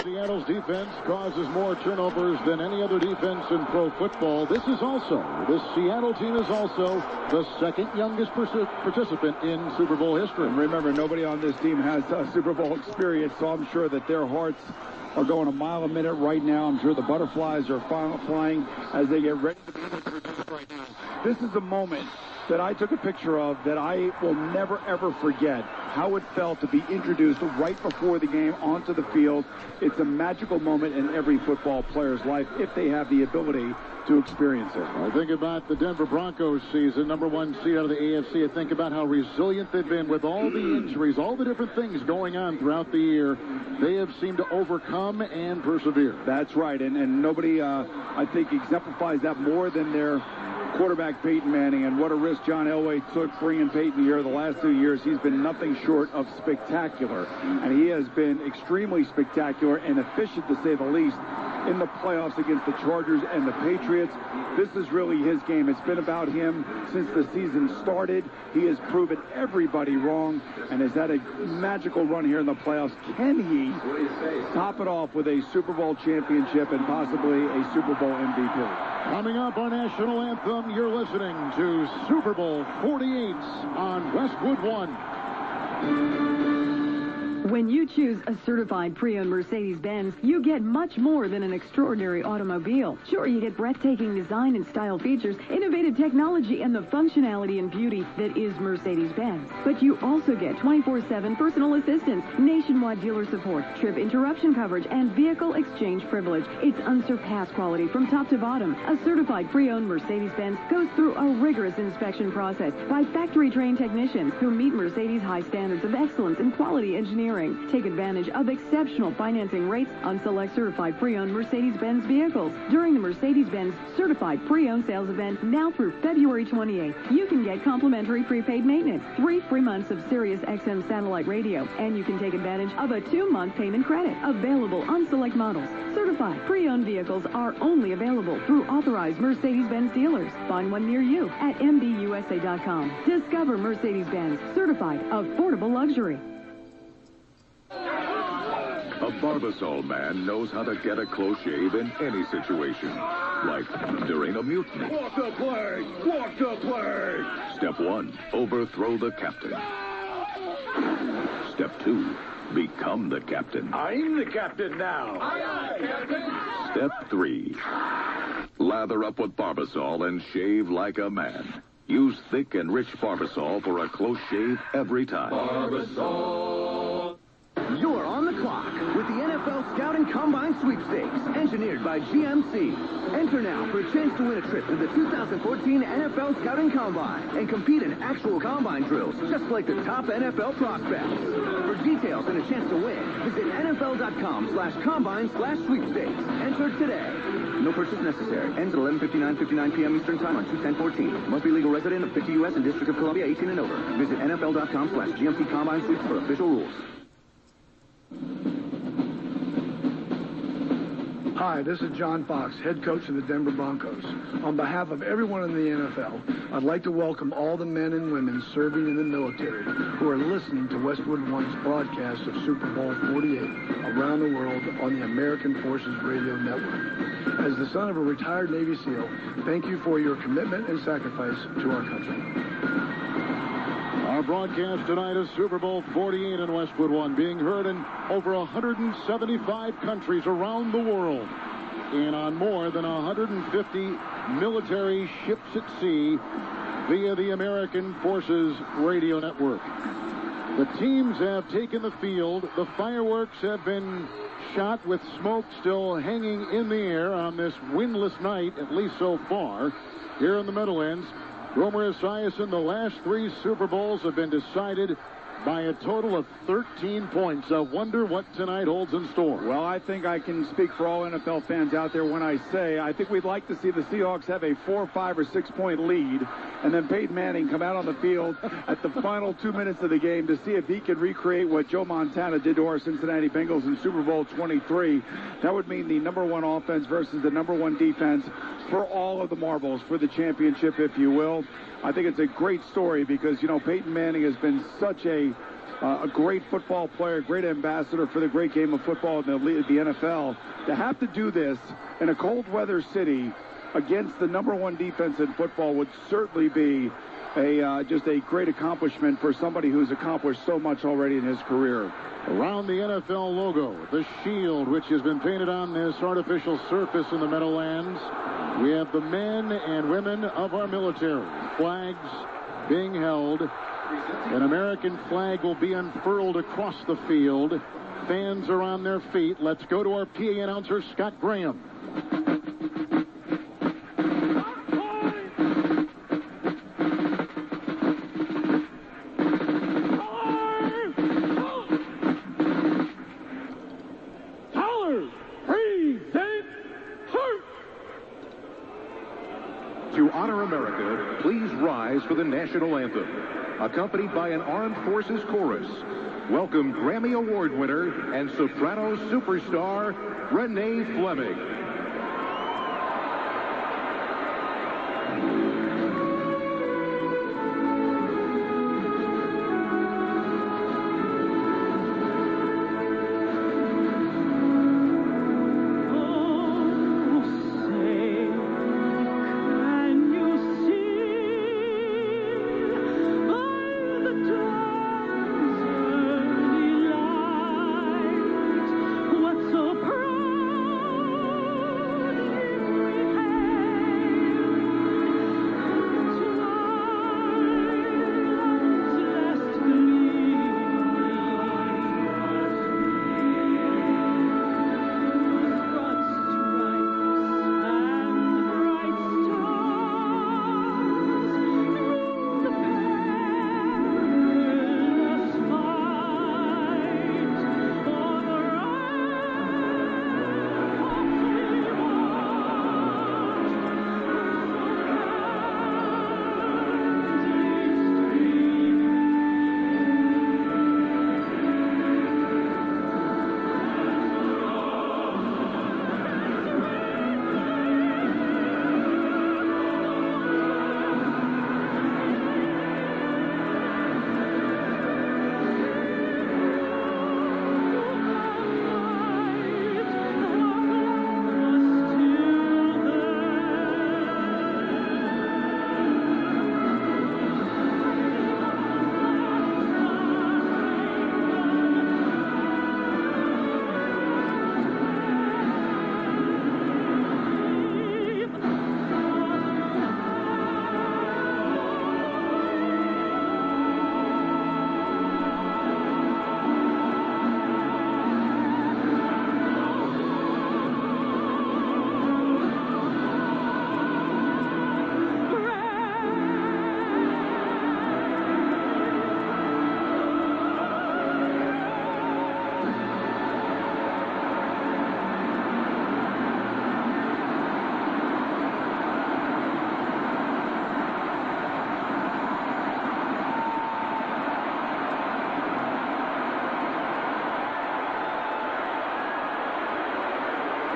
Seattle's defense causes more turnovers than any other defense in pro football. This Seattle team is also the second youngest participant in Super Bowl history. And remember, nobody on this team has Super Bowl experience, so I'm sure that their hearts are going a mile a minute right now. I'm sure the butterflies are flying as they get ready to be introduced right now. This is a moment that I took a picture of that I will never, ever forget how it felt to be introduced right before the game onto the field. It's a magical moment in every football player's life if they have the ability to experience it. I think about the Denver Broncos season, #1 seed out of the AFC. I think about how resilient they've been with all the injuries, all the different things going on throughout the year. They have seemed to overcome and persevere. That's right, and nobody, I think, exemplifies that more than their quarterback Peyton Manning, and what a risk John Elway took bringing Peyton here the last 2 years. He's been nothing short of spectacular, and he has been extremely spectacular and efficient, to say the least, in the playoffs against the Chargers and the Patriots. This is really his game. It's been about him since the season started. He has proven everybody wrong and has had a magical run here in the playoffs. Can he top it off with a Super Bowl championship and possibly a Super Bowl MVP? Coming up, our national anthem, you're listening to Super Bowl 48 on Westwood One. When you choose a certified pre-owned Mercedes-Benz, you get much more than an extraordinary automobile. Sure, you get breathtaking design and style features, innovative technology, and the functionality and beauty that is Mercedes-Benz. But you also get 24/7 personal assistance, nationwide dealer support, trip interruption coverage, and vehicle exchange privilege. It's unsurpassed quality from top to bottom. A certified pre-owned Mercedes-Benz goes through a rigorous inspection process by factory-trained technicians who meet Mercedes' high standards of excellence in quality engineering. Take advantage of exceptional financing rates on select certified pre-owned Mercedes-Benz vehicles during the Mercedes-Benz Certified Pre-Owned Sales Event now through February 28th. You can get complimentary prepaid maintenance, 3 free months of Sirius XM satellite radio, and you can take advantage of a 2-month payment credit available on select models. Certified pre-owned vehicles are only available through authorized Mercedes-Benz dealers. Find one near you at MBUSA.com. Discover Mercedes-Benz Certified Affordable Luxury. A Barbasol man knows how to get a close shave in any situation, like during a mutiny. Walk the plank! Walk the plank! Step 1, overthrow the captain. Step 2, become the captain. I'm the captain now. Aye, aye, Captain. Step 3, lather up with Barbasol and shave like a man. Use thick and rich Barbasol for a close shave every time. Barbasol. You're on the clock with the NFL Scouting Combine Sweepstakes, engineered by GMC. Enter now for a chance to win a trip to the 2014 NFL Scouting Combine and compete in actual combine drills, just like the top NFL prospects. For details and a chance to win, visit NFL.com/combine/sweepstakes. Enter today. No purchase necessary. Ends at 11:59 p.m. Eastern Time on 2/10/14. Must be legal resident of 50 U.S. and District of Columbia, 18 and over. Visit NFL.com/GMC Combine Sweeps for official rules. Hi, this is John Fox, head coach of the Denver Broncos. On behalf of everyone in the NFL, I'd like to welcome all the men and women serving in the military who are listening to Westwood One's broadcast of Super Bowl 48 around the world on the American Forces Radio Network. As the son of a retired Navy SEAL, thank you for your commitment and sacrifice to our country. Our broadcast tonight is Super Bowl 48 in Westwood One, being heard in over 175 countries around the world and on more than 150 military ships at sea via the American Forces Radio Network. The teams have taken the field. The fireworks have been shot with smoke still hanging in the air on this windless night, at least so far, here in the Meadowlands. Boomer Esiason, the last 3 Super Bowls have been decided by a total of 13 points. I wonder what tonight holds in store. Well, I think I can speak for all NFL fans out there when I say I think we'd like to see the Seahawks have a 4, 5, or 6-point lead, and then Peyton Manning come out on the field at the final 2 minutes of the game to see if he can recreate what Joe Montana did to our Cincinnati Bengals in Super Bowl 23. That would mean the #1 offense versus the #1 defense for all of the marbles for the championship, if you will. I think it's a great story because, you know, Peyton Manning has been such a a great football player, great ambassador for the great game of football in the NFL. To have to do this in a cold weather city against the #1 defense in football would certainly be just a great accomplishment for somebody who's accomplished so much already in his career. Around the NFL logo, the shield, which has been painted on this artificial surface in the Meadowlands, we have the men and women of our military. Flags being held. An American flag will be unfurled across the field. Fans are on their feet. Let's go to our PA announcer, Scott Graham. To honor America, please rise for the national anthem, accompanied by an Armed Forces chorus. Welcome Grammy Award winner and soprano superstar Renee Fleming.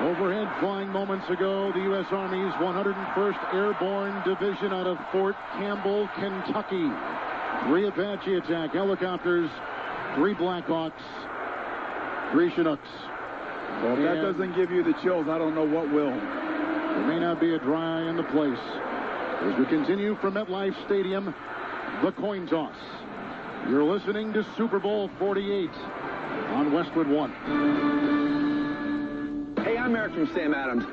Overhead flying moments ago, the U.S. Army's 101st Airborne Division out of Fort Campbell, Kentucky. 3 Apache attack helicopters, 3 Blackhawks, 3 Chinooks. Well, if that doesn't give you the chills, I don't know what will. There may not be a dry eye in the place. As we continue from MetLife Stadium, the coin toss. You're listening to Super Bowl 48 on Westwood One. Hey, I'm Eric from Sam Adams.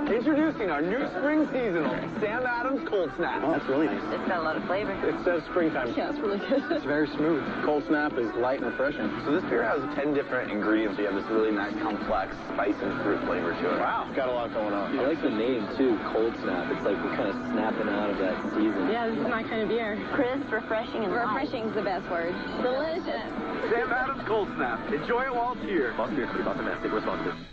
Introducing our new spring seasonal, Sam Adams Cold Snap. Oh, that's really nice. It's got a lot of flavor. It says springtime. Yeah, it's really good. It's very smooth. Cold Snap is light and refreshing. So this beer has 10 different ingredients. You have this really nice, complex spice and fruit flavor to it. Wow. It's got a lot going on. I like the name, too, Cold Snap. It's like we're kind of snapping out of that season. Yeah, this is my kind of beer. Crisp, refreshing, and refreshing is the best word. Delicious. Sam Adams Cold Snap. Enjoy it while it's here. Plus beer, keep optimistic, responsibly.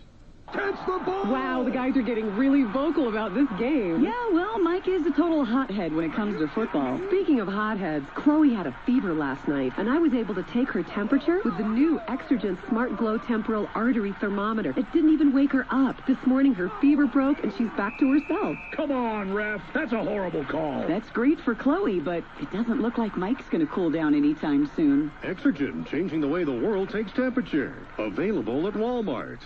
Catch the ball! Wow, the guys are getting really vocal about this game. Yeah, well, Mike is a total hothead when it comes to football. Speaking of hotheads, Chloe had a fever last night, and I was able to take her temperature with the new XLVIII Smart Glow Temporal Artery Thermometer. It didn't even wake her up. This morning, her fever broke, and she's back to herself. Come on, ref. That's a horrible call. That's great for Chloe, but it doesn't look like Mike's going to cool down anytime soon. XLVIII, changing the way the world takes temperature. Available at Walmart.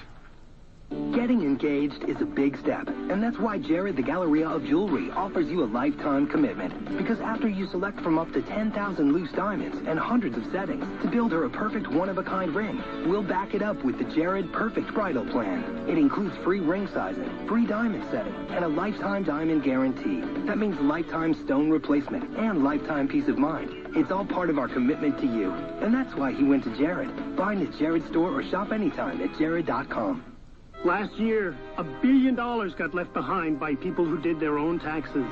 Getting engaged is a big step, and that's why Jared the Galleria of Jewelry offers you a lifetime commitment. Because after you select from up to 10,000 loose diamonds and hundreds of settings to build her a perfect one-of-a-kind ring, we'll back it up with the Jared Perfect Bridal Plan. It includes free ring sizing, free diamond setting, and a lifetime diamond guarantee. That means lifetime stone replacement and lifetime peace of mind. It's all part of our commitment to you, and that's why he went to Jared. Find his Jared store or shop anytime at jared.com. Last year, $1 billion got left behind by people who did their own taxes.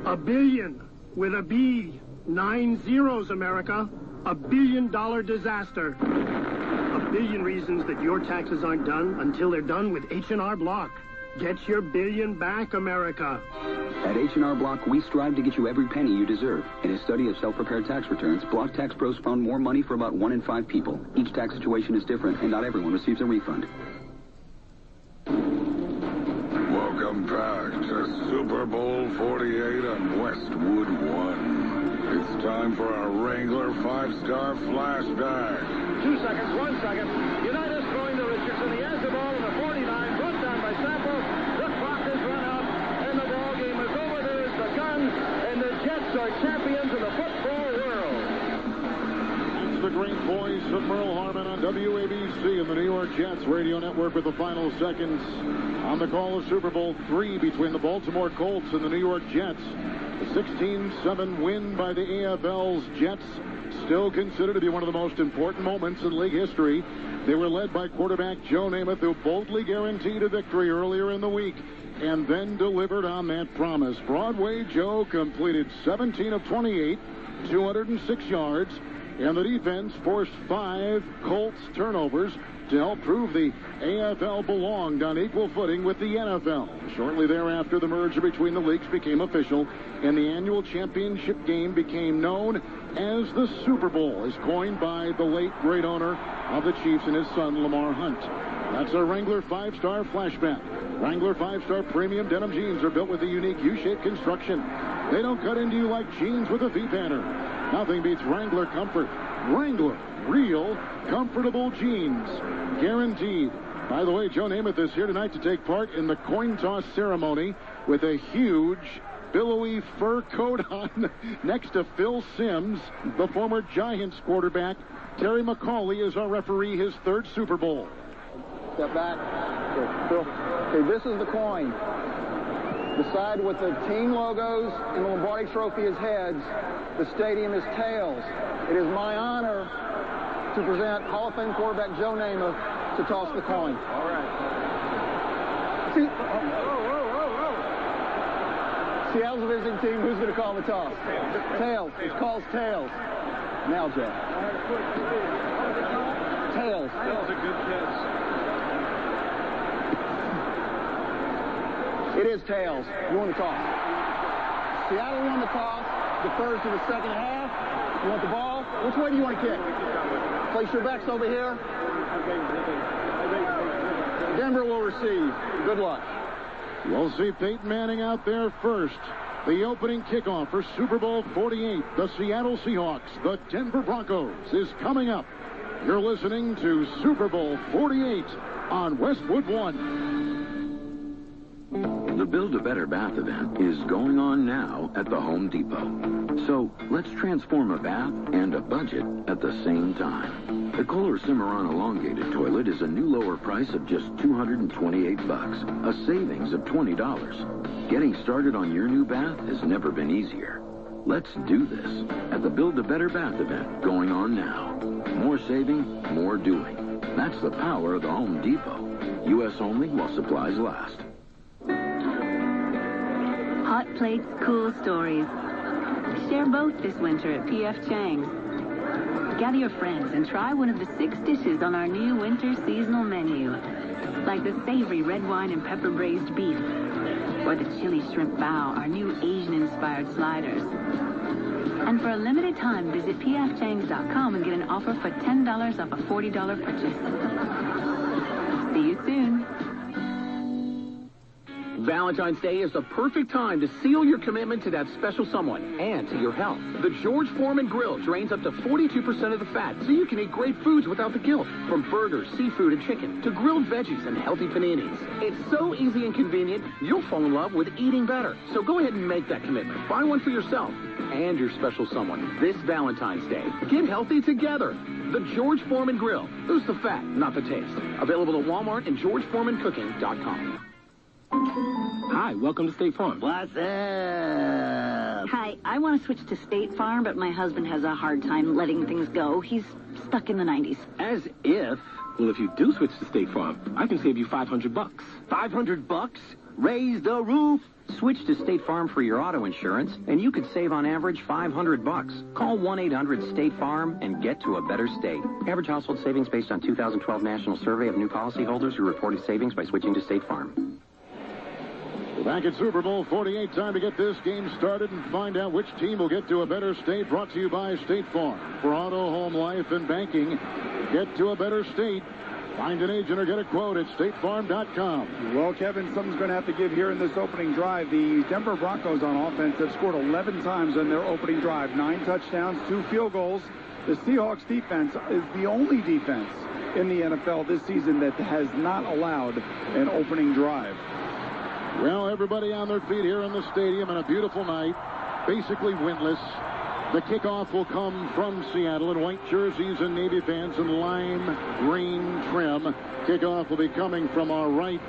$1 billion with a B. 9 zeros, America. $1 billion disaster. 1 billion reasons that your taxes aren't done until they're done with H&R Block. Get your billion back, America. At H&R Block, we strive to get you every penny you deserve. In a study of self-prepared tax returns, Block Tax Pros found more money for about 1 in 5 people. Each tax situation is different, and not everyone receives a refund. Welcome back to Super Bowl 48 on Westwood One. It's time for our Wrangler 5-star flashback. 2 seconds, 1 second. Unitas throwing to Richardson. He has the ball in the 49, brought down by Sample. The clock has run out, and the ball game is over. There is the gun, and the Jets are champions of the football world. It's the great voice of Merle Harmon on WABC and the New York Jets radio network with the final seconds. On the call of Super Bowl III between the Baltimore Colts and the New York Jets. The 16-7 win by the AFL's Jets, still considered to be one of the most important moments in league history. They were led by quarterback Joe Namath, who boldly guaranteed a victory earlier in the week and then delivered on that promise. Broadway Joe completed 17 of 28, 206 yards, and the defense forced 5 Colts turnovers to help prove the AFL belonged on equal footing with the NFL. Shortly thereafter, the merger between the leagues became official, and the annual championship game became known as the Super Bowl, as coined by the late great owner of the Chiefs and his son, Lamar Hunt. That's a Wrangler 5-star flashback. Wrangler 5-star premium denim jeans are built with a unique U-shaped construction. They don't cut into you like jeans with a V-pattern. Nothing beats Wrangler comfort. Wrangler, real, comfortable jeans. Guaranteed. By the way, Joe Namath is here tonight to take part in the coin toss ceremony with a huge, billowy fur coat on next to Phil Simms, the former Giants quarterback. Terry McCauley is our referee, his 3rd Super Bowl. Step back. Okay, this is the coin. The side with the team logos and the Lombardi Trophy is heads. The stadium is tails. It is my honor to present Hall of Fame quarterback Joe Namath to toss the coin. All right. See, Seattle's visiting team. Who's going to call the toss? Tails. It calls tails. Now, Joe. Tails. Tails a good catch. It is tails. You want the toss. Seattle won the toss. Defers to the second half. You want the ball? Which way do you want to kick? Place your backs over here. Denver will receive. Good luck. We'll see Peyton Manning out there first. The opening kickoff for Super Bowl 48, the Seattle Seahawks, the Denver Broncos, is coming up. You're listening to Super Bowl 48 on Westwood One. The Build a Better Bath event is going on now at the Home Depot. So let's transform a bath and a budget at the same time. The Kohler Cimarron Elongated Toilet is a new lower price of just $228, a savings of $20. Getting started on your new bath has never been easier. Let's do this at the Build a Better Bath event going on now. More saving, more doing. That's the power of the Home Depot. U.S. only while supplies last. Hot plates, cool stories. Share both this winter at P.F. Chang's. Gather your friends and try one of the 6 dishes on our new winter seasonal menu. like the savory red wine and pepper braised beef, or the chili shrimp bao, our new Asian-inspired sliders. And for a limited time, visit pfchang's.com and get an offer for $10 off a $40 purchase. See you soon. Valentine's Day is the perfect time to seal your commitment to that special someone and to your health. The George Foreman Grill drains up to 42% of the fat so you can eat great foods without the guilt. From burgers, seafood, and chicken to grilled veggies and healthy paninis. It's so easy and convenient, you'll fall in love with eating better. So go ahead and make that commitment. Buy one for yourself and your special someone this Valentine's Day. Get healthy together. The George Foreman Grill. Lose the fat, not the taste. Available at Walmart and GeorgeForemanCooking.com. Hi, welcome to State Farm. What's up? Hi, I want to switch to State Farm, but my husband has a hard time letting things go. He's stuck in the 90s. As if. Well, if you do switch to State Farm, I can save you $500. $500? Raise the roof. Switch to State Farm for your auto insurance, and you could save on average $500. Call 1-800-STATE-FARM and get to a better state. Average household savings based on 2012 National Survey of New Policyholders who reported savings by switching to State Farm. Back at Super Bowl 48, time to get this game started and find out which team will get to a better state. Brought to you by State Farm. For auto, home, life, and banking, get to a better state. Find an agent or get a quote at statefarm.com. Well, Kevin, something's going to have to give here in this opening drive. The Denver Broncos on offense have scored 11 times in their opening drive. 9 touchdowns, 2 field goals. The Seahawks defense is the only defense in the NFL this season that has not allowed an opening drive. Well, everybody on their feet here in the stadium on a beautiful night, basically winless. The kickoff will come from Seattle in white jerseys and navy pants and lime green trim. Kickoff will be coming from our right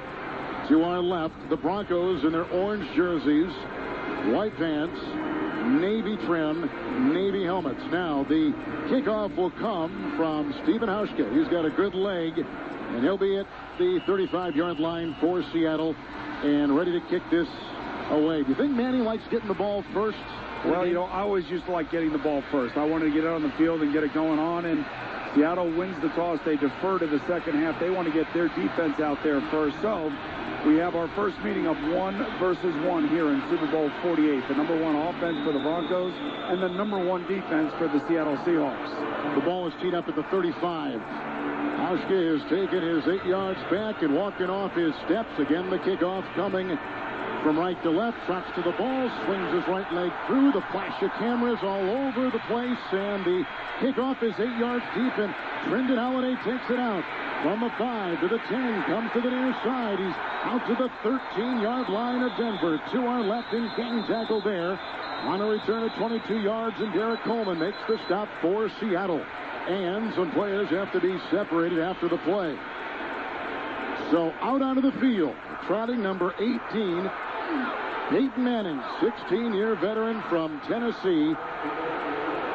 to our left. The Broncos in their orange jerseys, white pants, navy trim, navy helmets. Now, the kickoff will come from Stephen Hauschka. He's got a good leg, and he'll be at the 35-yard line for Seattle and ready to kick this away. Do you think Manning likes getting the ball first? Well, you know, I always used to like getting the ball first. I wanted to get out on the field and get it going on, and Seattle wins the toss. They defer to the second half. They want to get their defense out there first. So we have our first meeting of 1 versus 1 here in Super Bowl 48. The number 1 offense for the Broncos and the number 1 defense for the Seattle Seahawks. The ball is teed up at the 35. Hauschka has taken his 8 yards back and walking off his steps. Again, the kickoff coming from right to left, trots to the ball, swings his right leg through. The flash of cameras all over the place, and the kickoff is 8 yards deep, and Trendon Holiday takes it out. From the 5 to the 10, comes to the near side. He's out to the 13-yard line of Denver. To our left, and gang tackle there. On a return of 22 yards, and Derek Coleman makes the stop for Seattle. And some players have to be separated after the play. So out onto the field, trotting number 18, Peyton Manning, 16-year veteran from Tennessee.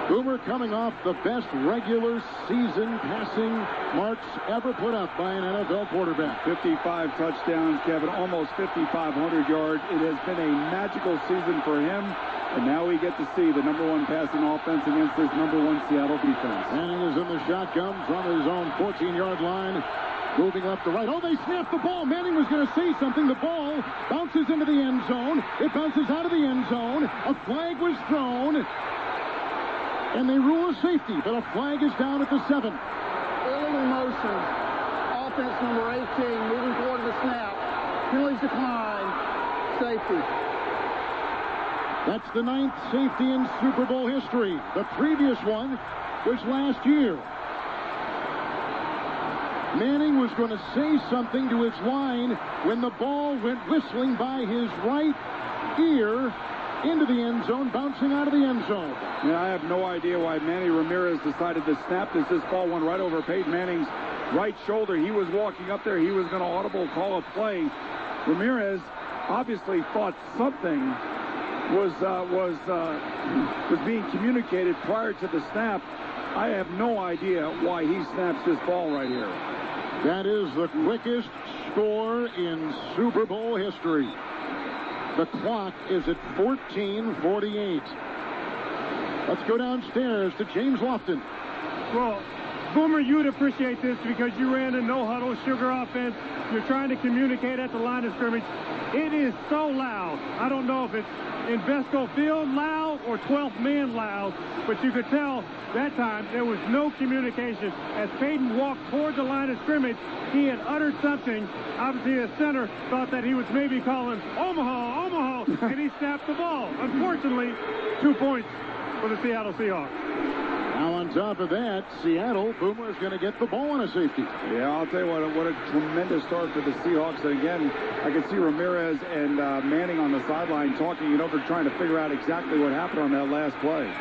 Boomer coming off the best regular season passing marks ever put up by an NFL quarterback. 55 touchdowns, Kevin, almost 5,500 yards. It has been a magical season for him, and now we get to see the number 1 passing offense against this number 1 Seattle defense. Manning is in the shotgun from his own 14-yard line. Moving left to right. Oh, they snapped the ball. Manning was going to say something. The ball bounces into the end zone. It bounces out of the end zone. A flag was thrown. And they rule a safety, but a flag is down at the 7. Illegal motion. Offense number 18 moving toward the snap. Penalties decline. Safety. That's the 9th safety in Super Bowl history. The previous one was last year. Manning was going to say something to his line when the ball went whistling by his right ear into the end zone, bouncing out of the end zone. Yeah, I have no idea why Manny Ramirez decided to snap this. This ball went right over Peyton Manning's right shoulder. He was walking up there. He was going to audible call a play. Ramirez obviously thought something was being communicated prior to the snap. I have no idea why he snaps this ball right here. That is the quickest score in Super Bowl history. The clock is at 14:48. Let's go downstairs to James Lofton. Well, Boomer, you would appreciate this because you ran a no-huddle sugar offense. You're trying to communicate at the line of scrimmage. It is so loud. I don't know if it's Invesco Field loud or 12th man loud, but you could tell that time there was no communication. As Peyton walked toward the line of scrimmage, he had uttered something. Obviously, the center thought that he was maybe calling Omaha, Omaha, and he snapped the ball. Unfortunately, 2 points for the Seattle Seahawks. Now on top of that, Seattle, Boomer is going to get the ball on a safety. Yeah, I'll tell you what a tremendous start for the Seahawks. And again, I can see Ramirez and Manning on the sideline talking, they're trying to figure out exactly what happened on that last play.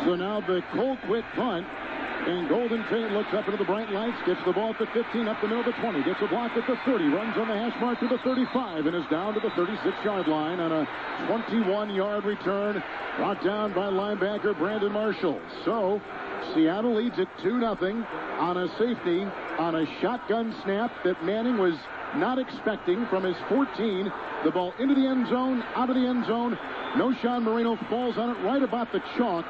So now the cold quick punt. And Golden Tate looks up into the bright lights, gets the ball at the 15, up the middle of the 20, gets a block at the 30, runs on the hash mark to the 35, and is down to the 36-yard line on a 21-yard return, brought down by linebacker Brandon Marshall. So Seattle leads it 2-0 on a safety on a shotgun snap that Manning was not expecting from his 14. The ball into the end zone, out of the end zone. Noshawn Marino falls on it right about the chalk.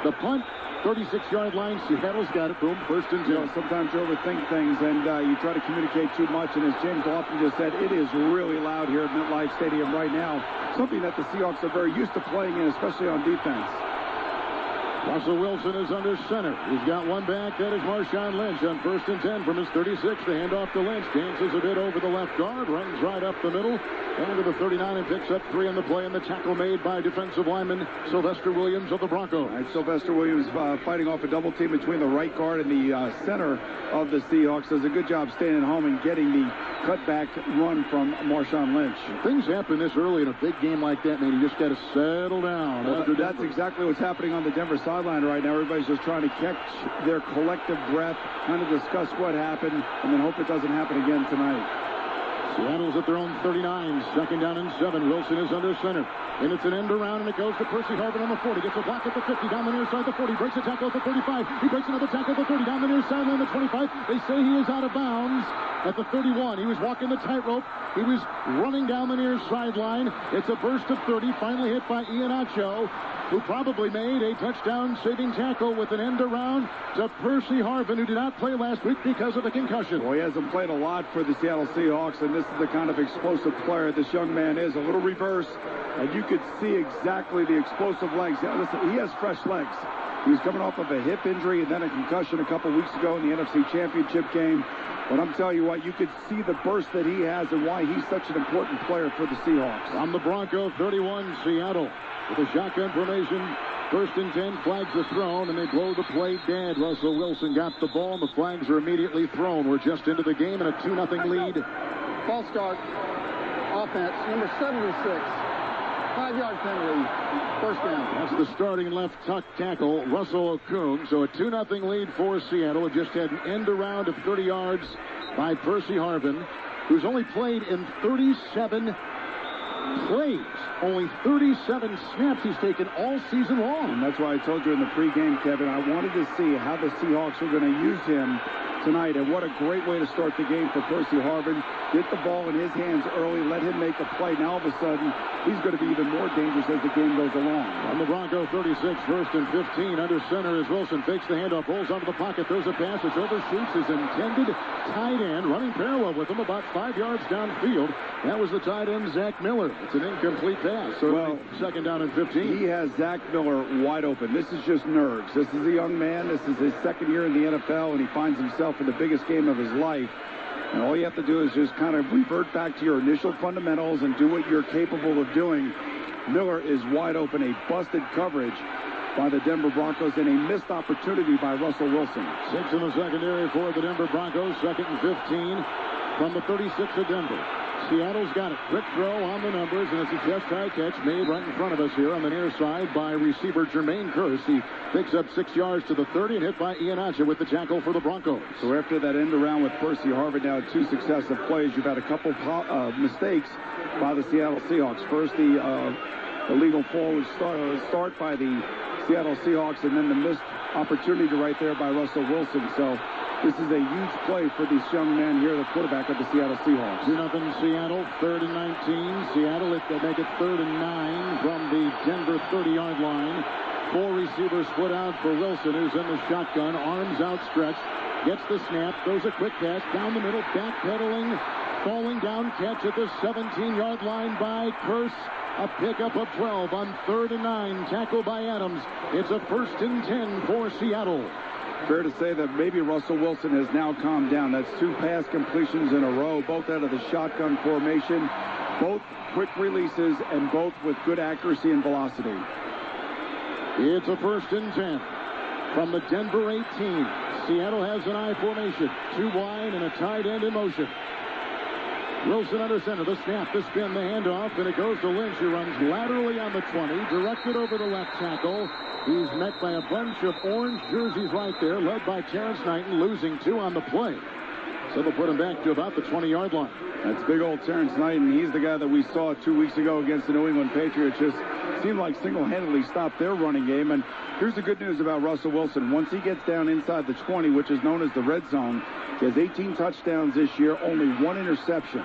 The punt, 36-yard line. Seattle's got it. Boom, first and 10. Sometimes you overthink things and you try to communicate too much. And as James Lofton just said, it is really loud here at MetLife Stadium right now. Something that the Seahawks are very used to playing in, especially on defense. Russell Wilson is under center. He's got one back. That is Marshawn Lynch on first and 10 from his 36. The handoff to Lynch. Dances a bit over the left guard. Runs right up the middle. Down to the 39 and picks up 3 on the play. And the tackle made by defensive lineman Sylvester Williams of the Broncos. And Sylvester Williams fighting off a double team between the right guard and the center of the Seahawks. Does a good job staying at home and getting the cutback run from Marshawn Lynch. Things happen this early in a big game like that, man. You just got to settle down. Well, that's exactly what's happening on the Denver sideline right now. Everybody's just trying to catch their collective breath, kind of discuss what happened, and then hope it doesn't happen again tonight. Seattle's at their own 39, second down and 7. Wilson is under center. And it's an end around, and it goes to Percy Harvin on the 40. Gets a block at the 50, down the near side, the 40. Breaks a tackle at the 35. He breaks another tackle at the 30, down the near sideline, the 25. They say he is out of bounds at the 31. He was walking the tightrope. He was running down the near sideline. It's a burst of 30, finally hit by Iheanacho, who probably made a touchdown-saving tackle with an end around to Percy Harvin, who did not play last week because of a concussion. Well, he hasn't played a lot for the Seattle Seahawks, and this is the kind of explosive player this young man is. A little reverse, and you could see exactly the explosive legs. Listen, he has fresh legs. He was coming off of a hip injury and then a concussion a couple weeks ago in the NFC Championship game. But I'm telling you what, you could see the burst that he has and why he's such an important player for the Seahawks. On the Bronco 31, Seattle with a shotgun formation. First and 10, flags are thrown, and they blow the play dead. Russell Wilson got the ball, and the flags are immediately thrown. We're just into the game and a 2-0 lead. False start. Offense, number 76. 5-yard penalty. First down. That's the starting left tackle, Russell Okung. So a 2-0 lead for Seattle. It just had an end around of 30 yards by Percy Harvin, who's only played in 37 plays. Only 37 snaps he's taken all season long. And that's why I told you in the pregame, Kevin, I wanted to see how the Seahawks were going to use him tonight. And what a great way to start the game for Percy Harvin. Get the ball in his hands early, let him make a play. Now all of a sudden, he's going to be even more dangerous as the game goes along. On the Bronco 36, first and 15. Under center as Wilson fakes the handoff, rolls onto the pocket, throws a pass, which overshoots his intended tight end, running parallel with him about 5 yards downfield. That was the tight end, Zach Miller. It's an incomplete pass. So second down and 15. He has Zach Miller wide open. This is just nerves. This is a young man. This is his second year in the NFL, and he finds himself in the biggest game of his life. And all you have to do is just kind of revert back to your initial fundamentals and do what you're capable of doing. Miller is wide open. A busted coverage by the Denver Broncos and a missed opportunity by Russell Wilson. 6 in the secondary for the Denver Broncos. Second and 15 from the 36 of Denver. Seattle's got it. Quick throw on the numbers, and it's a chest-high catch made right in front of us here on the near side by receiver Jermaine Kearse. He picks up 6 yards to the 30 and hit by Iheanacho with the tackle for the Broncos. So after that end around with Percy Harvin, now 2 successive plays, you've had a couple mistakes by the Seattle Seahawks. First, the illegal forward start by the Seattle Seahawks, and then the missed opportunity right there by Russell Wilson. So this is a huge play for this young man here, the quarterback of the Seattle Seahawks. 2-0 Seattle, 3rd and 19. Seattle, they make it 3rd and 9 from the Denver 30-yard line. Four receivers split out for Wilson, who's in the shotgun, arms outstretched, gets the snap, throws a quick pass down the middle, backpedaling, falling down catch at the 17-yard line by Kearse. A pickup of 12 on 3rd and 9, tackled by Adams. It's a 1st and 10 for Seattle. Fair to say that maybe Russell Wilson has now calmed down. That's 2 pass completions in a row, both out of the shotgun formation, both quick releases, and both with good accuracy and velocity. It's a 1st and 10 from the Denver 18. Seattle has an I formation, 2 wide and a tight end in motion. Wilson under center, the snap, the spin, the handoff, and it goes to Lynch, who runs laterally on the 20, directed over the left tackle. He's met by a bunch of orange jerseys right there, led by Terrence Knighton, losing 2 on the play. So they'll put him back to about the 20-yard line. That's big old Terrence Knighton. He's the guy that we saw 2 weeks ago against the New England Patriots. Just seemed like single-handedly stopped their running game. And here's the good news about Russell Wilson. Once he gets down inside the 20, which is known as the red zone, he has 18 touchdowns this year, only 1 interception.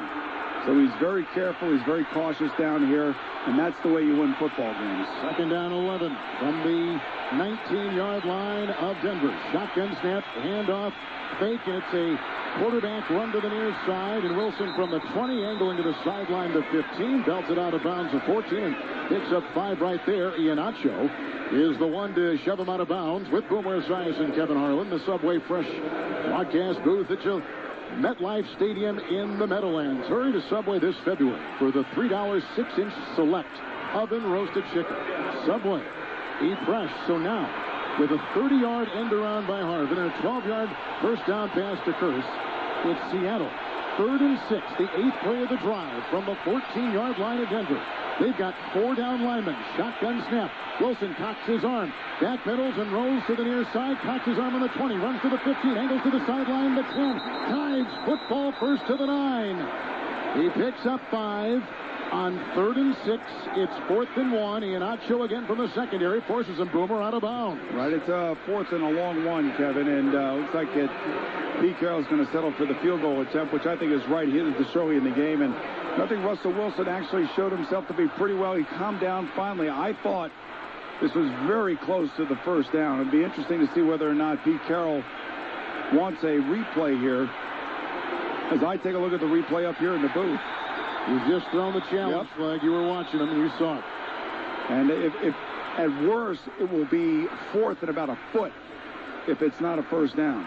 So he's very careful. He's very cautious down here, and that's the way you win football games. 2nd down 11 from the 19-yard line of Denver. Shotgun snap, handoff, fake, and it's a quarterback run to the near side, and Wilson from the 20 angling to the sideline to 15, belts it out of bounds to 14, and picks up 5 right there. Iheanacho is the one to shove him out of bounds with Boomer Esiason and Kevin Harlan. The Subway Fresh broadcast booth at MetLife Stadium in the Meadowlands. Hurry to Subway this February for the $3 6-inch select oven roasted chicken. Subway, eat fresh. So now, with a 30-yard end around by Harvin and a 12-yard first down pass to Kearse, it's Seattle. 3rd and 6, the 8th play of the drive from the 14-yard line of Denver. They've got 4 down linemen. Shotgun snap. Wilson cocks his arm. Backpedals and rolls to the near side. Cocks his arm on the 20. Runs to the 15. Angles to the sideline. The 10. Tides football first to the 9. He picks up 5 on 3rd and 6. It's 4th and 1. Iheanacho again from the secondary. Forces him, Boomer, out of bounds. Right, it's a 4th and a long one, Kevin. And looks like Pete Carroll's going to settle for the field goal attempt, which I think is right here to show you in the game. And I think Russell Wilson actually showed himself to be pretty well. He calmed down finally. I thought this was very close to the first down. It'd be interesting to see whether or not Pete Carroll wants a replay here. As I take a look at the replay up here in the booth. You've just thrown the challenge flag. You were watching him and you saw it. And if at worst, it will be 4th and about a foot if it's not a first down.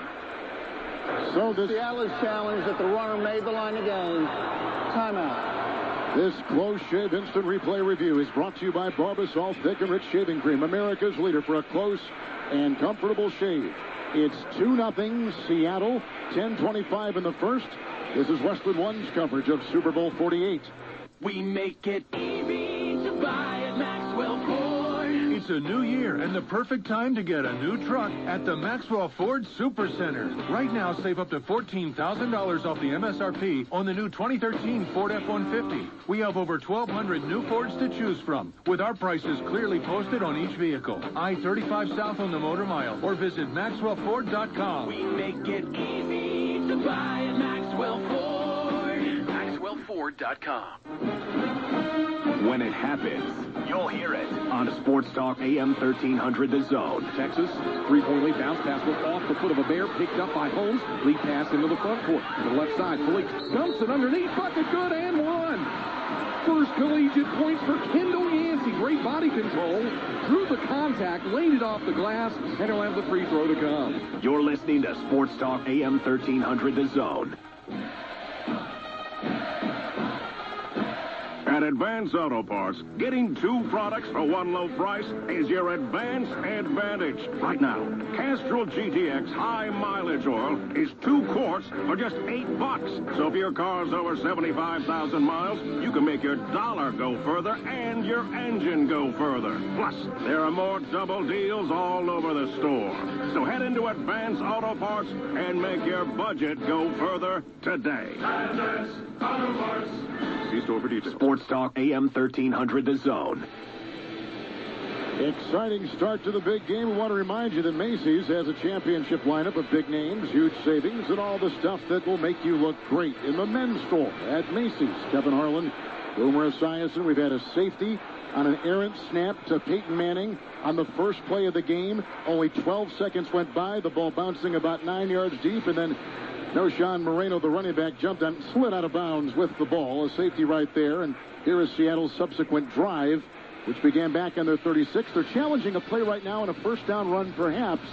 So Seattle is challenged that the runner made the line of game. Timeout. This close shave instant replay review is brought to you by Barbasol Thick and Rich Shaving Cream, America's leader for a close and comfortable shave. It's 2-0 Seattle, 10:25 in the first. This is Westwood One's coverage of Super Bowl 48. We make it easy to buy at Maxwell Ford. It's a new year and the perfect time to get a new truck at the Maxwell Ford Super Center. Right now, save up to $14,000 off the MSRP on the new 2013 Ford F-150. We have over 1,200 new Fords to choose from, with our prices clearly posted on each vehicle. I-35 South on the Motor Mile, or visit MaxwellFord.com. We make it easy to buy at Maxwell Ford. MaxwellFord.com. When it happens, you'll hear it on Sports Talk AM 1300 The Zone. Texas, 3-point lead, bounce pass was off the foot of a Bear, picked up by Holmes. Lead pass into the front court. To the left side, Philly dumps it underneath, bucket good, and 1. First collegiate points for Kendall Yancey. Great body control. Drew the contact, laid it off the glass, and he'll have the free throw to come. You're listening to Sports Talk AM 1300 The Zone. At Advance Auto Parts, getting 2 products for one low price is your Advance advantage. Right now, Castrol GTX High Mileage Oil is 2 quarts for just $8. So if your car's over 75,000 miles, you can make your dollar go further and your engine go further. Plus, there are more double deals all over the store. So head into Advance Auto Parts and make your budget go further today. Advance Auto Parts. See store for details. Sports Talk AM 1300 The Zone. Exciting start to the big game. We want to remind you that Macy's has a championship lineup of big names, huge savings, and all the stuff that will make you look great in the men's store at Macy's. Kevin Harlan Boomer Esiason. We've had a safety on an errant snap to Peyton Manning on the first play of the game. Only 12 seconds went by. The ball bouncing about 9 yards deep, and then Noshan Moreno, the running back, jumped and slid out of bounds with the ball. A safety right there, and here is Seattle's subsequent drive, which began back on their 36. They're challenging a play right now in a first down run, perhaps,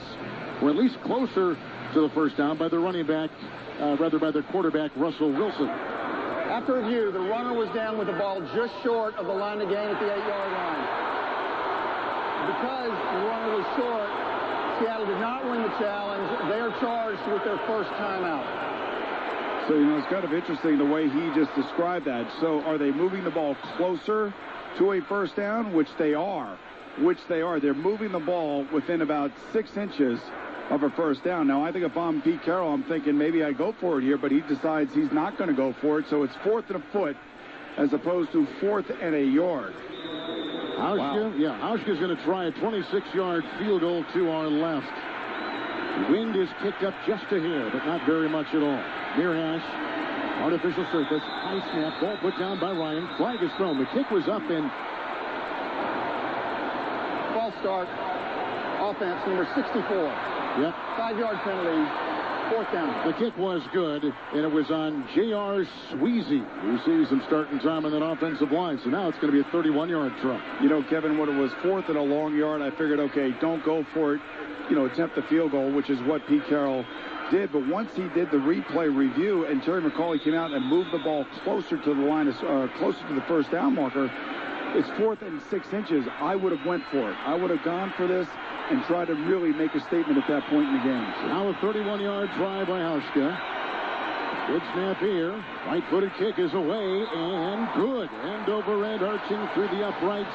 or at least closer to the first down by the running back, by their quarterback, Russell Wilson. After review, the runner was down with the ball just short of the line of gain at the 8-yard line. Because the runner was short, Seattle did not win the challenge. They are charged with their first timeout. So, it's kind of interesting the way he just described that. So are they moving the ball closer to a first down? Which they are. They're moving the ball within about 6 inches of a first down. Now, I think if I'm Pete Carroll, I'm thinking maybe I go for it here, but he decides he's not going to go for it. So it's 4th and a foot as opposed to 4th and a yard. Hauschka's going to try a 26-yard field goal to our left. Wind is kicked up just a hair, but not very much at all. Near hash, artificial surface, high snap, ball put down by Ryan. Flag is thrown. The kick was up and... False start. Offense number 64. Yep. 5-yard penalty. 4th down. The kick was good, and it was on J.R. Sweezy, who sees some starting time on that offensive line. So now it's going to be a 31-yard try. Kevin, when it was 4th and a long yard, I figured, okay, don't go for it. Attempt the field goal, which is what Pete Carroll did. But once he did the replay review and Terry McCauley came out and moved the ball closer to the line, closer to the first down marker, it's 4th and 6 inches. I would have went for it. I would have gone for this and tried to really make a statement at that point in the game. Now a 31-yard try by Hauschka. Good snap here. Right-footed kick is away and good. End over end, arching through the uprights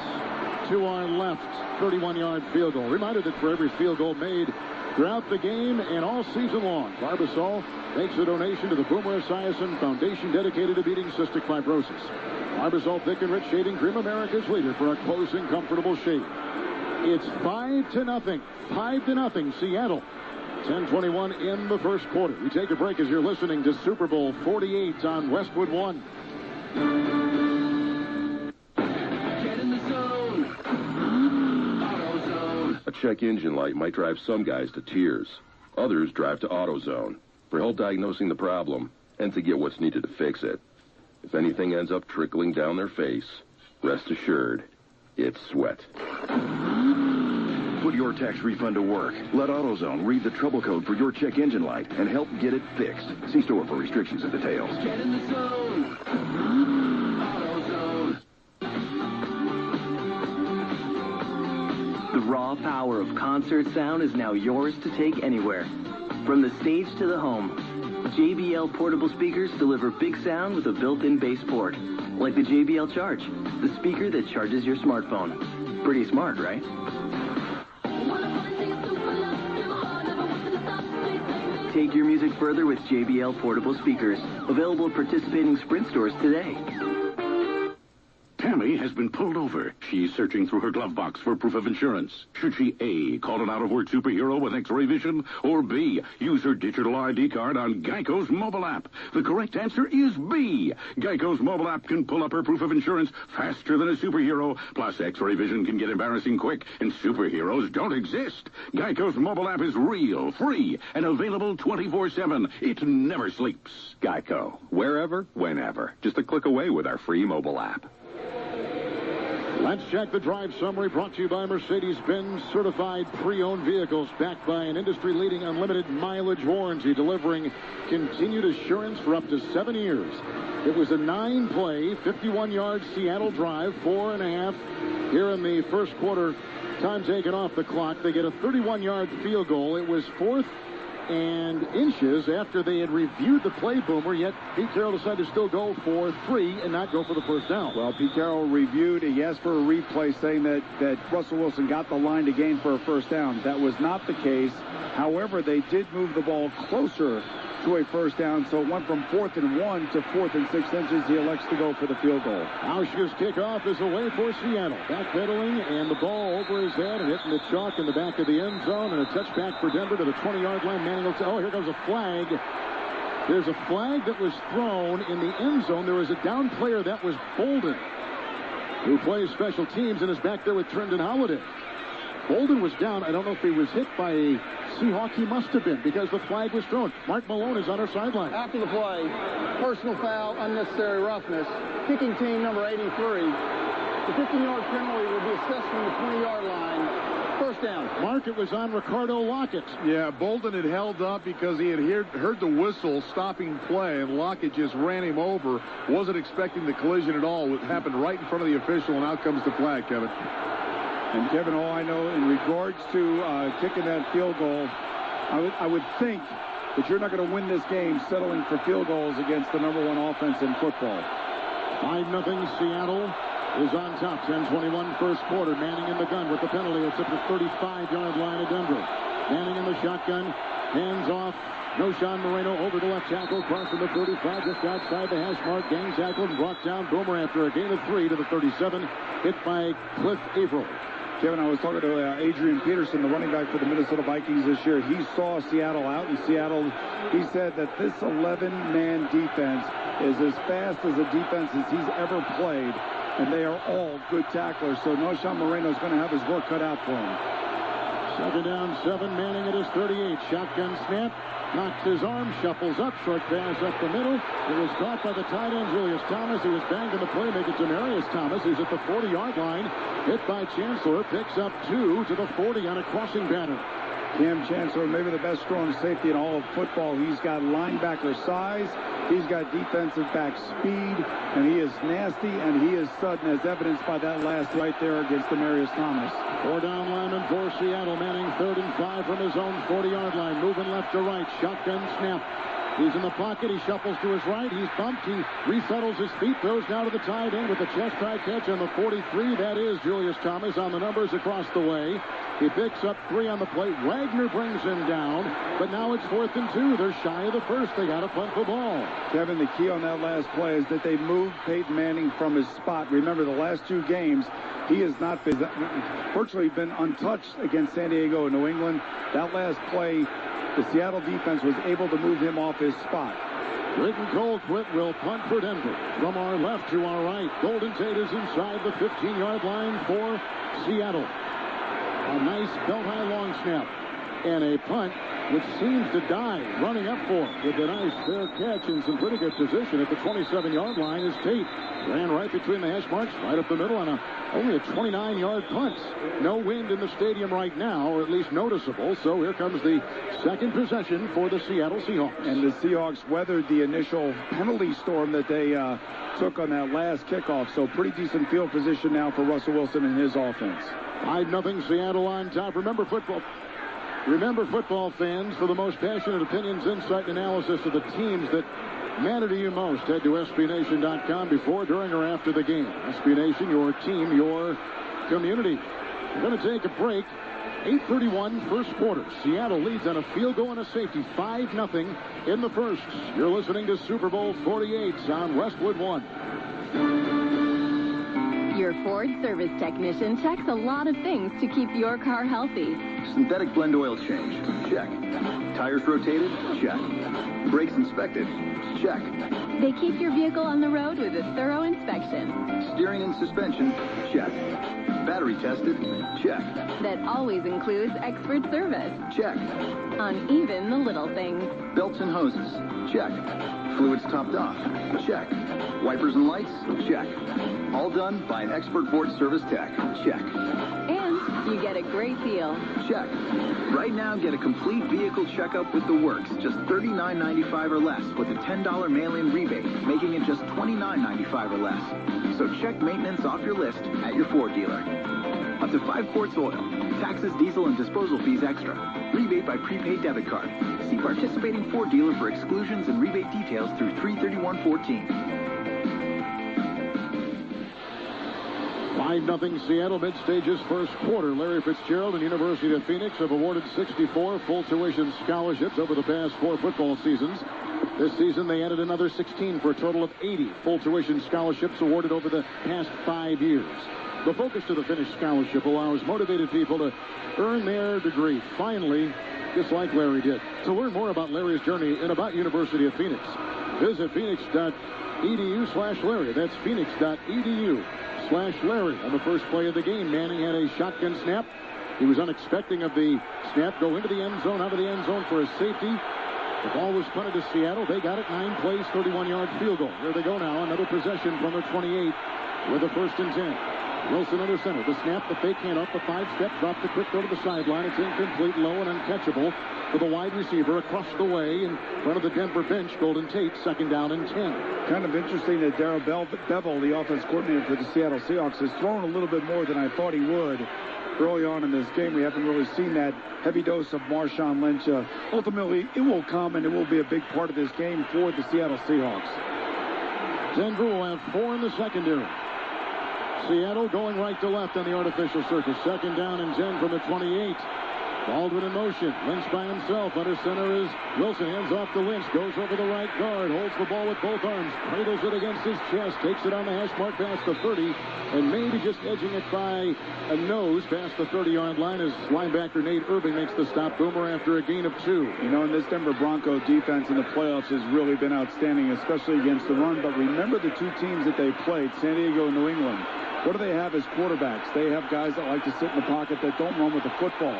to our left. 31-yard field goal. Reminder that for every field goal made throughout the game and all season long, Barbasol makes a donation to the Boomer Esiason Foundation dedicated to beating cystic fibrosis. Barbasol Thick and Rich Shaving Cream, America's leader for a close and comfortable shave. It's 5-0. 5-0, Seattle. 10:21 in the first quarter. We take a break as you're listening to Super Bowl 48 on Westwood One. Get in the zone. AutoZone. A check engine light might drive some guys to tears. Others drive to AutoZone for help diagnosing the problem and to get what's needed to fix it. If anything ends up trickling down their face, rest assured, it's sweat. Put your tax refund to work. Let AutoZone read the trouble code for your check engine light and help get it fixed. See store for restrictions and details. Get in the zone. AutoZone. The raw power of concert sound is now yours to take anywhere. From the stage to the home, JBL portable speakers deliver big sound with a built-in bass port. Like the JBL Charge, the speaker that charges your smartphone. Pretty smart, right? Take your music further with JBL portable speakers. Available at participating Sprint stores today. Tammy has been pulled over. She's searching through her glove box for proof of insurance. Should she A, call an out-of-work superhero with X-ray vision, or B, use her digital ID card on Geico's mobile app? The correct answer is B. Geico's mobile app can pull up her proof of insurance faster than a superhero. Plus, X-ray vision can get embarrassing quick, and superheroes don't exist. Geico's mobile app is real, free, and available 24/7. It never sleeps. Geico. Wherever, whenever. Just a click away with our free mobile app. Let's check the drive summary brought to you by Mercedes-Benz certified pre-owned vehicles backed by an industry-leading unlimited mileage warranty delivering continued assurance for up to 7 years. It was a 9-play, 51-yard Seattle drive, 4.5 here in the first quarter. Time taken off the clock. They get a 31-yard field goal. It was 4th and inches after they had reviewed the play, Boomer, yet Pete Carroll decided to still go for 3 and not go for the first down. Well, Pete Carroll reviewed. He asked for a replay saying that Russell Wilson got the line to gain for a first down. That was not the case. However, they did move the ball closer to a first down, so it went from 4th and 1 to 4th and 6 inches. He elects to go for the field goal. Hauschka's kickoff is away for Seattle. Backpedaling, and the ball over his head and hitting the chalk in the back of the end zone, and a touchback for Denver to the 20-yard line. Manning will here comes a flag. There's a flag that was thrown in the end zone. There was a down player. That was Bolden, who plays special teams and is back there with Trendon Holiday. Bolden was down. I don't know if he was hit by a Seahawk. He must have been, because the flag was thrown. Mark Malone is on our sideline. After the play, personal foul, unnecessary roughness. Kicking team number 83. The 15-yard penalty will be assessed from the 20-yard line. First down. Mark, it was on Ricardo Lockett. Yeah, Bolden had held up because he had heard the whistle stopping play, and Lockett just ran him over. Wasn't expecting the collision at all. It happened right in front of the official, and out comes the flag, Kevin. And, Kevin, all I know in regards to kicking that field goal, I would think that you're not going to win this game settling for field goals against the number one offense in football. 5-0 Seattle is on top. 10:21 first quarter. Manning in the gun with the penalty. It's at the 35-yard line of Denver. Manning in the shotgun. Hands off. Noshan Moreno over to left tackle. Crossing the 35 just outside the hash mark. Gang tackled and brought down. Boomer after a gain of 3 to the 37. Hit by Cliff Averill. Kevin, I was talking to Adrian Peterson, the running back for the Minnesota Vikings this year. He saw Seattle out in Seattle. He said that this 11-man defense is as fast as a defense as he's ever played, and they are all good tacklers. So Noshan Moreno is going to have his work cut out for him. 2nd down, 7. Manning at his 38. Shotgun snap. Knocks his arm, shuffles up, short pass up the middle. It was caught by the tight end, Julius Thomas. He was banged in the play, making Demarius Thomas. He's at the 40-yard line. Hit by Chancellor, picks up 2 to the 40 on a crossing pattern. Cam Chancellor, maybe the best strong safety in all of football. He's got linebacker size, he's got defensive back speed, and he is nasty, and he is sudden, as evidenced by that last right there against Demarius Thomas. 4 down lineman for Seattle. Manning 3rd and 5 from his own 40-yard line. Moving left to right. Shotgun snap. He's in the pocket. He shuffles to his right. He's bumped. He resettles his feet. Throws down to the tight end with a chest-high catch on the 43. That is Julius Thomas on the numbers across the way. He picks up 3 on the plate. Wagner brings him down. But now it's 4th and 2. They're shy of the first. They got to punt the ball. Kevin, the key on that last play is that they moved Peyton Manning from his spot. Remember, the last 2 games, he has not been virtually been untouched against San Diego and New England. That last play, the Seattle defense was able to move him off his spot. Clayton Colquitt will punt for Denver. From our left to our right, Golden Tate is inside the 15-yard line for Seattle. A nice belt-high long snap. And a punt which seems to die running up for him with a nice fair catch in some pretty good position at the 27-yard line is Tate. Ran right between the hash marks, right up the middle on only a 29-yard punt. No wind in the stadium right now, or at least noticeable, so here comes the second possession for the Seattle Seahawks. And the Seahawks weathered the initial penalty storm that they took on that last kickoff, so pretty decent field position now for Russell Wilson and his offense. 5-0 Seattle on top. Remember, football fans, for the most passionate opinions, insight, and analysis of the teams that matter to you most. Head to SBNation.com before, during, or after the game. SB Nation, your team, your community. We're going to take a break. 8:31 first quarter. Seattle leads on a field goal and a safety. 5-0 in the first. You're listening to Super Bowl 48 on Westwood One. Your Ford service technician checks a lot of things to keep your car healthy. Synthetic blend oil change. Check. Tires rotated? Check. Brakes inspected? Check. They keep your vehicle on the road with a thorough inspection. Steering and suspension? Check. Battery tested? Check. That always includes expert service. Check. On even the little things. Belts and hoses? Check. Fluids topped off? Check. Wipers and lights? Check. All done by an expert Ford service tech? Check. And you get a great deal. Check. Right now, get a complete vehicle checkup with the works, just $39.95 or less, with a $10 mail-in rebate, making it just $29.95 or less. So check maintenance off your list at your Ford dealer. Up to 5 quarts oil. Taxes, diesel, and disposal fees extra. Rebate by prepaid debit card. See participating Ford dealer for exclusions and rebate details through 3/31/14. 5-0 Seattle, mid-stages first quarter. Larry Fitzgerald and University of Phoenix have awarded 64 full tuition scholarships over the past 4 football seasons. This season, they added another 16 for a total of 80 full tuition scholarships awarded over the past 5 years. The Focus to the Finish Scholarship allows motivated people to earn their degree, finally, just like Larry did. To learn more about Larry's journey and about University of Phoenix, visit phoenix.edu/Larry. That's phoenix.edu/Larry. On the first play of the game, Manning had a shotgun snap. He was unexpecting of the snap, go into the end zone, out of the end zone for a safety. The ball was punted to Seattle. They got it, 9 plays, 31-yard field goal. Here they go now, another possession from their 28 with a 1st and 10. Wilson under center. The snap, the fake handoff, the 5-step drop, the quick go to the sideline. It's incomplete, low and uncatchable for the wide receiver across the way in front of the Denver bench. Golden Tate, 2nd down and 10. Kind of interesting that Darrell Bevel, the offense coordinator for the Seattle Seahawks, has thrown a little bit more than I thought he would. Early on in this game, we haven't really seen that heavy dose of Marshawn Lynch. Ultimately, it will come, and it will be a big part of this game for the Seattle Seahawks. Denver will have 4 in the secondary. Seattle going right to left on the artificial surface. 2nd down and 10 from the 28. Baldwin in motion. Lynch by himself. Under center is Wilson. Hands off to Lynch. Goes over the right guard. Holds the ball with both arms. Cradles it against his chest. Takes it on the hash mark past the 30. And maybe just edging it by a nose past the 30-yard line as linebacker Nate Irving makes the stop. Boomer after a gain of 2. You know, and this Denver Bronco defense in the playoffs has really been outstanding, especially against the run. But remember the 2 teams that they played, San Diego and New England. What do they have as quarterbacks? They have guys that like to sit in the pocket that don't run with the football.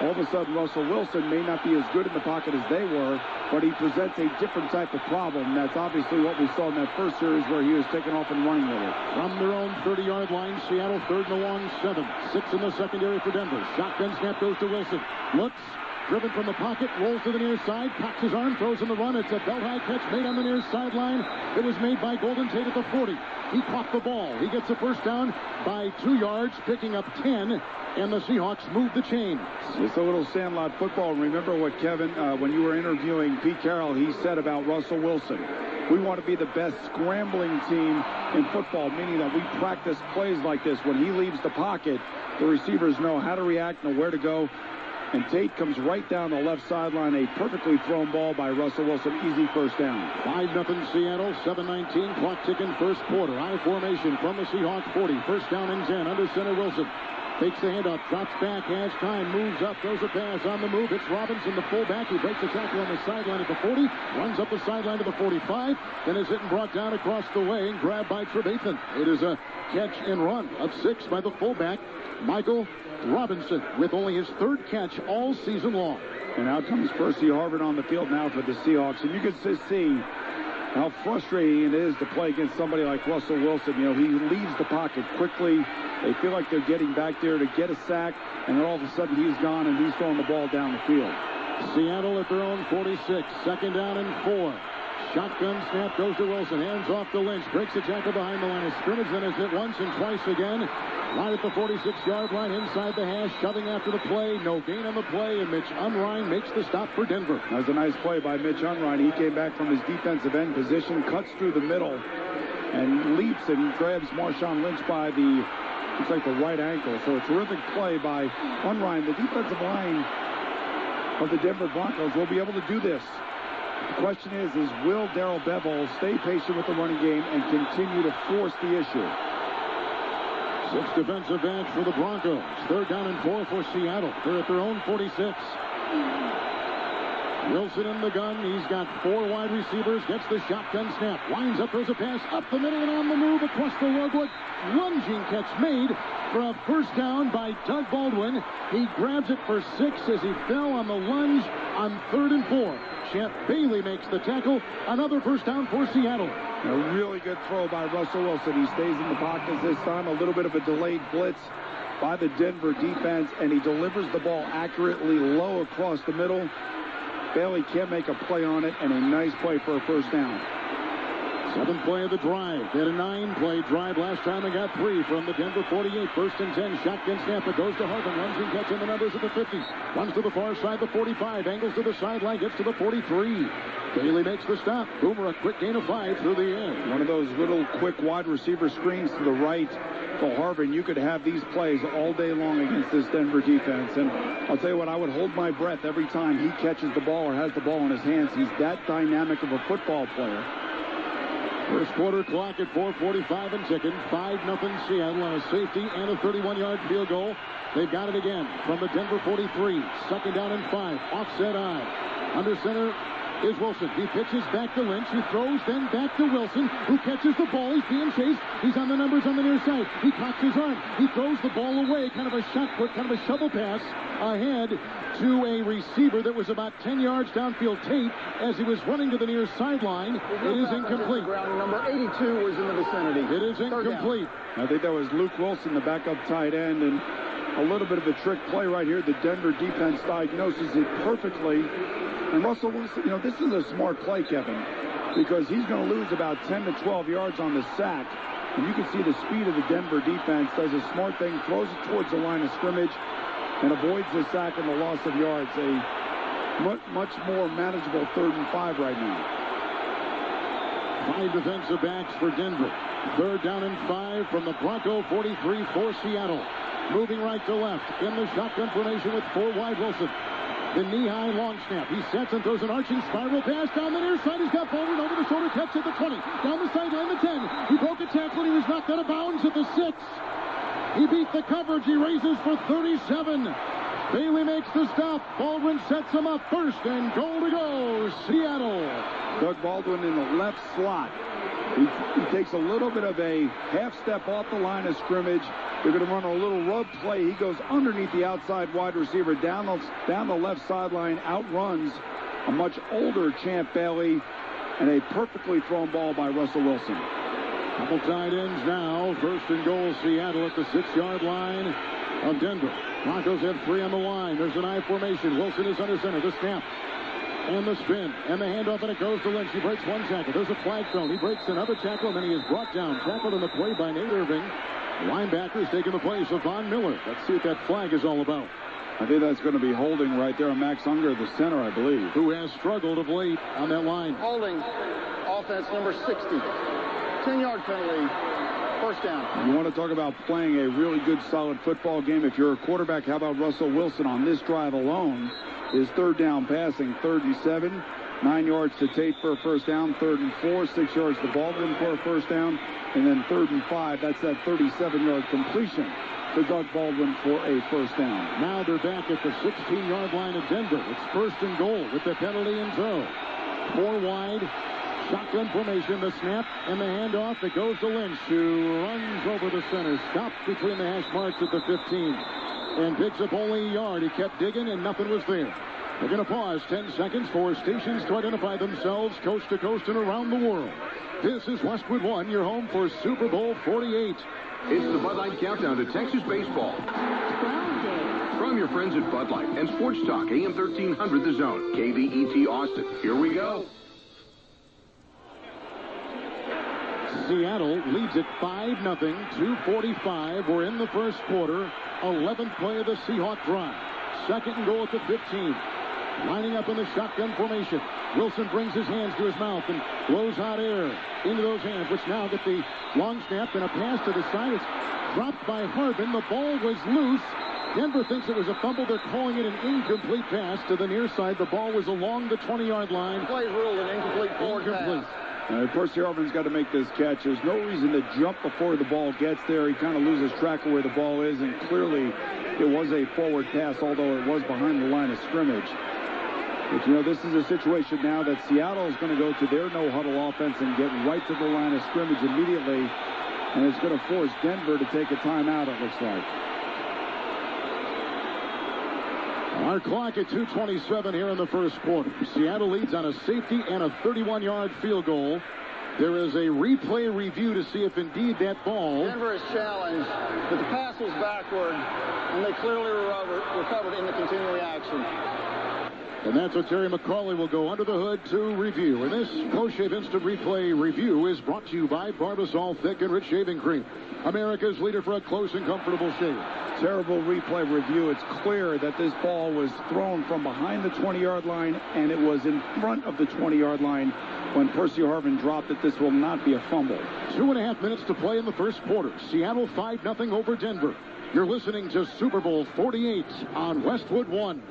All of a sudden, Russell Wilson may not be as good in the pocket as they were, but he presents a different type of problem. That's obviously what we saw in that first series where he was taking off and running with it. From their own 30-yard line, Seattle 3rd and a long 7. 6 in the secondary for Denver. Shotgun snap goes to Wilson. Looks. Driven from the pocket, rolls to the near side, cocks his arm, throws in the run. It's a belt-high catch made on the near sideline. It was made by Golden Tate at the 40. He caught the ball. He gets a 1st down by 2 yards, picking up 10, and the Seahawks move the chain. It's a little sandlot football. Remember what Kevin, when you were interviewing Pete Carroll, he said about Russell Wilson. We want to be the best scrambling team in football, meaning that we practice plays like this. When he leaves the pocket, the receivers know how to react, know where to go. And Tate comes right down the left sideline. A perfectly thrown ball by Russell Wilson. Easy 1st down. 5-0 Seattle. 7:19. Clock ticking. 1st quarter. I formation from the Seahawks 40. 1st down and 10. Under center Wilson. Takes the handoff. Drops back. Has time. Moves up. Throws a pass on the move. It's Robinson, the fullback. He breaks a tackle on the sideline at the 40. Runs up the sideline to the 45. Then is hit and brought down across the way and grabbed by Trevathan. It is a catch and run of 6 by the fullback, Michael Robinson, with only his 3rd catch all season long. And out comes Percy Harvin on the field now for the Seahawks. And you can see how frustrating it is to play against somebody like Russell Wilson. You know, he leaves the pocket quickly. They feel like they're getting back there to get a sack, and then all of a sudden he's gone and he's throwing the ball down the field. Seattle at their own 46. 2nd down and 4. Shotgun snap goes to Wilson. Hands off to Lynch. Breaks the tackle behind the line of scrimmage. Then is hit once and twice again. Right at the 46-yard line inside the hash. Shoving after the play. No gain on the play. And Mitch Unrein makes the stop for Denver. That was a nice play by Mitch Unrein. He came back from his defensive end position. Cuts through the middle. And leaps and grabs Marshawn Lynch by the, looks like the right ankle. So a terrific play by Unrein. The defensive line of the Denver Broncos will be able to do this. The question is will Darrell Bevel stay patient with the running game and continue to force the issue? 6 defensive backs for the Broncos. 3rd down and 4 for Seattle. They're at their own 46. Wilson in the gun. He's got 4 wide receivers. Gets the shotgun snap. Winds up. Throws a pass up the middle and on the move across the logwood. Lunging catch made for a 1st down by Doug Baldwin. He grabs it for 6 as he fell on the lunge on 3rd and 4. Champ Bailey makes the tackle. Another 1st down for Seattle. A really good throw by Russell Wilson. He stays in the pocket this time. A little bit of a delayed blitz by the Denver defense, and he delivers the ball accurately low across the middle. Bailey can't make a play on it, and a nice play for a 1st down. 7th play of the drive. They had a 9-play drive last time. They got 3 from the Denver 48. 1st and 10. Shotgun snap. It goes to Harvin. Runs and catch in the numbers at the 50. Runs to the far side, the 45. Angles to the sideline. Gets to the 43. Bailey makes the stop. Boomer a quick gain of 5 through the air. One of those little quick wide receiver screens to the right for Harvin. You could have these plays all day long against this Denver defense. And I'll tell you what, I would hold my breath every time he catches the ball or has the ball in his hands. He's that dynamic of a football player. First quarter clock at 4:45 and ticking. 5-0 Seattle on a safety and a 31-yard field goal. They've got it again from the Denver 43. Second down and 5. Offset eye. Under center is Wilson. He pitches back to Lynch. He throws then back to Wilson, who catches the ball. He's being chased. He's on the numbers on the near side. He cocks his arm. He throws the ball away. Kind of a shot put, kind of a shovel pass ahead to a receiver that was about 10 yards downfield. Tate, as he was running to the near sideline, it is incomplete. Number 82 was in the vicinity. It is incomplete. I think that was Luke Wilson, the backup tight end, and a little bit of a trick play right here. The Denver defense diagnoses it perfectly. And Russell Wilson, this is a smart play, Kevin, because he's going to lose about 10 to 12 yards on the sack. And you can see the speed of the Denver defense. Does a smart thing, throws it towards the line of scrimmage, and avoids the sack and the loss of yards. A much more manageable 3rd and 5 right now. 5 defensive backs for Denver. 3rd down and 5 from the Bronco 43 for Seattle. Moving right to left in the shotgun formation with 4 wide Wilson. The knee-high long snap. He sets and throws an arching spiral pass down the near side. He's got Baldwin over the shoulder, catch at the 20. Down the sideline, the 10. He broke a tackle and he was knocked out of bounds at the 6. He beat the coverage. He raises for 37. Bailey makes the stop. Baldwin sets him up. 1st and goal to go. Seattle. Doug Baldwin in the left slot. He takes a little bit of a half step off the line of scrimmage. They're going to run a little rub play. He goes underneath the outside wide receiver down the left sideline, outruns a much older Champ Bailey, and a perfectly thrown ball by Russell Wilson. Couple tight ends now. 1st and goal, Seattle at the 6-yard line of Denver. Broncos have 3 on the line. There's an I formation. Wilson is under center. The snap. And the spin. And the handoff, and it goes to Lynch. He breaks 1 tackle. There's a flag thrown. He breaks another tackle, and then he is brought down. Tackled on the play by Nate Irving. Linebackers taking the place of Von Miller. Let's see what that flag is all about. I think that's going to be holding right there on Max Unger, the center, I believe. Who has struggled of late on that line. Holding offense number 60. 10-yard penalty. 1st down. You want to talk about playing a really good, solid football game. If you're a quarterback, how about Russell Wilson on this drive alone? His 3rd down passing, 3rd and 7. 9 yards to Tate for a 1st down. 3rd and 4. 6 yards to Baldwin for a 1st down. And then 3rd and 5. That's that 37-yard completion to Doug Baldwin for a 1st down. Now they're back at the 16-yard line of Denver. It's 1st and goal with the penalty in tow. 4 wide. Shotgun formation, the snap, and the handoff. It goes to Lynch, who runs over the center. Stops between the hash marks at the 15. And picks up only a yard. He kept digging, and nothing was there. We're going to pause 10 seconds for stations to identify themselves coast to coast and around the world. This is Westwood One, your home for Super Bowl 48. It's the Bud Light Countdown to Texas Baseball. From your friends at Bud Light and Sports Talk, AM 1300 The Zone, KVET Austin. Here we go. Seattle leads at 5-0, 2:45. We're in the 1st quarter. 11th play of the Seahawk drive. 2nd and goal at the 15. Lining up in the shotgun formation. Wilson brings his hands to his mouth and blows hot air into those hands, which now get the long snap and a pass to the side. It's dropped by Harbin. The ball was loose. Denver thinks it was a fumble. They're calling it an incomplete pass to the near side. The ball was along the 20-yard line. Play ruled an incomplete forward pass. Percy Harvin's got to make this catch. There's no reason to jump before the ball gets there. He kind of loses track of where the ball is, and clearly it was a forward pass, although it was behind the line of scrimmage. But, this is a situation now that Seattle is going to go to their no-huddle offense and get right to the line of scrimmage immediately, and it's going to force Denver to take a timeout, it looks like. Our clock at 2:27 here in the 1st quarter. Seattle leads on a safety and a 31-yard field goal. There is a replay review to see if indeed that ball... Denver is challenged, but the pass was backward, and they clearly recovered in the continuing action. And that's what Terry McCauley will go under the hood to review. And this Close-Shave Instant Replay review is brought to you by Barbasol Thick and Rich Shaving Cream, America's leader for a close and comfortable shave. Terrible replay review. It's clear that this ball was thrown from behind the 20-yard line, and it was in front of the 20-yard line when Percy Harvin dropped it. This will not be a fumble. 2.5 minutes to play in the 1st quarter. Seattle 5-0 over Denver. You're listening to Super Bowl 48 on Westwood One.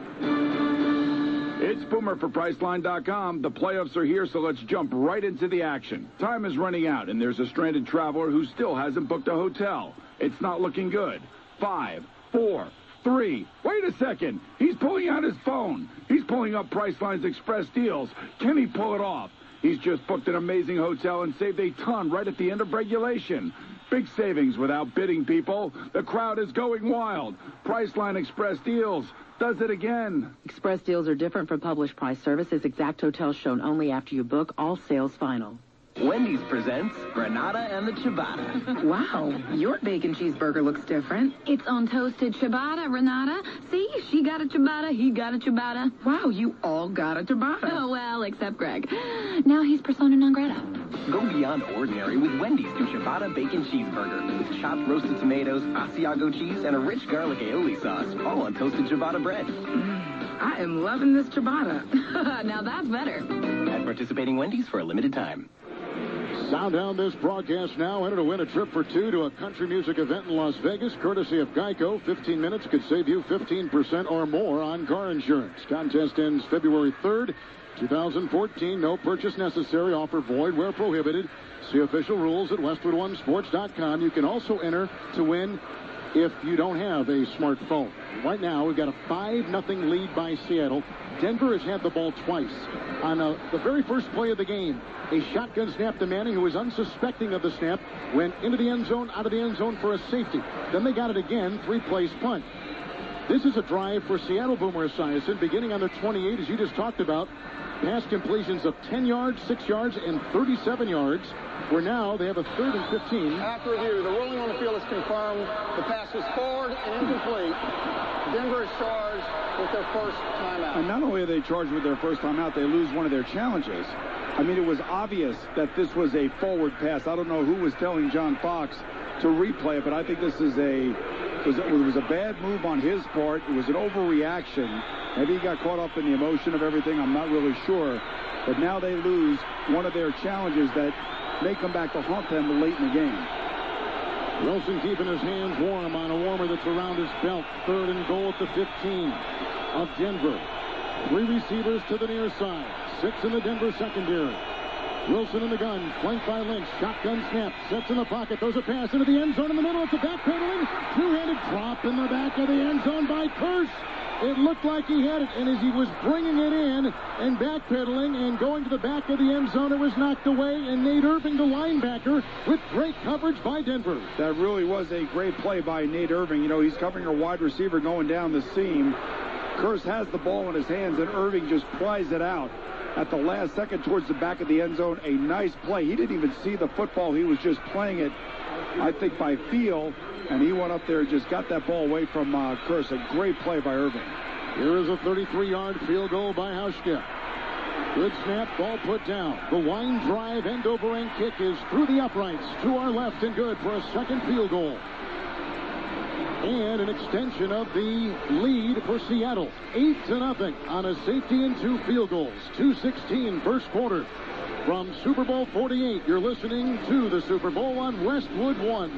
It's Boomer for Priceline.com. The playoffs are here, so let's jump right into the action. Time is running out, and there's a stranded traveler who still hasn't booked a hotel. It's not looking good. 5, 4, 3. Wait a second. He's pulling out his phone. He's pulling up Priceline's Express deals. Can he pull it off? He's just booked an amazing hotel and saved a ton right at the end of regulation. Big savings without bidding, people. The crowd is going wild. Priceline Express deals does it again. Express deals are different from published price services. Exact hotels shown only after you book. All sales final. Wendy's presents Granada and the Ciabatta. Wow, your bacon cheeseburger looks different. It's on toasted ciabatta, Renata. See, she got a ciabatta, he got a ciabatta. Wow, you all got a ciabatta. Oh, well, except Greg. Now he's persona non grata. Go beyond ordinary with Wendy's new Ciabatta Bacon Cheeseburger with chopped roasted tomatoes, Asiago cheese, and a rich garlic aioli sauce, all on toasted ciabatta bread. I am loving this ciabatta. Now that's better. At participating Wendy's for a limited time. Sound down this broadcast now. Enter to win a trip for two to a country music event in Las Vegas, courtesy of Geico. 15 minutes could save you 15% or more on car insurance. Contest ends February 3rd, 2014. No purchase necessary. Offer void where prohibited. See official rules at westwoodonesports.com. You can also enter to win if you don't have a smartphone. Right now, we've got a 5-0 lead by Seattle. Denver has had the ball twice. On the very first play of the game, a shotgun snap to Manning, who was unsuspecting of the snap, went into the end zone, out of the end zone for a safety. Then they got it again, 3-play punt. This is a drive for Seattle, Boomer Esiason, beginning on the 28, as you just talked about. Pass completions of 10 yards, 6 yards, and 37 yards, where now they have a 3rd and 15. After review, the ruling on the field is confirmed. The pass was forward and incomplete. Denver is charged with their first timeout. And not only are they charged with their first timeout, they lose one of their challenges. I mean, it was obvious that this was a forward pass. I don't know who was telling John Fox to replay it, but I think this is it was a bad move on his part. It was an overreaction. Maybe he got caught up in the emotion of everything. I'm not really sure. But now they lose one of their challenges that may come back to haunt them late in the game. Wilson keeping his hands warm on a warmer that's around his belt. 3rd and goal at the 15 of Denver. 3 receivers to the near side. 6 in the Denver secondary. Wilson in the gun, flanked by Lynch. Shotgun snap, sets in the pocket, throws a pass into the end zone in the middle. It's a backpedaling, two-handed drop in the back of the end zone by Kearse. It looked like he had it, and as he was bringing it in and backpedaling and going to the back of the end zone, it was knocked away, and Nate Irving, the linebacker, with great coverage by Denver. That really was a great play by Nate Irving. You know, he's covering a wide receiver going down the seam. Kearse has the ball in his hands, and Irving just pries it out at the last second towards the back of the end zone. A nice play. He didn't even see the football. He was just playing it, I think, by feel, and he went up there and just got that ball away from Kearse. A great play by Irving. Here is a 33-yard field goal by Hauschka. Good snap, ball put down. The line drive, end-over-end kick is through the uprights to our left and good for a second field goal. And an extension of the lead for Seattle. 8-0 on a safety and 2 field goals. 2:16 first quarter. From Super Bowl 48, you're listening to the Super Bowl on Westwood One.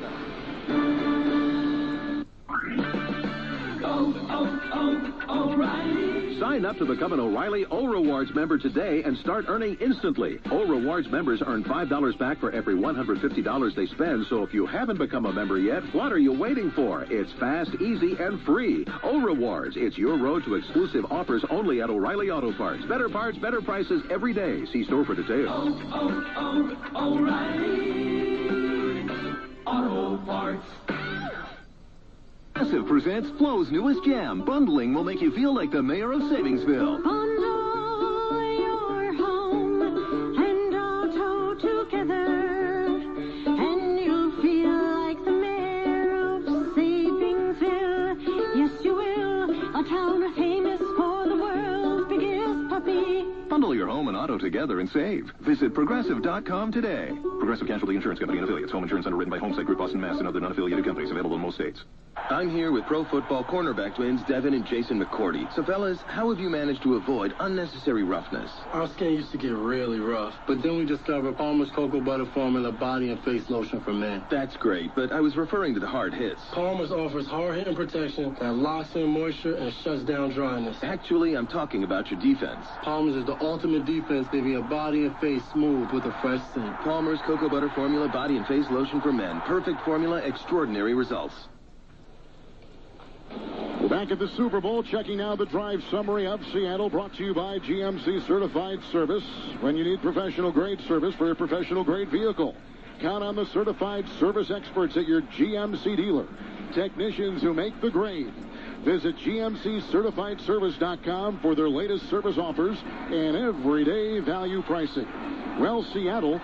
O'Reilly. Sign up to become an O'Reilly O Rewards member today and start earning instantly. O Rewards members earn $5 back for every $150 they spend, so if you haven't become a member yet, what are you waiting for? It's fast, easy, and free. O Rewards, it's your road to exclusive offers only at O'Reilly Auto Parts. Better parts, better prices every day. See store for details. O'Reilly Auto Parts. Progressive presents Flo's newest jam. Bundling will make you feel like the mayor of Savingsville. Bundle your home and auto together, and you'll feel like the mayor of Savingsville. Yes, you will. A town famous for the world's biggest puppy. Bundle your home and auto Huddle together and save. Visit Progressive.com today. Progressive Casualty Insurance Company and affiliates. Home insurance underwritten by Homestead Group, Boston, Mass. and other non-affiliated companies. Available in most states. I'm here with pro football cornerback twins Devin and Jason McCourty. So, fellas, how have you managed to avoid unnecessary roughness? Our skin used to get really rough, but then we discovered Palmer's Cocoa Butter Formula Body and Face Lotion for men. That's great, but I was referring to the hard hits. Palmer's offers hard-hitting protection that locks in moisture and shuts down dryness. Actually, I'm talking about your defense. Palmer's is the ultimate defense, leaving your body and face smooth with a fresh scent. Palmer's Cocoa Butter Formula Body and Face Lotion for men. Perfect formula, extraordinary results. We're back at the Super Bowl, checking now the drive summary of Seattle, brought to you by GMC Certified Service. When you need professional-grade service for your professional-grade vehicle, count on the certified service experts at your GMC dealer. Technicians who make the grade. Visit GMCCertifiedService.com for their latest service offers and everyday value pricing. Well, Seattle,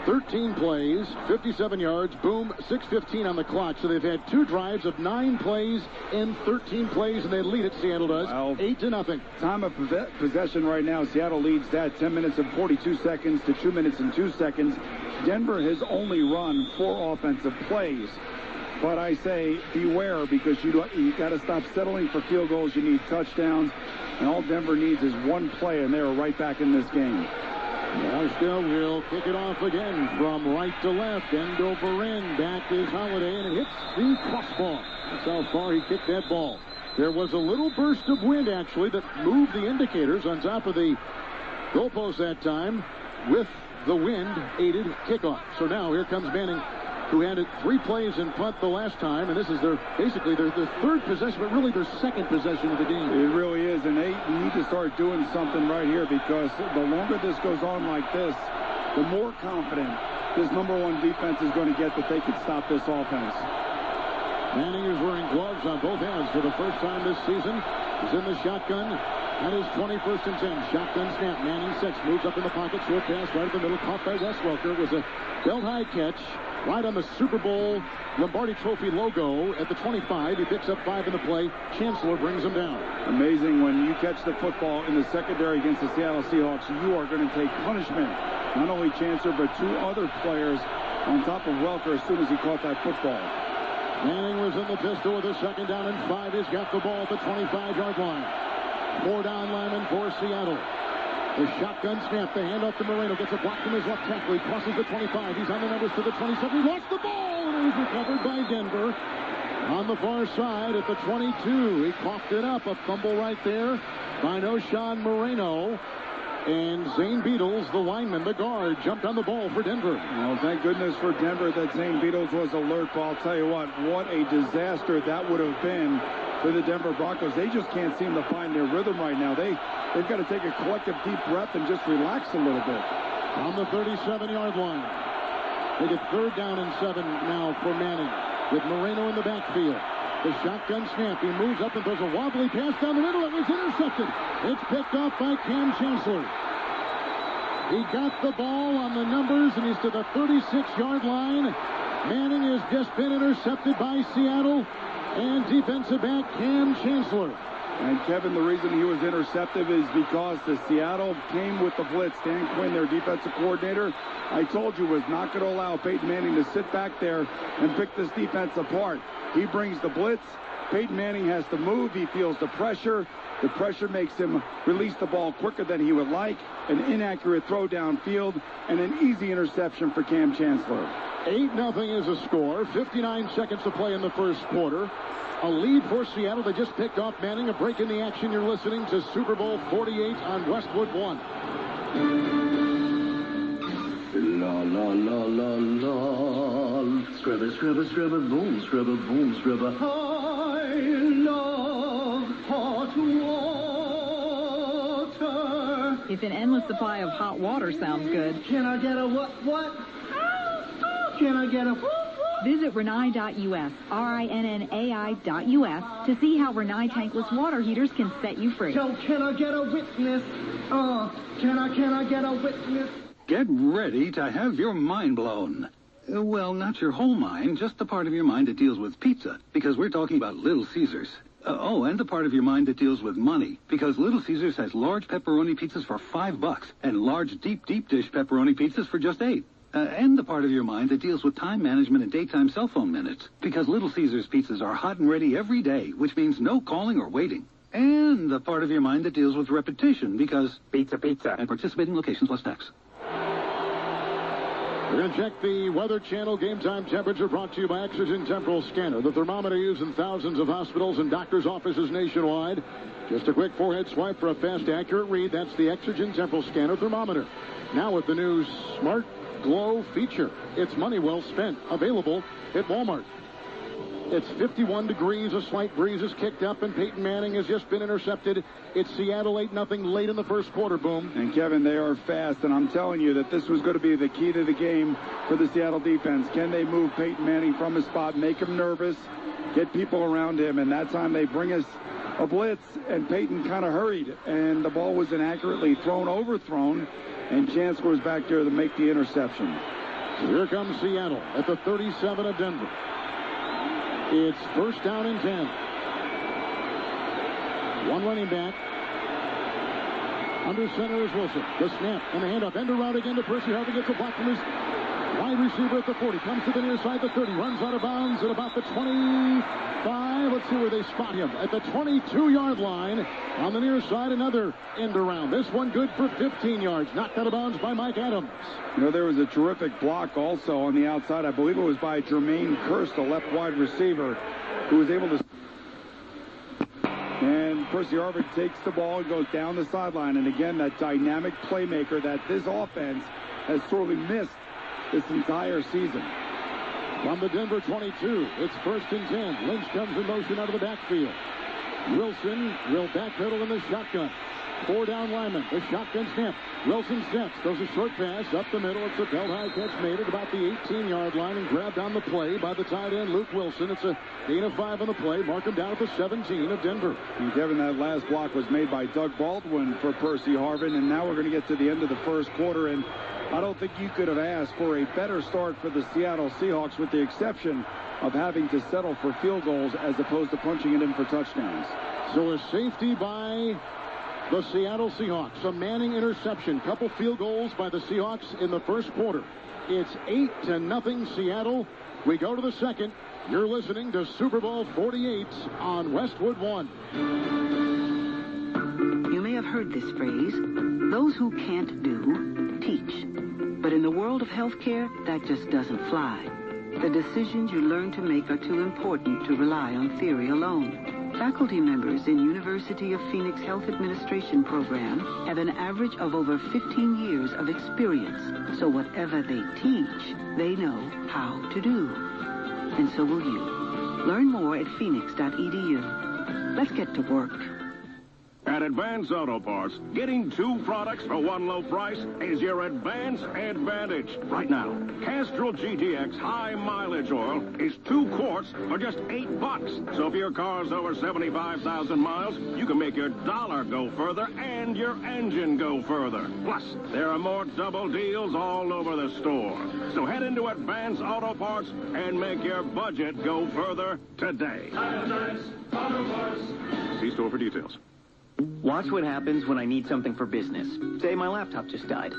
13 plays, 57 yards, boom, 6:15 on the clock. So they've had 2 drives of 9 plays and 13 plays, and they lead it, Seattle does, 8-0. Time of possession right now, Seattle leads that 10 minutes and 42 seconds to 2 minutes and 2 seconds. Denver has only run 4 offensive plays. But I say beware, because you got to stop settling for field goals. You need touchdowns. And all Denver needs is 1 play, and they're right back in this game. Still will kick it off again from right to left. End over end. Back is Holiday, and it hits the crossbar. That's how far he kicked that ball. There was a little burst of wind, actually, that moved the indicators on top of the goalpost that time. With the wind, aided kickoff. So now here comes Manning, who had 3 plays in punt the last time, and this is basically their 3rd possession, but really their 2nd possession of the game. It really is, and they need to start doing something right here, because the longer this goes on like this, the more confident this number 1 defense is going to get that they can stop this offense. Manning is wearing gloves on both hands for the first time this season. He's in the shotgun. That is 21st and 10. Shotgun snap. Manning sets, moves up in the pocket. Short pass right in the middle. Caught by Wes Welker. It was a belt-high catch right on the Super Bowl Lombardi Trophy logo at the 25. He picks up 5 in the play. Chancellor brings him down. Amazing, when you catch the football in the secondary against the Seattle Seahawks, you are going to take punishment. Not only Chancellor, but 2 other players on top of Welker as soon as he caught that football. Manning was in the pistol with a 2nd down and 5. He's got the ball at the 25-yard line. 4 down linemen for Seattle. The shotgun snap, the handoff to Moreno, gets a block from his left tackle. He crosses the 25. He's on the numbers to the 27. He lost the ball, and it was recovered by Denver. On the far side at the 22. He coughed it up. A fumble right there by Noshawn Moreno. And Zane Beadles, the lineman, the guard, jumped on the ball for Denver. Well, thank goodness for Denver that Zane Beadles was alert. But I'll tell you what a disaster that would have been for the Denver Broncos. They just can't seem to find their rhythm right now. They've got to take a collective deep breath and just relax a little bit. On the 37-yard line. They get 3rd down and 7 now for Manning, with Moreno in the backfield. The shotgun snap. He moves up and throws a wobbly pass down the middle. It was intercepted. It's picked off by Cam Chancellor. He got the ball on the numbers, and he's to the 36-yard line. Manning has just been intercepted by Seattle and defensive back Cam Chancellor. And, Kevin, the reason he was intercepted is because the Seattle came with the blitz. Dan Quinn, their defensive coordinator, I told you, was not going to allow Peyton Manning to sit back there and pick this defense apart. He brings the blitz. Peyton Manning has to move. He feels the pressure. The pressure makes him release the ball quicker than he would like. An inaccurate throw downfield and an easy interception for Cam Chancellor. 8-0 is a score. 59 seconds to play in the first quarter. A lead for Seattle. They just picked off Manning. A break in the action. You're listening to Super Bowl 48 on Westwood One. La la la la la. Scrubber, scrubber, scrubber, boom, scrubber, boom, scrubber. I love hot water. If an endless supply of hot water sounds good. Can I get a what? Can I get a Visit Rinnai.us, RINNAI.us, to see how Rinnai tankless water heaters can set you free. So can I get a witness? Can I get a witness? Get ready to have your mind blown. Well, not your whole mind, just the part of your mind that deals with pizza, because we're talking about Little Caesars. And the part of your mind that deals with money. Because Little Caesars has large pepperoni pizzas for $5 and large deep dish pepperoni pizzas for just $8. And the part of your mind that deals with time management and daytime cell phone minutes. Because Little Caesars pizzas are hot and ready every day, which means no calling or waiting. And the part of your mind that deals with repetition, because pizza. And participating locations plus tax. We're going to check the Weather Channel game time temperature brought to you by Exergen Temporal Scanner, the thermometer used in thousands of hospitals and doctors' offices nationwide. Just a quick forehead swipe for a fast, accurate read. That's the Exergen Temporal Scanner thermometer. Now with the new Smart Glow feature. It's money well spent. Available at Walmart. It's 51 degrees. A slight breeze is kicked up, and Peyton Manning has just been intercepted. It's Seattle 8-0 late in the first quarter, Boom. And, Kevin, they are fast, and I'm telling you that this was going to be the key to the game for the Seattle defense. Can they move Peyton Manning from his spot, make him nervous, get people around him, and that time they bring us a blitz, and Peyton kind of hurried, and the ball was inaccurately overthrown, and Chance goes back there to make the interception. So here comes Seattle at the 37 of Denver. It's first down and 10. One running back. Under center is Wilson. The snap and the handoff. End around again to Percy Harvin. Gets a block from his wide receiver at the 40. Comes to the near side, the 30. Runs out of bounds at about the 25. Let's see where they spot him. At the 22-yard line. On the near side, another end around. This one good for 15 yards. Knocked out of bounds by Mike Adams. You know, there was a terrific block also on the outside. I believe it was by Jermaine Kearse, the left wide receiver, who was able to... And Percy Harvin takes the ball and goes down the sideline. And again, that dynamic playmaker that this offense has sorely missed this entire season. From the Denver 22, it's first and 10. Lynch comes in motion out of the backfield. Wilson will backpedal in the shotgun. 4 down linemen. The shotgun snap. Wilson steps. Goes a short pass up the middle. It's a belt high catch made at about the 18-yard line and grabbed on the play by the tight end, Luke Wilson. It's a gain of 5 on the play. Mark him down at the 17 of Denver. And Kevin, that last block was made by Doug Baldwin for Percy Harvin. And now we're going to get to the end of the first quarter. And I don't think you could have asked for a better start for the Seattle Seahawks, with the exception of having to settle for field goals as opposed to punching it in for touchdowns. So a safety by the Seattle Seahawks. A Manning interception. Couple field goals by the Seahawks in the first quarter. It's 8-0 Seattle. We go to the second. You're listening to Super Bowl 48 on Westwood One. You may have heard this phrase, those who can't do, teach. But in the world of healthcare, that just doesn't fly. The decisions you learn to make are too important to rely on theory alone. Faculty members in University of Phoenix Health Administration program have an average of over 15 years of experience. So whatever they teach, they know how to do. And so will you. Learn more at phoenix.edu. Let's get to work. At Advance Auto Parts, getting 2 products for one low price is your Advance advantage. Right now, Castrol GTX High Mileage Oil is 2 quarts for just $8. So if your car's over 75,000 miles, you can make your dollar go further and your engine go further. Plus, there are more double deals all over the store. So head into Advance Auto Parts and make your budget go further today. Advance Auto Parts. See store for details. Watch what happens when I need something for business. Say my laptop just died.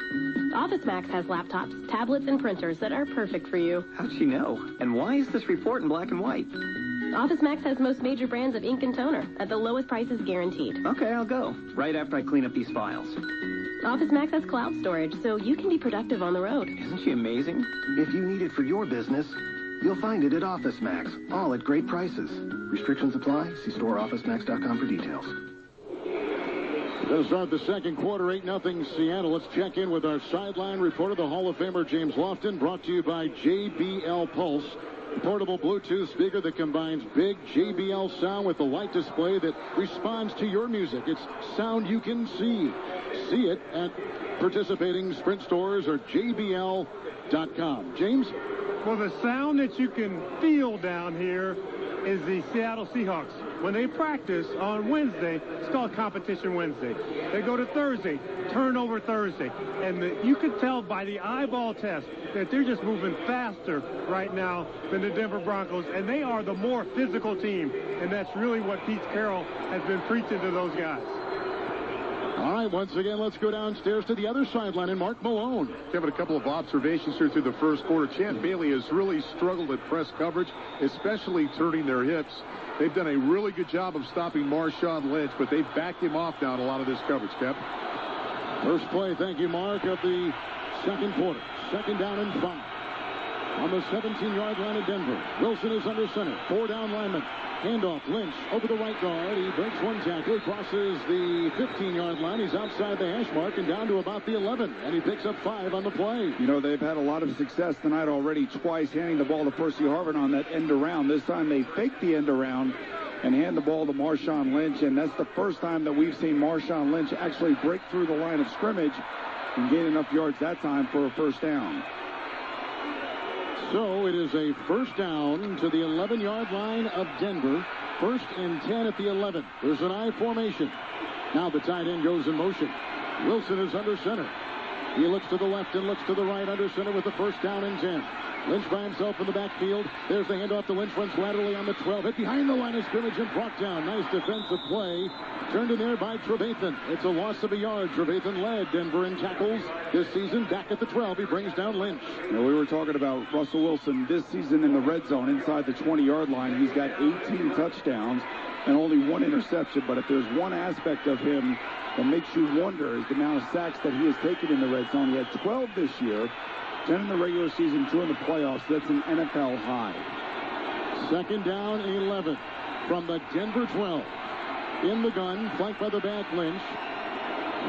Office Max has laptops, tablets, and printers that are perfect for you. How'd she know? And why is this report in black and white? Office Max has most major brands of ink and toner at the lowest prices guaranteed. Okay, I'll go. Right after I clean up these files. Office Max has cloud storage, so you can be productive on the road. Isn't she amazing? If you need it for your business, you'll find it at Office Max, all at great prices. Restrictions apply. See storeofficemax.com for details. We're going to start the second quarter, 8-0 Seattle. Let's check in with our sideline reporter, the Hall of Famer James Lofton, brought to you by JBL Pulse, a portable Bluetooth speaker that combines big JBL sound with a light display that responds to your music. It's sound you can see. See it at participating Sprint stores or JBL.com. James? Well, the sound that you can feel down here is the Seattle Seahawks. When they practice on Wednesday, it's called Competition Wednesday. They go to Thursday, Turnover Thursday. And you can tell by the eyeball test that they're just moving faster right now than the Denver Broncos. And they are the more physical team. And that's really what Pete Carroll has been preaching to those guys. All right, once again, let's go downstairs to the other sideline and Mark Malone. Having a couple of observations here through the first quarter. Champ Bailey has really struggled at press coverage, especially turning their hips. They've done a really good job of stopping Marshawn Lynch, but they've backed him off now in a lot of this coverage, Kev. First play, thank you, Mark, of the second quarter. Second down and 5. On the 17-yard line of Denver. Wilson is under center. 4 down linemen. Handoff, Lynch over the right guard. He breaks one tackle, crosses the 15-yard line. He's outside the hash mark and down to about the 11. And he picks up 5 on the play. You know, they've had a lot of success tonight already, twice handing the ball to Percy Harvin on that end around. This time they fake the end around and hand the ball to Marshawn Lynch. And that's the first time that we've seen Marshawn Lynch actually break through the line of scrimmage and gain enough yards that time for a first down. So it is a first down to the 11-yard line of Denver. First and 10 at the 11. There's an I formation. Now the tight end goes in motion. Wilson is under center. He looks to the left and looks to the right under center with the first down and 10. Lynch by himself in the backfield. There's the handoff to Lynch, runs laterally on the 12. Hit behind the line of scrimmage and brought down. Nice defensive play. Turned in there by Trevathan. It's a loss of a yard. Trevathan led Denver in tackles this season. Back at the 12, he brings down Lynch. You know, we were talking about Russell Wilson this season in the red zone inside the 20-yard line. He's got 18 touchdowns and only 1 interception. But if there's one aspect of him that makes you wonder is the amount of sacks that he has taken in the red zone. He had 12 this year. 10 in the regular season, 2 in the playoffs. That's an NFL high. Second down, 11 from the Denver 12. In the gun, flanked by the back Lynch.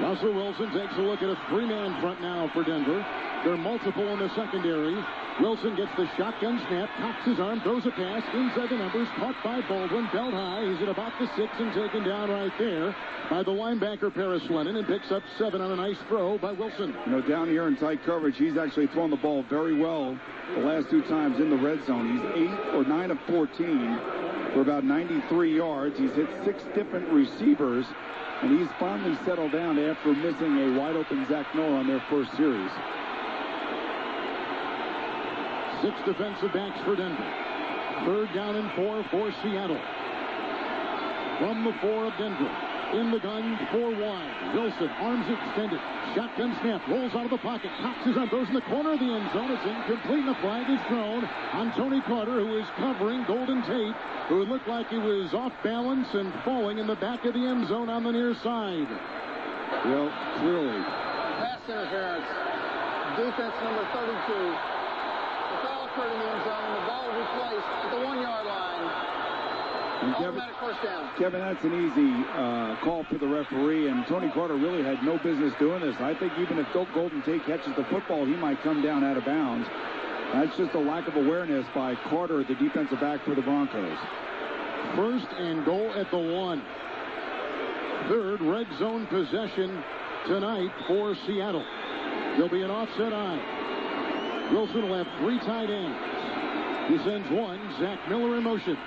Russell Wilson takes a look at a 3-man front now for Denver. They're multiple in the secondary. Wilson gets the shotgun snap, cocks his arm, throws a pass inside the numbers, caught by Baldwin, belt high. He's at about the 6 and taken down right there by the linebacker Paris Lennon and picks up 7 on a nice throw by Wilson. You know, down here in tight coverage, he's actually thrown the ball very well the last 2 times in the red zone. He's 8 or 9 of 14 for about 93 yards. He's hit 6 different receivers, and he's finally settled down after missing a wide-open Zach Miller on their first series. 6 defensive backs for Denver. Third down and 4 for Seattle. From the 4 of Denver. In the gun, 4 wide. Wilson, arms extended. Shotgun snap, rolls out of the pocket. Cocks his arm, goes in the corner of the end zone. It's incomplete, and the flag is thrown on Tony Carter, who is covering Golden Tate, who looked like he was off balance and falling in the back of the end zone on the near side. Well, clearly. Pass interference. Defense number 32. The foul occurred in the end zone. The ball will be placed at the 1-yard line. Automatic first down. Kevin, that's an easy call for the referee, and Tony Carter really had no business doing this. I think even if Golden Tate catches the football, he might come down out of bounds. That's just a lack of awareness by Carter, the defensive back for the Broncos. First and goal at the 1. Third red zone possession tonight for Seattle. There'll be an offset eye. Wilson will have 3 tight ends. He sends 1. Zach Miller in motion.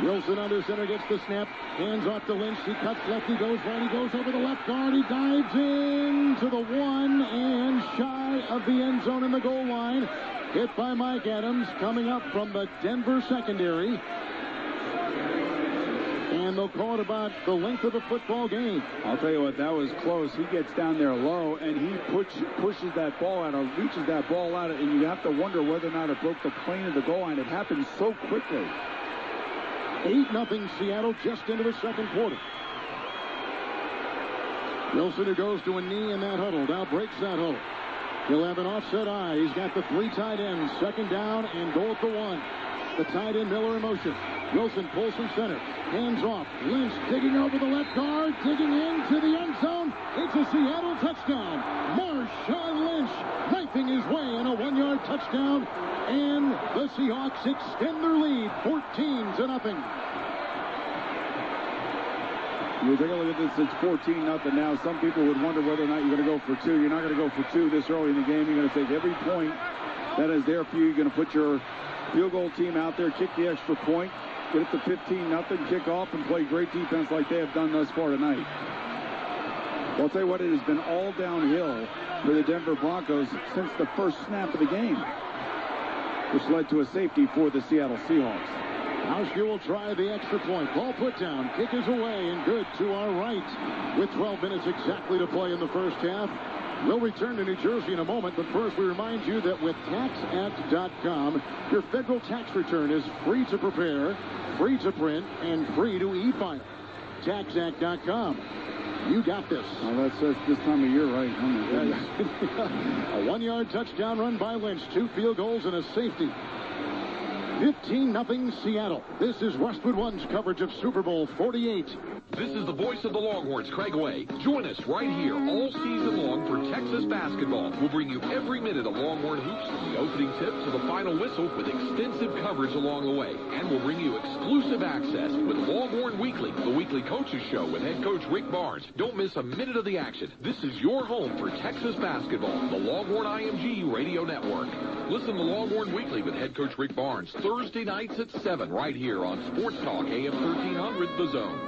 Wilson under center gets the snap. Hands off to Lynch. He cuts left. He goes right. He goes over the left guard. He dives into the 1 and shy of the end zone in the goal line. Hit by Mike Adams coming up from the Denver secondary. And they'll call it about the length of the football game. I'll tell you what, that was close. He gets down there low, and he pushes that ball out or reaches that ball out, and you have to wonder whether or not it broke the plane of the goal line. It happened so quickly. 8-0 Seattle just into the second quarter. Wilson, who goes to a knee in that huddle, now breaks that huddle. He'll have an offset eye. He's got the 3 tight ends. Second down and goal at the 1. The tight end Miller in motion. Wilson pulls from center. Hands off. Lynch digging over the left guard. Digging into the end zone. It's a Seattle touchdown. Marshawn Lynch knifing his way in a 1-yard touchdown. And the Seahawks extend their lead 14-0. You take a look at this, it's 14-0 now. Some people would wonder whether or not you're going to go for 2. You're not going to go for 2 this early in the game. You're going to take every point that is there for you. You're going to put your field goal team out there, kick the extra point, get it to 15-0, kick off, and play great defense like they have done thus far tonight. Well, I'll tell you what, it has been all downhill for the Denver Broncos since the first snap of the game, which led to a safety for the Seattle Seahawks. Hauschka will try the extra point. Ball put down. Kick is away and good to our right. With 12 minutes exactly to play in the first half. We'll return to New Jersey in a moment, but first we remind you that with TaxAct.com, your federal tax return is free to prepare, free to print, and free to e-file. TaxAct.com. You got this. Well, that's this time of year, right? Oh, my goodness. A 1-yard touchdown run by Lynch. 2 field goals and a safety. 15-0 Seattle. This is Westwood One's coverage of Super Bowl 48. This is the voice of the Longhorns, Craig Way. Join us right here all season long for Texas basketball. We'll bring you every minute of Longhorn hoops from the opening tip to the final whistle with extensive coverage along the way. And we'll bring you exclusive access with Longhorn Weekly, the weekly coaches show with head coach Rick Barnes. Don't miss a minute of the action. This is your home for Texas basketball, the Longhorn IMG Radio Network. Listen to Longhorn Weekly with head coach Rick Barnes, Thursday nights at 7 right here on Sports Talk AM 1300 The Zone.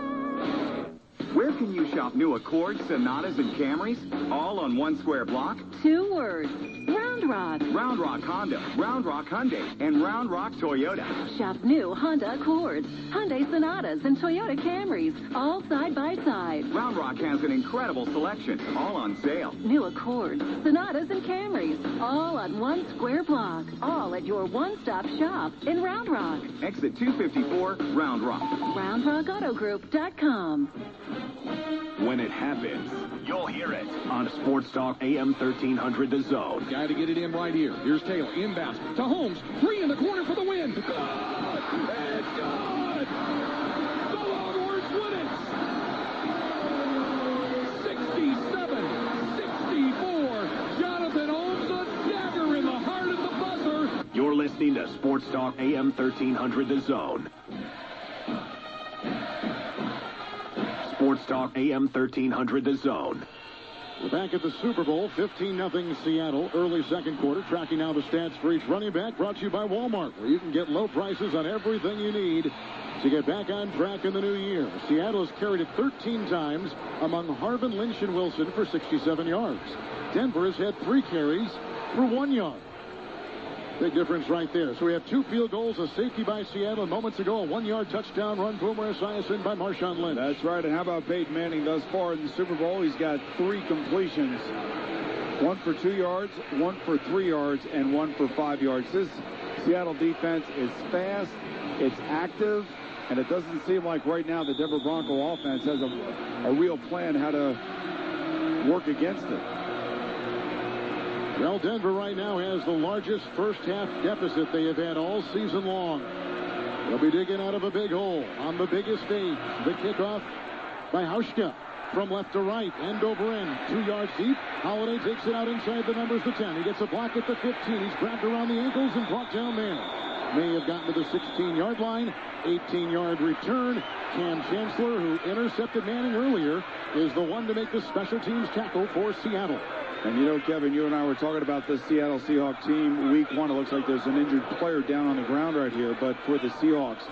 Where can you shop new Accords, Sonatas, and Camrys? All on one square block? 2 words. Round Rock. Round Rock Honda, Round Rock Hyundai, and Round Rock Toyota. Shop new Honda Accords, Hyundai Sonatas, and Toyota Camrys, all side by side. Round Rock has an incredible selection, all on sale. New Accords, Sonatas, and Camrys, all on one square block, all at your one-stop shop in Round Rock. Exit 254, Round Rock. RoundRockAutoGroup.com. When it happens, you'll hear it on Sports Talk AM 1300 The Zone. Got to get it in right here. Here's Taylor, inbounds to Holmes. 3 in the corner for the win. Good! It's good! The Longhorns win it! 67-64. Jonathan Holmes, a dagger in the heart of the buzzer. You're listening to Sports Talk AM 1300 The Zone. Sports Talk AM 1300 The Zone. We're back at the Super Bowl, 15-0 Seattle, early second quarter. Tracking now the stats for each running back, brought to you by Walmart, where you can get low prices on everything you need to get back on track in the new year. Seattle has carried it 13 times among Harvin, Lynch, and Wilson for 67 yards. Denver has had 3 carries for 1 yard. Big difference right there. So we have 2 field goals, a safety by Seattle, and moments ago, a 1-yard touchdown run, Boomer Esiason by Marshawn Lynch. That's right, and how about Peyton Manning thus far in the Super Bowl? He's got 3 completions. 1 for 2 yards, 1 for 3 yards, and 1 for 5 yards. This Seattle defense is fast, it's active, and it doesn't seem like right now the Denver Bronco offense has a real plan how to work against it. Well, Denver right now has the largest first-half deficit they have had all season long. They'll be digging out of a big hole on the biggest stage. The kickoff by Hauschka from left to right, end over end, 2 yards deep. Holiday takes it out inside the numbers, the 10. He gets a block at the 15. He's grabbed around the ankles and brought down there. May have gotten to the 16-yard line. 18-yard return. Cam Chancellor, who intercepted Manning earlier, is the one to make the special teams tackle for Seattle. And you know, Kevin, you and I were talking about this Seattle Seahawks team. Week 1, it looks like there's an injured player down on the ground right here, but for the Seahawks.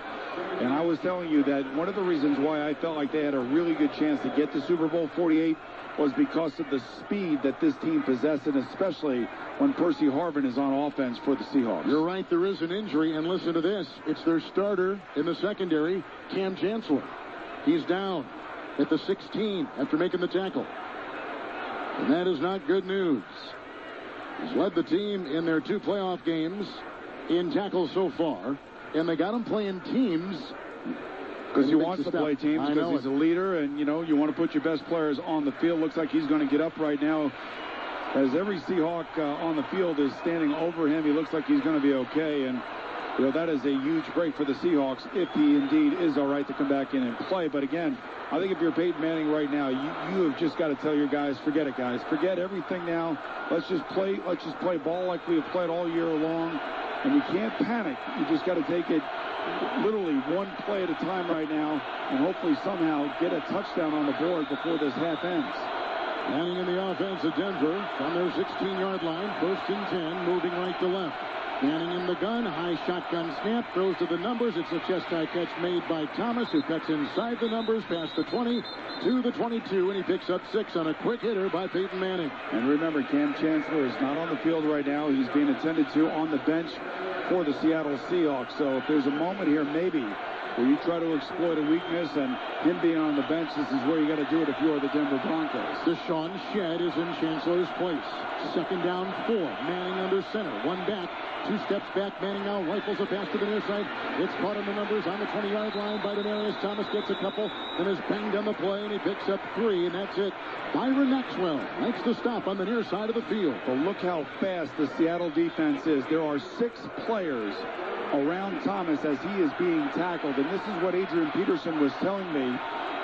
And I was telling you that one of the reasons why I felt like they had a really good chance to get to Super Bowl 48 was because of the speed that this team possessed, and especially when Percy Harvin is on offense for the Seahawks. You're right, there is an injury, and listen to this. It's their starter in the secondary, Cam Chancellor. He's down at the 16 after making the tackle. And that is not good news. He's led the team in their 2 playoff games in tackles so far, and they got him playing teams. Because he wants to play teams, because he's a leader, and, you know, you want to put your best players on the field. Looks like he's going to get up right now. As every Seahawk on the field is standing over him, he looks like he's going to be okay. And, you know, that is a huge break for the Seahawks if he indeed is all right to come back in and play. But, again, I think if you're Peyton Manning right now, you have just got to tell your guys, forget it, guys. Forget everything now. Let's just play ball like we have played all year long. And you can't panic. You just got to take it literally one play at a time right now and hopefully somehow get a touchdown on the board before this half ends. Manning in the offense of Denver from their 16-yard line, 1st and 10, moving right to left. Manning in the gun, high shotgun snap, throws to the numbers. It's a chest-high catch made by Thomas, who cuts inside the numbers, past the 20 to the 22, and he picks up 6 on a quick hitter by Peyton Manning. And remember, Cam Chancellor is not on the field right now. He's being attended to on the bench for the Seattle Seahawks. So if there's a moment here, maybe, where you try to exploit a weakness, and him being on the bench, this is where you got to do it if you are the Denver Broncos. Deshaun Shedd is in Chancellor's place. Second down, 4. Manning under center. One back. 2 steps back. Manning now rifles a pass to the near side. It's caught in the numbers on the 20-yard line by Demarius Thomas. Gets a couple, then is banged on the play, and he picks up 3, and that's it. Byron Maxwell makes the stop on the near side of the field. Well, look how fast the Seattle defense is. There are 6 players around Thomas as he is being tackled, and this is what Adrian Peterson was telling me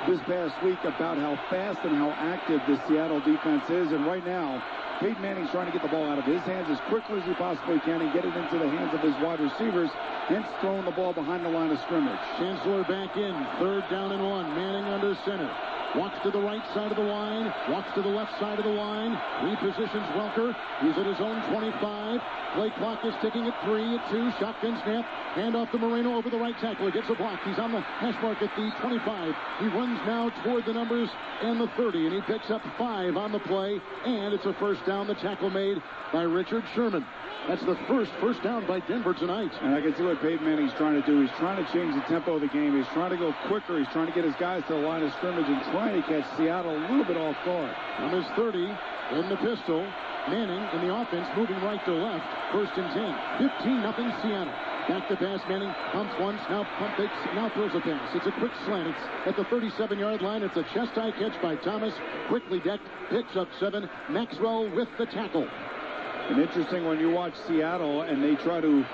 this past week about how fast and how active the Seattle defense is. And right now, Peyton Manning's trying to get the ball out of his hands as quickly as he possibly can and get it into the hands of his wide receivers, hence throwing the ball behind the line of scrimmage. Chancellor back in, 3rd down and 1. Manning under center. Walks to the right side of the line. Walks to the left side of the line. Repositions Welker. He's at his own 25. Play clock is ticking at 3, at 2. Shotgun snap. Hand off to Moreno over the right tackle. He gets a block. He's on the hash mark at the 25. He runs now toward the numbers and the 30, and he picks up 5 on the play, and it's a first down. The tackle made by Richard Sherman. That's the first down by Denver tonight. And I can see what Peyton Manning's trying to do. He's trying to change the tempo of the game. He's trying to go quicker. He's trying to get his guys to the line of scrimmage and trying to catch Seattle a little bit off guard. On his 30, in the pistol, Manning in the offense moving right to left. 1st and 10. 15-0 Seattle. Back to pass. Manning pumps once, now pump fakes, now throws a pass. It's a quick slant. It's at the 37-yard line. It's a chest-high catch by Thomas. Quickly decked, picks up 7. Maxwell with the tackle. And interesting when you watch Seattle and they try to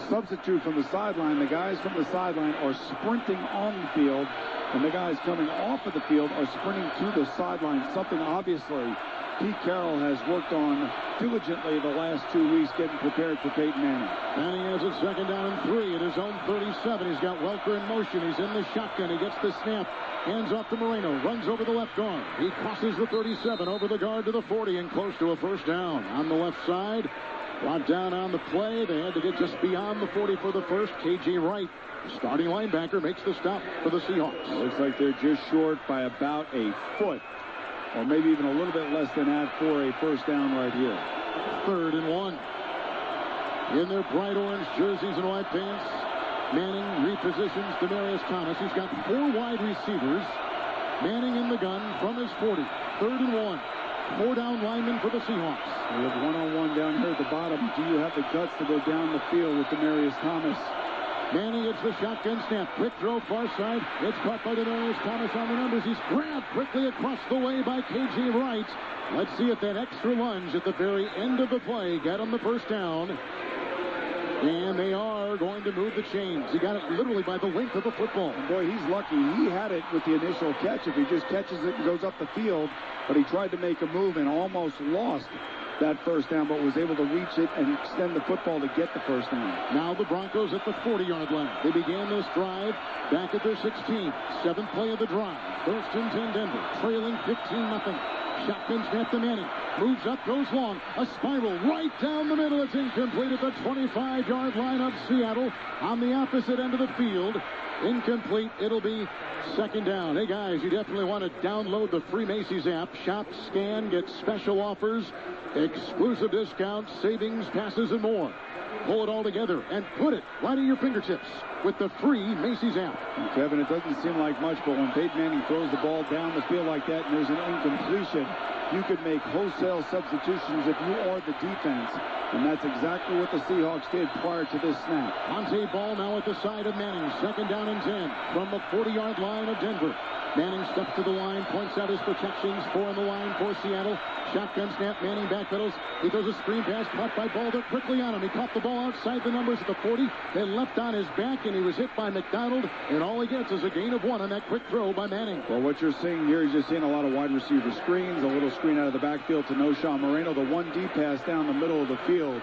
substitute from the sideline, the guys from the sideline are sprinting on the field, and the guys coming off of the field are sprinting to the sideline, something obviously Pete Carroll has worked on diligently the last 2 weeks getting prepared for Peyton Manning. Manning has it 2nd down and 3 at his own 37. He's got Welker in motion. He's in the shotgun. He gets the snap. Hands off to Moreno. Runs over the left guard. He crosses the 37 over the guard to the 40 and close to a first down. On the left side, brought down on the play. They had to get just beyond the 40 for the first. K.J. Wright, starting linebacker, makes the stop for the Seahawks. It looks like they're just short by about a foot, or maybe even a little bit less than that for a first down right here. 3rd and 1. In their bright orange jerseys and white pants, Manning repositions Demarius Thomas. He's got 4 wide receivers. Manning in the gun from his 40. 3rd and 1. 4 down linemen for the Seahawks. We have one-on-one down here at the bottom. Do you have the guts to go down the field with Demarius Thomas? Manning gets the shotgun snap. Quick throw far side. It's caught by Demarius Thomas on the numbers. He's grabbed quickly across the way by K.J. Wright. Let's see if that extra lunge at the very end of the play got him the first down. And they are going to move the chains. He got it literally by the length of the football. And boy, he's lucky. He had it with the initial catch. If he just catches it and goes up the field, but he tried to make a move and almost lost that first down, but was able to reach it and extend the football to get the first down. Now the Broncos at the 40-yard line. They began this drive back at their 16. 7th play of the drive. 1st and 10 Denver, trailing 15-0. Shotgun snap to Manning. Moves up, goes long. A spiral right down the middle. It's incomplete at the 25-yard line of Seattle. On the opposite end of the field. Incomplete. It'll be 2nd down. Hey, guys, you definitely want to download the free Macy's app. Shop, scan, get special offers, exclusive discounts, savings, passes, and more. Pull it all together and put it right at your fingertips with the free Macy's app. And Kevin, it doesn't seem like much, but when Peyton Manning throws the ball down the field like that and there's an incompletion, you could make wholesale substitutions if you are the defense. And that's exactly what the Seahawks did prior to this snap. Monte Ball now at the side of Manning. 2nd down and 10 from the 40-yard line of Denver. Manning steps to the line, points out his protections. 4 on the line for Seattle. Shotgun snap, Manning backpedals. He throws a screen pass, caught by Ball. They're quickly on him. He caught the ball outside the numbers at the 40. Then left on his back, and he was hit by McDonald. And all he gets is a gain of 1 on that quick throw by Manning. Well, what you're seeing here is you're seeing a lot of wide receiver screens, a little screen out of the backfield to Noshawn Moreno, the 1 deep pass down the middle of the field.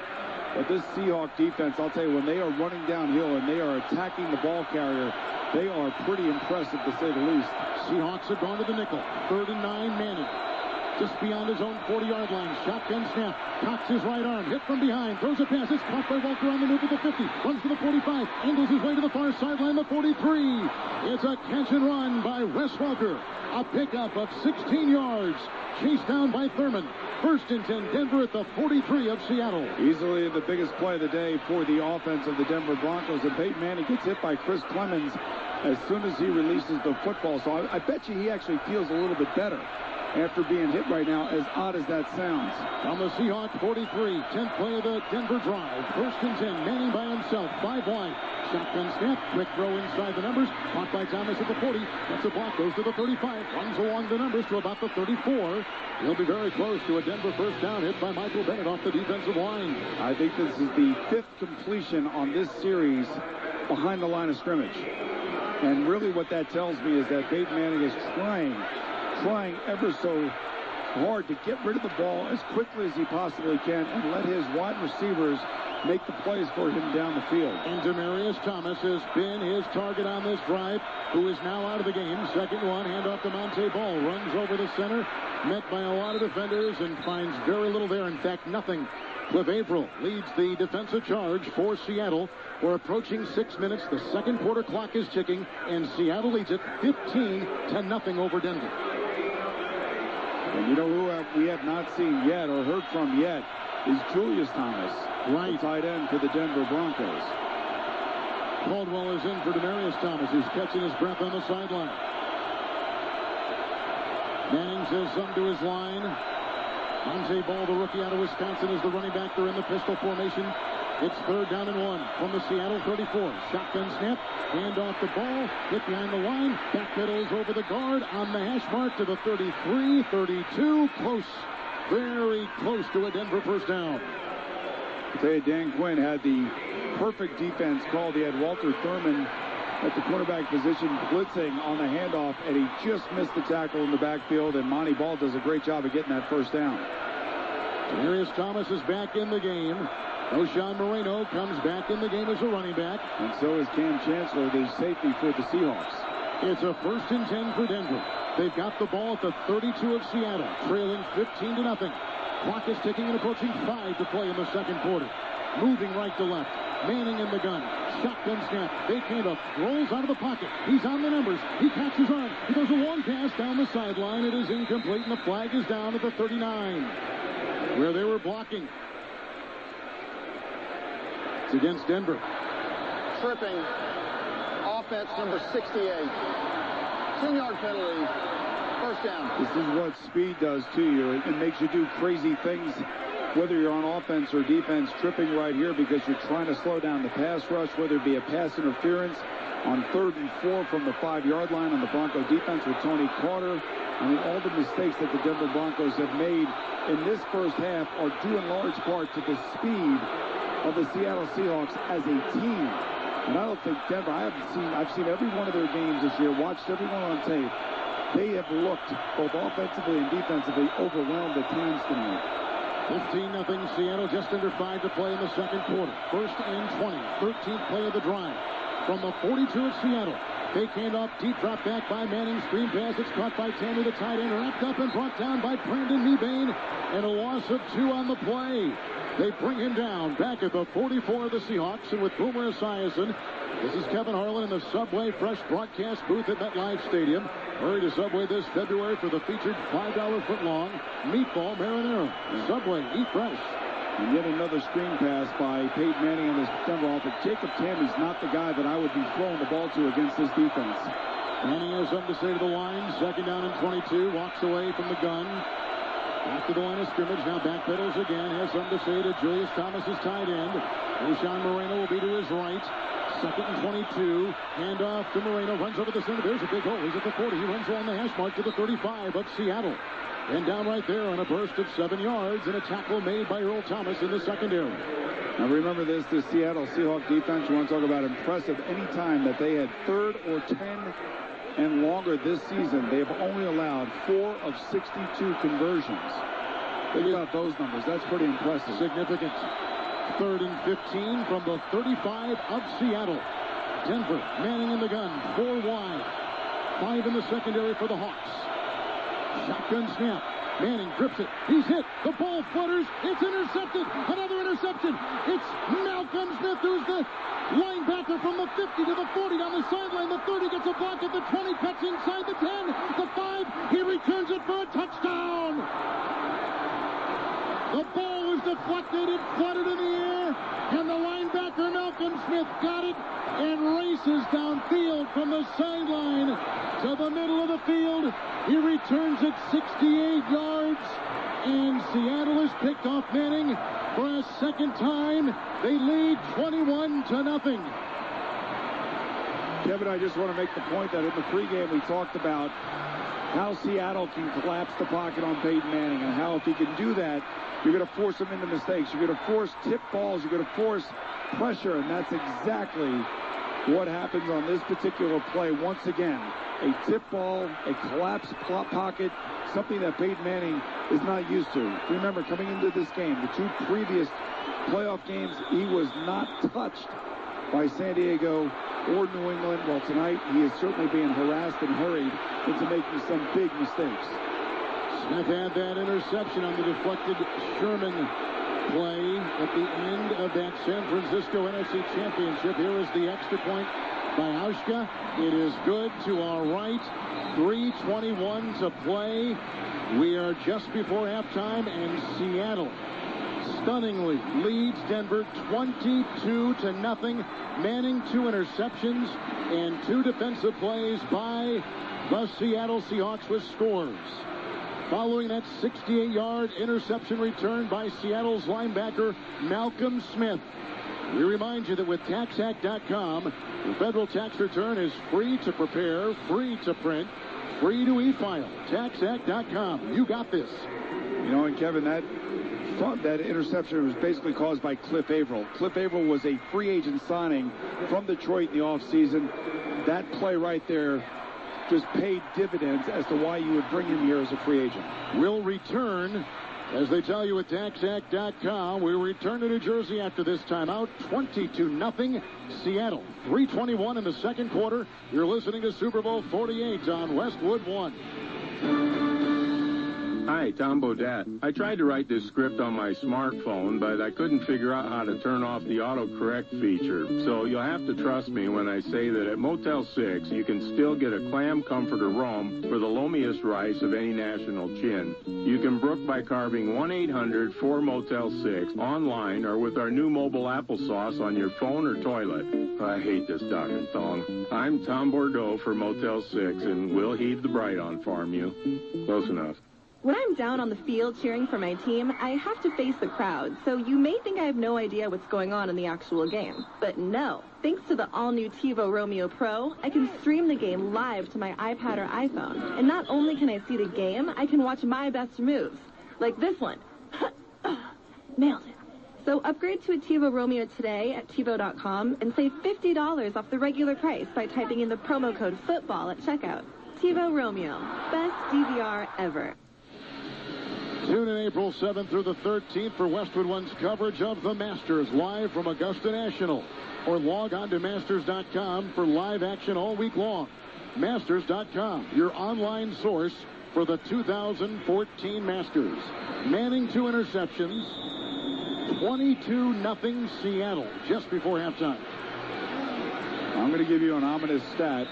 But this Seahawk defense, I'll tell you, when they are running downhill and they are attacking the ball carrier, they are pretty impressive, to say the least. Seahawks have gone to the nickel. 3rd and 9, Manning. just beyond his own 40-yard line. Shotgun snap. Cocks his right arm. Hit from behind. Throws a pass. It's caught by Walker on the move at the 50. Runs to the 45. Angles his way to the far sideline, the 43. It's a catch and run by Wes Walker. A pickup of 16 yards. Chased down by Thurman. First and 10, Denver at the 43 of Seattle. Easily the biggest play of the day for the offense of the Denver Broncos. And Peyton Manning gets hit by Chris Clemens as soon as he releases the football. So I bet you he actually feels a little bit better after being hit right now, as odd as that sounds. From the Seahawks 43, 10th play of the Denver drive. First and 10, Manning by himself, 5 wide. Shotgun snap, quick throw inside the numbers. Caught by Thomas at the 40. Gets a block, goes to the 35. Runs along the numbers to about the 34. He'll be very close to a Denver first down, hit by Michael Bennett off the defensive line. I think this is the 5th completion on this series behind the line of scrimmage. And really what that tells me is that Peyton Manning is trying ever so hard to get rid of the ball as quickly as he possibly can and let his wide receivers make the plays for him down the field. And Demaryius Thomas has been his target on this drive, who is now out of the game. Second one, handoff to Monte Ball. Runs over the center, met by a lot of defenders, and finds very little there. In fact, nothing. Cliff Averill leads the defensive charge for Seattle. We're approaching 6 minutes. The second quarter clock is ticking, and Seattle leads it 15-0 over Denver. And you know who we have not seen yet or heard from yet is Julius Thomas, the tight end for the Denver Broncos. Caldwell is in for Demaryius Thomas. He's catching his breath on the sideline. Manning says something to his line. Monte Ball, the rookie out of Wisconsin, is the running back. They're in the pistol formation. It's 3rd down and 1 from the Seattle 34. Shotgun snap, hand off the ball, hit behind the line, backpedals over the guard on the hash mark to the 33, 32, close, very close to a Denver first down. I tell you, Dan Quinn had the perfect defense called. He had Walter Thurman at the quarterback position blitzing on the handoff, and he just missed the tackle in the backfield, and Monte Ball does a great job of getting that first down. Demaryius Thomas is back in the game. O'Shawn Moreno comes back in the game as a running back. And so is Cam Chancellor, the safety for the Seahawks. It's a 1st and 10 for Denver. They've got the ball at the 32 of Seattle, trailing 15-0. Clock is ticking and approaching 5 to play in the second quarter. Moving right to left. Manning in the gun. Shotgun snap. Fake handoff. Rolls out of the pocket. He's on the numbers. He catches on. He goes a long pass down the sideline. It is incomplete, and the flag is down at the 39, where they were blocking. It's against Denver. Tripping. Offense number 68. 10-yard penalty. First down. This is what speed does to you. It makes you do crazy things, whether you're on offense or defense. Tripping right here because you're trying to slow down the pass rush, whether it be a pass interference on 3rd and 4 from the 5-yard line on the Bronco defense with Tony Carter. I mean, all the mistakes that the Denver Broncos have made in this first half are due in large part to the speed of the Seattle Seahawks as a team. And I don't think Denver, I've seen every one of their games this year, watched every one on tape. They have looked, both offensively and defensively, overwhelmed at times tonight. 15-0 Seattle, just under 5 to play in the second quarter. 1st and 20, 13th play of the drive. From the 42 of Seattle, fake handoff, deep drop back by Manning, screen pass. It's caught by Tanner, the tight end, wrapped up and brought down by Brandon Mebane, and a loss of 2 on the play. They bring him down back at the 44 of the Seahawks, and with Boomer Esiason, this is Kevin Harlan in the Subway Fresh broadcast booth at MetLife Stadium. Hurry to Subway this February for the featured $5 foot-long meatball marinara. Subway, eat fresh. And yet another screen pass by Peyton Manning on this Denver offense. Jacob Tammy's not the guy that I would be throwing the ball to against this defense. Manning has something to say to the line. 2nd down and 22. Walks away from the gun. After the line of scrimmage, now backpedals again. Has something to say to Julius Thomas's tight end. O'Shawn Moreno will be to his right. 2nd and 22. Handoff to Moreno. Runs over the center. There's a big hole. He's at the 40. He runs along the hash mark to the 35 of Seattle. And down right there on a burst of 7 yards and a tackle made by Earl Thomas in the secondary. Now remember this Seattle Seahawks defense, you want to talk about impressive. Any time that they had 3rd or 10 and longer this season, they've only allowed 4 of 62 conversions. Think about those numbers. That's pretty impressive. Significant. 3rd and 15 from the 35 of Seattle. Denver, Manning in the gun, 4 wide. 5 in the secondary for the Hawks. Shotgun snap. Manning grips it. He's hit. The ball flutters. It's intercepted. Another interception. It's Malcolm Smith, who's the linebacker from the 50 to the 40 down the sideline. The 30 gets a block at the 20, cuts inside the 10, the 5. He returns it for a touchdown. The ball was deflected. It fluttered in the air, and the linebacker Malcolm Smith got it and races downfield from the sideline to the middle of the field. He returns it 68 yards, and Seattle has picked off Manning for a second time. They lead 21-0. Kevin, I just want to make the point that in the pregame we talked about how Seattle can collapse the pocket on Peyton Manning, and how if he can do that, you're going to force him into mistakes. You're going to force tip balls. You're going to force pressure, and that's exactly what happens on this particular play. Once again, a tip ball, a collapsed pocket, something that Peyton Manning is not used to. Remember, coming into this game, the two previous playoff games, he was not touched by San Diego or New England. Well, tonight, he is certainly being harassed and hurried into making some big mistakes. Smith had that interception on the deflected Sherman play at the end of that San Francisco NFC Championship. Here is the extra point by Hauschka. It is good to our right. 3:21 to play. We are just before halftime, and Seattle stunningly leads Denver 22-0. Manning 2 interceptions and 2 defensive plays by the Seattle Seahawks with scores. Following that 68-yard interception return by Seattle's linebacker Malcolm Smith. We remind you that with TaxAct.com, the federal tax return is free to prepare, free to print, free to e-file. TaxAct.com. You got this. You know, and Kevin, that interception was basically caused by Cliff Averill. Cliff Averill was a free agent signing from Detroit in the offseason. That play right there just paid dividends as to why you would bring him here as a free agent. We'll return, as they tell you at TaxAct.com, we'll return to New Jersey after this timeout. 22-0 Seattle. 3:21 in the second quarter. You're listening to Super Bowl 48 on Westwood One. Hi, Tom Bodette. I tried to write this script on my smartphone, but I couldn't figure out how to turn off the autocorrect feature. So you'll have to trust me when I say that at Motel 6, you can still get a clam comforter Rome for the loamiest rice of any national chin. You can brook by carving 1-800-4-MOTEL-6 online or with our new mobile applesauce on your phone or toilet. I hate this Doc and Thong. I'm Tom Bordeaux for Motel 6, and we'll heave the bright on farm you. Close enough. When I'm down on the field cheering for my team, I have to face the crowd, so you may think I have no idea what's going on in the actual game. But no. Thanks to the all-new TiVo Romeo Pro, I can stream the game live to my iPad or iPhone. And not only can I see the game, I can watch my best moves. Like this one. Nailed it. So upgrade to a TiVo Romeo today at TiVo.com and save $50 off the regular price by typing in the promo code FOOTBALL at checkout. TiVo Romeo. Best DVR ever. Tune in April 7th through the 13th for Westwood One's coverage of the Masters live from Augusta National. Or log on to Masters.com for live action all week long. Masters.com, your online source for the 2014 Masters. Manning 2 interceptions. 22-0 Seattle just before halftime. I'm going to give you an ominous stat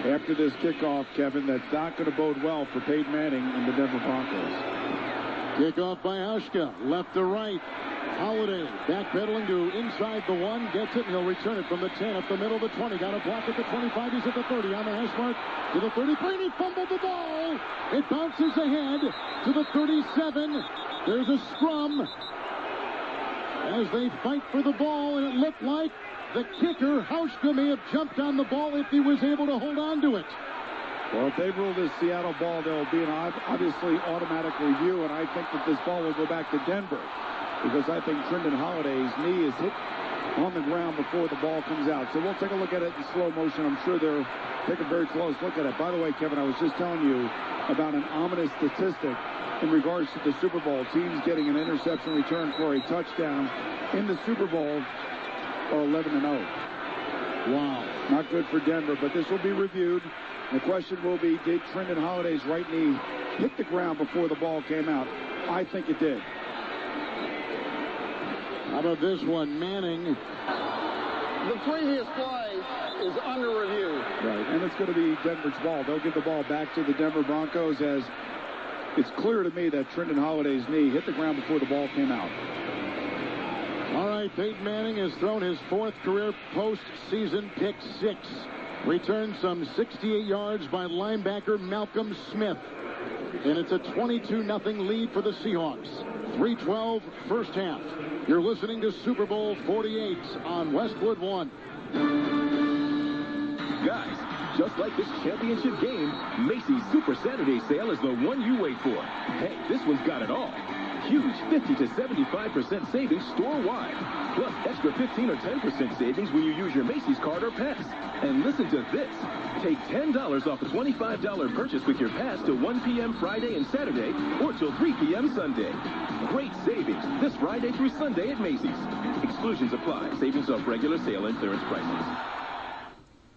after this kickoff, Kevin, that's not going to bode well for Peyton Manning and the Denver Broncos. Kickoff by Hauschka, left to right. Holiday backpedaling to inside the 1, gets it, and he'll return it from the 10 up the middle of the 20. Got a block at the 25, he's at the 30 on the hash mark to the 33, and he fumbled the ball. It bounces ahead to the 37. There's a scrum as they fight for the ball, and it looked like the kicker, Hauschka, may have jumped on the ball if he was able to hold on to it. Well, if they rule this Seattle ball, there will be an obviously automatic review, and I think that this ball will go back to Denver because I think Trendon Holiday's knee is hit on the ground before the ball comes out. So we'll take a look at it in slow motion. I'm sure they'll take a very close look at it. By the way, Kevin, I was just telling you about an ominous statistic in regards to the Super Bowl. Teams getting an interception return for a touchdown in the Super Bowl are 11-0. Wow. Not good for Denver, but this will be reviewed. The question will be, did Trendon Holliday's right knee hit the ground before the ball came out? I think it did. How about this one? Manning. The previous play is under review. Right, and it's going to be Denver's ball. They'll give the ball back to the Denver Broncos, as it's clear to me that Trendon Holliday's knee hit the ground before the ball came out. All right, Peyton Manning has thrown his 4th career postseason pick 6. Returned some 68 yards by linebacker Malcolm Smith. And it's a 22-0 lead for the Seahawks. 3:12 first half. You're listening to Super Bowl 48 on Westwood One. Guys, just like this championship game, Macy's Super Saturday sale is the one you wait for. Hey, this one's got it all. Huge 50 to 75% savings store-wide. Plus extra 15 or 10% savings when you use your Macy's card or pass. And listen to this. Take $10 off a $25 purchase with your pass till 1 p.m. Friday and Saturday, or till 3 p.m. Sunday. Great savings this Friday through Sunday at Macy's. Exclusions apply. Savings off regular sale and clearance prices.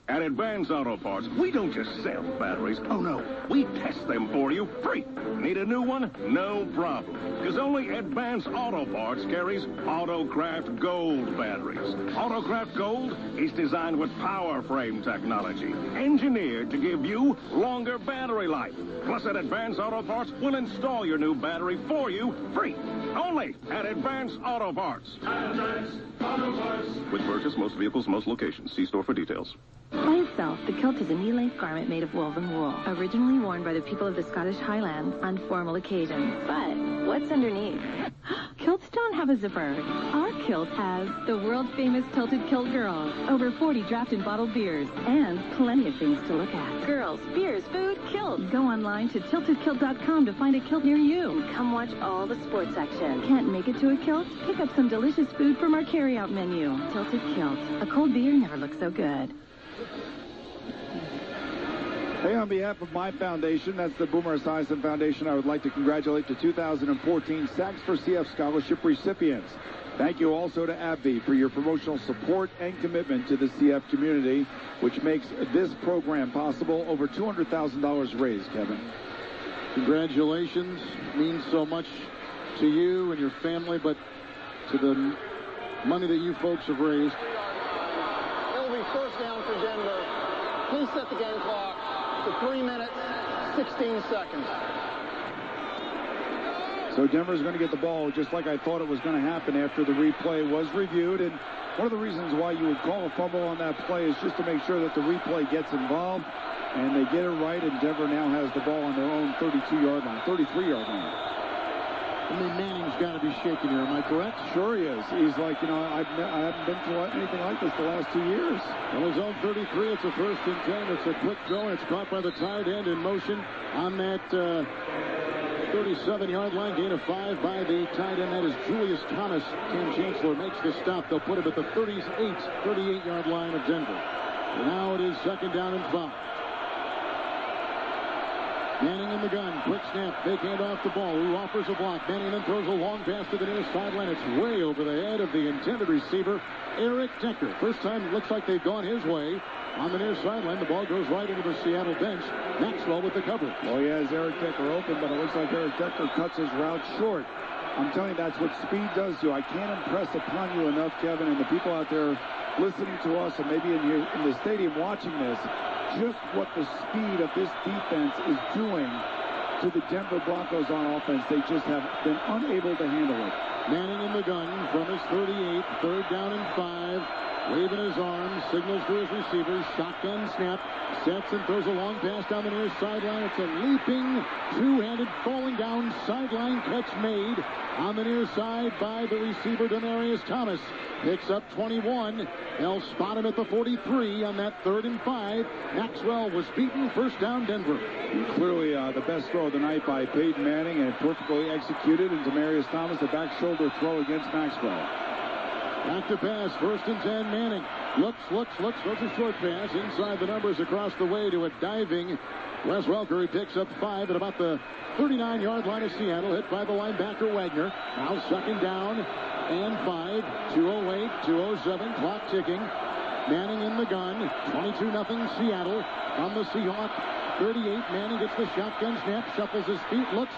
At Advance Auto Parts, we don't just sell batteries. Oh, no. We test them for you free. Need a new one? No problem. Because only Advance Auto Parts carries Autocraft Gold batteries. Autocraft Gold is designed with power frame technology, engineered to give you longer battery life. Plus, at Advance Auto Parts, we'll install your new battery for you free. Only at Advance Auto Parts. Advance Auto Parts. With purchase, most vehicles, most locations. See store for details. By itself, the kilt is a knee-length garment made of woven wool, originally worn by the people of the Scottish Highlands on formal occasions. But what's underneath? Kilts don't have a zipper. Our kilt has the world-famous Tilted Kilt Girls, over 40 draft and bottled beers, and plenty of things to look at. Girls, beers, food, kilts. Go online to tiltedkilt.com to find a kilt near you. Come watch all the sports action. Can't make it to a kilt? Pick up some delicious food from our carry-out menu. Tilted Kilt. A cold beer never looks so good. Hey, on behalf of my foundation, that's the Boomer Esiason Foundation, I would like to congratulate the 2014 Sacks for CF Scholarship recipients. Thank you also to AbbVie for your promotional support and commitment to the CF community, which makes this program possible. Over $200,000 raised, Kevin. Congratulations. Means so much to you and your family, but to the money that you folks have raised. It'll be first down for Denver. Please set the game clock to 3 minutes, 16 seconds. So Denver's going to get the ball just like I thought it was going to happen after the replay was reviewed. And one of the reasons why you would call a fumble on that play is just to make sure that the replay gets involved. And they get it right, and Denver now has the ball on their own 32-yard line, 33-yard line. I mean, Manning's got to be shaking here. Am I correct? Sure he is. He's like, I haven't been through anything like this the last 2 years. On his own 33, it's a 1st and 10. It's a quick throw, and it's caught by the tight end in motion on that 37-yard line. Gain of 5 by the tight end. That is Julius Thomas. Cam Chancellor makes the stop. They'll put him at the 38-yard line of Denver. And now it is 2nd down and 5. Manning in the gun. Quick snap. Fake hand off the ball. Who offers a block. Manning then throws a long pass to the near sideline. It's way over the head of the intended receiver, Eric Decker. First time it looks like they've gone his way. On the near sideline, the ball goes right into the Seattle bench. Maxwell with the coverage. Well, he has Eric Decker open, but it looks like Eric Decker cuts his route short. I'm telling you, that's what speed does to you. I can't impress upon you enough, Kevin, and the people out there listening to us and maybe in the stadium watching this, just what the speed of this defense is doing to the Denver Broncos on offense. They just have been unable to handle it. Manning in the gun from his 38, 3rd down and 5. Waving his arms, signals to his receivers, shotgun snap, sets and throws a long pass down the near sideline. It's a leaping, two-handed, falling down sideline catch made on the near side by the receiver, Demaryius Thomas. Picks up 21. They'll spot him at the 43 on that 3rd and 5. Maxwell was beaten. 1st down, Denver. Clearly the best throw of the night by Peyton Manning, and perfectly executed. And Demaryius Thomas, a back shoulder throw against Maxwell. Back to pass, 1st and 10, Manning. Looks, throws a short pass inside the numbers across the way to a diving Wes Welker. He picks up 5 at about the 39-yard line of Seattle, hit by the linebacker Wagner. Now 2nd down and 5, 2:08, 2:07, clock ticking. Manning in the gun. 22-0 Seattle on the Seahawks. 38. Manning gets the shotgun snap, shuffles his feet, looks,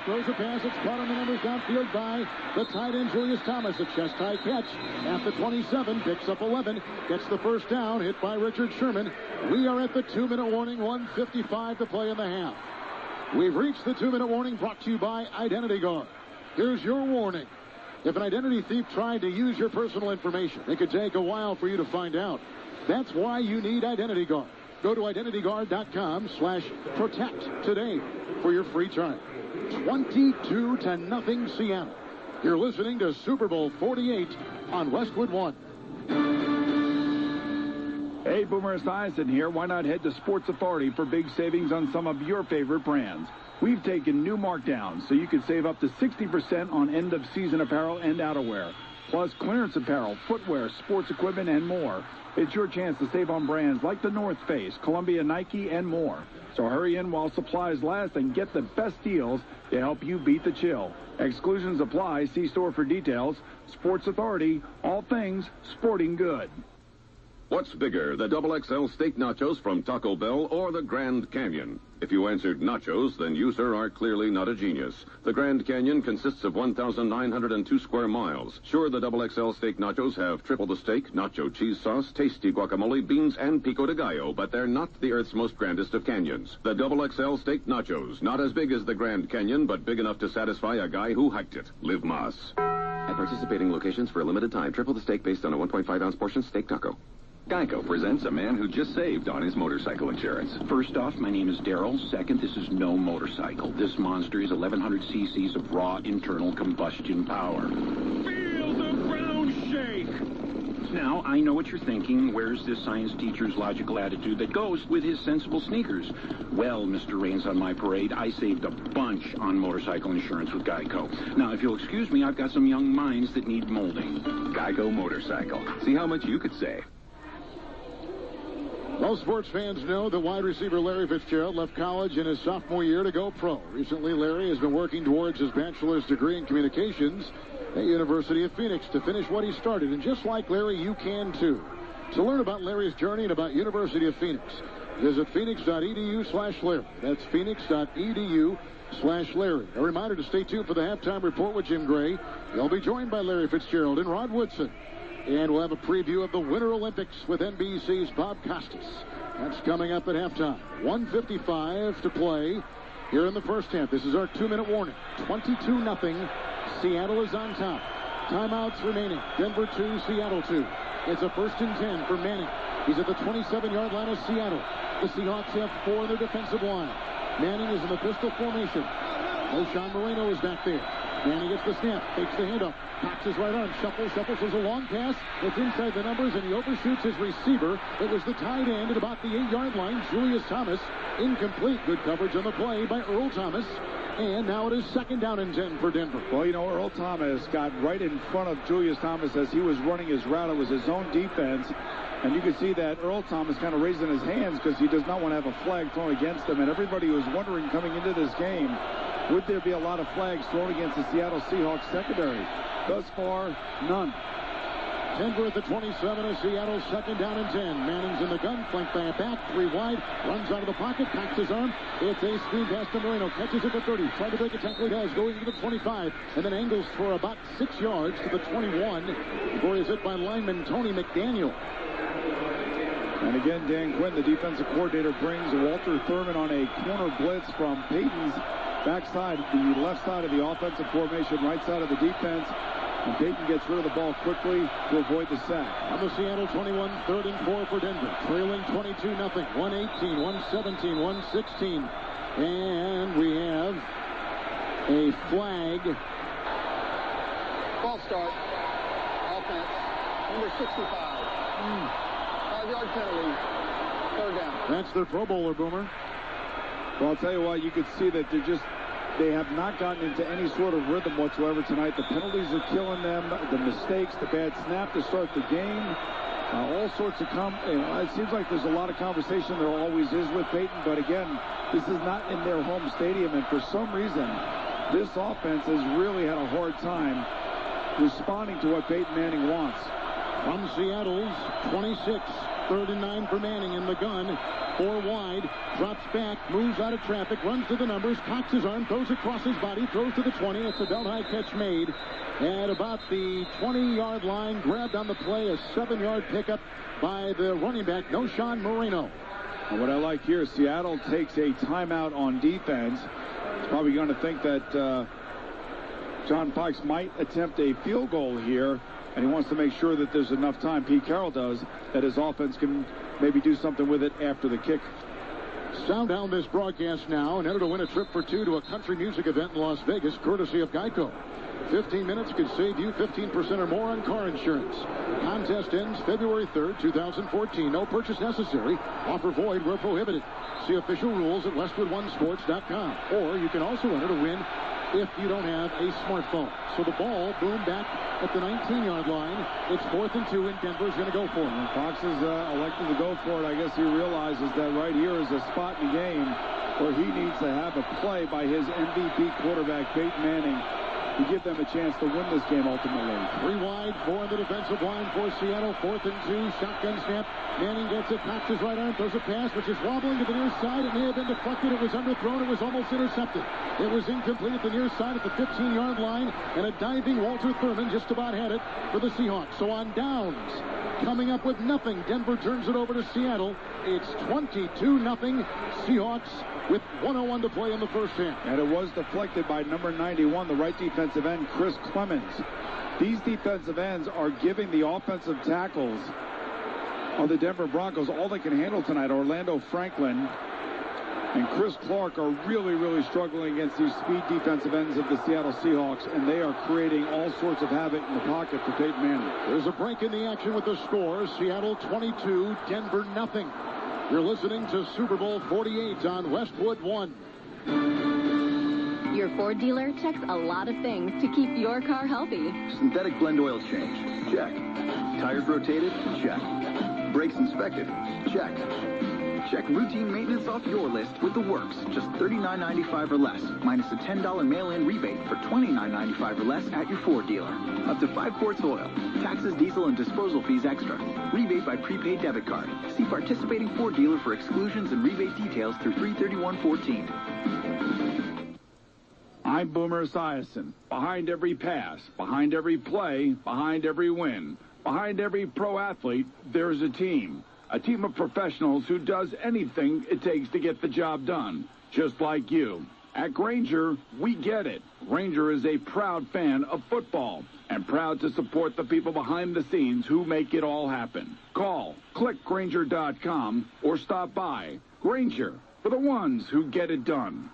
throws a pass. It's caught on the numbers downfield by the tight end Julius Thomas. A chest-high catch at the 27, picks up 11, gets the first down, hit by Richard Sherman. We are at the 2-minute warning, 1:55 to play in the half. We've reached the 2-minute warning, brought to you by Identity Guard. Here's your warning. If an identity thief tried to use your personal information, it could take a while for you to find out. That's why you need Identity Guard. Go to identityguard.com/protect today for your free trial. 22-0 Seattle. You're listening to Super Bowl 48 on Westwood One. Hey, Boomer Esiason here. Why not head to Sports Authority for big savings on some of your favorite brands? We've taken new markdowns so you can save up to 60% on end-of-season apparel and outerwear, plus clearance apparel, footwear, sports equipment, and more. It's your chance to save on brands like the North Face, Columbia, Nike, and more. So hurry in while supplies last and get the best deals to help you beat the chill. Exclusions apply. See store for details. Sports Authority, all things sporting good. What's bigger, the XXL steak nachos from Taco Bell or the Grand Canyon? If you answered nachos, then you, sir, are clearly not a genius. The Grand Canyon consists of 1,902 square miles. Sure, the XXL steak nachos have triple the steak, nacho cheese sauce, tasty guacamole, beans, and pico de gallo, but they're not the Earth's most grandest of canyons. The XXL steak nachos, not as big as the Grand Canyon, but big enough to satisfy a guy who hiked it. Live Mas. At participating locations for a limited time, triple the steak based on a 1.5-ounce portion steak taco. Geico presents a man who just saved on his motorcycle insurance. First off, my name is Daryl. Second, this is no motorcycle. This monster is 1,100 cc's of raw internal combustion power. Feel the ground shake! Now, I know what you're thinking. Where's this science teacher's logical attitude that goes with his sensible sneakers? Well, Mr. Rains on my parade, I saved a bunch on motorcycle insurance with Geico. Now, if you'll excuse me, I've got some young minds that need molding. Geico Motorcycle. See how much you could save. Most sports fans know that wide receiver Larry Fitzgerald left college in his sophomore year to go pro. Recently, Larry has been working towards his bachelor's degree in communications at University of Phoenix to finish what he started. And just like Larry, you can too. To learn about Larry's journey and about University of Phoenix, visit phoenix.edu/Larry. That's phoenix.edu/Larry. A reminder to stay tuned for the halftime report with Jim Gray. He'll be joined by Larry Fitzgerald and Rod Woodson. And we'll have a preview of the Winter Olympics with NBC's Bob Costas. That's coming up at halftime. 1:55 to play here in the first half. This is our 2-minute warning. 22-0. Seattle is on top. Timeouts remaining. Denver 2, Seattle 2. It's a 1st and 10 for Manning. He's at the 27-yard line of Seattle. The Seahawks have 4 in their defensive line. Manning is in the pistol formation. O'Shawn Moreno is back there. Manning gets the snap, takes the handoff, cocks his right arm, shuffles as a long pass. It's inside the numbers, and he overshoots his receiver. It was the tight end at about the 8-yard line, Julius Thomas. Incomplete. Good coverage on the play by Earl Thomas. And now it is 2nd down and 10 for Denver. Well, you know, Earl Thomas got right in front of Julius Thomas as he was running his route. It was his own defense. And you can see that Earl Thomas kind of raising his hands because he does not want to have a flag thrown against him. And everybody was wondering coming into this game, would there be a lot of flags thrown against the Seattle Seahawks secondary? Thus far, none. Denver at the 27 of Seattle, 2nd down and 10. Manning's in the gun, flanked by a back, 3 wide, runs out of the pocket, cocks his arm. It's a screen pass to Moreno, catches it at the 30, trying to break a tackle, he does, going to the 25, and then angles for about 6 yards to the 21, before he's hit by lineman Tony McDaniel. And again, Dan Quinn, the defensive coordinator, brings Walter Thurman on a corner blitz from Peyton's backside, the left side of the offensive formation, right side of the defense. And Peyton gets rid of the ball quickly to avoid the sack. On the Seattle 21, 3rd and 4 for Denver. Trailing 22-0. 118, 117, 116. And we have a flag. False start. Offense. Number 65. 5-yard penalty. 3rd down. That's their Pro Bowler, Boomer. Well, I'll tell you what, you could see that they have not gotten into any sort of rhythm whatsoever tonight. The penalties are killing them. The mistakes, the bad snap to start the game. All sorts of it seems like there's a lot of conversation. There always is with Peyton. But again, this is not in their home stadium. And for some reason, this offense has really had a hard time responding to what Peyton Manning wants. from Seattle's 26. 3rd and 9 for Manning in the gun. 4 wide. Drops back. Moves out of traffic. Runs to the numbers. Cocks his arm. Throws across his body. Throws to the 20. It's a belt-high catch made. At about the 20-yard line. Grabbed on the play. A 7-yard pickup by the running back, Noshan Moreno. And what I like here, Seattle takes a timeout on defense. It's probably going to think that John Fox might attempt a field goal here, and he wants to make sure that there's enough time, Pete Carroll does, that his offense can maybe do something with it after the kick. Sound down this broadcast now and enter to win a trip for 2 to a country music event in Las Vegas, courtesy of Geico. 15 minutes could save you 15% or more on car insurance. Contest ends February 3rd, 2014. No purchase necessary. Offer void where prohibited. See official rules at westwoodonesports.com. Or you can also enter to win if you don't have a smartphone. So the ball boomed back at the 19-yard line. It's 4th and 2, and Denver's going to go for it. And Fox is elected to go for it. I guess he realizes that right here is a spot in the game where he needs to have a play by his MVP quarterback, Peyton Manning, to give them a chance to win this game ultimately. 3 wide, 4 on the defensive line for Seattle. 4th and 2, shotgun snap. Manning gets it, cocks his right arm, throws a pass, which is wobbling to the near side. It may have been deflected. It was underthrown. It was almost intercepted. It was incomplete at the near side at the 15-yard line, and a diving Walter Thurman just about had it for the Seahawks. So on downs, coming up with nothing, Denver turns it over to Seattle. It's 22-0 Seahawks with 1:01 to play in the first half. And it was deflected by number 91, the right defensive end, Chris Clemens. These defensive ends are giving the offensive tackles of the Denver Broncos all they can handle tonight. Orlando Franklin and Chris Clark are really, really struggling against these speed defensive ends of the Seattle Seahawks, and they are creating all sorts of havoc in the pocket for Peyton Manning. There's a break in the action with the score. Seattle 22, Denver nothing. You're listening to Super Bowl 48 on Westwood One. Your Ford dealer checks a lot of things to keep your car healthy. Synthetic blend oil changed. Check. Tires rotated? Check. Brakes inspected? Check. Check routine maintenance off your list with the Works. Just $39.95 or less, minus a $10 mail-in rebate for $29.95 or less at your Ford dealer. Up to 5 quarts oil. Taxes, diesel, and disposal fees extra. Rebate by prepaid debit card. See participating Ford dealer for exclusions and rebate details through 3/31/14. I'm Boomer Esiason. Behind every pass, behind every play, behind every win, behind every pro athlete, there's a team. A team of professionals who does anything it takes to get the job done, just like you. At Grainger, we get it. Grainger is a proud fan of football and proud to support the people behind the scenes who make it all happen. Call, click Grainger.com, or stop by. Grainger, for the ones who get it done.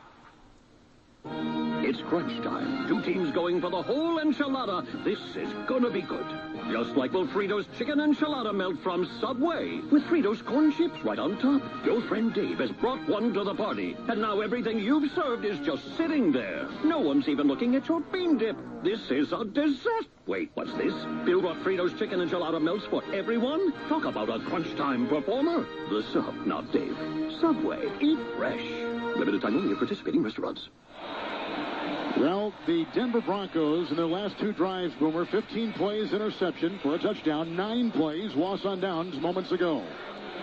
It's crunch time. 2 teams going for the whole enchilada. This is gonna be good. Just like Wilfredo's chicken enchilada melt from Subway, with Fritos corn chips right on top. Your friend Dave has brought one to the party, and now everything you've served is just sitting there. No one's even looking at your bean dip. This is a dessert. Wait, what's this? Bill brought Fritos chicken enchilada melts for everyone? Talk about a crunch time performer. The sub, not Dave. Subway. Eat fresh. Limited time only at participating restaurants. Well, the Denver Broncos in their last 2 drives, Boomer, 15 plays, interception for a touchdown, 9 plays, loss on downs moments ago.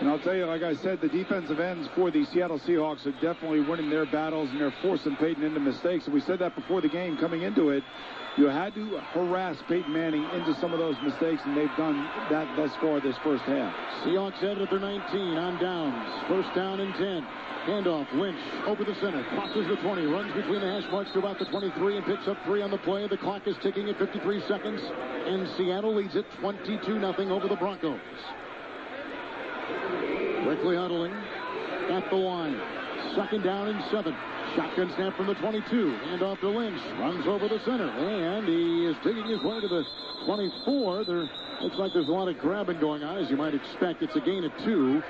And I'll tell you, like I said, the defensive ends for the Seattle Seahawks are definitely winning their battles, and they're forcing Peyton into mistakes. And we said that before the game coming into it. You had to harass Peyton Manning into some of those mistakes, and they've done that thus far this first half. Seahawks headed at their 19 on downs. First down and 10. Handoff, Lynch over the center, crosses the 20, runs between the hash marks to about the 23 and picks up 3 on the play. The clock is ticking at 53 seconds, and Seattle leads it 22-0 over the Broncos. Quickly huddling at the line. 2nd down and 7. Shotgun snap from the 22. Handoff to Lynch. Runs over the center, and he is digging his way to the 24. There looks like there's a lot of grabbing going on, as you might expect. It's a gain of 2.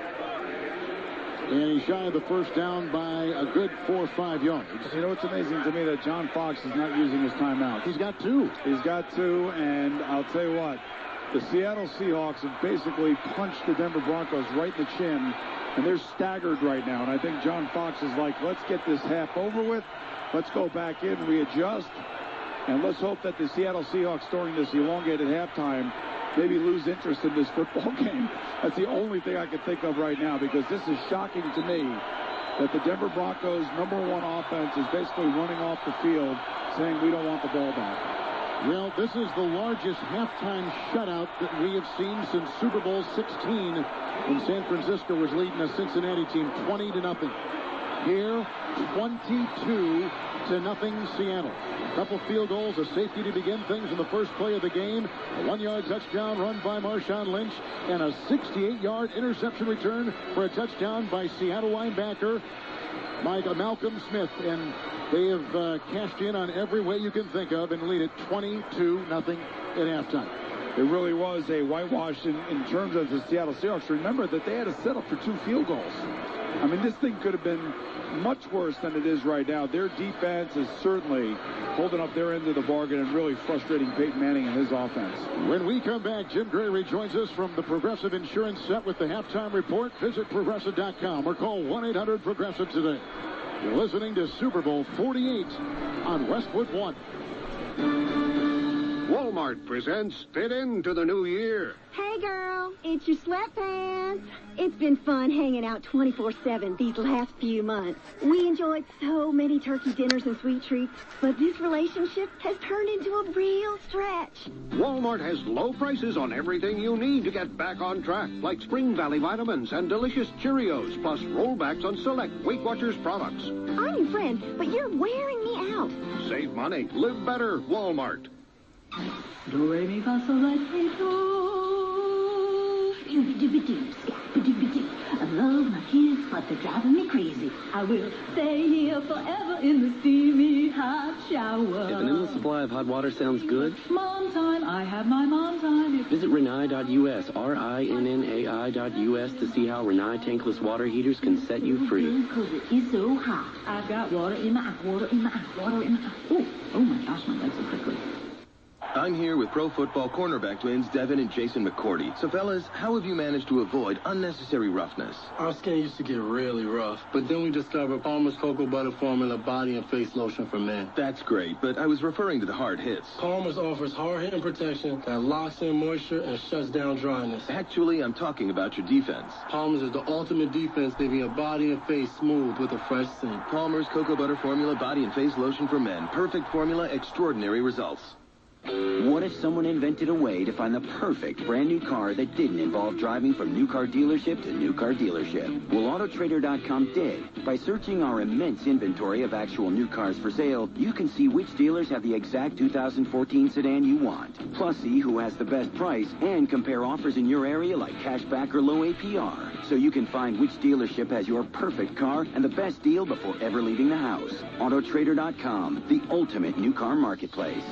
And he's shy of the first down by a good 4 or 5 yards. You know, it's amazing to me that John Fox is not using his timeouts. He's got 2. He's got 2, and I'll tell you what, the Seattle Seahawks have basically punched the Denver Broncos right in the chin, and they're staggered right now. And I think John Fox is like, let's get this half over with. Let's go back in, readjust, and let's hope that the Seattle Seahawks during this elongated halftime maybe lose interest in this football game. That's the only thing I can think of right now, because this is shocking to me that the Denver Broncos' number one offense is basically running off the field saying we don't want the ball back. Well, this is the largest halftime shutout that we have seen since Super Bowl 16 when San Francisco was leading a Cincinnati team 20-0. Here, 22-0 Seattle. A couple field goals, a safety to begin things in the first play of the game, a 1-yard touchdown run by Marshawn Lynch, and a 68-yard interception return for a touchdown by Seattle linebacker Malcolm Smith. And they have cashed in on every way you can think of and lead it 22-0 at halftime. It really was a whitewash in terms of the Seattle Seahawks. Remember that they had to settle for 2 field goals. I mean, this thing could have been much worse than it is right now. Their defense is certainly holding up their end of the bargain and really frustrating Peyton Manning and his offense. When we come back, Jim Gray rejoins us from the Progressive Insurance Set with the halftime report. Visit Progressive.com or call 1-800-PROGRESSIVE today. You're listening to Super Bowl 48 on Westwood One. Walmart presents Fit Into the New Year. Hey, girl, it's your sweatpants. It's been fun hanging out 24/7 these last few months. We enjoyed so many turkey dinners and sweet treats, but this relationship has turned into a real stretch. Walmart has low prices on everything you need to get back on track, like Spring Valley vitamins and delicious Cheerios, plus rollbacks on select Weight Watchers products. I'm your friend, but you're wearing me out. Save money, live better, Walmart. Do, re, mi, fa, sol, la, si, do. I love my kids, but they're driving me crazy. I will stay here forever in the steamy hot shower. If an endless supply of hot water sounds good, Mom time, I have my mom time. visit Rinnai.us, RINNAI.us, to see how Rinnai tankless water heaters can set you free. Because it is so hot. I've got water in my eye, water in my eye, water in my eye. Oh my gosh, my legs are prickly. I'm here with pro football cornerback twins Devin and Jason McCourty. So, fellas, how have you managed to avoid unnecessary roughness? Our skin used to get really rough, but then we discovered Palmer's Cocoa Butter Formula Body and Face Lotion for Men. That's great, but I was referring to the hard hits. Palmer's offers hard-hitting protection that locks in moisture and shuts down dryness. Actually, I'm talking about your defense. Palmer's is the ultimate defense, leaving your body and face smooth with a fresh scent. Palmer's Cocoa Butter Formula Body and Face Lotion for Men. Perfect formula, extraordinary results. What if someone invented a way to find the perfect brand new car that didn't involve driving from new car dealership to new car dealership? Well, Autotrader.com did. By searching our immense inventory of actual new cars for sale, you can see which dealers have the exact 2014 sedan you want. Plus, see who has the best price and compare offers in your area like cashback or low APR. So you can find which dealership has your perfect car and the best deal before ever leaving the house. Autotrader.com, the ultimate new car marketplace.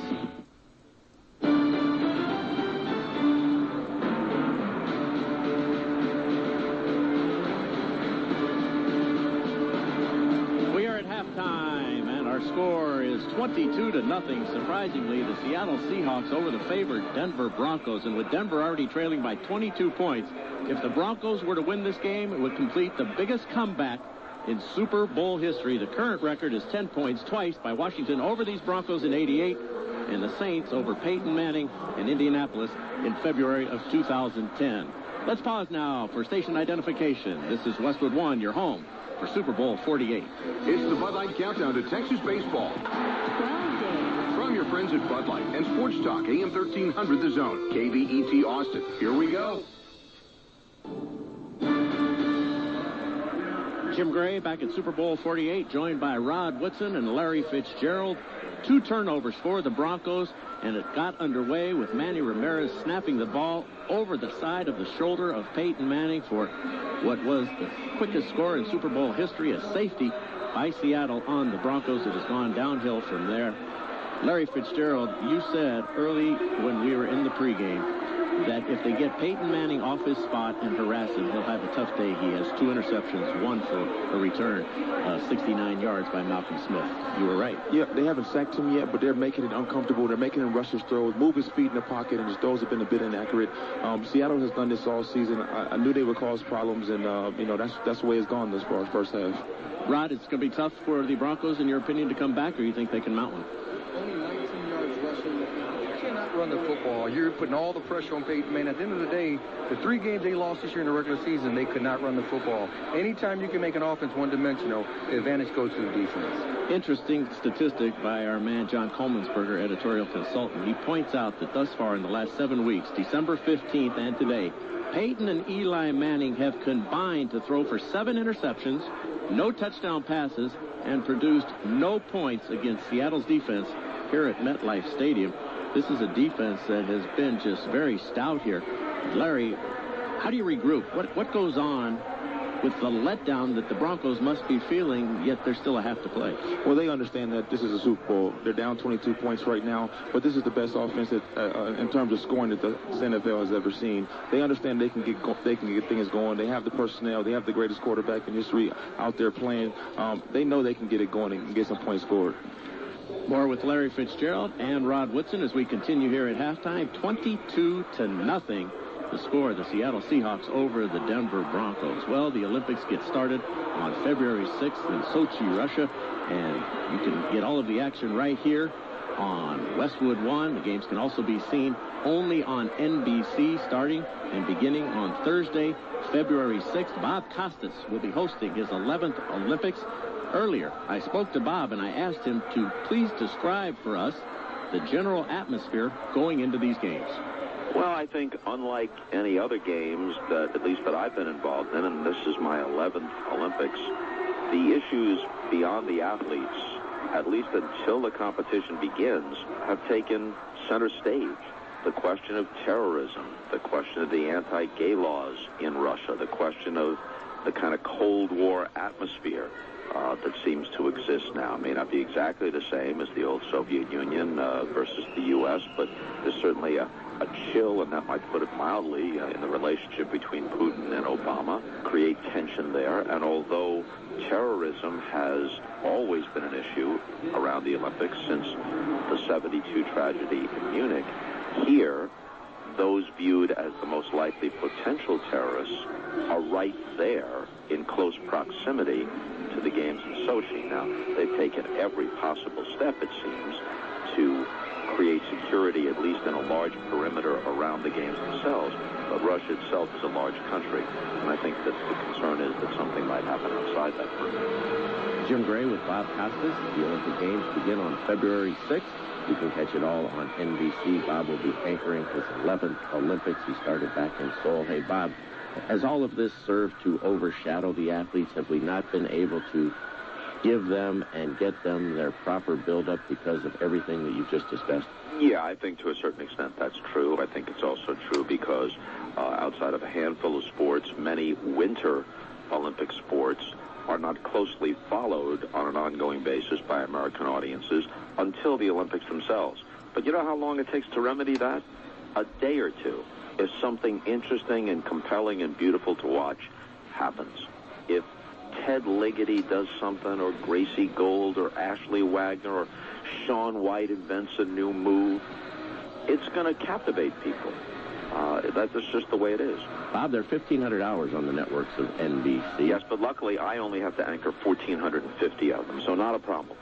Our score is 22-0. Surprisingly, the Seattle Seahawks over the favored Denver Broncos. And with Denver already trailing by 22 points, if the Broncos were to win this game, it would complete the biggest comeback in Super Bowl history. The current record is 10 points twice by Washington over these Broncos in '88 and the Saints over Peyton Manning in Indianapolis in February of 2010. Let's pause now for station identification. This is Westwood One, your home for Super Bowl 48. It's the Bud Light Countdown to Texas baseball. From your friends at Bud Light and Sports Talk, AM 1300 The Zone, KVET Austin. Here we go. Jim Gray back at Super Bowl 48, joined by Rod Woodson and Larry Fitzgerald. 2 turnovers for the Broncos, and it got underway with Manny Ramirez snapping the ball over the side of the shoulder of Peyton Manning for what was the quickest score in Super Bowl history, a safety by Seattle on the Broncos. It has gone downhill from there. Larry Fitzgerald, you said early when we were in the pregame that if they get Peyton Manning off his spot and harass him, he'll have a tough day. He has 2 interceptions, 1 for a return, 69 yards by Malcolm Smith. You were right. Yeah, they haven't sacked him yet, but they're making it uncomfortable. They're making him rush his throws, move his feet in the pocket, and his throws have been a bit inaccurate. Seattle has done this all season. I knew they would cause problems, and that's the way it's gone this far, first half. Rod, it's going to be tough for the Broncos, in your opinion, to come back, or you think they can mount one? Only 19 yards rushing. You cannot run the football. You're putting all the pressure on Peyton Manning. At the end of the day, the 3 games they lost this year in the regular season, they could not run the football. Anytime you can make an offense one-dimensional, the advantage goes to the defense. Interesting statistic by our man John Coleman'sberger, editorial consultant. He points out that thus far in the last 7 weeks, December 15th and today, Peyton and Eli Manning have combined to throw for 7 interceptions, no touchdown passes, and produced no points against Seattle's defense here at MetLife Stadium. This is a defense that has been just very stout here. Larry, how do you regroup? What goes on with the letdown that the Broncos must be feeling, yet there's still a half to play? Well, they understand that this is a Super Bowl. They're down 22 points right now, but this is the best offense that, in terms of scoring that the NFL has ever seen. They understand they can get things going. They have the personnel. They have the greatest quarterback in history out there playing. They know they can get it going and get some points scored. More with Larry Fitzgerald and Rod Woodson as we continue here at halftime. 22-0. The score, the Seattle Seahawks over the Denver Broncos. Well, the Olympics get started on February 6th in Sochi, Russia, and you can get all of the action right here on Westwood One. The games can also be seen only on NBC starting and beginning on Thursday, February 6th. Bob Costas will be hosting his 11th Olympics. Earlier, I spoke to Bob and I asked him to please describe for us the general atmosphere going into these games. Well, I think unlike any other games that, at least that I've been involved in, and this is my 11th Olympics, the issues beyond the athletes, at least until the competition begins, have taken center stage. The question of terrorism, the question of the anti-gay laws in Russia, the question of the kind of Cold War atmosphere that seems to exist now. It may not be exactly the same as the old Soviet Union versus the U.S., but there's certainly a chill, and that might put it mildly, in the relationship between Putin and Obama, create tension there. And although terrorism has always been an issue around the Olympics since the 72 tragedy in Munich, here, those viewed as the most likely potential terrorists are right there in close proximity to the games in Sochi. Now, they've taken every possible step, it seems, to create security, at least in a large perimeter around the games themselves. But Russia itself is a large country, and I think that the concern is that something might happen outside that perimeter. Jim Gray with Bob Costas. The Olympic Games begin on February 6th. You can catch it all on NBC. Bob will be anchoring his 11th Olympics. He started back in Seoul. Hey, Bob, has all of this served to overshadow the athletes? Have we not been able to give them and get them their proper build-up because of everything that you've just discussed? Yeah, I think to a certain extent that's true. I think it's also true because outside of a handful of sports, many winter Olympic sports are not closely followed on an ongoing basis by American audiences until the Olympics themselves. But you know how long it takes to remedy that? A day or two. If something interesting and compelling and beautiful to watch happens. If Ted Ligety does something, or Gracie Gold, or Ashley Wagner, or Shaun White invents a new move, it's going to captivate people. That's just the way it is. Bob, there are 1,500 hours on the networks of NBC. Yes, but luckily I only have to anchor 1,450 of them, so not a problem.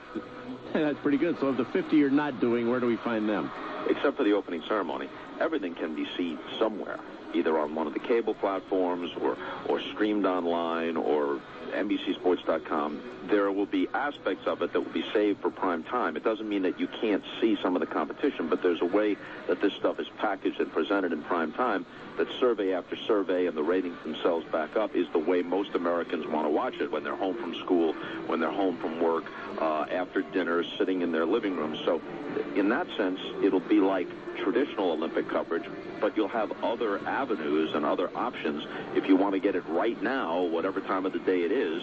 That's pretty good. So of the 50 you're not doing, where do we find them? Except for the opening ceremony. Everything can be seen somewhere, either on one of the cable platforms or streamed online or NBCSports.com. There will be aspects of it that will be saved for prime time. It doesn't mean that you can't see some of the competition, but there's a way that this stuff is packaged and presented in prime time that survey after survey and the ratings themselves back up is the way most Americans want to watch it when they're home from school, when they're home from work, after dinner, sitting in their living rooms. So in that sense, it'll be like traditional Olympic coverage, but you'll have other avenues and other options. If you want to get it right now, whatever time of the day it is,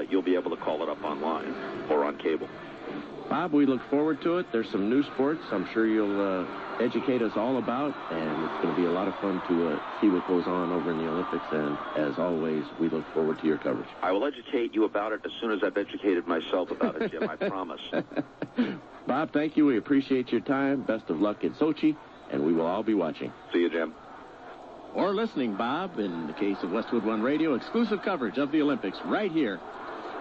you'll be able to call it up online or on cable. Bob, we look forward to it. There's some new sports I'm sure you'll educate us all about, and it's going to be a lot of fun to see what goes on over in the Olympics, and as always, we look forward to your coverage. I will educate you about it as soon as I've educated myself about it, Jim, I promise. Bob, thank you. We appreciate your time. Best of luck in Sochi, and we will all be watching. See you, Jim. Or listening, Bob, in the case of Westwood One Radio, exclusive coverage of the Olympics right here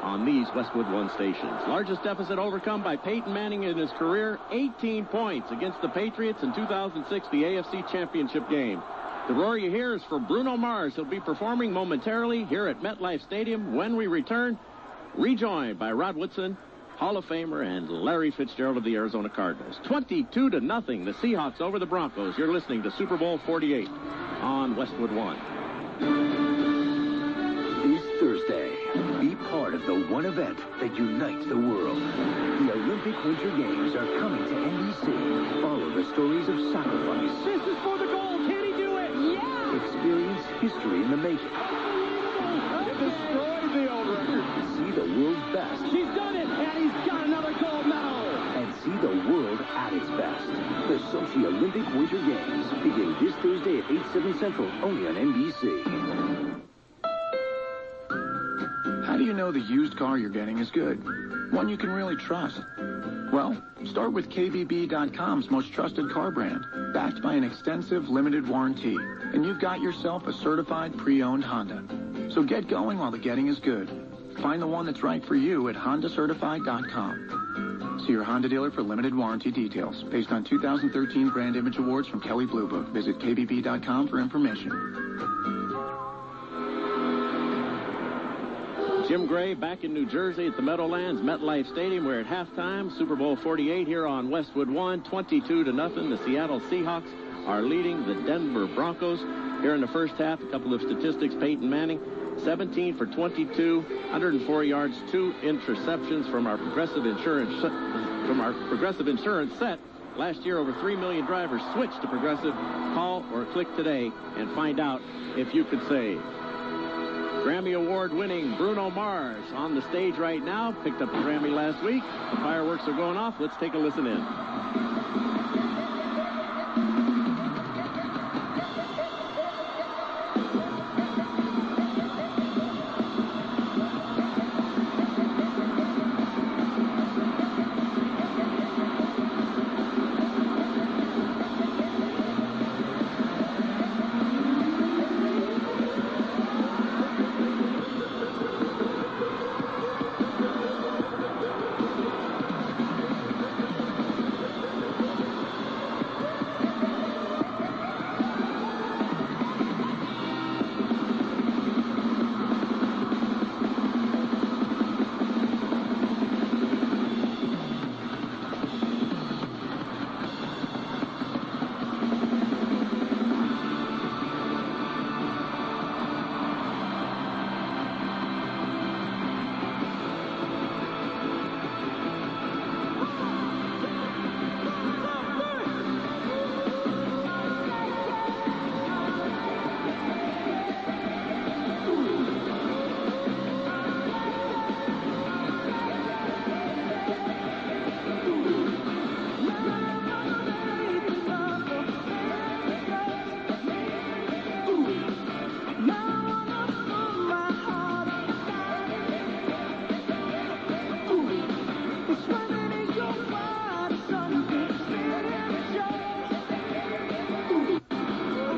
on these Westwood One stations. Largest deficit overcome by Peyton Manning in his career, 18 points against the Patriots in 2006, the AFC Championship game. The roar you hear is for Bruno Mars. He'll be performing momentarily here at MetLife Stadium. When we return, rejoined by Rod Woodson, Hall of Famer, and Larry Fitzgerald of the Arizona Cardinals. 22-0, the Seahawks over the Broncos. You're listening to Super Bowl 48 on Westwood One. This Thursday, be part of the one event that unites the world. The Olympic Winter Games are coming to NBC. Follow the stories of sacrifice. This is for the goal. Can he do it? Yeah! Experience history in the making. Destroyed the old record. See the world's best. He's done it, and he's got another gold medal. And see the world at its best. The Sochi Olympic Winter Games begin this Thursday at 8/7 Central, only on NBC. How do you know the used car you're getting is good? One you can really trust? Well, start with KBB.com's most trusted car brand, backed by an extensive limited warranty, and you've got yourself a certified pre-owned Honda. So get going while the getting is good. Find the one that's right for you at HondaCertified.com. See your Honda dealer for limited warranty details. Based on 2013 Brand Image Awards from Kelley Blue Book. Visit KBB.com for information. Jim Gray back in New Jersey at the Meadowlands, MetLife Stadium. We're at halftime. Super Bowl 48 here on Westwood One. 22-0. The Seattle Seahawks are leading the Denver Broncos. Here in the first half, a couple of statistics. Peyton Manning, 17 for 22, 104 yards, 2 interceptions from our Progressive Insurance set. Last year, over 3 million drivers switched to Progressive. Call or click today and find out if you could save. Grammy Award-winning Bruno Mars on the stage right now. Picked up the Grammy last week. The fireworks are going off. Let's take a listen in.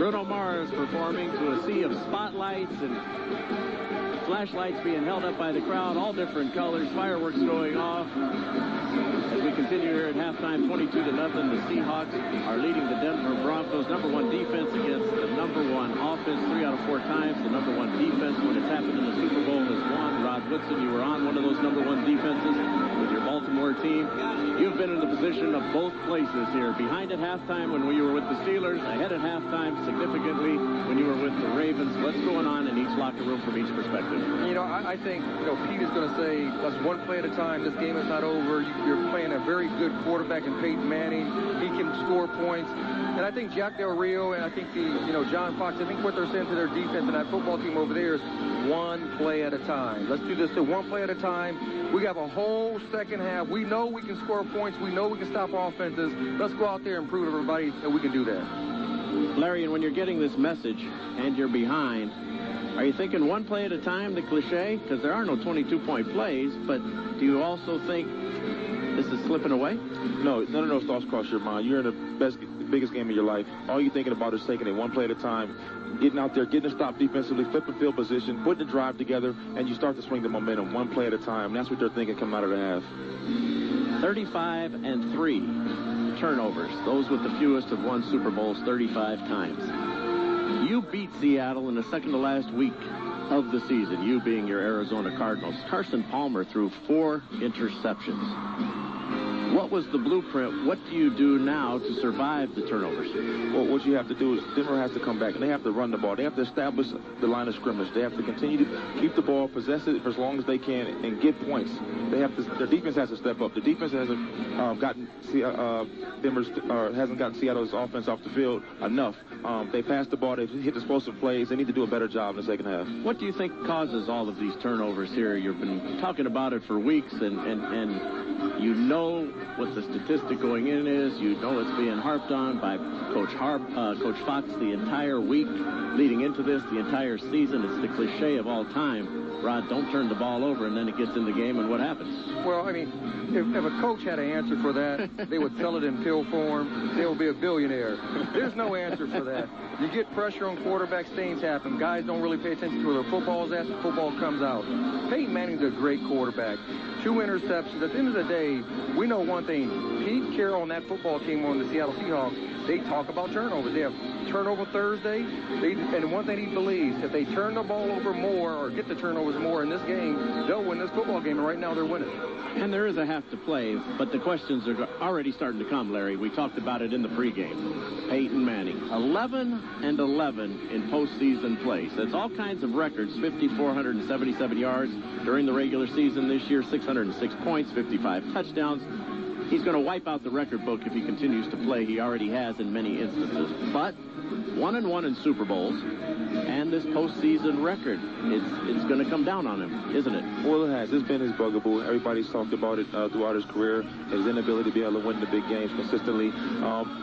Bruno Mars performing to a sea of spotlights and flashlights being held up by the crowd, all different colors, fireworks going off. As we continue here at halftime, 22-0, the Seahawks are leading the Denver Broncos. Number one defense against the number one offense 3 out of 4 times. The number one defense when it's happened in the Super Bowl is won. Rod Woodson, you were on one of those number one defenses with your Baltimore team. You've been in the position of both places here. Behind at halftime when you were with the Steelers, ahead at halftime significantly when you were with the Ravens. What's going on in each locker room from each perspective? You know, I think, Pete is going to say, let's one play at a time. This game is not over. You're playing a very good quarterback in Peyton Manning. He can score points. And I think Jack Del Rio and I think John Fox, I think what they're saying to their defense and that football team over there is one play at a time. Let's do this to one play at a time. We have a whole second half. We know we can score points. We know we can stop offenses. Let's go out there and prove to everybody that we can do that. Larry, and when you're getting this message and you're behind, are you thinking one play at a time, the cliche? Because there are no 22-point plays, but do you also think this is slipping away? No, none of those thoughts cross your mind. You're in the biggest game of your life. All you're thinking about is taking it one play at a time, getting out there, getting a stop defensively, flipping field position, putting the drive together, and you start to swing the momentum one play at a time. That's what they're thinking coming out of the half. 35-3 turnovers. Those with the fewest have won Super Bowls 35 times. You beat Seattle in the second to last week of the season, you being your Arizona Cardinals. Carson Palmer threw 4 interceptions. What was the blueprint? What do you do now to survive the turnovers? Well, what you have to do is Denver has to come back, and they have to run the ball. They have to establish the line of scrimmage. They have to continue to keep the ball, possess it for as long as they can, and get points. They have to. Their defense has to step up. The defense hasn't hasn't gotten Seattle's offense off the field enough. They passed the ball. They hit explosive plays. They need to do a better job in the second half. What do you think causes all of these turnovers here? You've been talking about it for weeks, and you know what the statistic going in is. You know it's being harped on by Coach Fox the entire week leading into this, the entire season. It's the cliche of all time. Rod, don't turn the ball over, and then it gets in the game, and what happens? Well, I mean, if a coach had an answer for that, they would sell it in pill form. They would be a billionaire. There's no answer for that. You get pressure on quarterbacks, things happen. Guys don't really pay attention to where the football's at, the football comes out. Peyton Manning's a great quarterback. 2 interceptions. At the end of the day, we know one thing. Pete Carroll and that football team on the Seattle Seahawks, they talk about turnovers. They have turnover Thursday. And one thing he believes, if they turn the ball over more or get the turnovers more in this game, they'll win this football game. And right now they're winning. And there is a half to play, but the questions are already starting to come, Larry. We talked about it in the pregame. Peyton Manning, 11-11 in postseason play. That's all kinds of records. 5,477 yards during the regular season this year, 606 points, 55 touchdowns. He's going to wipe out the record book if he continues to play. He already has in many instances. But 1-1 in Super Bowls, and this postseason record, it's going to come down on him, isn't it? Well, it has. It's been his bugaboo. Everybody's talked about it throughout his career, his inability to be able to win the big games consistently.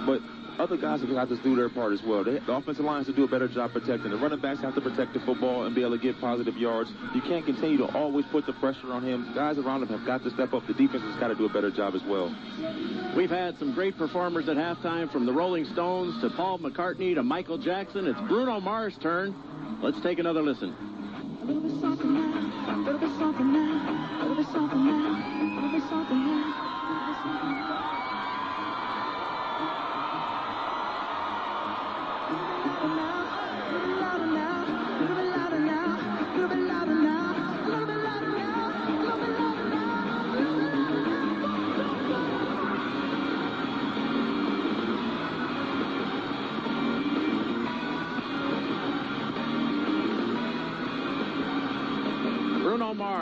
But other guys have got to do their part as well. The offensive line has to do a better job protecting. The running backs have to protect the football and be able to get positive yards. You can't continue to always put the pressure on him. Guys around him have got to step up. The defense has got to do a better job as well. We've had some great performers at halftime, from the Rolling Stones to Paul McCartney to Michael Jackson. It's Bruno Mars' turn. Let's take another listen. A little bit something now, a little bit something now, a little bit something now, a little bit something now.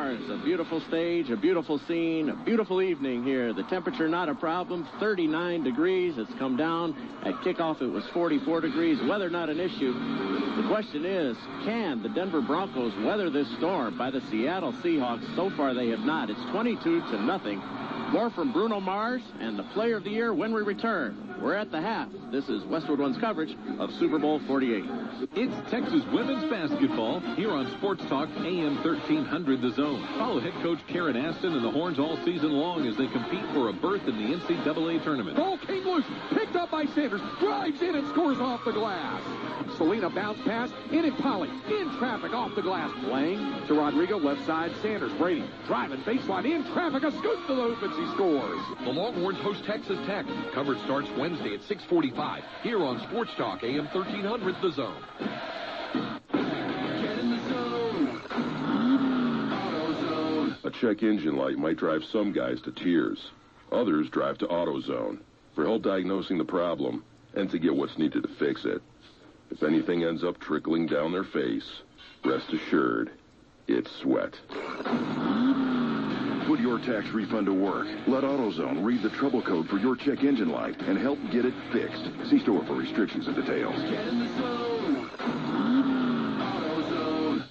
A beautiful stage, a beautiful scene, a beautiful evening here. The temperature not a problem, 39 degrees. It's come down. At kickoff, it was 44 degrees. Weather not an issue. The question is, can the Denver Broncos weather this storm by the Seattle Seahawks? So far, they have not. It's 22-0. More from Bruno Mars and the Player of the Year when we return. We're at the half. This is Westwood One's coverage of Super Bowl 48. It's Texas women's basketball here on Sports Talk AM 1300 The Zone. Follow head coach Karen Aston and the Horns all season long as they compete for a berth in the NCAA tournament. Ball came loose, picked up by Sanders, drives in and scores off the glass. Selena bounce pass, in at Polly, in traffic off the glass. Playing to Rodrigo, left side, Sanders, Brady, driving baseline, in traffic, a scoop to the hoop, he scores. The Longhorns host Texas Tech. Coverage starts Wednesday at 6:45 here on Sports Talk AM 1300 The Zone. A check engine light might drive some guys to tears. Others drive to AutoZone for help diagnosing the problem and to get what's needed to fix it. If anything ends up trickling down their face, rest assured, it's sweat. Put your tax refund to work. Let AutoZone read the trouble code for your check engine light and help get it fixed. See store for restrictions and details. Get in the zone. AutoZone.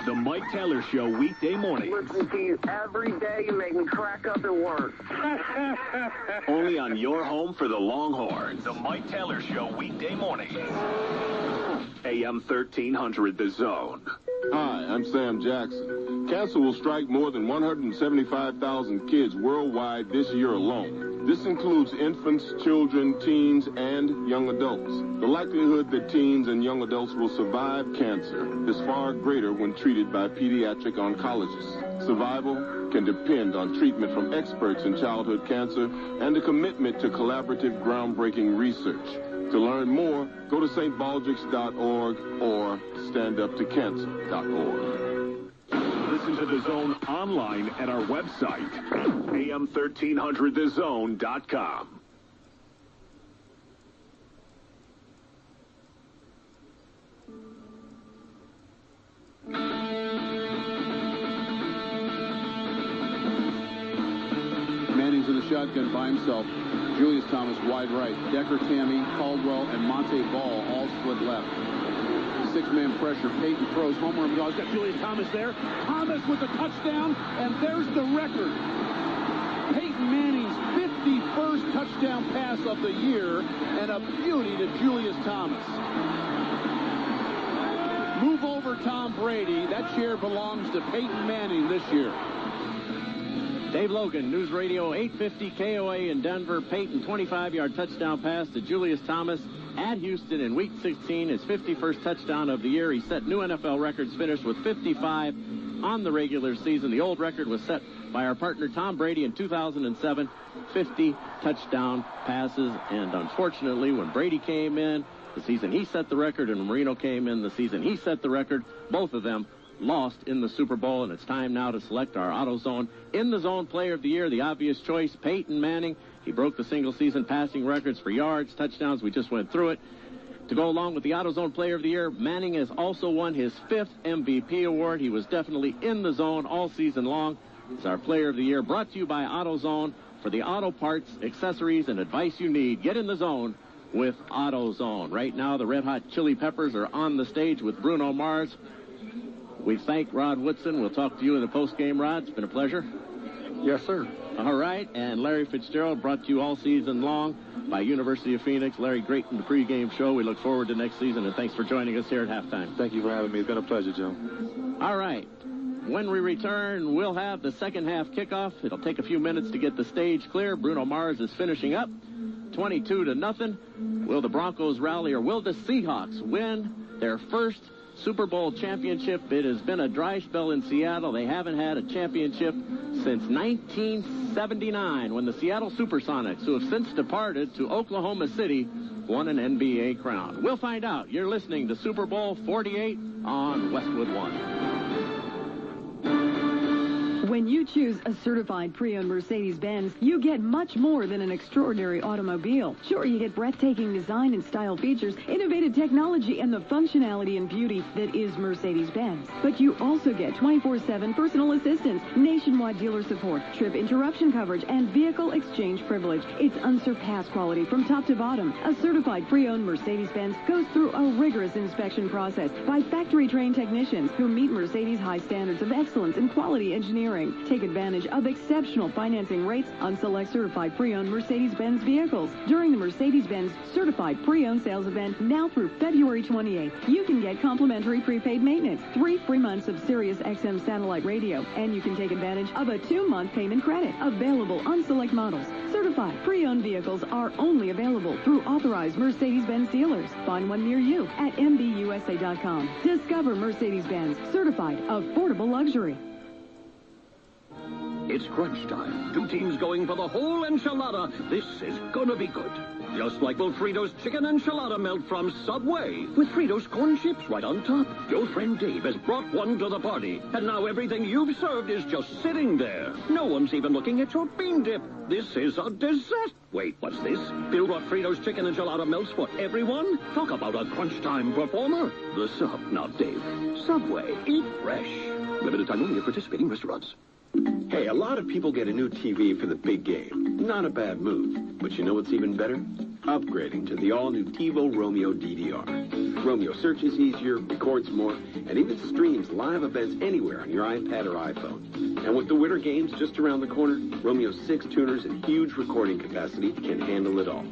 The Mike Taylor Show weekday morning. Listen to you every day. You make me crack up at work. Only on your home for the Longhorns. The Mike Taylor Show weekday morning. AM 1300 The Zone. Hi, I'm Sam Jackson. Cancer will strike more than 175,000 kids worldwide this year alone. This includes infants, children, teens, and young adults. The likelihood that teens and young adults will survive cancer is far greater when treated by pediatric oncologists. Survival can depend on treatment from experts in childhood cancer and a commitment to collaborative, groundbreaking research. To learn more, go to stbaldrick's.org or standuptocancer.org. Listen to The Zone online at our website, am1300thezone.com. Manning's in the shotgun by himself. Julius Thomas wide right. Decker, Tammy, Caldwell, and Monte Ball all split left. Six-man pressure. Peyton throws. Home run goes. Got Julius Thomas there. Thomas with the touchdown, and there's the record. Peyton Manning's 51st touchdown pass of the year, and a beauty to Julius Thomas. Move over Tom Brady. That chair belongs to Peyton Manning this year. Dave Logan, News Radio 850 KOA in Denver. Peyton, 25-yard touchdown pass to Julius Thomas at Houston in Week 16. His 51st touchdown of the year. He set new NFL records, finished with 55 on the regular season. The old record was set by our partner Tom Brady in 2007, 50 touchdown passes. And unfortunately, when Brady came in, the season he set the record, and Marino came in the season he set the record, both of them lost in the Super Bowl. And it's time now to select our AutoZone In the Zone Player of the Year. The obvious choice, Peyton Manning. He broke the single-season passing records for yards, touchdowns. We just went through it. To go along with the AutoZone Player of the Year, Manning has also won his 5th MVP award. He was definitely in the zone all season long. It's our Player of the Year, brought to you by AutoZone. For the auto parts, accessories, and advice you need, get in the zone with AutoZone. Right now, the Red Hot Chili Peppers are on the stage with Bruno Mars. We thank Rod Woodson. We'll talk to you in the postgame, Rod. It's been a pleasure. Yes, sir. All right, and Larry Fitzgerald, brought to you all season long by University of Phoenix. Larry, great in the pregame show. We look forward to next season, and thanks for joining us here at halftime. Thank you for having me. It's been a pleasure, Joe. All right. When we return, we'll have the second half kickoff. It'll take a few minutes to get the stage clear. Bruno Mars is finishing up, 22-0. Will the Broncos rally, or will the Seahawks win their first Super Bowl championship? It has been a dry spell in Seattle. They haven't had a championship since 1979, when the Seattle Supersonics, who have since departed to Oklahoma City, won an NBA crown. We'll find out. You're listening to Super Bowl 48 on Westwood One. When you choose a certified pre-owned Mercedes-Benz, you get much more than an extraordinary automobile. Sure, you get breathtaking design and style features, innovative technology, and the functionality and beauty that is Mercedes-Benz. But you also get 24/7 personal assistance, nationwide dealer support, trip interruption coverage, and vehicle exchange privilege. It's unsurpassed quality from top to bottom. A certified pre-owned Mercedes-Benz goes through a rigorous inspection process by factory-trained technicians who meet Mercedes' high standards of excellence in quality engineering. Take advantage of exceptional financing rates on select certified pre-owned Mercedes-Benz vehicles during the Mercedes-Benz Certified Pre-Owned Sales Event now through February 28th. You can get complimentary prepaid maintenance, 3 free months of Sirius XM satellite radio, and you can take advantage of a 2-month payment credit available on select models. Certified pre-owned vehicles are only available through authorized Mercedes-Benz dealers. Find one near you at MBUSA.com. Discover Mercedes-Benz Certified Affordable Luxury. It's crunch time. 2 teams going for the whole enchilada. This is gonna be good. Just like Wilfredo's chicken enchilada melt from Subway, with Fritos corn chips right on top. Your friend Dave has brought one to the party, and now everything you've served is just sitting there. No one's even looking at your bean dip. This is a dessert. Wait, what's this? Bill brought Fritos chicken enchilada melts for everyone? Talk about a crunch time performer. The Sub, not Dave. Subway, eat fresh. Limited time only at participating restaurants. Hey, a lot of people get a new TV for the big game. Not a bad move. But you know what's even better? Upgrading to the all-new TiVo Romeo DDR. Romeo searches easier, records more, and even streams live events anywhere on your iPad or iPhone. And with the Winter Games just around the corner, Romeo's 6 tuners and huge recording capacity can handle it all.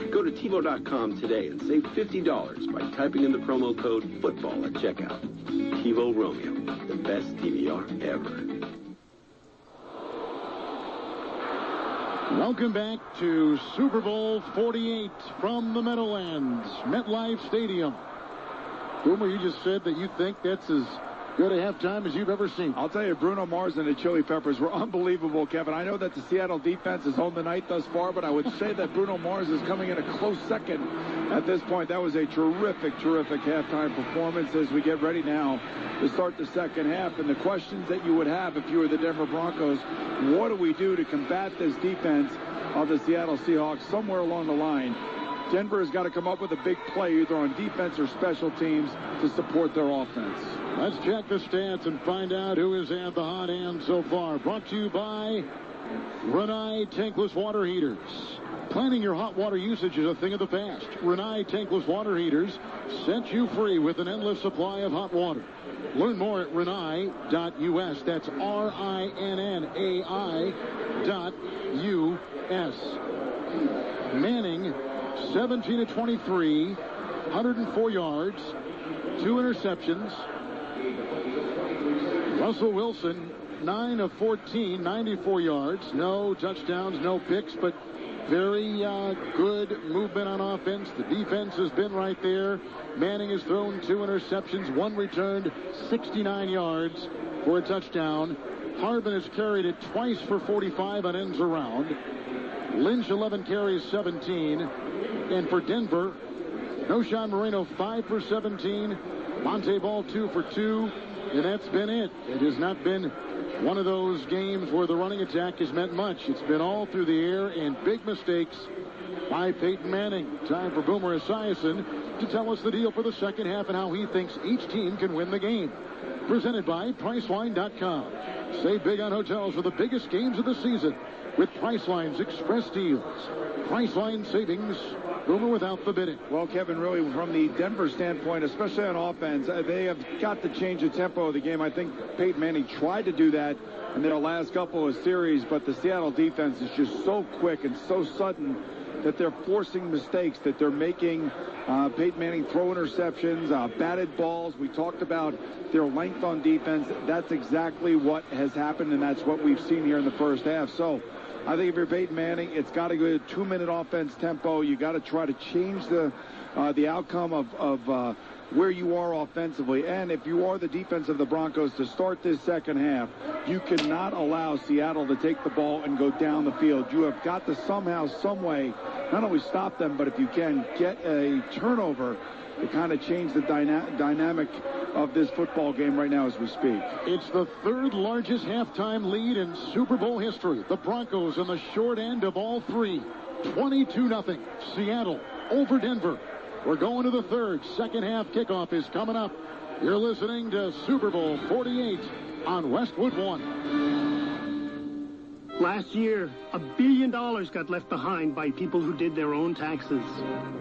Go to TiVo.com today and save $50 by typing in the promo code FOOTBALL at checkout. TiVo Romeo, the best DVR ever. Welcome back to Super Bowl 48 from the Meadowlands, MetLife Stadium. Boomer, you just said that you think that's as good a halftime as you've ever seen. I'll tell you, Bruno Mars and the Chili Peppers were unbelievable, Kevin. I know that the Seattle defense has owned the night thus far, but I would say that Bruno Mars is coming in a close second at this point. That was a terrific, terrific halftime performance as we get ready now to start the second half. And the questions that you would have if you were the Denver Broncos, what do we do to combat this defense of the Seattle Seahawks? Somewhere along the line, Denver has got to come up with a big play either on defense or special teams to support their offense. Let's check the stats and find out who is at the hot hand so far. Brought to you by Renai Tankless Water Heaters. Planning your hot water usage is a thing of the past. Renai Tankless Water Heaters set you free with an endless supply of hot water. Learn more at renai.us. That's RINNAI.US. Manning, 17 of 23, 104 yards, 2 interceptions. Russell Wilson, 9 of 14, 94 yards. No touchdowns, no picks, but very good movement on offense. The defense has been right there. Manning has thrown 2 interceptions, 1 returned, 69 yards for a touchdown. Harbin has carried it twice for 45 on ends around. Lynch, 11 carries, 17. And for Denver, Noshan Moreno, 5 for 17. Monte Ball, 2 for 2. And that's been it. It has not been one of those games where the running attack has meant much. It's been all through the air and big mistakes by Peyton Manning. Time for Boomer Esiason to tell us the deal for the second half and how he thinks each team can win the game. Presented by Priceline.com. Save big on hotels for the biggest games of the season with Priceline's Express Deals. Priceline savings, Boomer without the bidding. Well, Kevin, really from the Denver standpoint, especially on offense, they have got to change the tempo of the game. I think Peyton Manning tried to do that in their last couple of series, but the Seattle defense is just so quick and so sudden that they're forcing mistakes, that they're making Peyton Manning throw interceptions, batted balls. We talked about their length on defense. That's exactly what has happened, and that's what we've seen here in the first half. So I think if you're Peyton Manning, it's got to go to 2-minute offense tempo. You got to try to change the outcome of where you are offensively. And if you are the defense of the Broncos to start this second half, you cannot allow Seattle to take the ball and go down the field. You have got to somehow, some way, not only stop them, but if you can, get a turnover to kind of change the dynamic of this football game right now as we speak. It's the third largest halftime lead in Super Bowl history. The Broncos on the short end of all three. 22-0. Seattle over Denver. We're going to the third. Second half kickoff is coming up. You're listening to Super Bowl 48 on Westwood One. Last year, $1 billion got left behind by people who did their own taxes.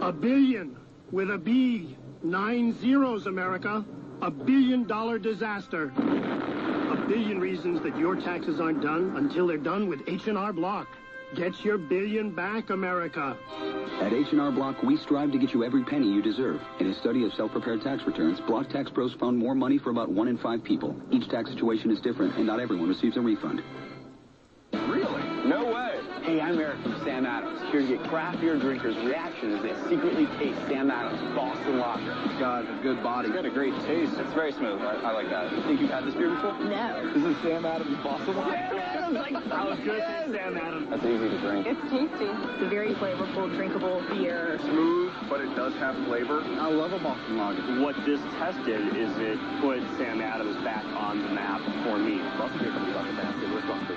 $1 billion with a B. 9 zeros, America. $1 billion disaster. $1 billion reasons that your taxes aren't done until they're done with H&R Block. Get your billion back, America. At H&R Block, we strive to get you every penny you deserve. In a study of self-prepared tax returns, Block Tax Pros found more money for about 1 in 5 people. Each tax situation is different, and not everyone receives a refund. Really? No way. Hey, I'm Eric from Sam Adams, here to get craft beer drinkers' reaction as they secretly taste Sam Adams Boston Lager. It's got a good body. It's got a great taste. It's very smooth. I like that. You think you've had this beer before? No. This is Sam Adams Boston Lager. Sam Adams! I was good at Sam Adams. That's easy to drink. It's tasty. It's a very flavorful, drinkable beer. Smooth, but it does have flavor. I love a Boston Lager. What this test did is it put Sam Adams back on the map for me. Let's hear from the basket. Let's go.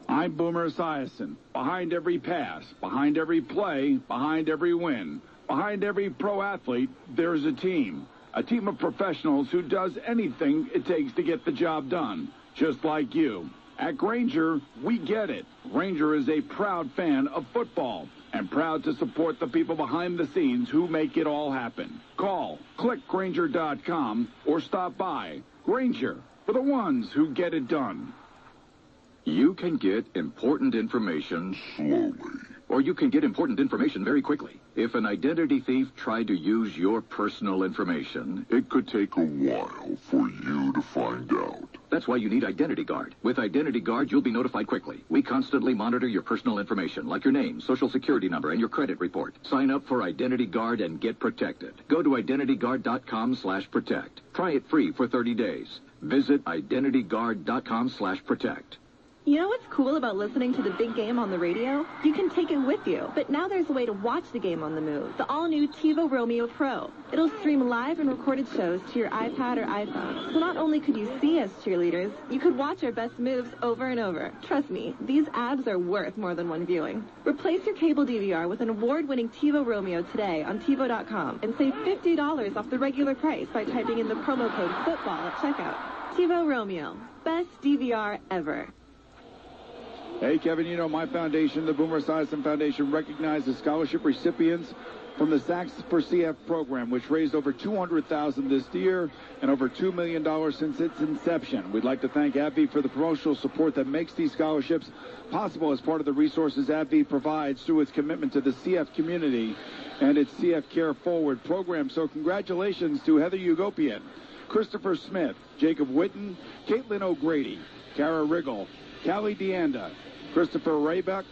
I'm Boomer Esiason. Behind every pass, behind every play, behind every win, behind every pro athlete, there's a team. A team of professionals who does anything it takes to get the job done. Just like you. At Grainger, we get it. Grainger is a proud fan of football and proud to support the people behind the scenes who make it all happen. Call, click Grainger.com, or stop by. Grainger, for the ones who get it done. You can get important information slowly. or you can get important information very quickly. If an identity thief tried to use your personal information, it could take a while for you to find out. That's why you need Identity Guard. With Identity Guard, you'll be notified quickly. We constantly monitor your personal information, like your name, social security number, and your credit report. Sign up for Identity Guard and get protected. Go to identityguard.com/protect. Try it free for 30 days. Visit identityguard.com/protect. You know what's cool about listening to the big game on the radio? You can take it with you. But now there's a way to watch the game on the move. The all-new TiVo Romeo Pro. It'll stream live and recorded shows to your iPad or iPhone. So not only could you see us cheerleaders, you could watch our best moves over and over. Trust me, these abs are worth more than one viewing. Replace your cable DVR with an award-winning TiVo Romeo today on TiVo.com and save $50 off the regular price by typing in the promo code FOOTBALL at checkout. TiVo Romeo. Best DVR ever. Hey, Kevin, you know, my foundation, the Boomer Esiason Foundation, recognizes scholarship recipients from the Sacks for CF program, which raised over $200,000 this year and over $2 million since its inception. We'd like to thank AbbVie for the promotional support that makes these scholarships possible as part of the resources AbbVie provides through its commitment to the CF community and its CF Care Forward program. So congratulations to Heather Ugopian, Christopher Smith, Jacob Witten, Caitlin O'Grady, Kara Riggle, Callie DeAnda, Christopher Raybuck,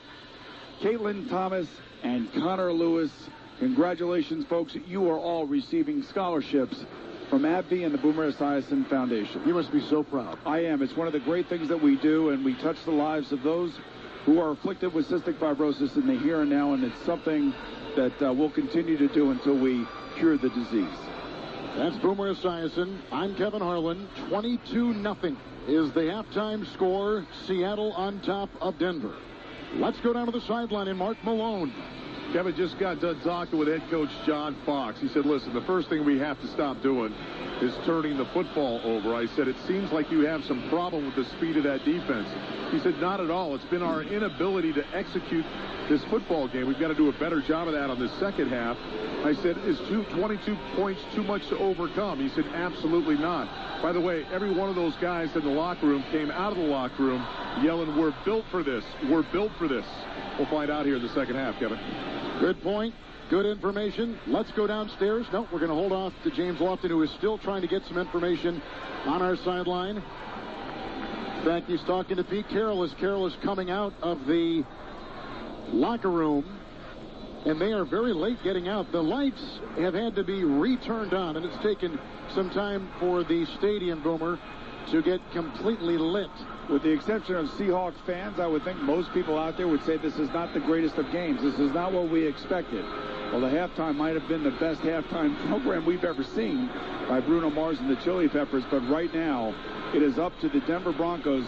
Caitlin Thomas, and Connor Lewis. Congratulations, folks. You are all receiving scholarships from AbbVie and the Boomer Esiason Foundation. You must be so proud. I am. It's one of the great things that we do, and we touch the lives of those who are afflicted with cystic fibrosis in the here and now, and it's something that we'll continue to do until we cure the disease. That's Boomer Esiason. I'm Kevin Harlan. 22-0 is the halftime score. Seattle on top of Denver. Let's go down to the sideline and Mark Malone. Kevin just got done talking with head coach John Fox. He said, listen, the first thing we have to stop doing is turning the football over. I said, it seems like you have some problem with the speed of that defense. He said, not at all. It's been our inability to execute this football game. We've got to do a better job of that on the second half. I said, is 22 points too much to overcome? He said, absolutely not. By the way, every one of those guys in the locker room came out of the locker room yelling, we're built for this. We're built for this. We'll find out here in the second half, Kevin. Good point. Good information. Let's go downstairs. No, we're going to hold off to James Lofton, who is still trying to get some information on our sideline. In fact, he's talking to Pete Carroll as Carroll is coming out of the locker room. And they are very late getting out. The lights have had to be returned on, and it's taken some time for the stadium, Boomer, to get completely lit. With the exception of Seahawks fans, I would think most people out there would say this is not the greatest of games. This is not what we expected. Well, the halftime might have been the best halftime program we've ever seen by Bruno Mars and the Chili Peppers, but right now it is up to the Denver Broncos,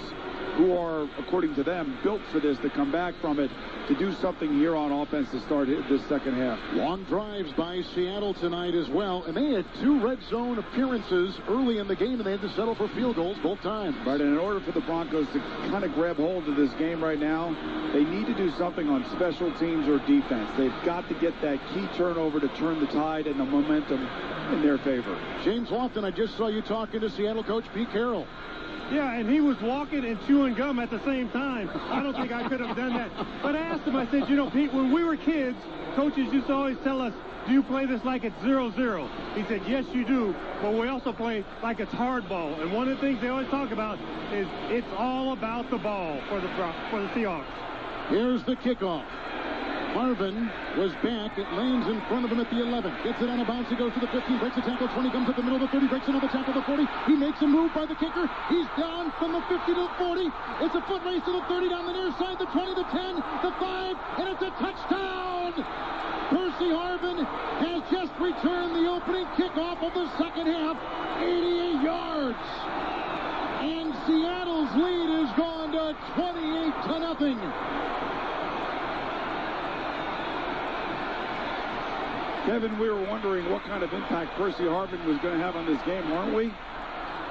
who are, according to them, built for this, to come back from it, to do something here on offense to start this second half. Long drives by Seattle tonight as well, and they had 2 red zone appearances early in the game, and they had to settle for field goals both times. Right, and in order for the Broncos to kind of grab hold of this game right now, they need to do something on special teams or defense. They've got to get that key turnover to turn the tide and the momentum in their favor. James Lofton, I just saw you talking to Seattle coach Pete Carroll. Yeah, and he was walking and chewing gum at the same time. I don't think I could have done that. But I asked him, I said, you know, Pete, when we were kids, coaches used to always tell us, do you play this like it's 0-0? He said, yes, you do, but we also play like it's hardball. And one of the things they always talk about is it's all about the ball for the Seahawks. Here's the kickoff. Marvin was back. It lands in front of him at the 11. Gets it on a bounce. He goes to the 15. Breaks the tackle. 20. Comes up the middle of the 30. Breaks another tackle. The 40. He makes a move by the kicker. He's down from the 50 to the 40. It's a foot race to the 30 down the near side. The 20, the 10, the 5, and it's a touchdown. Percy Harvin has just returned the opening kickoff of the second half. 88 yards. And Seattle's lead has gone to 28-0. Kevin, we were wondering what kind of impact Percy Harvin was going to have on this game, weren't we?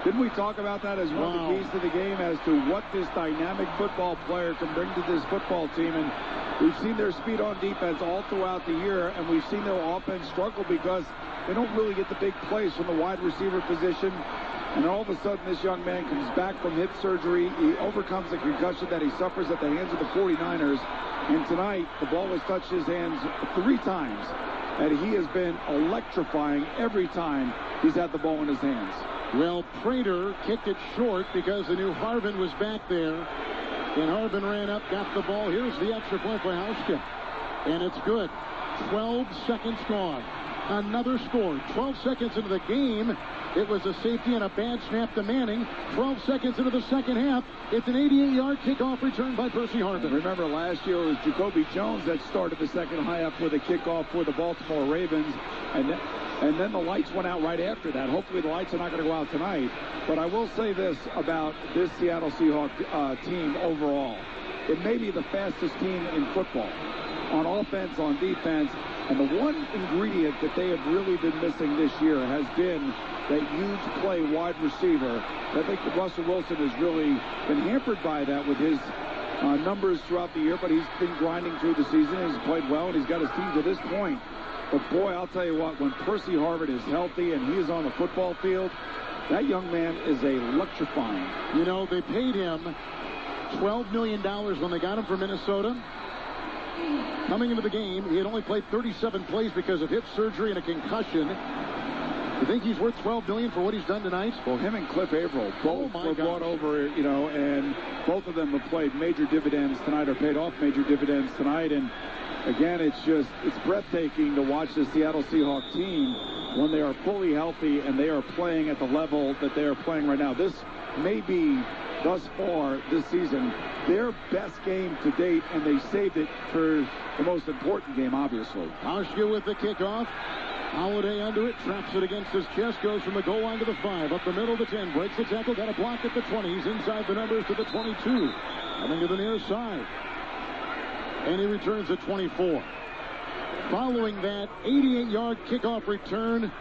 Didn't we talk about that as one of the keys to the game as to what this dynamic football player can bring to this football team? And we've seen their speed on defense all throughout the year, and we've seen their offense struggle because they don't really get the big plays from the wide receiver position. And all of a sudden, this young man comes back from hip surgery. He overcomes the concussion that he suffers at the hands of the 49ers. And tonight, the ball has touched his hands 3 times. And he has been electrifying every time he's had the ball in his hands. Well, Prater kicked it short because the new Harvin was back there. And Harvin ran up, got the ball. Here's the extra point for Hauschka. And it's good. 12 seconds gone. Another score. 12 seconds into the game. It was a safety and a bad snap to Manning. 12 seconds into the second half. It's an 88-yard kickoff return by Percy Harvin. Remember, last year it was Jacoby Jones that started the second half with a kickoff for the Baltimore Ravens. And then the lights went out right after that. Hopefully the lights are not going to go out tonight. But I will say this about this Seattle Seahawks team overall. It may be the fastest team in football. On offense, on defense. And the one ingredient that they have really been missing this year has been that huge play wide receiver. I think Russell Wilson has really been hampered by that with his numbers throughout the year, but he's been grinding through the season. He's played well, and he's got his team to this point. But, boy, I'll tell you what, when Percy Harvin is healthy and he is on the football field, that young man is electrifying. You know, they paid him $12 million when they got him from Minnesota. Coming into the game, he had only played 37 plays because of hip surgery and a concussion. You think he's worth $12 million for what he's done tonight? Well, him and Cliff Averill both were brought over, you know, and both of them have played major dividends tonight or paid off major dividends tonight. And, again, it's breathtaking to watch the Seattle Seahawks team when they are fully healthy and they are playing at the level that they are playing right now. This may be, thus far this season, their best game to date, and they saved it for the most important game, obviously. Hauschka with the kickoff. Holiday under it, traps it against his chest, goes from the goal line to the 5, up the middle of the 10, breaks the tackle, got a block at the 20, he's inside the numbers to the 22, coming to the near side. And he returns at 24. Following that, 88-yard kickoff return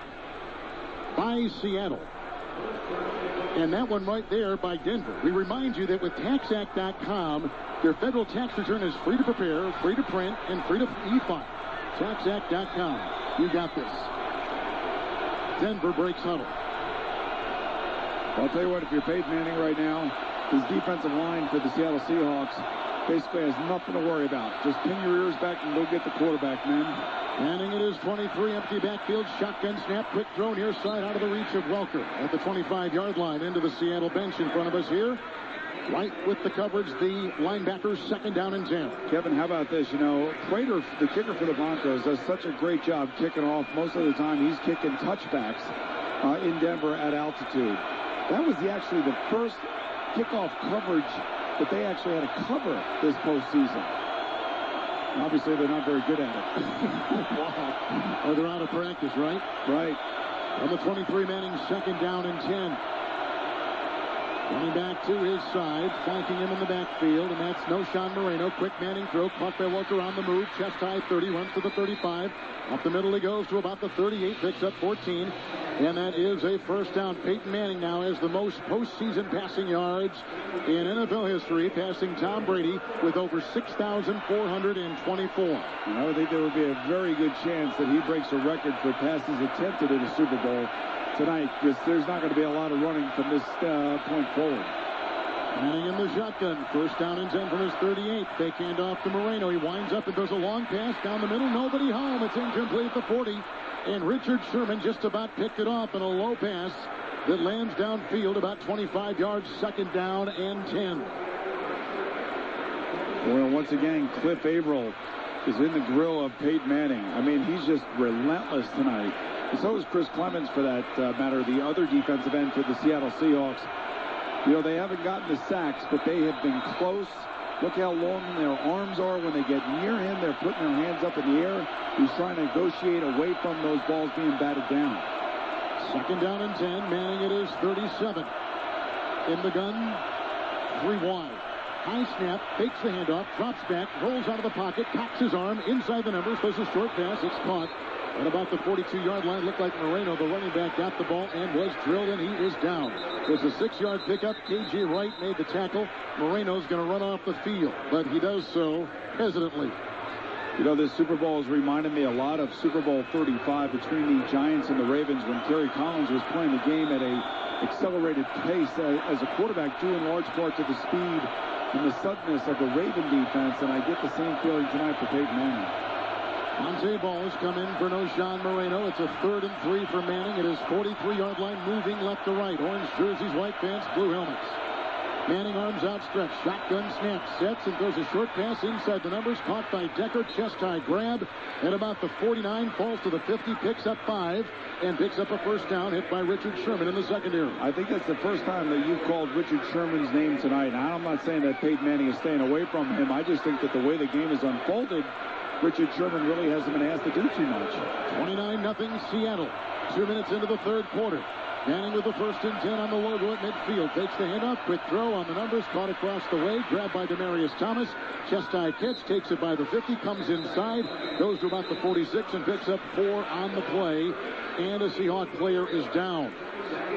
by Seattle. And that one right there by Denver. We remind you that with TaxAct.com, your federal tax return is free to prepare, free to print, and free to e-file. TaxAct.com. You got this. Denver breaks huddle. I'll tell you what, if you're Peyton Manning right now, his defensive line for the Seattle Seahawks basically has nothing to worry about. Just pin your ears back and go get the quarterback, man. Manning at his 23, empty backfield, shotgun snap, quick throw near side out of the reach of Welker at the 25-yard line into the Seattle bench in front of us here. Right with the coverage, the linebackers, 2nd down and 10. Kevin, how about this? You know, Prater, the kicker for the Broncos, does such a great job kicking off. Most of the time, he's kicking touchbacks in Denver at altitude. That was actually the first kickoff coverage that they actually had to cover this postseason. Obviously, they're not very good at it. Wow. Or they're out of practice, right? Right. On the 23, Manning, 2nd down and 10. Running back to his side, flanking him in the backfield, and that's Noshawn Moreno. Quick Manning throw, caught by Welker on the move. Chest high, 30, runs to the 35. Up the middle he goes to about the 38, picks up 14. And that is a first down. Peyton Manning now has the most postseason passing yards in NFL history, passing Tom Brady with over 6,424. I would think there would be a very good chance that he breaks a record for passes attempted in the Super Bowl tonight, because there's not going to be a lot of running from this point forward. Manning in the shotgun. First down and 10 from his 38. Fake handoff to Moreno. He winds up and throws a long pass down the middle. Nobody home. It's incomplete at the 40. And Richard Sherman just about picked it off in a low pass that lands downfield about 25 yards. 2nd down and 10. Well, once again, Cliff Averill is in the grill of Peyton Manning. I mean, he's just relentless tonight. And so is Chris Clemens, for that matter, the other defensive end for the Seattle Seahawks. You know, they haven't gotten the sacks, but they have been close. Look how long their arms are when they get near him. They're putting their hands up in the air. He's trying to negotiate away from those balls being batted down. 2nd down and 10. Manning at his 37. In the gun, 3 wide. High snap, fakes the handoff, drops back, rolls out of the pocket, cocks his arm, inside the numbers, throws a short pass. It's caught at about the 42-yard line. Looked like Moreno, the running back, got the ball and was drilled, and he is down. It was a 6-yard pickup. K.J. Wright made the tackle. Moreno's going to run off the field, but he does so hesitantly. You know, this Super Bowl has reminded me a lot of Super Bowl 35 between the Giants and the Ravens when Kerry Collins was playing the game at a accelerated pace as a quarterback, due in large part to the speed and the suddenness of the Raven defense, and I get the same feeling tonight for Peyton Manning. Monte Ball's come in for no Sean Moreno. It's a 3rd and 3 for Manning. It is 43-yard line, moving left to right. Orange jerseys, white pants, blue helmets. Manning, arms outstretched, shotgun snap, sets and throws a short pass inside the numbers, caught by Decker, chest high grab at about the 49, falls to the 50, picks up 5, and picks up a first down, hit by Richard Sherman in the secondary. I think that's the first time that you've called Richard Sherman's name tonight. Now, I'm not saying that Peyton Manning is staying away from him. I just think that the way the game is unfolded, Richard Sherman really hasn't been asked to do too much. 29-0 Seattle. 2 minutes into the third quarter. Manning with the 1st and 10 on the logo at midfield. Takes the handoff. Quick throw on the numbers. Caught across the way. Grabbed by Demarius Thomas. Chest high catch. Takes it by the 50. Comes inside. Goes to about the 46 and picks up 4 on the play. And a Seahawk player is down.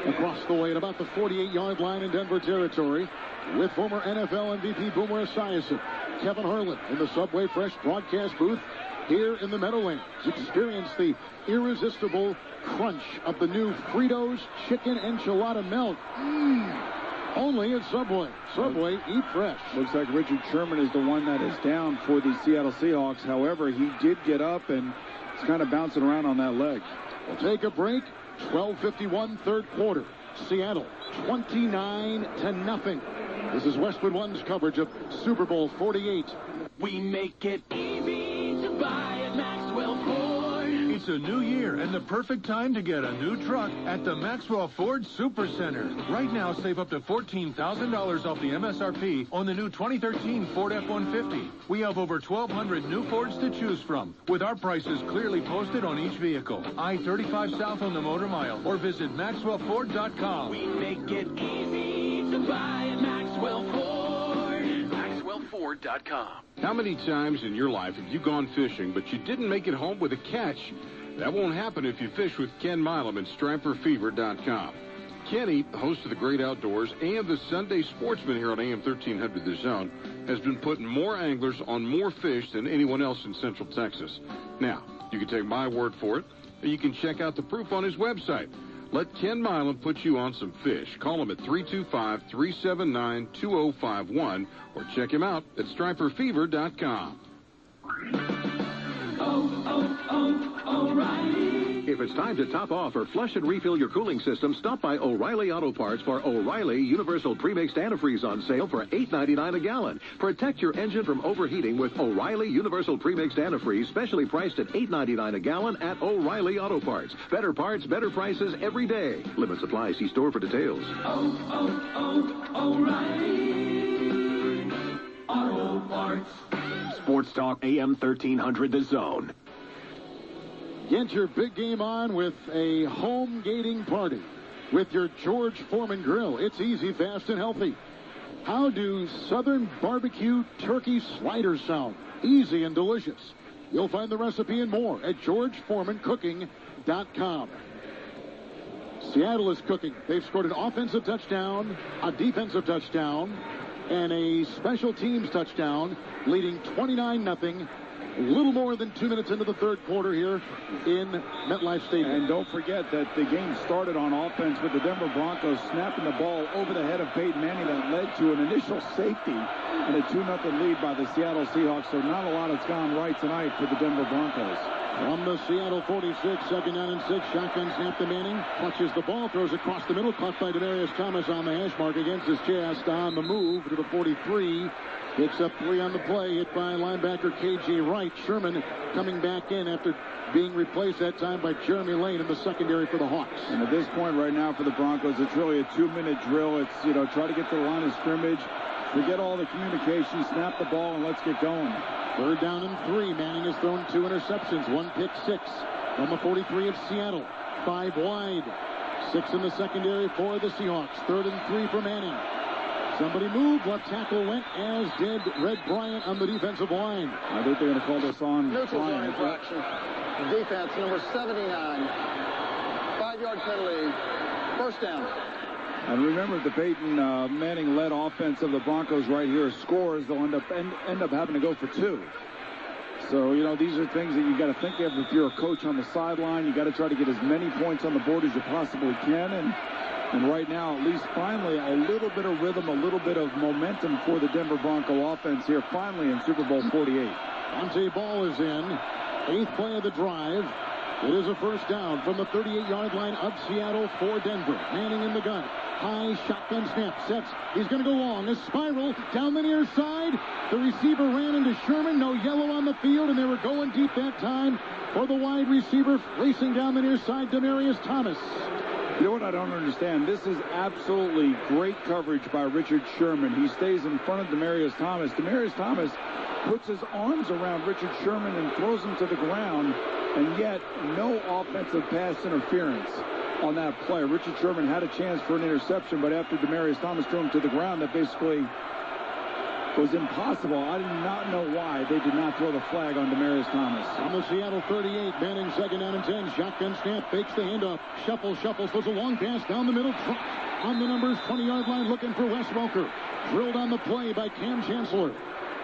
Across the way at about the 48-yard line in Denver territory. With former NFL MVP Boomer Esiason. Kevin Harlan in the Subway Fresh broadcast booth here in the Meadowlands. Experience the irresistible crunch of the new Fritos Chicken Enchilada Melt. Only at Subway. Subway, eat fresh. Looks like Richard Sherman is the one that is down for the Seattle Seahawks. However, he did get up and is kind of bouncing around on that leg. We'll take a break. 12:51 third quarter. Seattle 29-0. This is Westwood One's coverage of Super Bowl 48. We make it easy to buy at Maxwell Ford. It's a new year and the perfect time to get a new truck at the Maxwell Ford Super Center. Right now, save up to $14,000 off the MSRP on the new 2013 Ford F-150. We have over 1,200 new Fords to choose from, with our prices clearly posted on each vehicle. I-35 South on the Motor Mile, or visit MaxwellFord.com. We make it easy to buy at Maxwell Ford. MaxwellFord.com. How many times in your life have you gone fishing, but you didn't make it home with a catch? That won't happen if you fish with Ken Milam at StriperFever.com. Kenny, the host of the Great Outdoors and the Sunday Sportsman here on AM 1300 The Zone, has been putting more anglers on more fish than anyone else in Central Texas. Now, you can take my word for it, or you can check out the proof on his website. Let Ken Milam put you on some fish. Call him at 325-379-2051 or check him out at StriperFever.com. O'Reilly. If it's time to top off or flush and refill your cooling system, stop by O'Reilly Auto Parts for O'Reilly Universal Premixed Antifreeze on sale for $8.99 a gallon. Protect your engine from overheating with O'Reilly Universal Premixed Antifreeze, specially priced at $8.99 a gallon at O'Reilly Auto Parts. Better parts, better prices every day. Limit supply. See store for details. O'Reilly Auto Parts. Sports Talk AM 1300 The Zone. Get your big game on with a home gating party with your George Foreman Grill. It's easy, fast, and healthy. How do Southern barbecue turkey sliders sound? Easy and delicious. You'll find the recipe and more at GeorgeForemanCooking.com. Seattle is cooking. They've scored an offensive touchdown, a defensive touchdown, and a special teams touchdown, leading 29-0. A little more than 2 minutes into the third quarter here in MetLife Stadium. And don't forget that the game started on offense with the Denver Broncos snapping the ball over the head of Peyton Manning that led to an initial safety and a 2-0 lead by the Seattle Seahawks. So not a lot has gone right tonight for the Denver Broncos. From the Seattle 46, 2nd down and 6, shotgun snap to Manning. Clutches the ball, throws across the middle, caught by Demarius Thomas on the hash mark against his chest. On the move to the 43. Picks up 3 on the play, hit by linebacker K.J. Wright. Sherman coming back in after being replaced that time by Jeremy Lane in the secondary for the Hawks. And at this point right now for the Broncos, it's really a 2-minute drill. It's, try to get to the line of scrimmage, forget all the communication, snap the ball, and let's get going. 3rd down and 3. Manning has thrown 2 interceptions, 1 pick 6 from the 43 of Seattle. 5 wide. 6 in the secondary for the Seahawks. 3rd and 3 for Manning. Somebody moved. Left tackle went, as did Red Bryant on the defensive line. I think they're going to call this on. Neutral zone infraction. Defense number 79. 5-yard penalty. First down. And remember, the Peyton Manning-led offense of the Broncos right here scores. They'll end up having to go for 2. So, these are things that you got to think of if you're a coach on the sideline. You got to try to get as many points on the board as you possibly can. And And right now, at least finally, a little bit of rhythm, a little bit of momentum for the Denver Bronco offense here finally in Super Bowl 48. Monte Ball is in. 8th play of the drive. It is a first down from the 38-yard line of Seattle for Denver. Manning in the gun. High shotgun snap. Sets. He's going to go long. A spiral down the near side. The receiver ran into Sherman. No yellow on the field, and they were going deep that time for the wide receiver. Racing down the near side, Demaryius Thomas. You know what I don't understand? This is absolutely great coverage by Richard Sherman. He stays in front of Demaryius Thomas. Demaryius Thomas puts his arms around Richard Sherman and throws him to the ground, and yet no offensive pass interference on that play. Richard Sherman had a chance for an interception, but after Demaryius Thomas threw him to the ground, that basically was impossible. I do not know why they did not throw the flag on Demaryius Thomas. On the Seattle 38, Manning 2nd down and 10. Shotgun snap, fakes the handoff. Shuffles, throws a long pass down the middle. Drop on the numbers, 20-yard line, looking for Wes Welker. Drilled on the play by Cam Chancellor.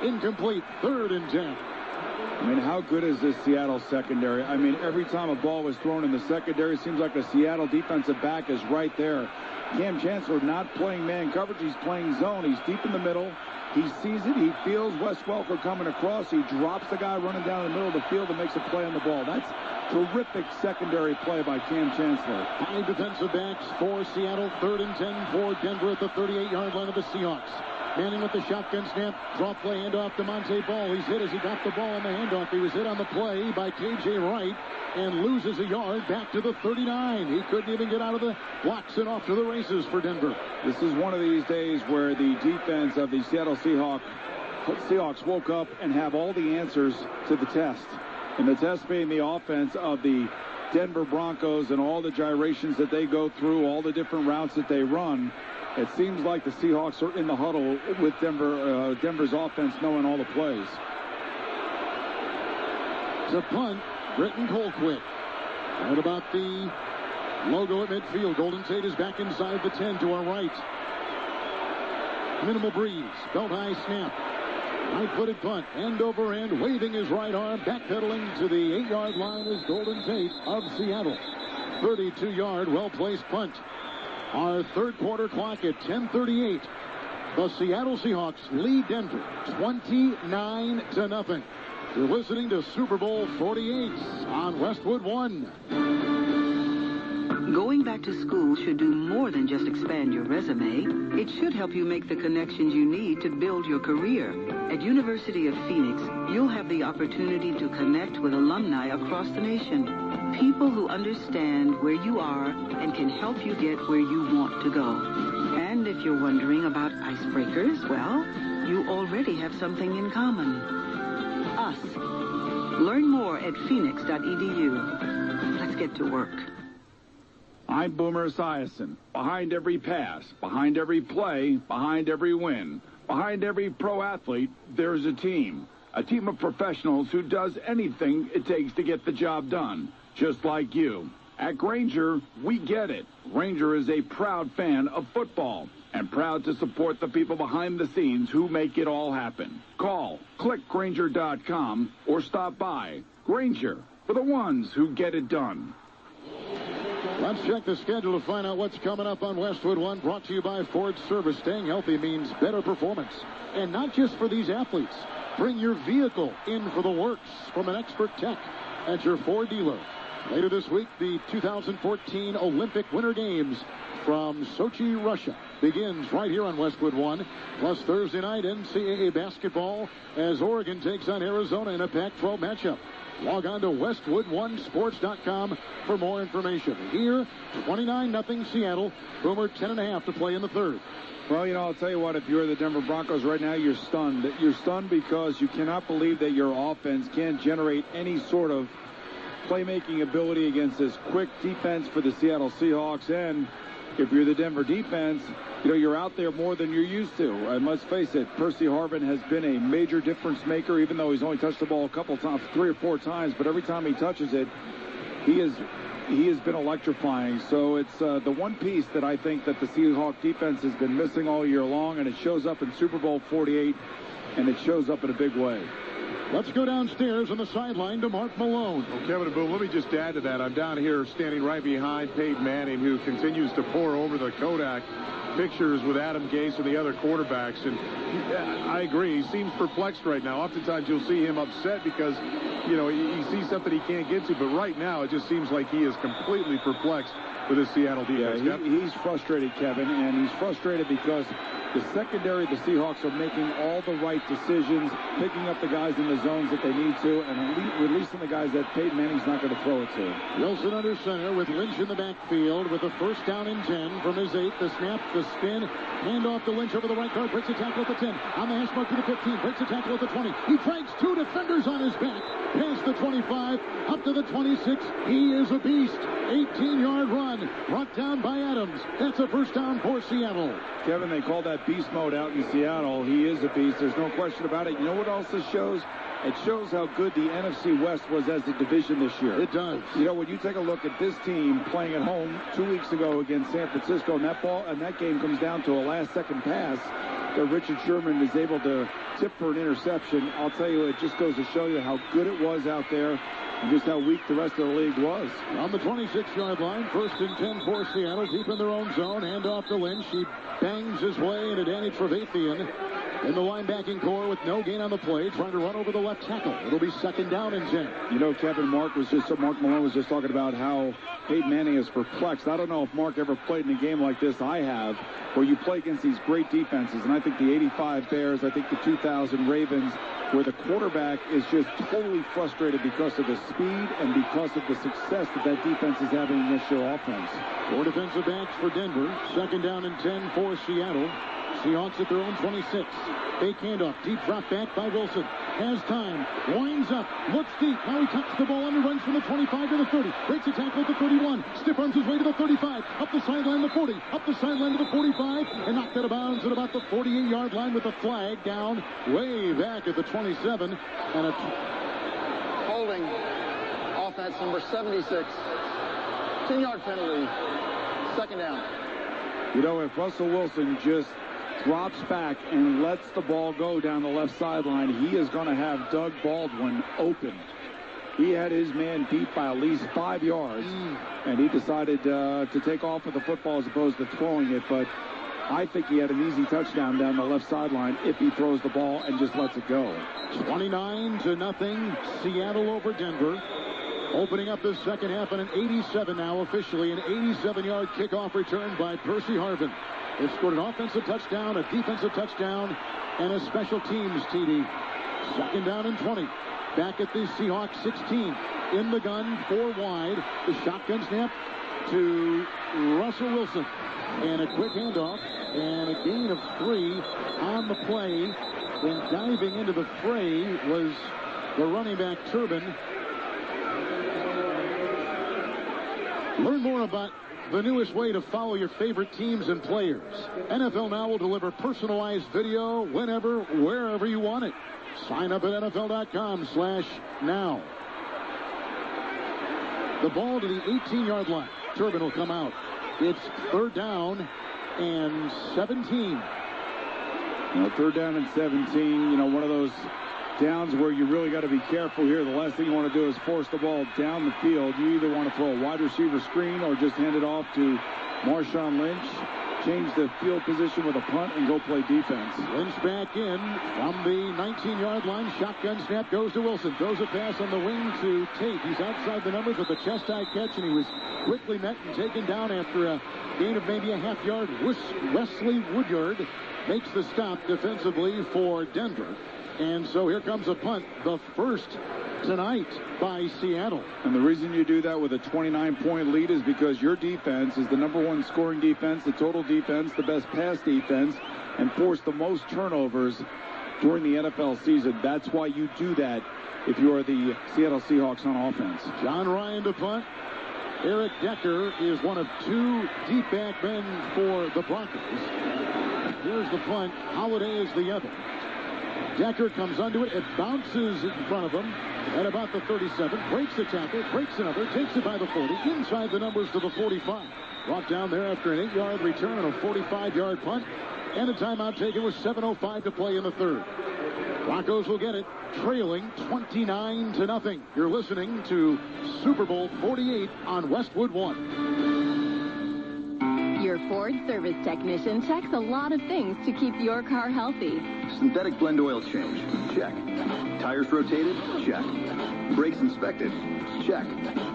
Incomplete, 3rd and 10. I mean, how good is this Seattle secondary? I mean, every time a ball was thrown in the secondary, it seems like the Seattle defensive back is right there. Cam Chancellor not playing man coverage. He's playing zone. He's deep in the middle. He sees it. He feels Wes Welker coming across. He drops the guy running down the middle of the field and makes a play on the ball. That's terrific secondary play by Cam Chancellor. 5 defensive backs for Seattle. 3rd and 10 for Denver at the 38-yard line of the Seahawks. Manning with the shotgun snap. Draw play handoff to Monte Ball. He's hit as he dropped the ball on the handoff. He was hit on the play by K.J. Wright and loses a yard back to the 39. He couldn't even get out of the blocks and off to the races for Denver. This is one of these days where the defense of the Seattle Seahawks woke up and have all the answers to the test. And the test being the offense of the Denver Broncos and all the gyrations that they go through, all the different routes that they run. It seems like the Seahawks are in the huddle with Denver's offense knowing all the plays. It's a punt. Britton Colquitt. What about the logo at midfield? Golden Tate is back inside the 10 to our right. Minimal breeze. Belt high snap. Right-footed punt. End over end. Waving his right arm. Backpedaling to the 8-yard line is Golden Tate of Seattle. 32-yard well-placed punt. Our third quarter clock at 10:38. The Seattle Seahawks lead Denver 29-0. You're listening to Super Bowl 48 on Westwood One. Going back to school should do more than just expand your resume. It should help you make the connections you need to build your career. At University of Phoenix, you'll have the opportunity to connect with alumni across the nation. People who understand where you are and can help you get where you want to go. And if you're wondering about icebreakers, well, you already have something in common. Us. Learn more at phoenix.edu. Let's get to work. I'm Boomer Esiason. Behind every pass, behind every play, behind every win, behind every pro athlete, there's a team. A team of professionals who does anything it takes to get the job done. Just like you. At Grainger, we get it. Grainger is a proud fan of football and proud to support the people behind the scenes who make it all happen. Call, click Grainger.com, or stop by. Grainger, for the ones who get it done. Let's check the schedule to find out what's coming up on Westwood One. Brought to you by Ford Service. Staying healthy means better performance. And not just for these athletes. Bring your vehicle in for the works from an expert tech at your Ford dealer. Later this week, the 2014 Olympic Winter Games from Sochi, Russia begins right here on Westwood One. Plus Thursday night NCAA basketball as Oregon takes on Arizona in a Pac-12 matchup. Log on to WestwoodOneSports.com for more information. Here, 29-0 Seattle. Boomer 10.5 to play in the third. Well, you know, I'll tell you what, if you're the Denver Broncos right now, you're stunned. You're stunned because you cannot believe that your offense can't generate any sort of playmaking ability against this quick defense for the Seattle Seahawks. And if you're the Denver defense, you know, you're out there more than you're used to. And let's face it, Percy Harvin has been a major difference maker, even though he's only touched the ball a couple times, 3 or 4 times. But every time he touches it, he has been electrifying. So it's the one piece that I think that the Seahawks defense has been missing all year long, and it shows up in Super Bowl 48, and it shows up in a big way. Let's go downstairs on the sideline to Mark Malone. Well, Kevin and Boom, let me just add to that. I'm down here standing right behind Peyton Manning, who continues to pour over the Kodak pictures with Adam Gase and the other quarterbacks. And I agree, he seems perplexed right now. Oftentimes you'll see him upset because, he sees something he can't get to. But right now it just seems like he is completely perplexed with his Seattle defense. Yeah, he's frustrated, Kevin, and he's frustrated because the secondary, the Seahawks are making all the right decisions, picking up the guys in the zones that they need to, and releasing the guys that Peyton Manning's not going to throw it to. Wilson under center with Lynch in the backfield with a first down and 10 from his 8. The snap, the spin, hand off to Lynch over the right guard, breaks a tackle at the 10. On the hash mark to the 15, breaks a tackle at the 20. He drags 2 defenders on his back, past the 25, up to the 26. He is a beast. 18-yard run, brought down by Adams. That's a first down for Seattle. Kevin, they call that beast mode out in Seattle. He is a beast. There's no question about it. You know what else this shows? It shows how good the NFC West was as a division this year. It does. When you take a look at this team playing at home 2 weeks ago against San Francisco, and that game comes down to a last-second pass that Richard Sherman is able to tip for an interception. I'll tell you, it just goes to show you how good it was out there and just how weak the rest of the league was. On the 26-yard line, first and 10 for Seattle, deep in their own zone. Hand off to Lynch. He bangs his way into Danny Trevathan in the linebacking core with no gain on the play, trying to run over the left tackle. It'll be second down and 10. Kevin, Mark Malone was just talking about how Peyton Manning is perplexed. I don't know if Mark ever played in a game like this. I have, where you play against these great defenses, and I think the 85 Bears, I think the 2000 Ravens, where the quarterback is just totally frustrated because of the speed and because of the success that defense is having against your offense. 4 defensive backs for Denver. Second down and 10 for Seattle. Seahawks at their own 26. Fake handoff. Deep drop back by Wilson. Has time. Winds up. Looks deep. Now he tucks the ball under. Runs from the 25 to the 30. Breaks a tackle at the 31. Stiff arms his way to the 35. Up the sideline to the 40. Up the sideline to the 45. And knocked out of bounds at about the 48-yard line with the flag down way back at the 27. And a holding offense number 76. 10-yard penalty. Second down. If Russell Wilson just drops back and lets the ball go down the left sideline, he is going to have Doug Baldwin open. He had his man beat by at least 5 yards, and he decided to take off with the football as opposed to throwing it. But I think he had an easy touchdown down the left sideline if he throws the ball and just lets it go. 29-0, Seattle over Denver. Opening up this second half on an 87 now, officially an 87-yard kickoff return by Percy Harvin. They've scored an offensive touchdown, a defensive touchdown, and a special teams TD. Second down and 20. Back at the Seahawks 16. In the gun, 4 wide. The shotgun snap to Russell Wilson. And a quick handoff and a gain of 3 on the play. Then diving into the fray was the running back Turbin. Learn more about the newest way to follow your favorite teams and players. NFL Now will deliver personalized video whenever, wherever you want it. Sign up at NFL.com/now. The ball to the 18-yard line. Turbin will come out. It's third down and 17. Third down and 17, one of those downs where you really got to be careful here. The last thing you want to do is force the ball down the field. You either want to throw a wide receiver screen or just hand it off to Marshawn Lynch, change the field position with a punt, and go play defense. Lynch back in from the 19-yard line. Shotgun snap goes to Wilson. Throws a pass on the wing to Tate. He's outside the numbers with a chest-high catch, and he was quickly met and taken down after a gain of maybe a half yard. Wesley Woodyard makes the stop defensively for Denver. And so here comes a punt, the first tonight by Seattle. And the reason you do that with a 29-point lead is because your defense is the #1 scoring defense, the total defense, the best pass defense, and forced the most turnovers during the NFL season. That's why you do that if you are the Seattle Seahawks on offense. John Ryan to punt. Eric Decker is one of 2 deep back men for the Broncos. Here's the punt. Holiday is the other. Decker comes onto it. It bounces in front of him at about the 37. Breaks the tackle. Breaks another. Takes it by the 40. Inside the numbers to the 45. Brought down there after an 8-yard return and a 45-yard punt. And a timeout taken with 7:05 to play in the third. Broncos will get it, trailing 29-0. You're listening to Super Bowl 48 on Westwood One. Your Ford service technician checks a lot of things to keep your car healthy. Synthetic blend oil change, check. Tires rotated, check. Brakes inspected, check.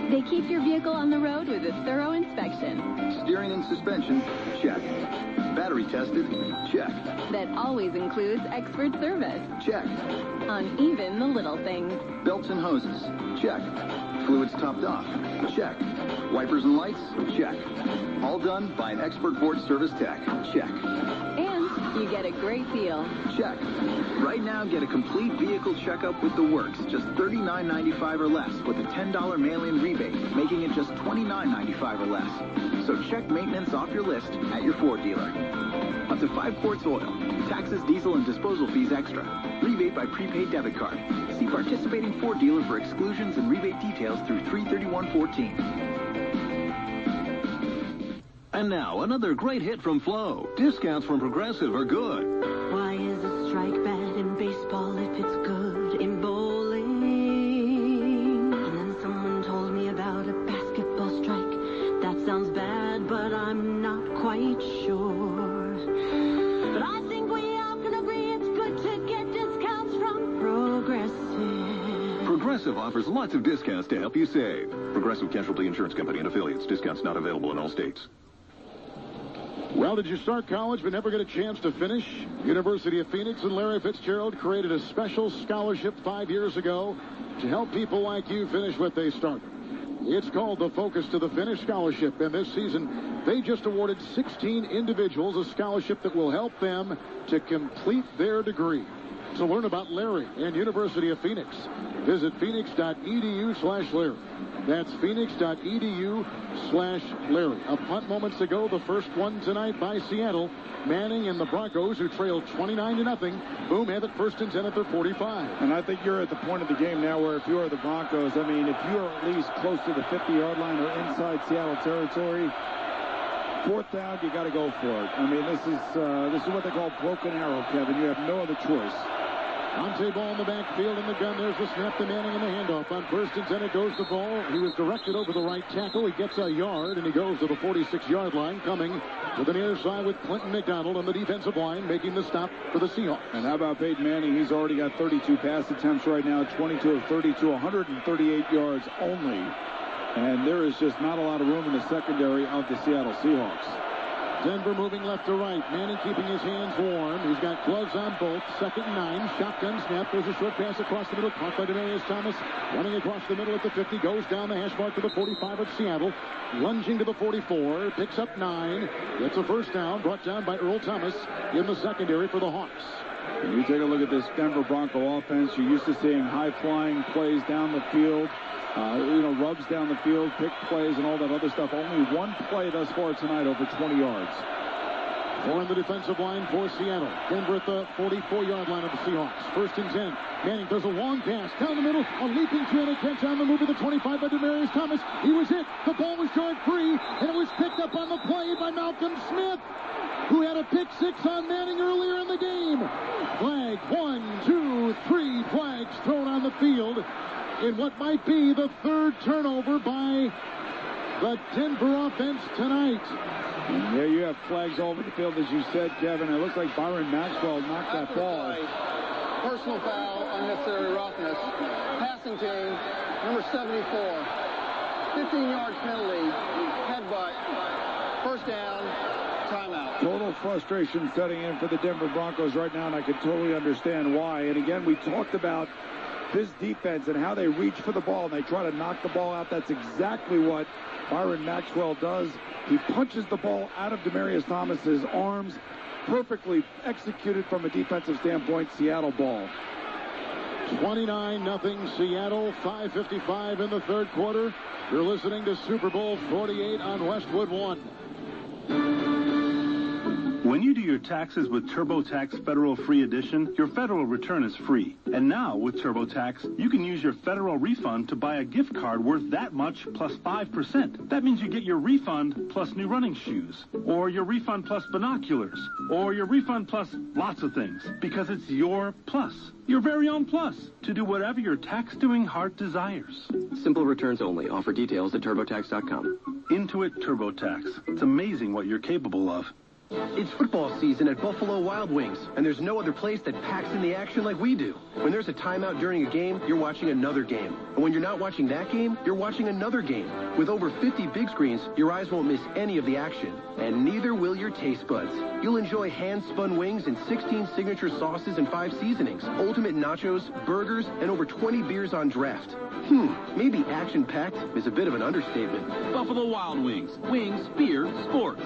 They keep your vehicle on the road with a thorough inspection. Steering and suspension, check. Battery tested, check. That always includes expert service. Check. On even the little things. Belts and hoses, check. Fluids topped off, check. Wipers and lights, check. All done by an expert Ford service tech, check. And you get a great deal. Check. Right now, get a complete vehicle checkup with the works, just $39.95 or less, with a $10 mail-in rebate, making it just $29.95 or less. So check maintenance off your list at your Ford dealer. Up to 5 quarts oil, taxes, diesel, and disposal fees extra. Rebate by prepaid debit card. See participating Ford dealer for exclusions and rebate details through 3/31/14. And now, another great hit from Flo. Discounts from Progressive are good. Why is a strike bad in baseball if it's good in bowling? And then someone told me about a basketball strike. That sounds bad, but I'm not quite sure. But I think we all can agree it's good to get discounts from Progressive. Progressive offers lots of discounts to help you save. Progressive Casualty Insurance Company and affiliates. Discounts not available in all states. Well, did you start college but never get a chance to finish? University of Phoenix and Larry Fitzgerald created a special scholarship 5 years ago to help people like you finish what they started. It's called the Focus to the Finish Scholarship, and this season they just awarded 16 individuals a scholarship that will help them to complete their degree. To learn about Larry and University of Phoenix, visit phoenix.edu/Larry. That's phoenix.edu/Larry. A punt moments ago, the first one tonight by Seattle. Manning and the Broncos, who trailed 29-0. Boom, have it first and 10 at their 45. And I think you're at the point of the game now where if you are the Broncos, I mean, if you're at least close to the 50-yard line or inside Seattle territory, fourth down, you got to go for it. I mean, this is what they call broken arrow, Kevin. You have no other choice. Dante Ball in the backfield in the gun. There's the snap to Manning and the handoff. On first and 10, it goes the ball. He was directed over the right tackle. He gets a yard, and he goes to the 46-yard line, coming to the near side with Clinton McDonald on the defensive line, making the stop for the Seahawks. And how about Peyton Manning? He's already got 32 pass attempts right now, 22 of 32, 138 yards only. And there is just not a lot of room in the secondary of the Seattle Seahawks. Denver moving left to right. Manning keeping his hands warm. He's got gloves on both. 2nd and 9. Shotgun snap. There's a short pass across the middle. Caught by Demarius Thomas. Running across the middle at the 50. Goes down the hash mark to the 45 of Seattle. Lunging to the 44. Picks up 9. Gets a first down. Brought down by Earl Thomas in the secondary for the Hawks. When you take a look at this Denver Bronco offense, you're used to seeing high-flying plays down the field. Rubs down the field, pick plays, and all that other stuff. Only one play thus far tonight over 20 yards. On the defensive line for Seattle. Denver at the 44-yard line of the Seahawks. First and 10. Manning does a long pass down the middle. A leaping two-handed catch on the move at the 25 by Demarius Thomas. He was hit. The ball was yard free, and it was picked up on the play by Malcolm Smith, who had a pick six on Manning earlier in the game. Flag 1, 2, 3 flags thrown on the field in what might be the third turnover by the Denver offense tonight. And there you have flags all over the field, as you said, Kevin. It looks like Byron Maxwell knocked that ball. Personal foul, unnecessary roughness. Passing team, number 74. 15-yard penalty, headbutt, first down, timeout. Total frustration setting in for the Denver Broncos right now, and I can totally understand why. And again, we talked about this defense and how they reach for the ball and they try to knock the ball out. That's exactly what Byron Maxwell does. He punches the ball out of Demarius Thomas's arms. Perfectly executed from a defensive standpoint. Seattle ball. 29-0 Seattle. 5:55 in the third quarter. You're listening to Super Bowl 48 on Westwood One. When you do your taxes with TurboTax Federal Free Edition, your federal return is free. And now, with TurboTax, you can use your federal refund to buy a gift card worth that much plus 5%. That means you get your refund plus new running shoes, or your refund plus binoculars, or your refund plus lots of things, because it's your plus, your very own plus, to do whatever your tax-doing heart desires. Simple returns only. Offer details at TurboTax.com. Intuit TurboTax. It's amazing what you're capable of. It's football season at Buffalo Wild Wings, and there's no other place that packs in the action like we do. When there's a timeout during a game, you're watching another game. And when you're not watching that game, you're watching another game. With over 50 big screens, your eyes won't miss any of the action. And neither will your taste buds. You'll enjoy hand-spun wings and 16 signature sauces and 5 seasonings, ultimate nachos, burgers, and over 20 beers on draft. Maybe action-packed is a bit of an understatement. Buffalo Wild Wings. Wings, beer, sports.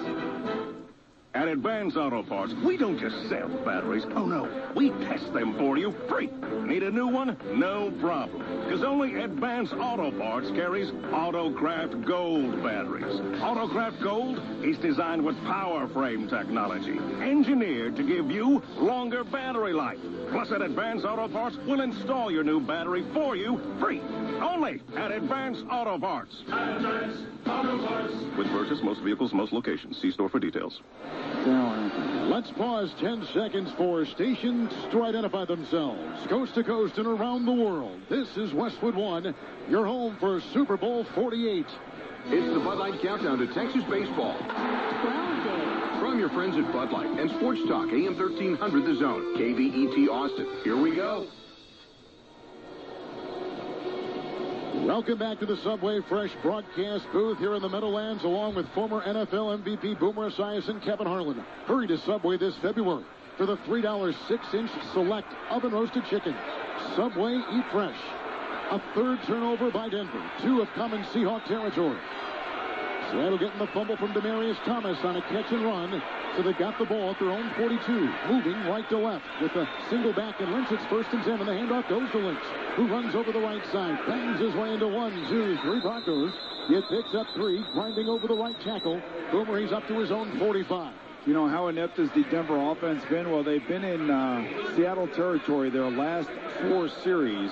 At Advance Auto Parts, we don't just sell batteries. Oh, no. We test them for you free. Need a new one? No problem. Because only Advance Auto Parts carries Autocraft Gold batteries. Autocraft Gold is designed with power frame technology, engineered to give you longer battery life. Plus, at Advance Auto Parts, we'll install your new battery for you free. Only at Advance Auto Parts. Advance Auto Parts. With purchase, most vehicles, most locations. See store for details. Let's pause 10 seconds for stations to identify themselves. Coast to coast and around the world. This is Westwood One, your home for Super Bowl 48. It's the Bud Light Countdown to Texas Baseball. 12 days. From your friends at Bud Light and Sports Talk, AM 1300 The Zone, KVET Austin. Here we go. Welcome back to the Subway Fresh broadcast booth here in the Meadowlands, along with former NFL MVP Boomer Esiason, Kevin Harlan. Hurry to Subway this February for the $3 6-inch select oven-roasted chicken. Subway, eat fresh. A third turnover by Denver. 2 have come in Seahawk territory. Seattle getting the fumble from Demaryius Thomas on a catch and run. So they got the ball at their own 42, moving right to left with a single back and Lynch. It's 1st and 10, and the handoff goes to Lynch, who runs over the right side, bangs his way into 1, 2, 3 Broncos. He picks up 3, grinding over the right tackle. Boomer, he's up to his own 45. You know, how inept has the Denver offense been? Well, they've been in Seattle territory their last 4 series,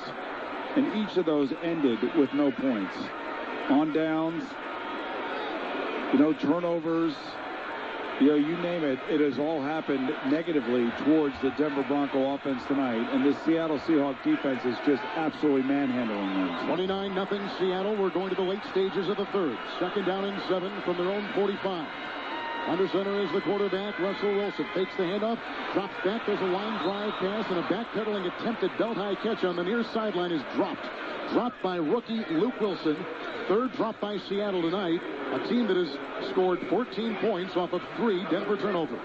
and each of those ended with no points. On downs, turnovers, you name it, it has all happened negatively towards the Denver Bronco offense tonight. And this Seattle Seahawks defense is just absolutely manhandling them. 29-0 Seattle. We're going to the late stages of the third. 2nd down and 7 from their own 45. Under center is the quarterback, Russell Wilson. Takes the handoff, drops back. There's a line drive pass, and a backpedaling attempted belt-high catch on the near sideline is dropped. Dropped by rookie Luke Wilson. 3rd drop by Seattle tonight. A team that has scored 14 points off of 3 Denver turnovers.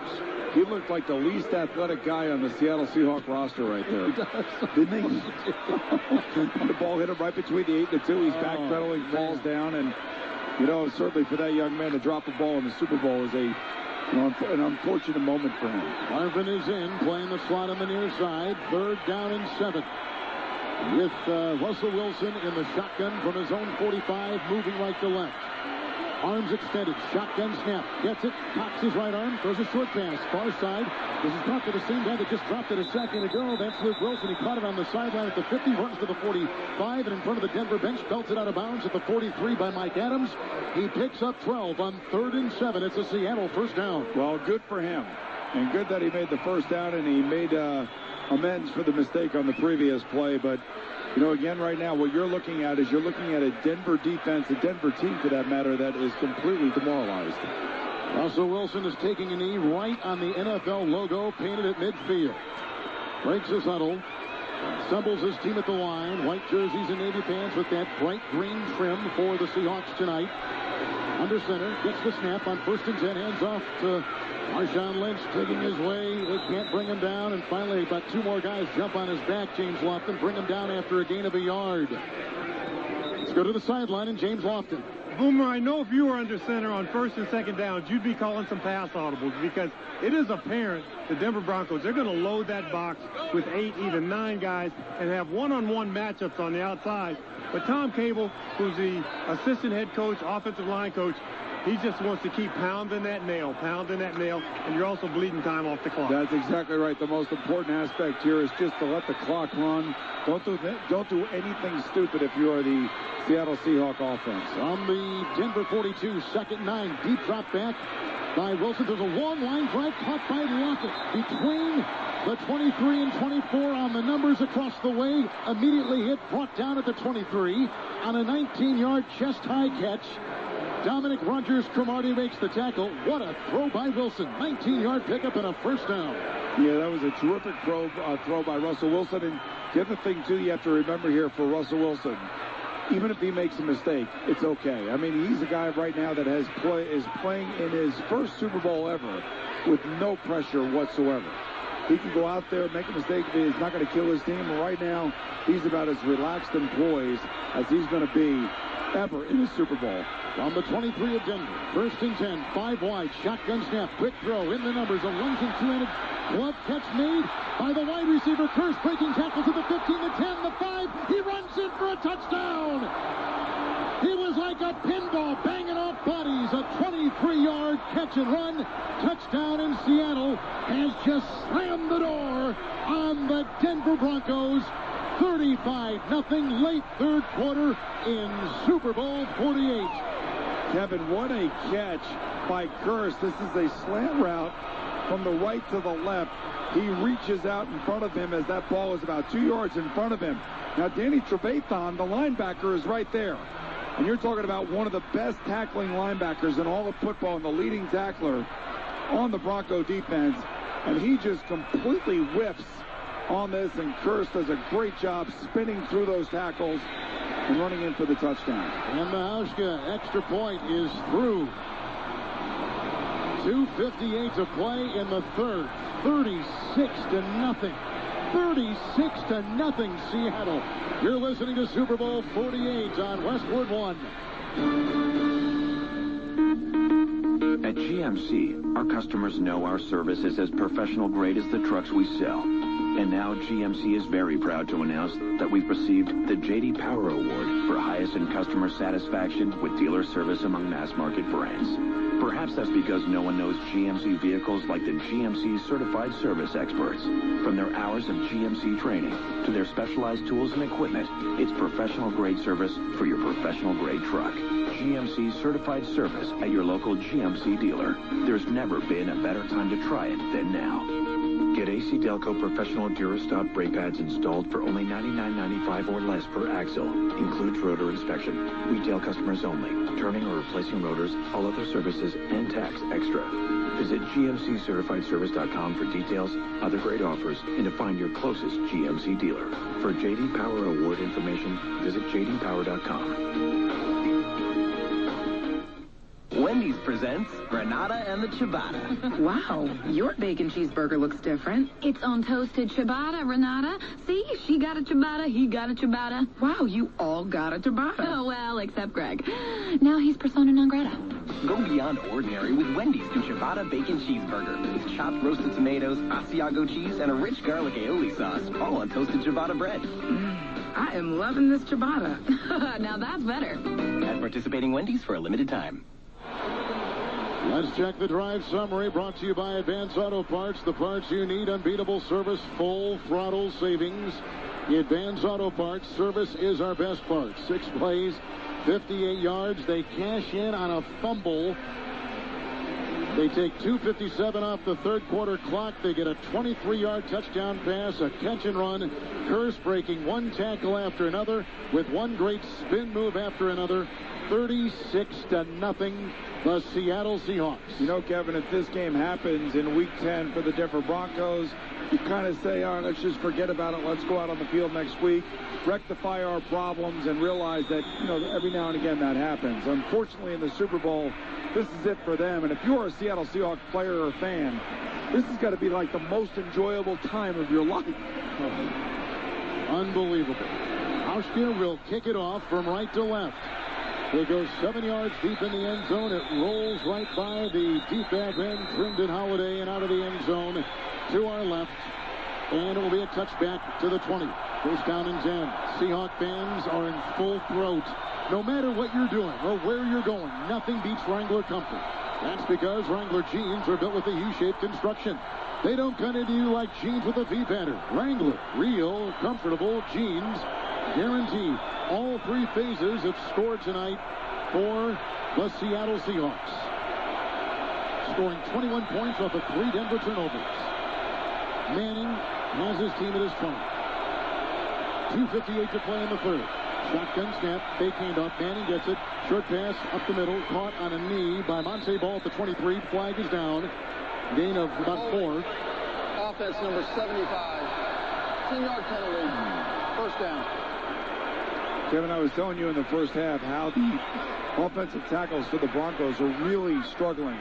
He looked like the least athletic guy on the Seattle Seahawks roster right there. He does. Didn't he? The ball hit him right between the 8 and the 2. He's backpedaling, falls down, and certainly for that young man to drop the ball in the Super Bowl is an unfortunate moment for him. Marvin is in, playing the slot on the near side. 3rd down and 7. With Russell Wilson in the shotgun from his own 45, moving right to left. Arms extended, shotgun snap, gets it, cocks his right arm, throws a short pass, far side. This is caught to the same guy that just dropped it a second ago. That's Luke Wilson. He caught it on the sideline at the 50, runs to the 45, and in front of the Denver bench, belts it out of bounds at the 43 by Mike Adams. He picks up 12 on 3rd and 7. It's a Seattle 1st down. Well, good for him, and good that he made the 1st down, and he made amends for the mistake on the previous play. But again, right now, what you're looking at is a Denver defense, a Denver team for that matter, that is completely demoralized. Russell Wilson is taking a knee right on the NFL logo painted at midfield. Breaks his huddle. Assembles his team at the line. White jerseys and navy pants with that bright green trim for the Seahawks tonight. Under center, gets the snap on 1st and 10, hands off to Marshawn Lynch, digging his way. They can't bring him down, and finally about 2 more guys jump on his back. James Lofton, bring him down after a gain of a yard. Let's go to the sideline and James Lofton. Boomer, I know if you were under center on 1st and 2nd downs, you'd be calling some pass audibles, because it is apparent the Denver Broncos, they're going to load that box with 8, even 9 guys and have one-on-one matchups on the outside. But Tom Cable, who's the assistant head coach, offensive line coach, He just wants to keep pounding that nail, and you're also bleeding time off the clock. That's exactly right. The most important aspect here is just to let the clock run. Don't do anything stupid if you are the Seattle Seahawks offense. On the Denver 42, second 9, deep drop back by Wilson. There's a long line drive caught by Lockett between the 23 and 24 on the numbers across the way. Immediately hit, brought down at the 23 on a 19-yard chest-high catch. Dominic Rodgers-Cromartie makes the tackle. What a throw by Wilson. 19-yard pickup and a first down. Yeah, that was a terrific throw by Russell Wilson. And the other thing, too, you have to remember here for Russell Wilson, even if he makes a mistake, it's okay. I mean, he's a guy right now that is playing in his first Super Bowl ever with no pressure whatsoever. He can go out there, make a mistake, but he's not going to kill his team. And right now, he's about as relaxed and poised as he's going to be ever in the Super Bowl. On the 23 of Denver, first and 10, 5 wide, shotgun snap, quick throw in the numbers, a lunging two-handed glove catch made by the wide receiver. Curse breaking tackle to the 15, the 10, the 5. He runs in for a touchdown. He was like a pinball banging off bodies. A 23-yard catch and run. Touchdown in Seattle has just slammed the door on the Denver Broncos. 35-0 late third quarter in Super Bowl 48. Kevin, what a catch by Curse. This is a slant route from the right to the left. He reaches out in front of him as that ball is about 2 yards in front of him. Now, Danny Trevathan, the linebacker, is right there. And you're talking about one of the best tackling linebackers in all of football and the leading tackler on the Bronco defense. And he just completely whiffs on this, and Curse does a great job spinning through those tackles and running in for the touchdown. And the Hauschka extra point is through. 2:58 to play in the third. 36-0. 36-0 Seattle. You're listening to Super Bowl 48 on Westwood One. At GMC, our customers know our service is as professional grade as the trucks we sell. And now GMC is very proud to announce that we've received the J.D. Power Award for highest in customer satisfaction with dealer service among mass market brands. Perhaps that's because no one knows GMC vehicles like the GMC Certified Service Experts. From their hours of GMC training to their specialized tools and equipment, it's professional grade service for your professional grade truck. GMC Certified Service at your local GMC dealer. There's never been a better time to try it than now. Get AC Delco Professional Durastop brake pads installed for only $99.95 or less per axle. Includes rotor inspection. Retail customers only. Turning or replacing rotors, all other services, and tax extra. Visit GMCCertifiedService.com for details, other great offers, and to find your closest GMC dealer. For J.D. Power Award information, visit JDPower.com. Wendy's presents Renata and the Ciabatta. Wow, your bacon cheeseburger looks different. It's on toasted ciabatta, Renata. See, she got a ciabatta, he got a ciabatta. Wow, you all got a ciabatta. Oh, well, except Greg. Now he's persona non grata. Go beyond ordinary with Wendy's new Ciabatta Bacon Cheeseburger. With chopped roasted tomatoes, Asiago cheese, and a rich garlic aioli sauce, all on toasted ciabatta bread. I am loving this ciabatta. Now that's better. At participating Wendy's for a limited time. Let's check the drive summary brought to you by Advance Auto Parts. The parts you need, unbeatable service, full throttle savings. Advance Auto Parts, service is our best part. 6 plays, 58 yards. They cash in on a fumble. They take 2:57 off the third quarter clock. They get a 23-yard touchdown pass, a catch and run. Curse breaking one tackle after another with one great spin move after another. 36-0, the Seattle Seahawks. You know, Kevin, if this game happens in Week 10 for the Denver Broncos, you kind of say, all right, let's just forget about it. Let's go out on the field next week, rectify our problems, and realize that, you know, every now and again that happens. Unfortunately, in the Super Bowl, this is it for them. And if you're a Seattle Seahawks player or fan, this has got to be like the most enjoyable time of your life. Unbelievable. Hauschka will kick it off from right to left. It goes 7 yards deep in the end zone. It rolls right by the deep back end, Trindon Holiday, and out of the end zone to our left. And it will be a touchback to the 20. First down and 10. Seahawk fans are in full throat. No matter what you're doing or where you're going, nothing beats Wrangler comfort. That's because Wrangler jeans are built with a U-shaped construction. They don't cut into you like jeans with a V pattern. Wrangler, real, comfortable jeans, guaranteed. All three phases have scored tonight for the Seattle Seahawks. Scoring 21 points off of 3 Denver turnovers. Manning has his team at his 20. 2:58 to play in the third. Shotgun snap, fake handoff. Manning gets it. Short pass up the middle. Caught on a knee by Monte Ball at the 23. Flag is down. Gain of about 4. Offense number 75. 10-yard penalty. First down. Kevin, I was telling you in the first half how the offensive tackles for the Broncos are really struggling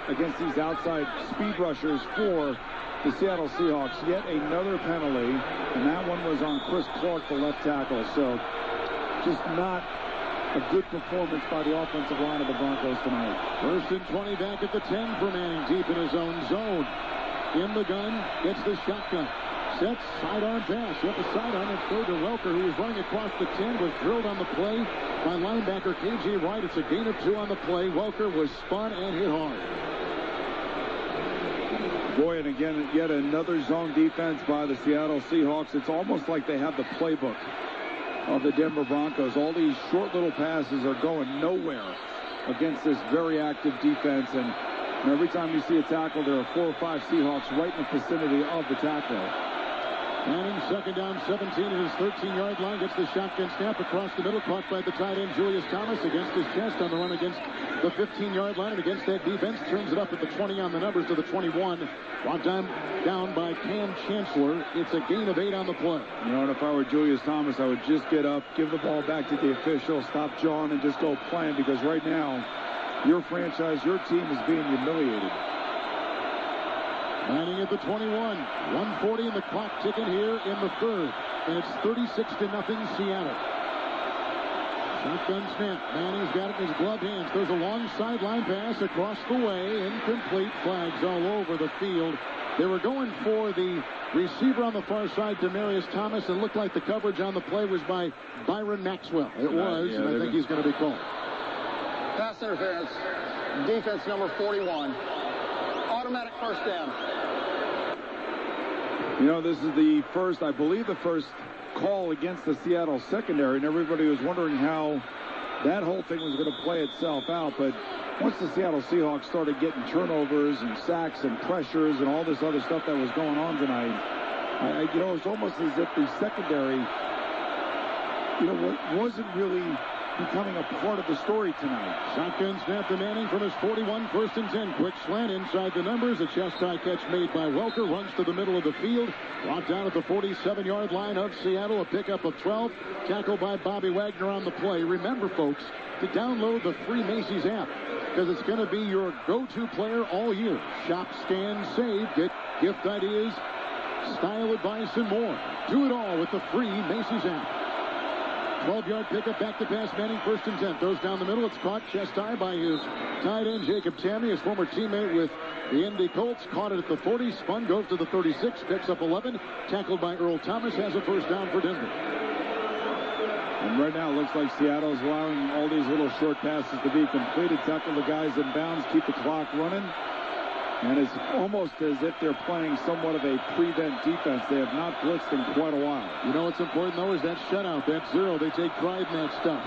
against these outside speed rushers for the Seattle Seahawks. Yet another penalty, and that one was on Chris Clark, the left tackle. So just not a good performance by the offensive line of the Broncos tonight. First and 20 back at the 10 for Manning, deep in his own zone. In the gun, gets the shotgun. Sets, sidearm pass. With the sidearm and throw to Welker, who was running across the 10, was drilled on the play by linebacker KJ Wright. It's a gain of 2 on the play. Welker was spun and hit hard. Boy, and again, yet another zone defense by the Seattle Seahawks. It's almost like they have the playbook of the Denver Broncos. All these short little passes are going nowhere against this very active defense. And every time you see a tackle, there are 4 or 5 Seahawks right in the vicinity of the tackle. Manning, second down, 17 at his 13-yard line. Gets the shotgun snap across the middle. Caught by the tight end, Julius Thomas, against his chest on the run against the 15-yard line. And against that defense, turns it up at the 20 on the numbers to the 21. Brought down by Cam Chancellor. It's a gain of 8 on the play. You know, and if I were Julius Thomas, I would just get up, give the ball back to the official, stop jawing, and just go playing. Because right now, your franchise, your team is being humiliated. Manning at the 21. 1:40 and the clock ticking here in the third. And it's 36-0 Seattle. Shotgun snap. Manning's got it in his glove hands. There's a long sideline pass across the way. Incomplete. Flags all over the field. They were going for the receiver on the far side, Demaryius Thomas, and looked like the coverage on the play was by Byron Maxwell. It was, and I think he's going to be called. Pass interference. Defense number 41. Automatic first down. You know, this is the first, I believe, the first call against the Seattle secondary, and everybody was wondering how that whole thing was going to play itself out. But once the Seattle Seahawks started getting turnovers and sacks and pressures and all this other stuff that was going on tonight, you know, it's almost as if the secondary, you know, wasn't really becoming a part of the story tonight. Shotgun snap to Manning from his 41, first and 10. Quick slant inside the numbers. A chest high catch made by Welker. Runs to the middle of the field. Brought down at the 47-yard line of Seattle. A pickup of 12. Tackled by Bobby Wagner on the play. Remember, folks, to download the free Macy's app, because it's going to be your go-to player all year. Shop, scan, save. Get gift ideas, style advice, and more. Do it all with the free Macy's app. 12-yard pickup, back to pass. Manning, first and 10. Throws down the middle. It's caught chest high by his tight end, Jacob Tamme, his former teammate with the Indy Colts. Caught it at the 40. Spun, goes to the 36. Picks up 11. Tackled by Earl Thomas. Has a first down for Denver. And right now, it looks like Seattle is allowing all these little short passes to be completed. Tackle the guys in bounds. Keep the clock running. And it's almost as if they're playing somewhat of a prevent defense. They have not blitzed in quite a while. You know what's important, though, is that shutout, that 0. They take pride in that stuff.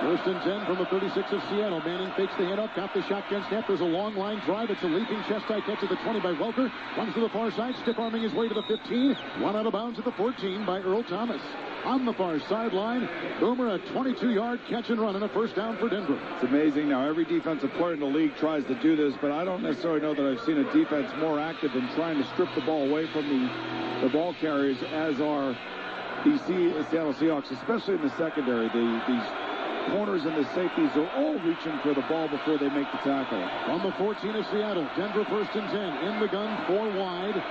First and 10 from the 36 of Seattle. Manning fakes the handoff, got the shotgun snap. There's a long line drive. It's a leaping chest high catch at the 20 by Welker. Runs to the far side, stiff arming his way to the 15. One out of bounds at the 14 by Earl Thomas. On the far sideline, Boomer, a 22-yard catch and run, and a first down for Denver. It's amazing. Now, every defensive player in the league tries to do this, but I don't necessarily know that I've seen a defense more active in trying to strip the ball away from the ball carriers, as are the Seattle Seahawks, especially in the secondary. These corners and the safeties are all reaching for the ball before they make the tackle. On the 14 of Seattle, Denver first and 10. In the gun, 4 wide.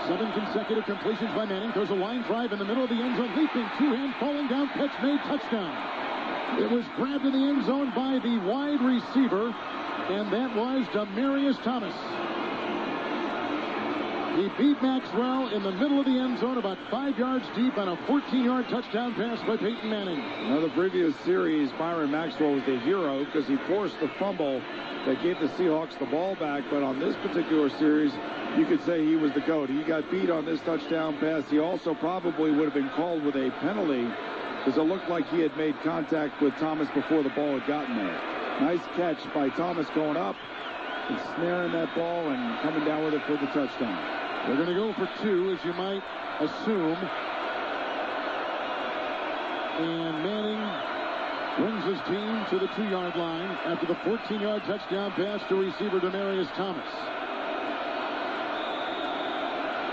7 consecutive completions by Manning. Throws a line drive in the middle of the end zone. Leaping, two-hand, falling down, catch made, touchdown. It was grabbed in the end zone by the wide receiver, and that was Demaryius Thomas. He beat Maxwell in the middle of the end zone, about 5 yards deep, on a 14-yard touchdown pass by Peyton Manning. Now, the previous series, Byron Maxwell was the hero because he forced the fumble that gave the Seahawks the ball back. But on this particular series, you could say he was the GOAT. He got beat on this touchdown pass. He also probably would have been called with a penalty because it looked like he had made contact with Thomas before the ball had gotten there. Nice catch by Thomas going up and snaring that ball and coming down with it for the touchdown. They're going to go for 2, as you might assume. And Manning brings his team to the 2-yard line after the 14-yard touchdown pass to receiver Demaryius Thomas.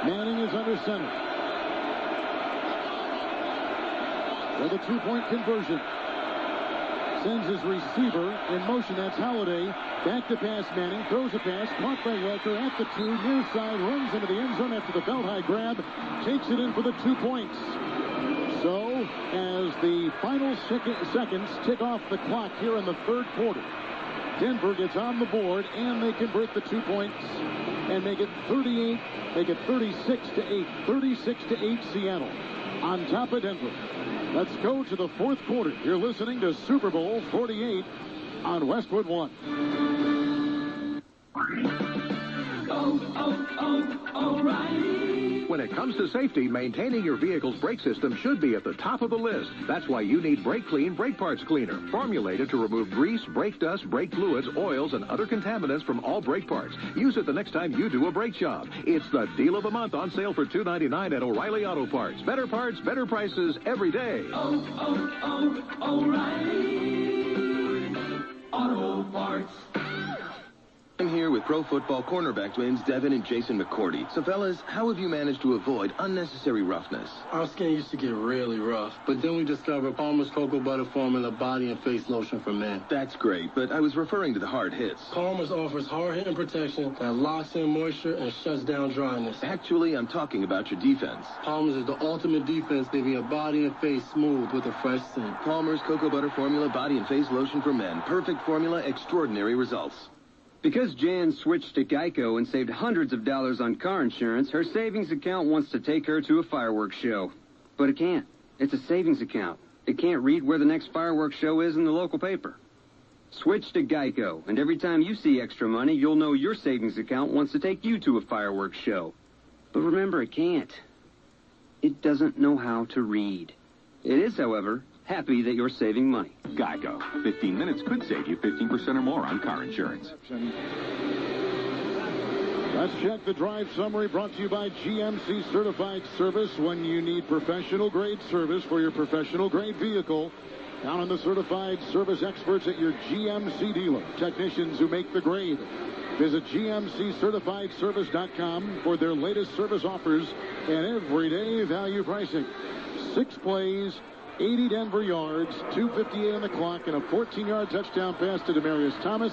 Manning is under center. For the 2-point conversion. Sends his receiver in motion. That's Holiday. Back to pass Manning. Throws a pass. Caught by Welker at the 2. Near side. Runs into the end zone after the belt-high grab. Takes it in for the 2 points. So, as the final seconds tick off the clock here in the third quarter, Denver gets on the board, and they convert the 2 points and make it 38. Make it 36-8. 36-8 Seattle on top of Denver. Let's go to the fourth quarter. You're listening to Super Bowl 48 on Westwood One. O'Reilly. When it comes to safety, maintaining your vehicle's brake system should be at the top of the list. That's why you need Brake Clean Brake Parts Cleaner, formulated to remove grease, brake dust, brake fluids, oils, and other contaminants from all brake parts. Use it the next time you do a brake job. It's the deal of the month, on sale for $2.99 at O'Reilly Auto Parts. Better parts, better prices every day. O'Reilly Auto Parts. I'm here with pro football cornerback twins Devin and Jason McCourty. So, fellas, how have you managed to avoid unnecessary roughness? Our skin used to get really rough, but then we discovered Palmer's Cocoa Butter Formula Body and Face Lotion for Men. That's great, but I was referring to the hard hits. Palmer's offers hard-hitting protection that locks in moisture and shuts down dryness. Actually, I'm talking about your defense. Palmer's is the ultimate defense, leaving your body and face smooth with a fresh scent. Palmer's Cocoa Butter Formula Body and Face Lotion for Men. Perfect formula, extraordinary results. Because Jan switched to Geico and saved hundreds of dollars on car insurance, her savings account wants to take her to a fireworks show. But it can't. It's a savings account. It can't read where the next fireworks show is in the local paper. Switch to Geico, and every time you see extra money, you'll know your savings account wants to take you to a fireworks show. But remember, it can't. It doesn't know how to read. It is, however, happy that you're saving money. Geico. 15 minutes could save you 15% or more on car insurance. Let's check the drive summary, brought to you by GMC Certified Service. When you need professional-grade service for your professional-grade vehicle, count on the certified service experts at your GMC dealer. Technicians who make the grade. Visit GMCCertifiedService.com for their latest service offers and everyday value pricing. 6 plays, 80 Denver yards, 2:58 on the clock, and a 14-yard touchdown pass to Demaryius Thomas.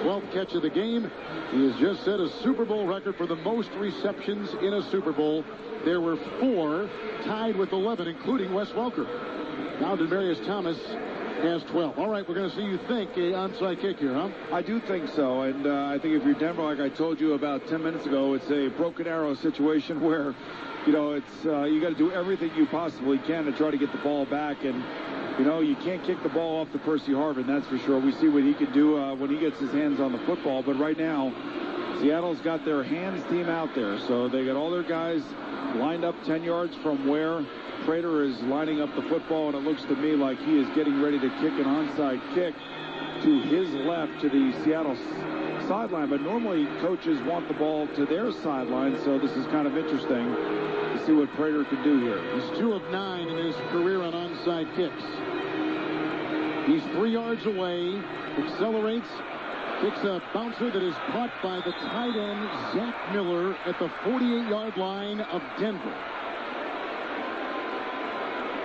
12th catch of the game. He has just set a Super Bowl record for the most receptions in a Super Bowl. There were 4, tied with 11, including Wes Welker. Now Demaryius Thomas has 12. All right, we're going to see you think an onside kick here, huh? I do think so, and I think if you're Denver, like I told you about 10 minutes ago, it's a broken arrow situation where, you know, it's you got to do everything you possibly can to try to get the ball back, and you know, you can't kick the ball off to Percy Harvin, that's for sure. We see what he can do when he gets his hands on the football, but right now, Seattle's got their hands team out there, so they got all their guys lined up 10 yards from where Prater is lining up the football, and it looks to me like he is getting ready to kick an onside kick to his left to the Seattle sideline. But normally coaches want the ball to their sideline, so this is kind of interesting to see what Prater can do here. He's 2 of 9 in his career on onside kicks. He's 3 yards away, accelerates, kicks a bouncer that is caught by the tight end, Zach Miller, at the 48-yard line of Denver.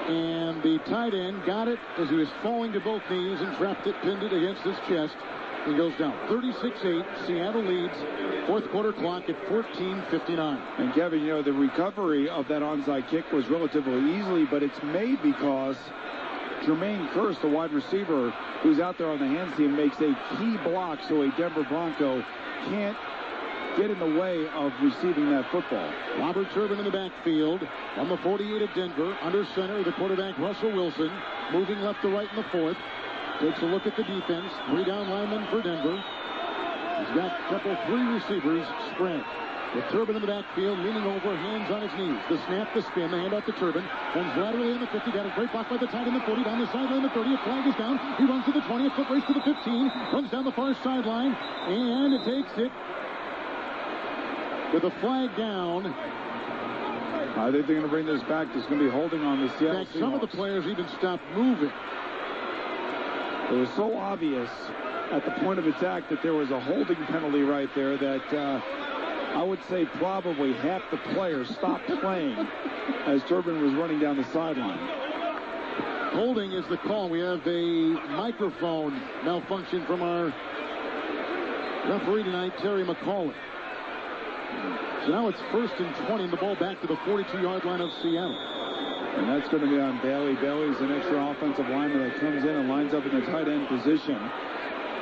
And the tight end got it as he was falling to both knees and trapped it, pinned it against his chest. He goes down. 36-8. Seattle leads. Fourth quarter clock at 14:59. And Kevin, you know, the recovery of that onside kick was relatively easily, but it's made because Jermaine Kearse, the wide receiver who's out there on the hands team, makes a key block so a Denver Bronco can't get in the way of receiving that football. Robert Turbin in the backfield on the 48 of Denver. Under center, the quarterback Russell Wilson, moving left to right in the fourth. Takes a look at the defense. 3 down linemen for Denver. He's got a couple, 3 receivers spread. With Turbin in the backfield, leaning over, hands on his knees. The snap, the spin, the handoff to Turbin. Runs laterally in the 50, got a great block by the tight end, the 40, down the sideline, the 30. A flag is down. He runs to the 20, a foot race to the 15. Runs down the far sideline, and it takes it with a flag down. I think they're going to bring this back. There's going to be holding on the Seattle Seahawks. Some of the players even stopped moving. It was so obvious at the point of attack that there was a holding penalty right there that I would say probably half the players stopped playing as Turbin was running down the sideline. Holding is the call. We have a microphone malfunction from our referee tonight, Terry McCauley. So now it's 1st and 20, and the ball back to the 42-yard line of Seattle. And that's going to be on Bailey. Bailey's an extra offensive lineman that comes in and lines up in the tight end position.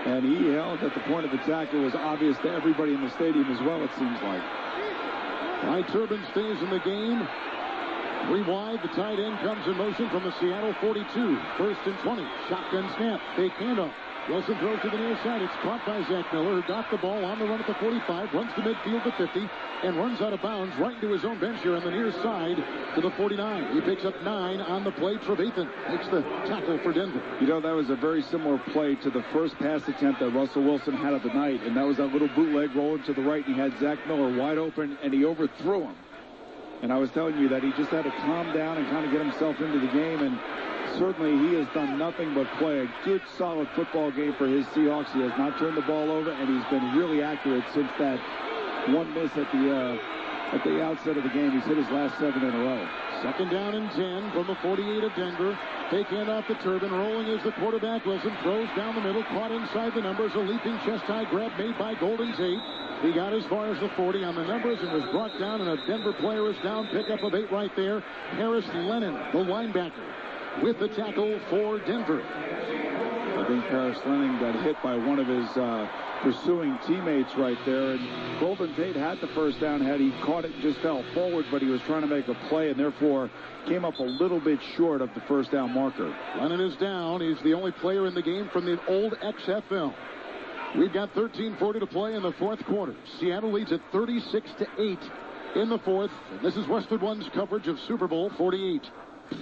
And he held at the point of attack. It was obvious to everybody in the stadium as well, it seems like. Mike Turbin stays in the game. 3 wide. The tight end comes in motion from the Seattle 42. 1st and 20. Shotgun snap. Fake handoff. Wilson throws to the near side. It's caught by Zach Miller, who got the ball on the run at the 45, runs to midfield to 50, and runs out of bounds right into his own bench here on the near side to the 49. He picks up 9 on the play. Trevathan makes the tackle for Denver. You know, that was a very similar play to the first pass attempt that Russell Wilson had of the night, and that was that little bootleg rolling to the right, and he had Zach Miller wide open, and he overthrew him. And I was telling you that he just had to calm down and kind of get himself into the game, and certainly he has done nothing but play a good, solid football game for his Seahawks. He has not turned the ball over, and he's been really accurate since that one miss at the outset of the game. He's hit his last 7 in a row. 2nd down and 10 from the 48 of Denver. Fake handoff to Turbin. Rolling is the quarterback. Wilson throws down the middle. Caught inside the numbers. A leaping chest-high grab made by Golden Tate. He got as far as the 40 on the numbers and was brought down, and a Denver player is down. Pickup of 8 right there. Harris Lennon, the linebacker, with the tackle for Denver. I think Harris Lennon got hit by one of his pursuing teammates right there. And Golden Tate had the first down. Had he caught it, just fell forward, but he was trying to make a play and therefore came up a little bit short of the first down marker. Lennon is down. He's the only player in the game from the old XFL. We've got 13:40 to play in the 4th quarter. Seattle leads at 36-8 in the 4th. And this is Westwood One's coverage of Super Bowl 48.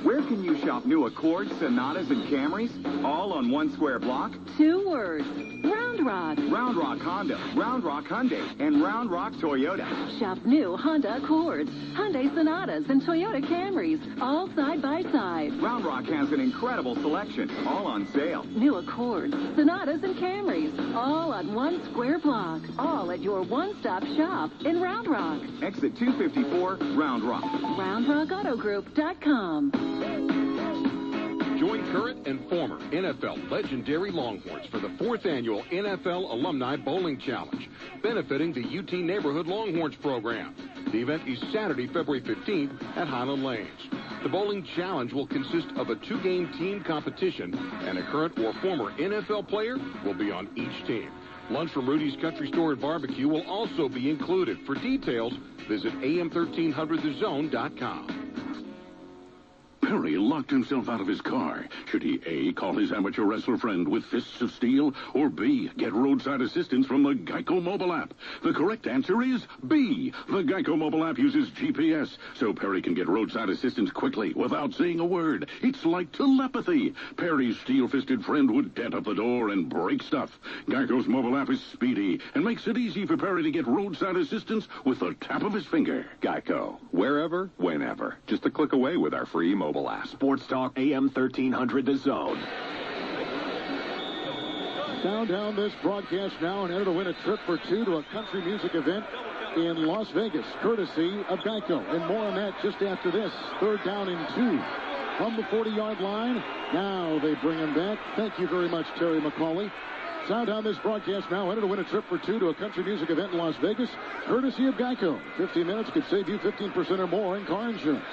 Where can you shop new Accords, Sonatas, and Camrys? All on one square block? 2 words. Round Rock. Round Rock Honda, Round Rock Hyundai, and Round Rock Toyota. Shop new Honda Accords, Hyundai Sonatas, and Toyota Camrys, all side by side. Round Rock has an incredible selection, all on sale. New Accords, Sonatas, and Camrys, all on one square block. All at your one-stop shop in Round Rock. Exit 254, Round Rock. RoundRockAutoGroup.com. Join current and former NFL legendary Longhorns for the 4th annual NFL Alumni Bowling Challenge, benefiting the UT Neighborhood Longhorns program. The event is Saturday, February 15th at Highland Lanes. The bowling challenge will consist of a 2-game team competition, and a current or former NFL player will be on each team. Lunch from Rudy's Country Store and Barbecue will also be included. For details, visit am1300thezone.com. Perry locked himself out of his car. Should he A, call his amateur wrestler friend with fists of steel, or B, get roadside assistance from the Geico mobile app? The correct answer is B. The Geico mobile app uses GPS, so Perry can get roadside assistance quickly without saying a word. It's like telepathy. Perry's steel-fisted friend would dent up the door and break stuff. Geico's mobile app is speedy and makes it easy for Perry to get roadside assistance with the tap of his finger. Geico. Wherever, whenever. Just a click away with our free mobile app. Sports Talk AM 1300 The Zone. Down this broadcast now and enter to win a trip for 2 to a country music event in Las Vegas, courtesy of Geico. And more on that just after this. 3rd down and 2 from the 40-yard line. Now they bring him back. Thank you very much, Terry McCauley. Down this broadcast now. Enter to win a trip for 2 to a country music event in Las Vegas, courtesy of Geico. 15 minutes could save you 15% or more in car insurance.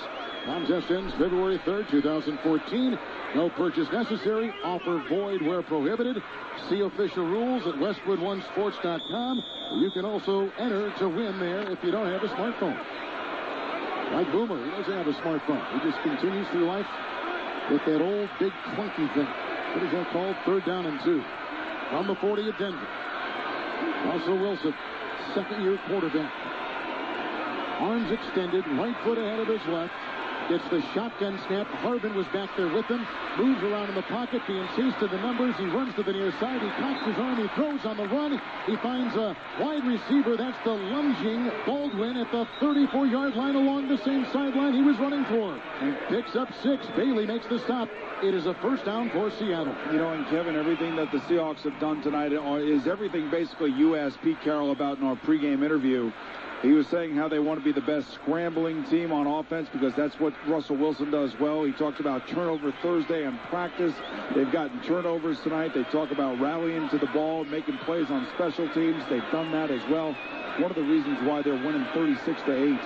Contest ends February 3rd, 2014. No purchase necessary. Offer void where prohibited. See official rules at westwoodonesports.com. You can also enter to win there if you don't have a smartphone. Like Boomer, he doesn't have a smartphone. He just continues through life with that old big clunky thing. What is that called? 3rd down and 2. From the 40 at Denver. Russell Wilson, second-year quarterback. Arms extended, right foot ahead of his left. Gets the shotgun snap. Harbin was back there with him. Moves around in the pocket, being chased to the numbers. He runs to the near side. He cocks his arm. He throws on the run. He finds a wide receiver. That's the lunging Baldwin at the 34-yard line along the same sideline he was running for. And picks up 6. Bailey makes the stop. It is a first down for Seattle. You know, and Kevin, everything that the Seahawks have done tonight is everything basically you asked Pete Carroll about in our pregame interview. He was saying how they want to be the best scrambling team on offense because that's what Russell Wilson does well. He talked about turnover Thursday in practice. They've gotten turnovers tonight. They talk about rallying to the ball, making plays on special teams. They've done that as well. One of the reasons why they're winning 36-8.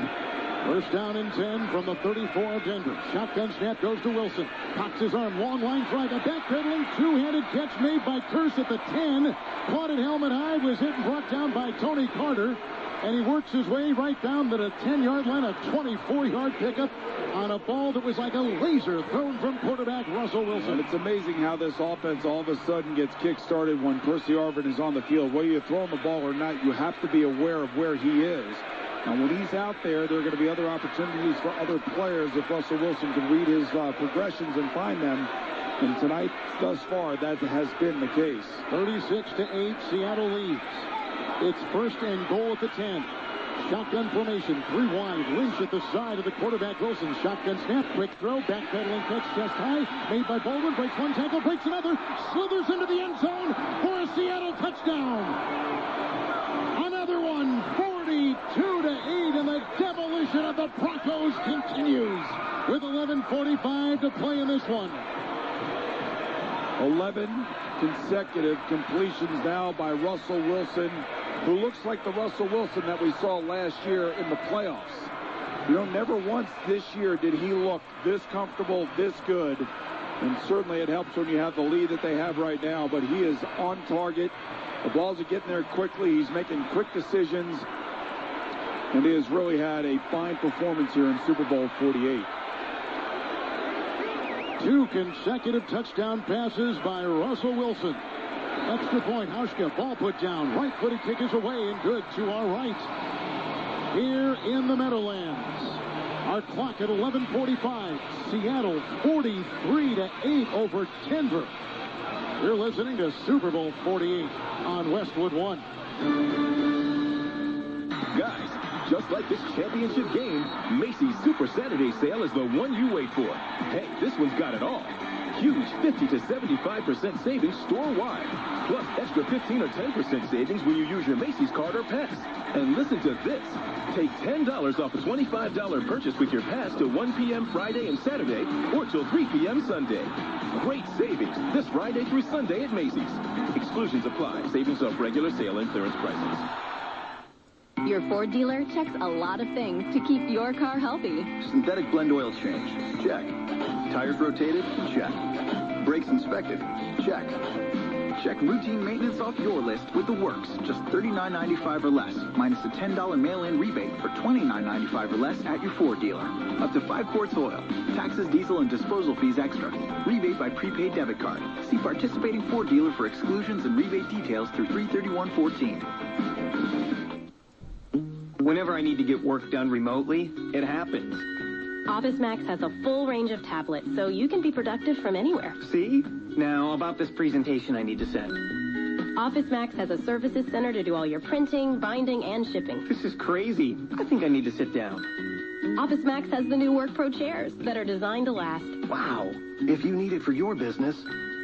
First down and 10 from the 34 of Denver. Shotgun snap goes to Wilson. Cocks his arm. Long line drive. A backpedaling two-handed catch made by Kearse at the 10. Caught it helmet high. Was hit and brought down by Tony Carter. And he works his way right down to the 10-yard line. A 24-yard pickup on a ball that was like a laser thrown from quarterback Russell Wilson. And it's amazing how this offense all of a sudden gets kick-started when Percy Harvin is on the field. Whether you're throwing the ball or not, you have to be aware of where he is. And when he's out there, there are going to be other opportunities for other players if Russell Wilson can read his progressions and find them. And tonight, thus far, that has been the case. 36-8, Seattle leads. It's first and goal at the 10. Shotgun formation, 3 wide. Lynch at the side of the quarterback Wilson. Shotgun snap, quick throw, backpedaling catch, chest high. Made by Baldwin, breaks one tackle, breaks another. Slithers into the end zone for a Seattle touchdown. Another one, 42-8, and the demolition of the Broncos continues with 11:45 to play in this one. 11 consecutive completions now by Russell Wilson, who looks like the Russell Wilson that we saw last year in the playoffs. You know, never once this year did he look this comfortable, this good. And certainly it helps when you have the lead that they have right now, but he is on target. The balls are getting there quickly. He's making quick decisions. And he has really had a fine performance here in Super Bowl 48. 2 consecutive touchdown passes by Russell Wilson. Extra point, Hauschka, ball put down. Right-footed kick is away and good to our right. Here in the Meadowlands, our clock at 11:45. Seattle 43-8 over Denver. You're listening to Super Bowl 48 on Westwood One. Guys, just like this championship game, Macy's Super Saturday Sale is the one you wait for. Hey, this one's got it all. Huge 50 to 75% savings store-wide. Plus extra 15 or 10% savings when you use your Macy's card or pass. And listen to this. Take $10 off a $25 purchase with your pass till 1 p.m. Friday and Saturday or till 3 p.m. Sunday. Great savings this Friday through Sunday at Macy's. Exclusions apply. Savings off regular sale and clearance prices. Your Ford dealer checks a lot of things to keep your car healthy. Synthetic blend oil change. Check. Tires rotated? Check. Brakes inspected? Check. Check routine maintenance off your list with The Works. Just $39.95 or less, minus a $10 mail-in rebate for $29.95 or less at your Ford dealer. Up to 5 quarts oil. Taxes, diesel, and disposal fees extra. Rebate by prepaid debit card. See participating Ford dealer for exclusions and rebate details through 3/31/14. Whenever I need to get work done remotely, it happens. Office Max has a full range of tablets, so you can be productive from anywhere. See? Now, about this presentation I need to send. Office Max has a services center to do all your printing, binding, and shipping. This is crazy. I think I need to sit down. Office Max has the new Work Pro chairs that are designed to last. Wow. If you need it for your business,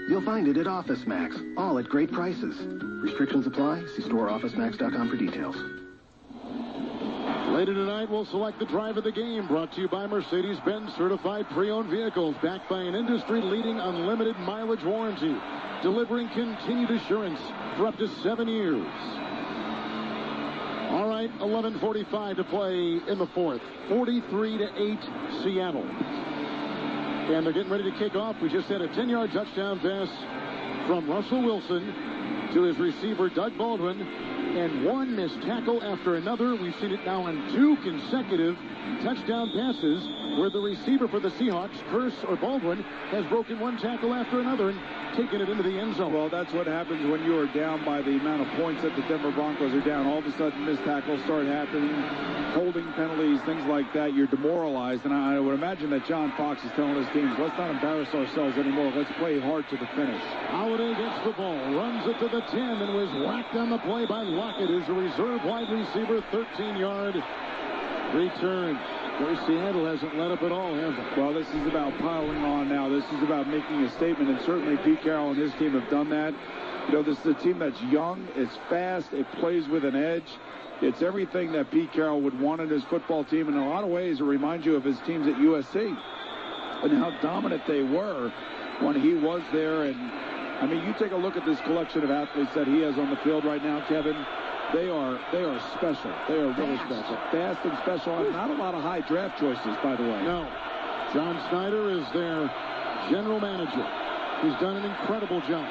you'll find it at Office Max, all at great prices. Restrictions apply. See storeofficemax.com for details. Later tonight, we'll select the drive of the game, brought to you by Mercedes-Benz Certified Pre-Owned Vehicles, backed by an industry-leading unlimited mileage warranty, delivering continued assurance for up to 7 years. All right, 11:45 to play in the fourth. 43-8 Seattle. And they're getting ready to kick off. We just had a 10-yard touchdown pass from Russell Wilson to his receiver, Doug Baldwin. And one missed tackle after another. We've seen it now on 2 consecutive touchdown passes where the receiver for the Seahawks, Baldwin, has broken one tackle after another and taken it into the end zone. Well, that's what happens when you are down by the amount of points that the Denver Broncos are down. All of a sudden, missed tackles start happening, holding penalties, things like that. You're demoralized. And I would imagine that John Fox is telling his teams, let's not embarrass ourselves anymore. Let's play hard to the finish. Holiday gets the ball, runs it to the 10, and was whacked on the play by Lockett, who's a reserve wide receiver, 13-yard return. Seattle hasn't let up at all, has it? Well, this is about piling on now. This is about making a statement, and certainly Pete Carroll and his team have done that. You know, this is a team that's young, it's fast, it plays with an edge. It's everything that Pete Carroll would want in his football team. In a lot of ways, it reminds you of his teams at USC and how dominant they were when he was there. And, I mean, you take a look at this collection of athletes that he has on the field right now, Kevin. They are special. They are really special. Fast and special. And not a lot of high draft choices, by the way. No. John Snyder is their general manager. He's done an incredible job.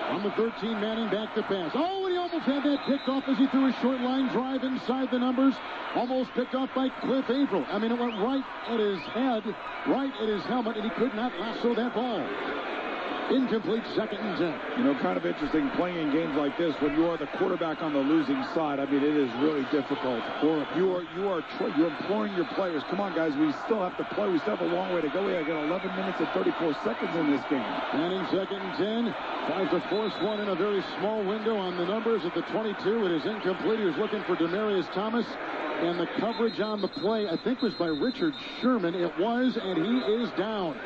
On the 13, Manning back to pass. Oh, and he almost had that picked off as he threw a short line drive inside the numbers. Almost picked off by Cliff Averill. I mean, it went right at his head, right at his helmet, and he could not lasso that ball. Incomplete, 2nd and 10. You know, kind of interesting playing in games like this when you are the quarterback on the losing side. I mean, it is really difficult. Or you're imploring your players, come on, guys, we still have to play. We still have a long way to go. We got 11 minutes and 34 seconds in this game. Manning 2nd and 10. Tries to force one in a very small window on the numbers at the 22. It is incomplete. He was looking for Demaryius Thomas. And the coverage on the play, I think, was by Richard Sherman. It was, and he is down.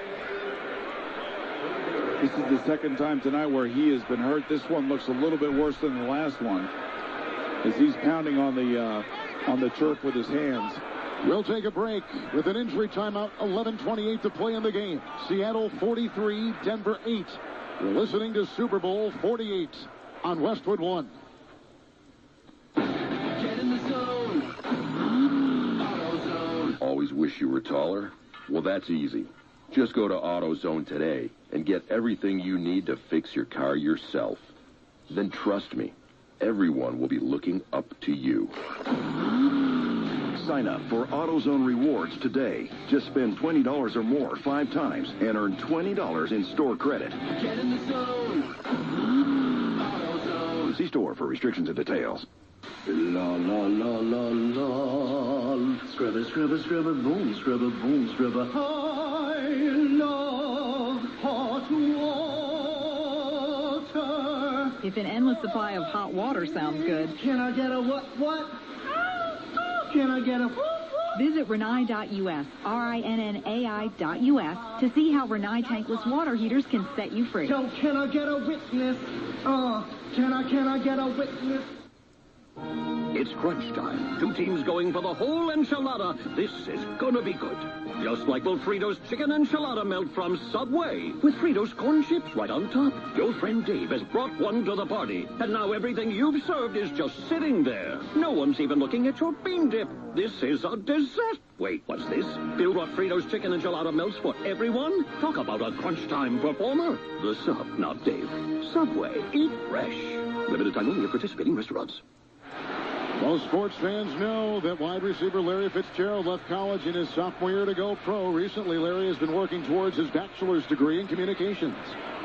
This is the 2nd time tonight where he has been hurt. This one looks a little bit worse than the last one as he's pounding on the turf with his hands. We'll take a break with an injury timeout. 11:28 to play in the game. Seattle 43, Denver 8. You're listening to Super Bowl 48 on Westwood One. Get in the zone. AutoZone. Always wish you were taller? Well, that's easy. Just go to AutoZone today and get everything you need to fix your car yourself. Then trust me, everyone will be looking up to you. Sign up for AutoZone Rewards today. Just spend $20 or more 5 times and earn $20 in store credit. Get in the zone. AutoZone. See store for restrictions and details. La la la la la. Scrubber, scrubber, scrubber, boom, scrubber, boom, scrubber. I love hot water. If an endless supply of hot water sounds good. Can I get a what? Can I get a Visit Rinnai.us, RINNAI.us, to see how Rinnai tankless water heaters can set you free. So can I get a witness? Can I get a witness? It's crunch time. 2 teams going for the whole enchilada. This is gonna be good. Just like Wilfredo's chicken enchilada melt from Subway, with Fritos corn chips right on top. Your friend Dave has brought one to the party, and now everything you've served is just sitting there. No one's even looking at your bean dip. This is a dessert. Wait, what's this? Bill brought Fritos chicken enchilada melts for everyone? Talk about a crunch time performer. The sub, not Dave. Subway. Eat fresh. Limited time only at participating restaurants. Most sports fans know that wide receiver Larry Fitzgerald left college in his sophomore year to go pro. Recently, Larry has been working towards his bachelor's degree in communications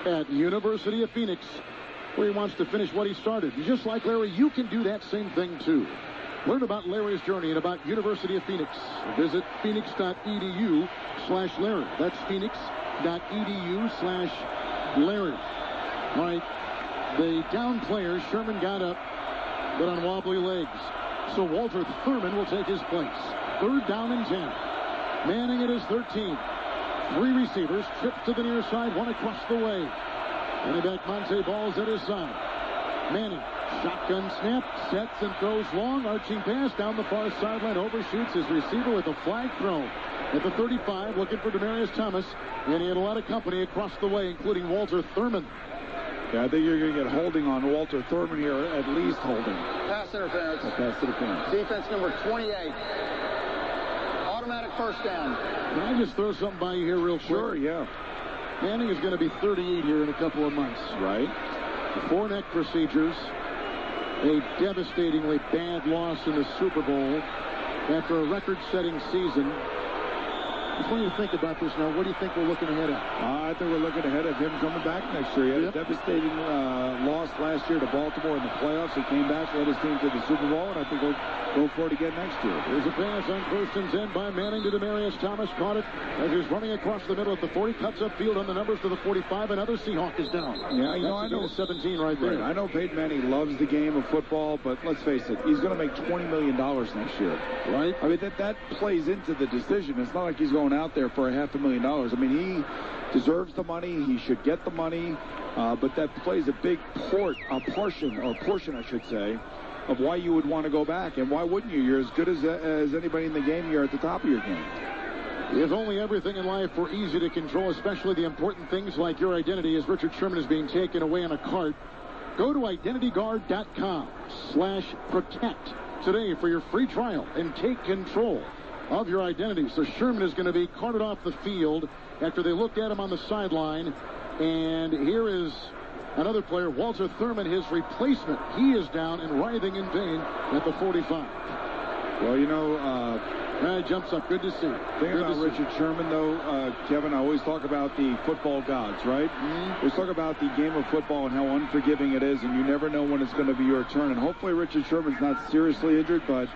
at University of Phoenix, where he wants to finish what he started. And just like Larry, you can do that same thing, too. Learn about Larry's journey and about University of Phoenix. Visit phoenix.edu/Larry. That's phoenix.edu/Larry. All right, the down player, Sherman got up, but on wobbly legs. So Walter Thurman will take his place. 3rd down and 10. Manning at his 13. 3 receivers, trips to the near side, one across the way. Running back Monte Ball's at his side. Manning, shotgun snap, sets and throws long. Arching pass down the far sideline, overshoots his receiver with a flag throw. At the 35, looking for Demaryius Thomas, and he had a lot of company across the way, including Walter Thurman. Yeah, I think you're going to get holding on Walter Thurman here, at least holding. Pass interference. Pass interference. Defense number 28. Automatic first down. Can I just throw something by you here real quick? Sure, yeah. Manning is going to be 38 here in a couple of months. Right. The 4 neck procedures. A devastatingly bad loss in the Super Bowl after a record-setting season. Just when you think about this now, what do you think we're looking ahead at? I think we're looking ahead of him coming back next year. He had a devastating loss last year to Baltimore in the playoffs. He came back, led his team to the Super Bowl, and I think we'll go for it again next year. There's a pass on first and 10 by Manning to Demaryius Thomas. Caught it as he's running across the middle at the 40. Cuts upfield on the numbers to the 45. Another Seahawk is down. Yeah, you know, I know 17 right there. Right. I know Peyton Manning loves the game of football, but let's face it, he's going to make $20 million next year. Right. I mean, that plays into the decision. It's not like he's going out there for $500,000. I mean, he deserves the money. He should get the money. But that plays a big portion, I should say, of why you would want to go back. And why wouldn't you? You're as good as anybody in the game. You're at the top of your game. If only everything in life were easy to control, especially the important things like your identity, as Richard Sherman is being taken away on a cart. Go to identityguard.com/protect today for your free trial and take control of your identity. So Sherman is going to be carted off the field after they looked at him on the sideline. And here is another player, Walter Thurman, his replacement. He is down and writhing in pain at the 45. Well, you know, jumps up. Good to see. Thing about Richard Sherman, though, Kevin, I always talk about the football gods, right? Mm-hmm. We talk about the game of football and how unforgiving it is, and you never know when it's going to be your turn. And hopefully Richard Sherman's not seriously injured, but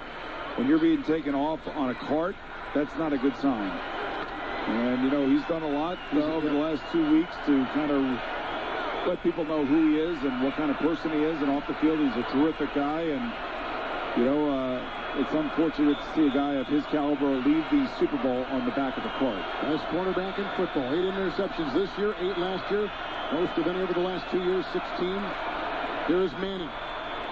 when you're being taken off on a cart, that's not a good sign. And, you know, he's done a lot over the last 2 weeks to kind of let people know who he is and what kind of person he is. And off the field, he's a terrific guy. And, you know, it's unfortunate to see a guy of his caliber leave the Super Bowl on the back of the cart. Best cornerback in football. 8 interceptions this year, 8 last year. Most of any over the last 2 years, 16. Here is Manning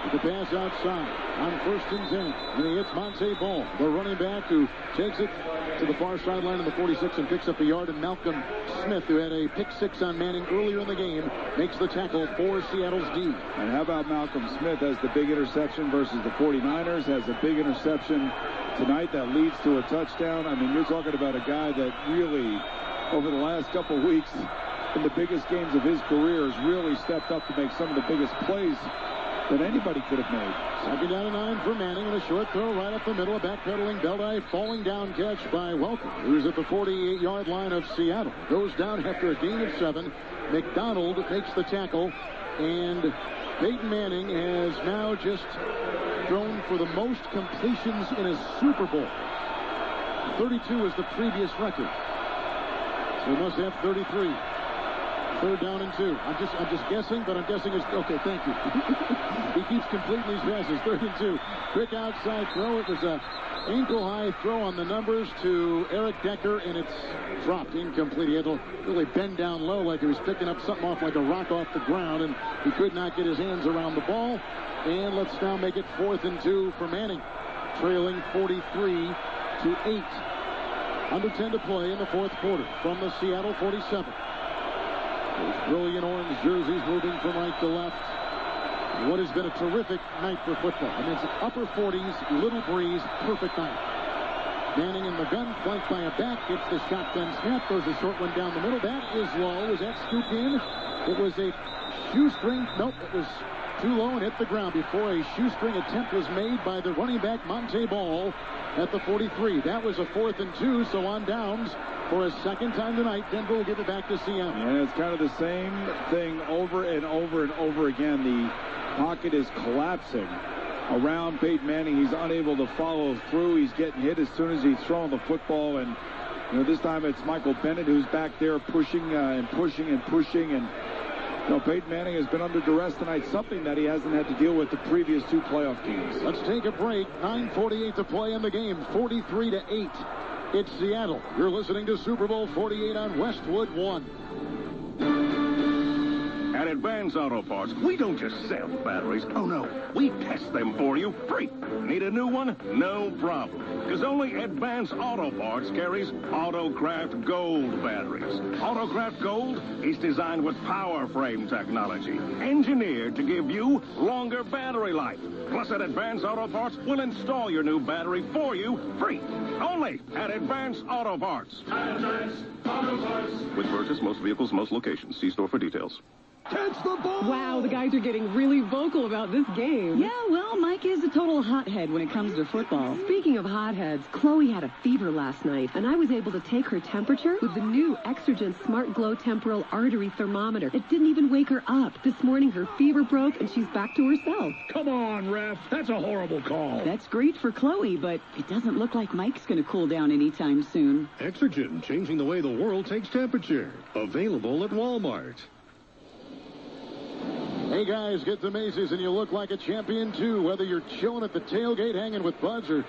with the pass outside on first and 10. And he hits Monte Ball, the running back, who takes it to the far sideline of the 46 and picks up a yard. And Malcolm Smith, who had a pick-6 on Manning earlier in the game, makes the tackle for Seattle's D. And how about Malcolm Smith has the big interception versus the 49ers, has a big interception tonight that leads to a touchdown. I mean, you're talking about a guy that really, over the last couple of weeks, in the biggest games of his career, has really stepped up to make some of the biggest plays that anybody could have made. Second down and 9 for Manning, and a short throw right up the middle. A backpedaling Beldi, falling down catch by Welker, who's at the 48-yard line of Seattle. Goes down after a gain of 7. McDonald makes the tackle, and Peyton Manning has now just thrown for the most completions in a Super Bowl. 32 is the previous record. So he must have 33. Third down and 2. I'm just guessing, but I'm guessing it's okay. Thank you. He keeps completing these passes. 3rd and 2. Quick outside throw. It was a ankle-high throw on the numbers to Eric Decker, and it's dropped incomplete. He had to really bend down low like he was picking up something off like a rock off the ground, and he could not get his hands around the ball. And let's now make it 4th and 2 for Manning, trailing 43-8. Under 10 to play in the 4th quarter from the Seattle 47. Those brilliant orange jerseys moving from right to left. What has been a terrific night for football. I mean, it's upper 40s, little breeze, perfect night. Manning in the gun, flanked by a back, gets the shotgun snap, throws a short one down the middle. That is low. Was that scooped in? It was a shoestring. Nope, it was too low and hit the ground before a shoestring attempt was made by the running back Monte Ball at the 43. That was a 4th and 2, so on downs. For a second time tonight, Denver will give it back to Seattle. And it's kind of the same thing over and over and over again. The pocket is collapsing around Peyton Manning. He's unable to follow through. He's getting hit as soon as he's throwing the football. And, you know, this time it's Michael Bennett who's back there pushing and pushing and pushing. And, you know, Peyton Manning has been under duress tonight, something that he hasn't had to deal with the previous 2 playoff games. Let's take a break. 9:48 to play in the game. 43-8. It's Seattle. You're listening to Super Bowl 48 on Westwood One. At Advance Auto Parts, we don't just sell batteries. Oh, no. We test them for you free. Need a new one? No problem. Because only Advance Auto Parts carries Autocraft Gold batteries. Autocraft Gold is designed with power frame technology, engineered to give you longer battery life. Plus, at Advance Auto Parts, we'll install your new battery for you free. Only at Advance Auto Parts. Advance Auto Parts. With purchase, most vehicles, most locations. See store for details. Catch the ball! Wow, the guys are getting really vocal about this game. Yeah, well, Mike is a total hothead when it comes to football. Speaking of hotheads, Chloe had a fever last night, and I was able to take her temperature with the new XLVIII Smart Glow Temporal Artery Thermometer. It didn't even wake her up. This morning, her fever broke, and she's back to herself. Come on, ref. That's a horrible call. That's great for Chloe, but it doesn't look like Mike's going to cool down anytime soon. XLVIII, changing the way the world takes temperature. Available at Walmart. Hey, guys, get to Macy's and you look like a champion, too, whether you're chilling at the tailgate hanging with buds or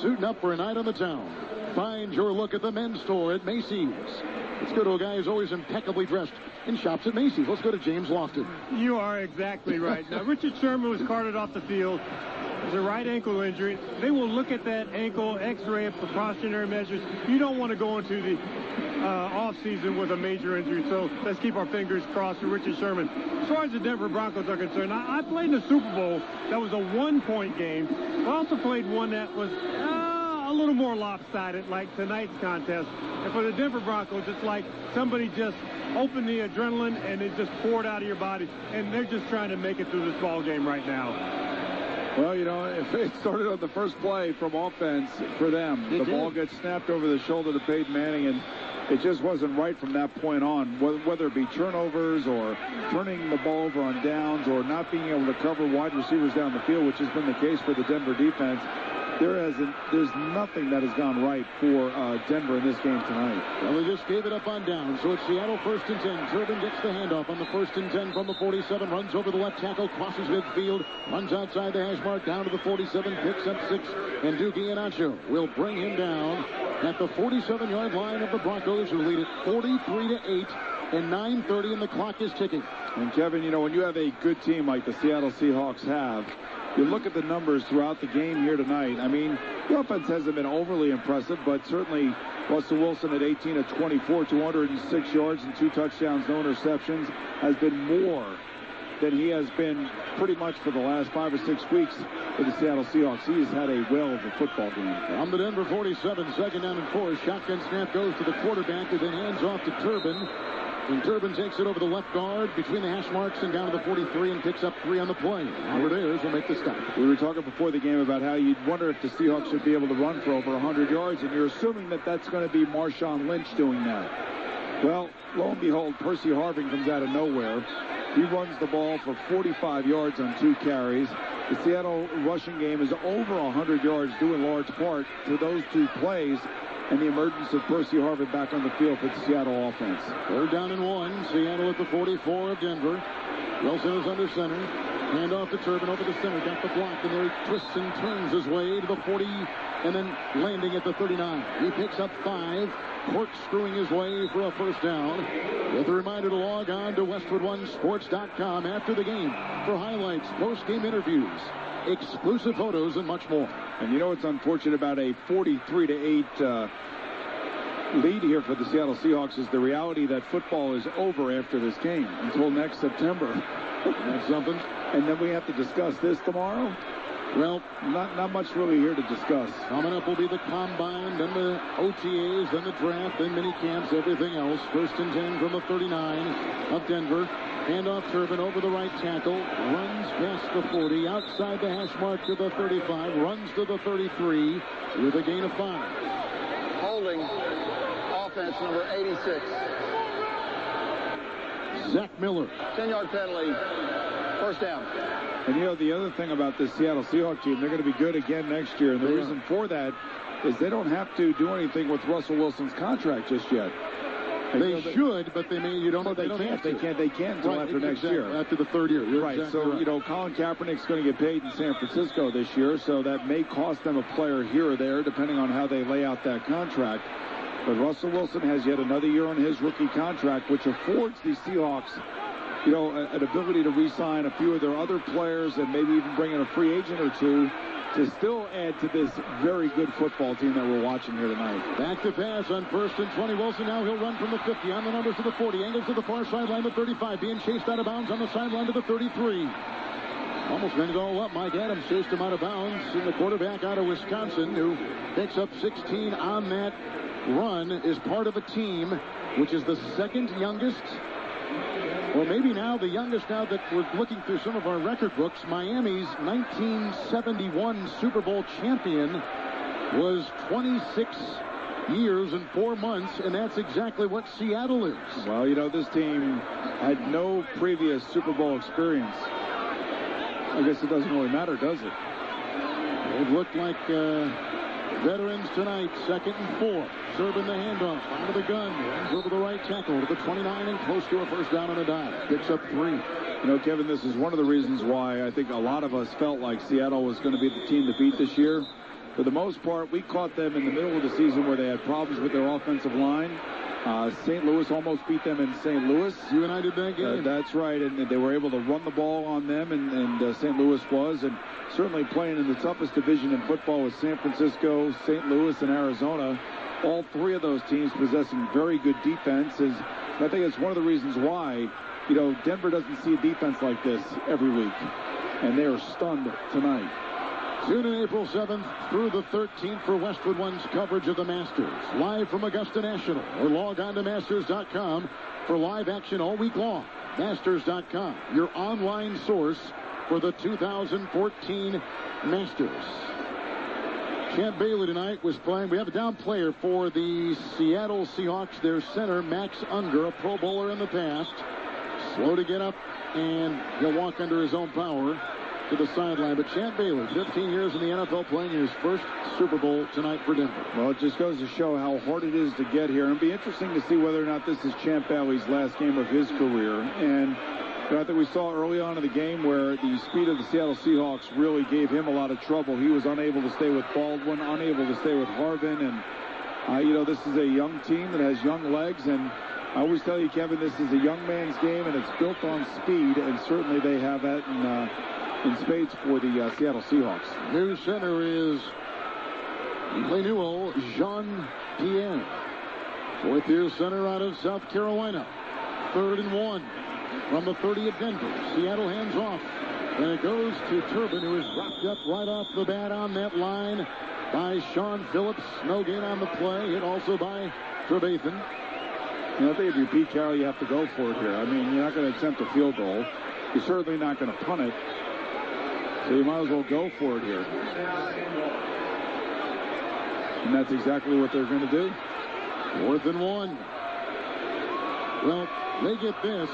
suiting up for a night on the town. Find your look at the men's store at Macy's. Let's go to a guy who's always impeccably dressed and shops at Macy's. Let's go to James Lofton. You are exactly right. Now, Richard Sherman was carted off the field. It's a right ankle injury. They will look at that ankle, x-ray, precautionary measures. You don't want to go into the off-season with a major injury, so let's keep our fingers crossed for Richard Sherman. As far as the Denver Broncos are concerned, I played in the Super Bowl. That was a one-point game. I also played one that was a little more lopsided, like tonight's contest. And for the Denver Broncos, it's like somebody just opened the adrenaline and it just poured out of your body, and they're just trying to make it through this ball game right now. Well, you know, if it started on the first play from offense for them, the ball gets snapped over the shoulder to Peyton Manning, and it just wasn't right from that point on, whether it be turnovers or turning the ball over on downs or not being able to cover wide receivers down the field, which has been the case for the Denver defense. There's nothing that has gone right for Denver in this game tonight. Well, they just gave it up on down, so it's Seattle 1st and 10. Turbin gets the handoff on the 1st and 10 from the 47, runs over the left tackle, crosses midfield, runs outside the hash mark, down to the 47, picks up 6, and Duke Iheanacho will bring him down at the 47-yard line of the Broncos, who lead it 43-8, and 9:30, and the clock is ticking. And Kevin, you know, when you have a good team like the Seattle Seahawks have, you look at the numbers throughout the game here tonight. I mean, the offense hasn't been overly impressive, but certainly Russell Wilson at 18 of 24, 206 yards and 2 touchdowns, no interceptions, has been more than he has been pretty much for the last 5 or 6 weeks for the Seattle Seahawks. He has had a whale of a football game. On the Denver 47, 2nd down and 4. Shotgun snap goes to the quarterback, who then hands off to Turbin. And Turbin takes it over the left guard between the hash marks and down to the 43 and picks up 3 on the play. Albert Ayers will make the stop. We were talking before the game about how you'd wonder if the Seahawks should be able to run for over 100 yards, and you're assuming that that's going to be Marshawn Lynch doing that. Well, lo and behold, Percy Harvin comes out of nowhere. He runs the ball for 45 yards on 2 carries. The Seattle rushing game is over 100 yards, due in large part to those 2 plays and the emergence of Percy Harvin back on the field for the Seattle offense. 3rd down and 1. Seattle at the 44 of Denver. Wilson is under center. Hand off to Turbin over the center. Got the block, and there he twists and turns his way to the 40, and then landing at the 39. He picks up 5, corkscrewing his way for a 1st down. With a reminder to log on to WestwoodOneSports.com after the game for highlights, post-game interviews, exclusive photos, and much more. And you know what's unfortunate about a 43-8 lead here for the Seattle Seahawks is the reality that football is over after this game until next September. That's something. And then we have to discuss this tomorrow. Well, not much really here to discuss. Coming up will be the combine, then the OTAs, then the draft, then mini camps, everything else. 1st and 10 from the 39 of Denver. Handoff Turbin over the right tackle, runs past the 40, outside the hash mark to the 35, runs to the 33 with a gain of 5. Holding offense number 86. Zach Miller. 10-yard penalty. 1st down. And you know, the other thing about this Seattle Seahawks team, they're going to be good again next year. And the reason for that is they don't have to do anything with Russell Wilson's contract just yet. They should, but they may. You don't know. They can't until after next year. After the 3rd year. You're right. Exactly So right. you know, Colin Kaepernick's going to get paid in San Francisco this year, so that may cost them a player here or there, depending on how they lay out that contract. But Russell Wilson has yet another year on his rookie contract, which affords the Seahawks an ability to re-sign a few of their other players and maybe even bring in a free agent or two to still add to this very good football team that we're watching here tonight. Back to pass on 1st and 20. Wilson now he'll run from the 50 on the numbers to the 40. Angles to the far sideline to 35. Being chased out of bounds on the sideline to the 33. Almost going to go up. Mike Adams chased him out of bounds. And the quarterback out of Wisconsin, who picks up 16 on that run, is part of a team which is the second youngest, or maybe now the youngest, now that we're looking through some of our record books. Miami's 1971 Super Bowl champion was 26 years and 4 months, and that's exactly what Seattle is. Well, this team had no previous Super Bowl experience. I guess it doesn't really matter, does it? It looked like veterans tonight. 2nd and 4. Serving the handoff. Out of the gun. Runs over the right tackle to the 29 and close to a first down on a dive. Picks up 3. Kevin, this is one of the reasons why I think a lot of us felt like Seattle was going to be the team to beat this year. For the most part, we caught them in the middle of the season where they had problems with their offensive line. St. Louis almost beat them in St. Louis. You and I did that game. That's right, and they were able to run the ball on them, and St. Louis was, and certainly playing in the toughest division in football with San Francisco, St. Louis, and Arizona. All 3 of those teams possessing very good defenses. And I think it's one of the reasons why, Denver doesn't see a defense like this every week, and they are stunned tonight. Tune in April 7th through the 13th for Westwood One's coverage of the Masters. Live from Augusta National, or log on to Masters.com for live action all week long. Masters.com, your online source for the 2014 Masters. Champ Bailey tonight was playing. We have a down player for the Seattle Seahawks. Their center, Max Unger, a Pro Bowler in the past. Slow to get up, and he'll walk under his own power to the sideline. But Champ Bailey, 15 years in the NFL, playing in his first Super Bowl tonight for Denver. Well, it just goes to show how hard it is to get here. And it'll be interesting to see whether or not this is Champ Bailey's last game of his career. And I think we saw early on in the game where the speed of the Seattle Seahawks really gave him a lot of trouble. He was unable to stay with Baldwin, unable to stay with Harvin. And, this is a young team that has young legs. And I always tell you, Kevin, this is a young man's game, and it's built on speed. And certainly they have that in spades for the Seattle Seahawks. New center is Lenuel Jean-Pierre. 4th-year center out of South Carolina. 3rd and 1 from the 30 at Denver. Seattle hands off. And it goes to Turbin, who is wrapped up right off the bat on that line by Sean Phillips. No gain on the play. Hit also by Trevathan. I think if you're Pete Carroll, you have to go for it here. I mean, you're not going to attempt a field goal. You're certainly not going to punt it. So you might as well go for it here. And that's exactly what they're going to do. 4th and 1. Well, they get this.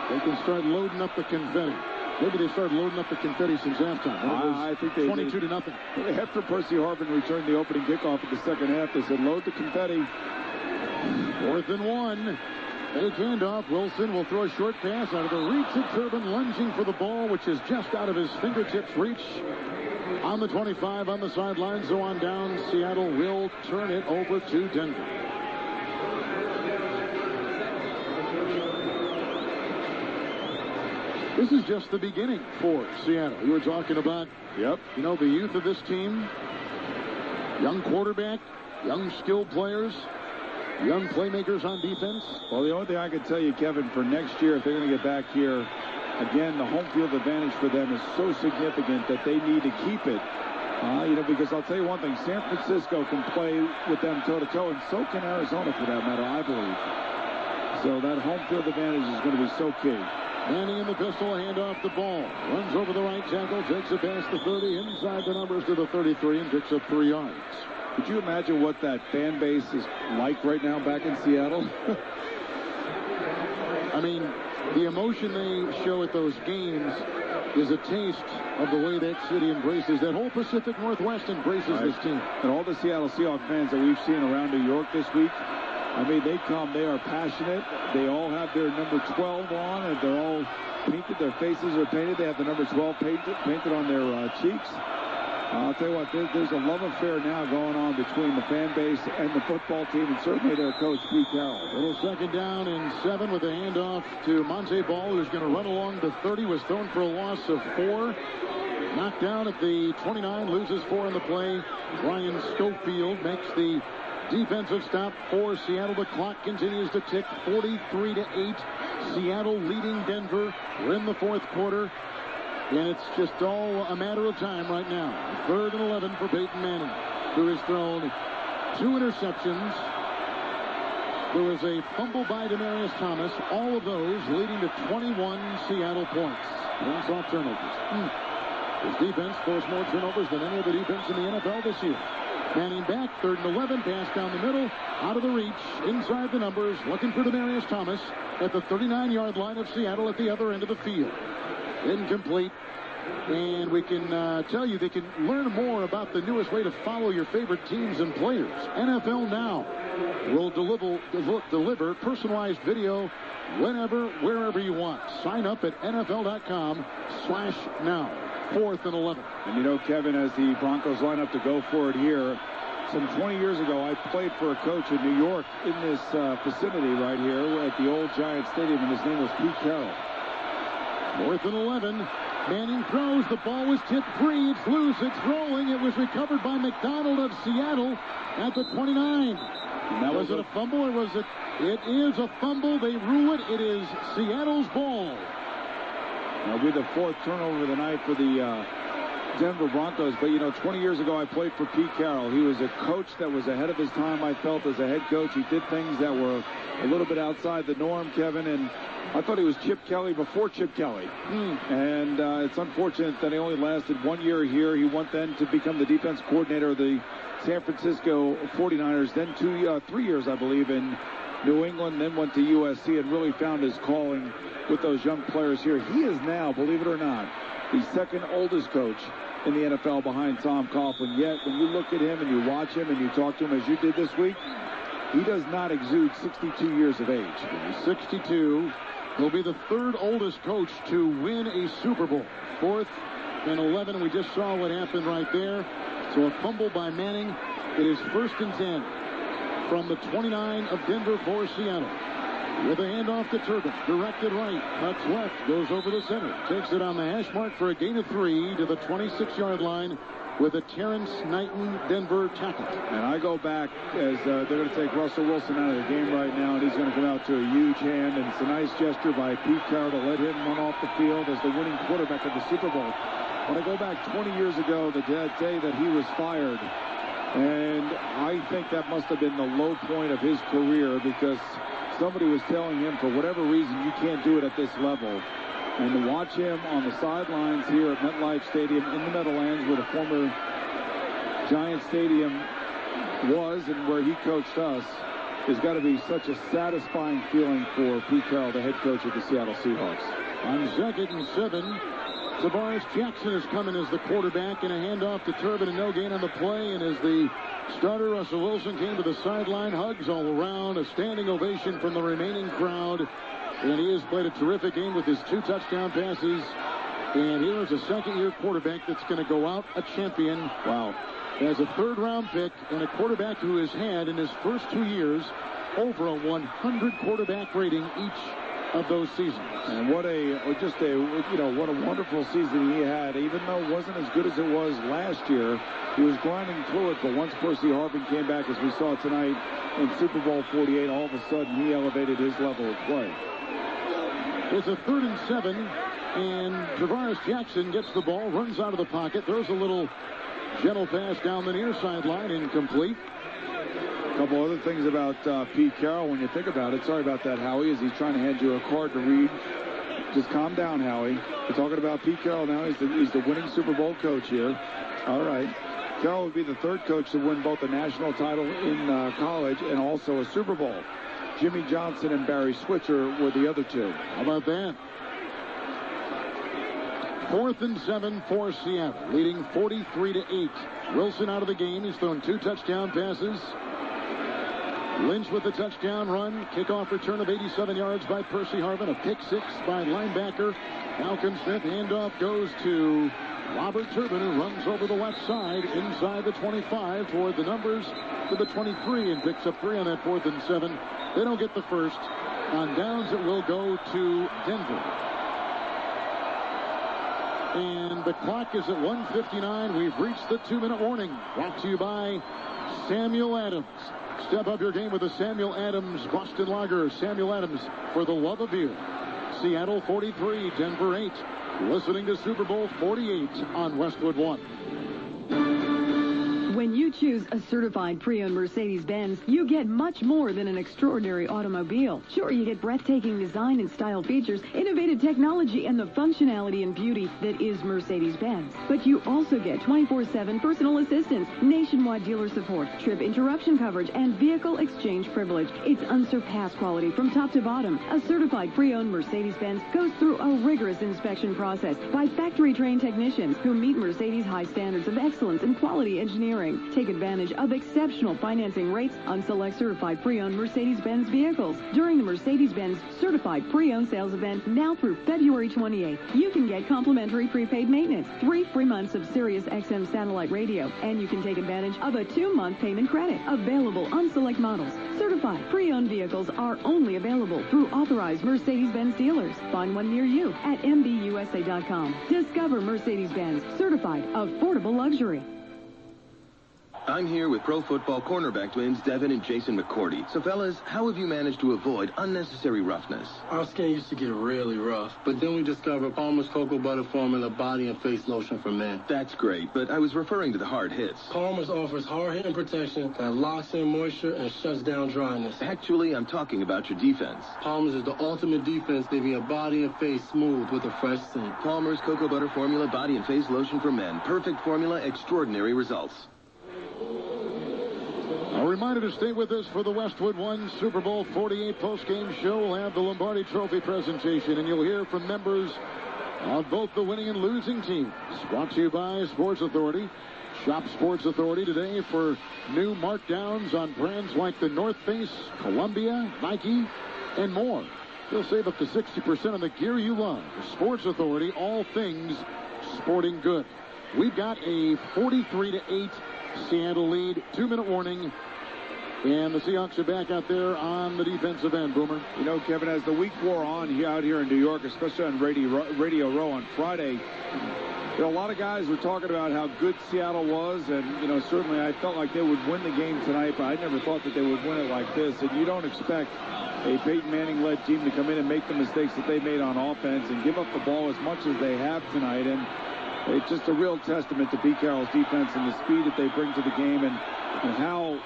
They can start loading up the confetti. Maybe they started loading up the confetti since halftime. I think they 22-0. After Percy Harvin returned the opening kickoff in the second half, they said, load the confetti. 4th and 1. Fake handoff. Wilson will throw a short pass out of the reach of Turbin, lunging for the ball, which is just out of his fingertips reach. On the 25 on the sideline, so on down. Seattle will turn it over to Denver. This is just the beginning for Seattle. You were talking about, the youth of this team. Young quarterback, young skilled players, young playmakers on defense. Well, the only thing I can tell you, Kevin, for next year, if they're going to get back here, again, the home field advantage for them is so significant that they need to keep it. Because I'll tell you one thing, San Francisco can play with them toe-to-toe, and so can Arizona for that matter, I believe. So that home field advantage is going to be so key. Manning in the pistol, hand off the ball. Runs over the right tackle, takes it past the 30, inside the numbers to the 33, and picks up 3 yards. Could you imagine what that fan base is like right now back in Seattle? I mean, the emotion they show at those games is a taste of the way that city embraces, that whole Pacific Northwest embraces this team. And all the Seattle Seahawks fans that we've seen around New York this week, I mean, they come, they are passionate. They all have their number 12 on, and they're all painted. Their faces are painted. They have the number 12 painted on their cheeks. I'll tell you what, there's a love affair now going on between the fan base and the football team, and certainly their coach, Pete Carroll. Little 2nd down and 7 with a handoff to Monte Ball, who's going to run along the 30, was thrown for a loss of 4. Knocked down at the 29, loses 4 in the play. Brian Schofield makes the defensive stop for Seattle. The clock continues to tick, 43-8. Seattle leading Denver. We're in the 4th quarter. And it's just all a matter of time right now. 3rd and 11 for Peyton Manning, who has thrown 2 interceptions. There was a fumble by Demaryius Thomas. All of those leading to 21 Seattle points. Brings off turnovers. His defense forced more turnovers than any other defense in the NFL this year. Manning back, 3rd and 11, pass down the middle, out of the reach, inside the numbers, looking for Demaryius Thomas at the 39-yard line of Seattle at the other end of the field. Incomplete. And we can tell you they can learn more about the newest way to follow your favorite teams and players. NFL Now will deliver personalized video whenever, wherever you want. Sign up at NFL.com/now. 4th and 11. And you know, Kevin, as the Broncos line up to go for it here, some 20 years ago, I played for a coach in New York in this vicinity right here at the old Giant Stadium, and his name was Pete Carroll. 4th and 11. Manning throws. The ball was tipped free. It's loose. It's rolling. It was recovered by McDonald of Seattle at the 29. And that was it a fumble or was it? It is a fumble. They rule it. It is Seattle's ball. That'll be the 4th turnover of the night for the Denver Broncos. But, you know, 20 years ago, I played for Pete Carroll. He was a coach that was ahead of his time, I felt, as a head coach. He did things that were a little bit outside the norm, Kevin, and I thought he was Chip Kelly before Chip Kelly. And it's unfortunate that he only lasted 1 year here. He went then to become the defense coordinator of the San Francisco 49ers, then 3 years, I believe, in New England, then went to USC and really found his calling with those young players here. He is now, believe it or not, the 2nd oldest coach in the NFL behind Tom Coughlin. Yet, when you look at him and you watch him and you talk to him as you did this week, he does not exude 62 years of age. He's 62. He'll be the 3rd oldest coach to win a Super Bowl. 4th and 11. We just saw what happened right there. So a fumble by Manning. It is 1st and 10 from the 29 of Denver for Seattle. With a handoff to Turbin. Directed right. Cuts left. Goes over the center. Takes it on the hash mark for a gain of 3 to the 26-yard line with a Terrence Knighton Denver tackle. And I go back as they're going to take Russell Wilson out of the game right now, and he's going to come out to a huge hand. And it's a nice gesture by Pete Carroll to let him run off the field as the winning quarterback of the Super Bowl. When I go back 20 years ago, the day that he was fired, and I think that must have been the low point of his career because somebody was telling him, for whatever reason, you can't do it at this level. And to watch him on the sidelines here at MetLife Stadium in the Meadowlands, where the former Giant Stadium was and where he coached us, has got to be such a satisfying feeling for Pete Carroll, the head coach of the Seattle Seahawks. On 2nd and 7, Tavares Jackson is coming as the quarterback, and a handoff to Turbin and no gain on the play. And as the starter, Russell Wilson, came to the sideline, hugs all around, a standing ovation from the remaining crowd. And he has played a terrific game with his 2 touchdown passes. And here is a 2nd-year quarterback that's going to go out a champion. Wow. As a 3rd-round pick and a quarterback who has had, in his first 2 years, over a 100 quarterback rating each of those seasons. And what a wonderful season he had. Even though it wasn't as good as it was last year, he was grinding through it. But once Percy Harvin came back, as we saw tonight in Super Bowl 48, all of a sudden he elevated his level of play. It's a 3rd and 7, and Tavares Jackson gets the ball, runs out of the pocket, throws a little gentle pass down the near sideline, incomplete. A couple other things about Pete Carroll when you think about it. Sorry about that, Howie, as he's trying to hand you a card to read. Just calm down, Howie. We're talking about Pete Carroll now. He's the winning Super Bowl coach here. All right. Carroll would be the 3rd coach to win both a national title in college and also a Super Bowl. Jimmy Johnson and Barry Switzer were the other 2. How about that? 4th and 7 for Seattle, leading 43-8. Wilson out of the game. He's thrown 2 touchdown passes. Lynch with the touchdown run. Kickoff return of 87 yards by Percy Harvin. A pick six by linebacker Malcolm Smith. Handoff goes to Robert Turbin, who runs over the left side inside the 25 toward the numbers to the 23 and picks up 3 on that 4th and 7. They don't get the first. On downs, it will go to Denver. And the clock is at 1:59. We've reached the 2-minute warning. Brought to you by Samuel Adams. Step up your game with the Samuel Adams Boston Lager. Samuel Adams, for the love of beer. Seattle 43, Denver 8. Listening to Super Bowl 48 on Westwood One. When you choose a certified pre-owned Mercedes-Benz, you get much more than an extraordinary automobile. Sure, you get breathtaking design and style features, innovative technology, and the functionality and beauty that is Mercedes-Benz. But you also get 24/7 personal assistance, nationwide dealer support, trip interruption coverage, and vehicle exchange privilege. It's unsurpassed quality from top to bottom. A certified pre-owned Mercedes-Benz goes through a rigorous inspection process by factory-trained technicians who meet Mercedes' high standards of excellence and quality engineering. Take advantage of exceptional financing rates on select certified pre-owned Mercedes-Benz vehicles during the Mercedes-Benz Certified Pre-Owned Sales Event now through February 28th. You can get complimentary prepaid maintenance, 3 free months of Sirius XM satellite radio, and you can take advantage of a 2-month payment credit available on select models. Certified pre-owned vehicles are only available through authorized Mercedes-Benz dealers. Find one near you at MBUSA.com. Discover Mercedes-Benz Certified Affordable Luxury. I'm here with Pro Football cornerback twins Devin and Jason McCourty. So, fellas, how have you managed to avoid unnecessary roughness? Our skin used to get really rough, but then we discovered Palmer's Cocoa Butter Formula Body and Face Lotion for Men. That's great, but I was referring to the hard hits. Palmer's offers hard-hitting protection that locks in moisture and shuts down dryness. Actually, I'm talking about your defense. Palmer's is the ultimate defense, leaving your body and face smooth with a fresh scent. Palmer's Cocoa Butter Formula Body and Face Lotion for Men. Perfect formula, extraordinary results. A reminder to stay with us for the Westwood One Super Bowl 48 postgame show. We'll have the Lombardi Trophy presentation, and you'll hear from members of both the winning and losing teams. Brought to you by Sports Authority. Shop Sports Authority today for new markdowns on brands like the North Face, Columbia, Nike, and more. You'll save up to 60% on the gear you love. Sports Authority, all things sporting good. We've got a 43-8 Seattle lead. 2-minute warning. And the Seahawks are back out there on the defensive end, Boomer. You know, Kevin, as the week wore on out here in New York, especially on Radio Row on Friday, a lot of guys were talking about how good Seattle was, and, certainly I felt like they would win the game tonight, but I never thought that they would win it like this. And you don't expect a Peyton Manning-led team to come in and make the mistakes that they made on offense and give up the ball as much as they have tonight. And it's just a real testament to Pete Carroll's defense and the speed that they bring to the game and how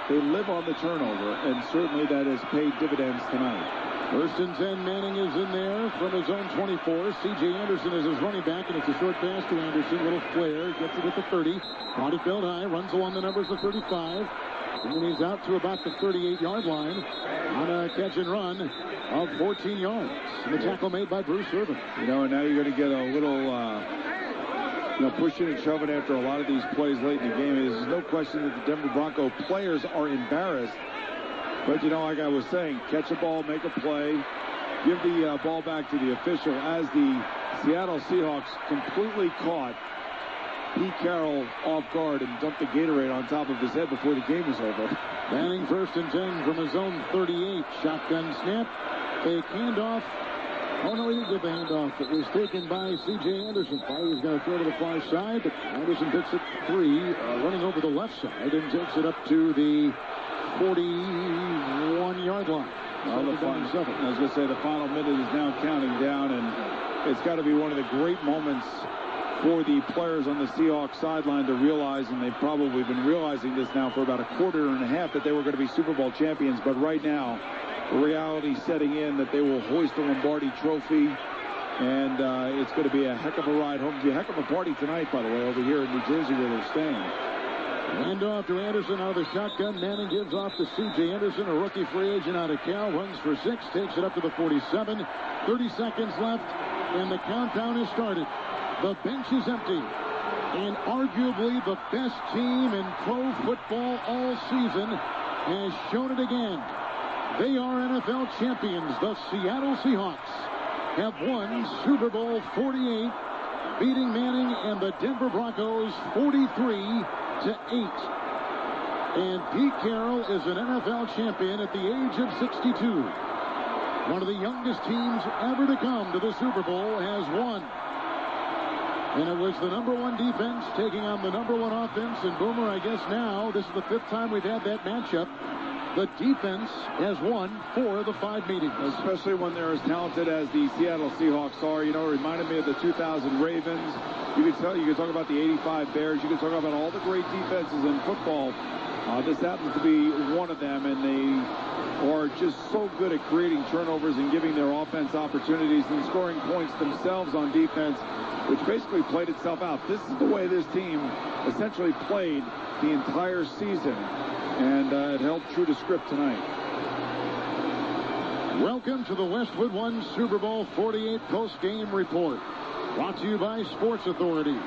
they live on the turnover, and certainly that has paid dividends tonight. 1st and 10, Manning is in there from his own 24. C.J. Anderson is his running back, and it's a short pass to Anderson. Little flare, gets it at the 30. Body filled high, runs along the numbers of 35. And then he's out to about the 38-yard line on a catch and run of 14 yards. And the tackle made by Bruce Irvin. And now you're going to get a little... pushing and shoving after a lot of these plays late in the game. There's no question that the Denver Broncos players are embarrassed. But, like I was saying, catch a ball, make a play, give the ball back to the official as the Seattle Seahawks completely caught Pete Carroll off guard and dumped the Gatorade on top of his head before the game was over. Manning 1st and 10 from his own 38. Shotgun snap. Fake handoff. Oh, no, he didn't get the handoff. It was taken by C.J. Anderson. Thought he was going to throw to the far side, but Anderson picks it 3, running over the left side, and takes it up to the 41-yard line. I was going to say the final minute is now counting down, and it's got to be one of the great moments for the players on the Seahawks sideline to realize, and they've probably been realizing this now for about a quarter and a half, that they were going to be Super Bowl champions. But right now, reality setting in that they will hoist the Lombardi Trophy, and it's going to be a heck of a ride home. It'll be a heck of a party tonight, by the way, over here in New Jersey where they're staying. Hand off to Anderson out of the shotgun. Manning gives off to C.J. Anderson, a rookie free agent out of Cal. Runs for 6, takes it up to the 47. 30 seconds left, and the countdown has started. The bench is empty. And arguably the best team in pro football all season has shown it again. They are NFL champions. The Seattle Seahawks have won Super Bowl 48, beating Manning and the Denver Broncos 43-8. And Pete Carroll is an NFL champion at the age of 62. One of the youngest teams ever to come to the Super Bowl has won. And it was the number one defense taking on the number one offense. And Boomer, I guess now, this is the 5th time we've had that matchup. The defense has won 4 of the 5 meetings. Especially when they're as talented as the Seattle Seahawks are. You know, it reminded me of the 2000 Ravens. You could talk about the 85 Bears. You could talk about all the great defenses in football. This happens to be one of them, and they are just so good at creating turnovers and giving their offense opportunities and scoring points themselves on defense, which basically played itself out. This is the way this team essentially played the entire season, and it held true to script tonight. Welcome to the Westwood One Super Bowl 48 post-game report. Brought to you by Sports Authority.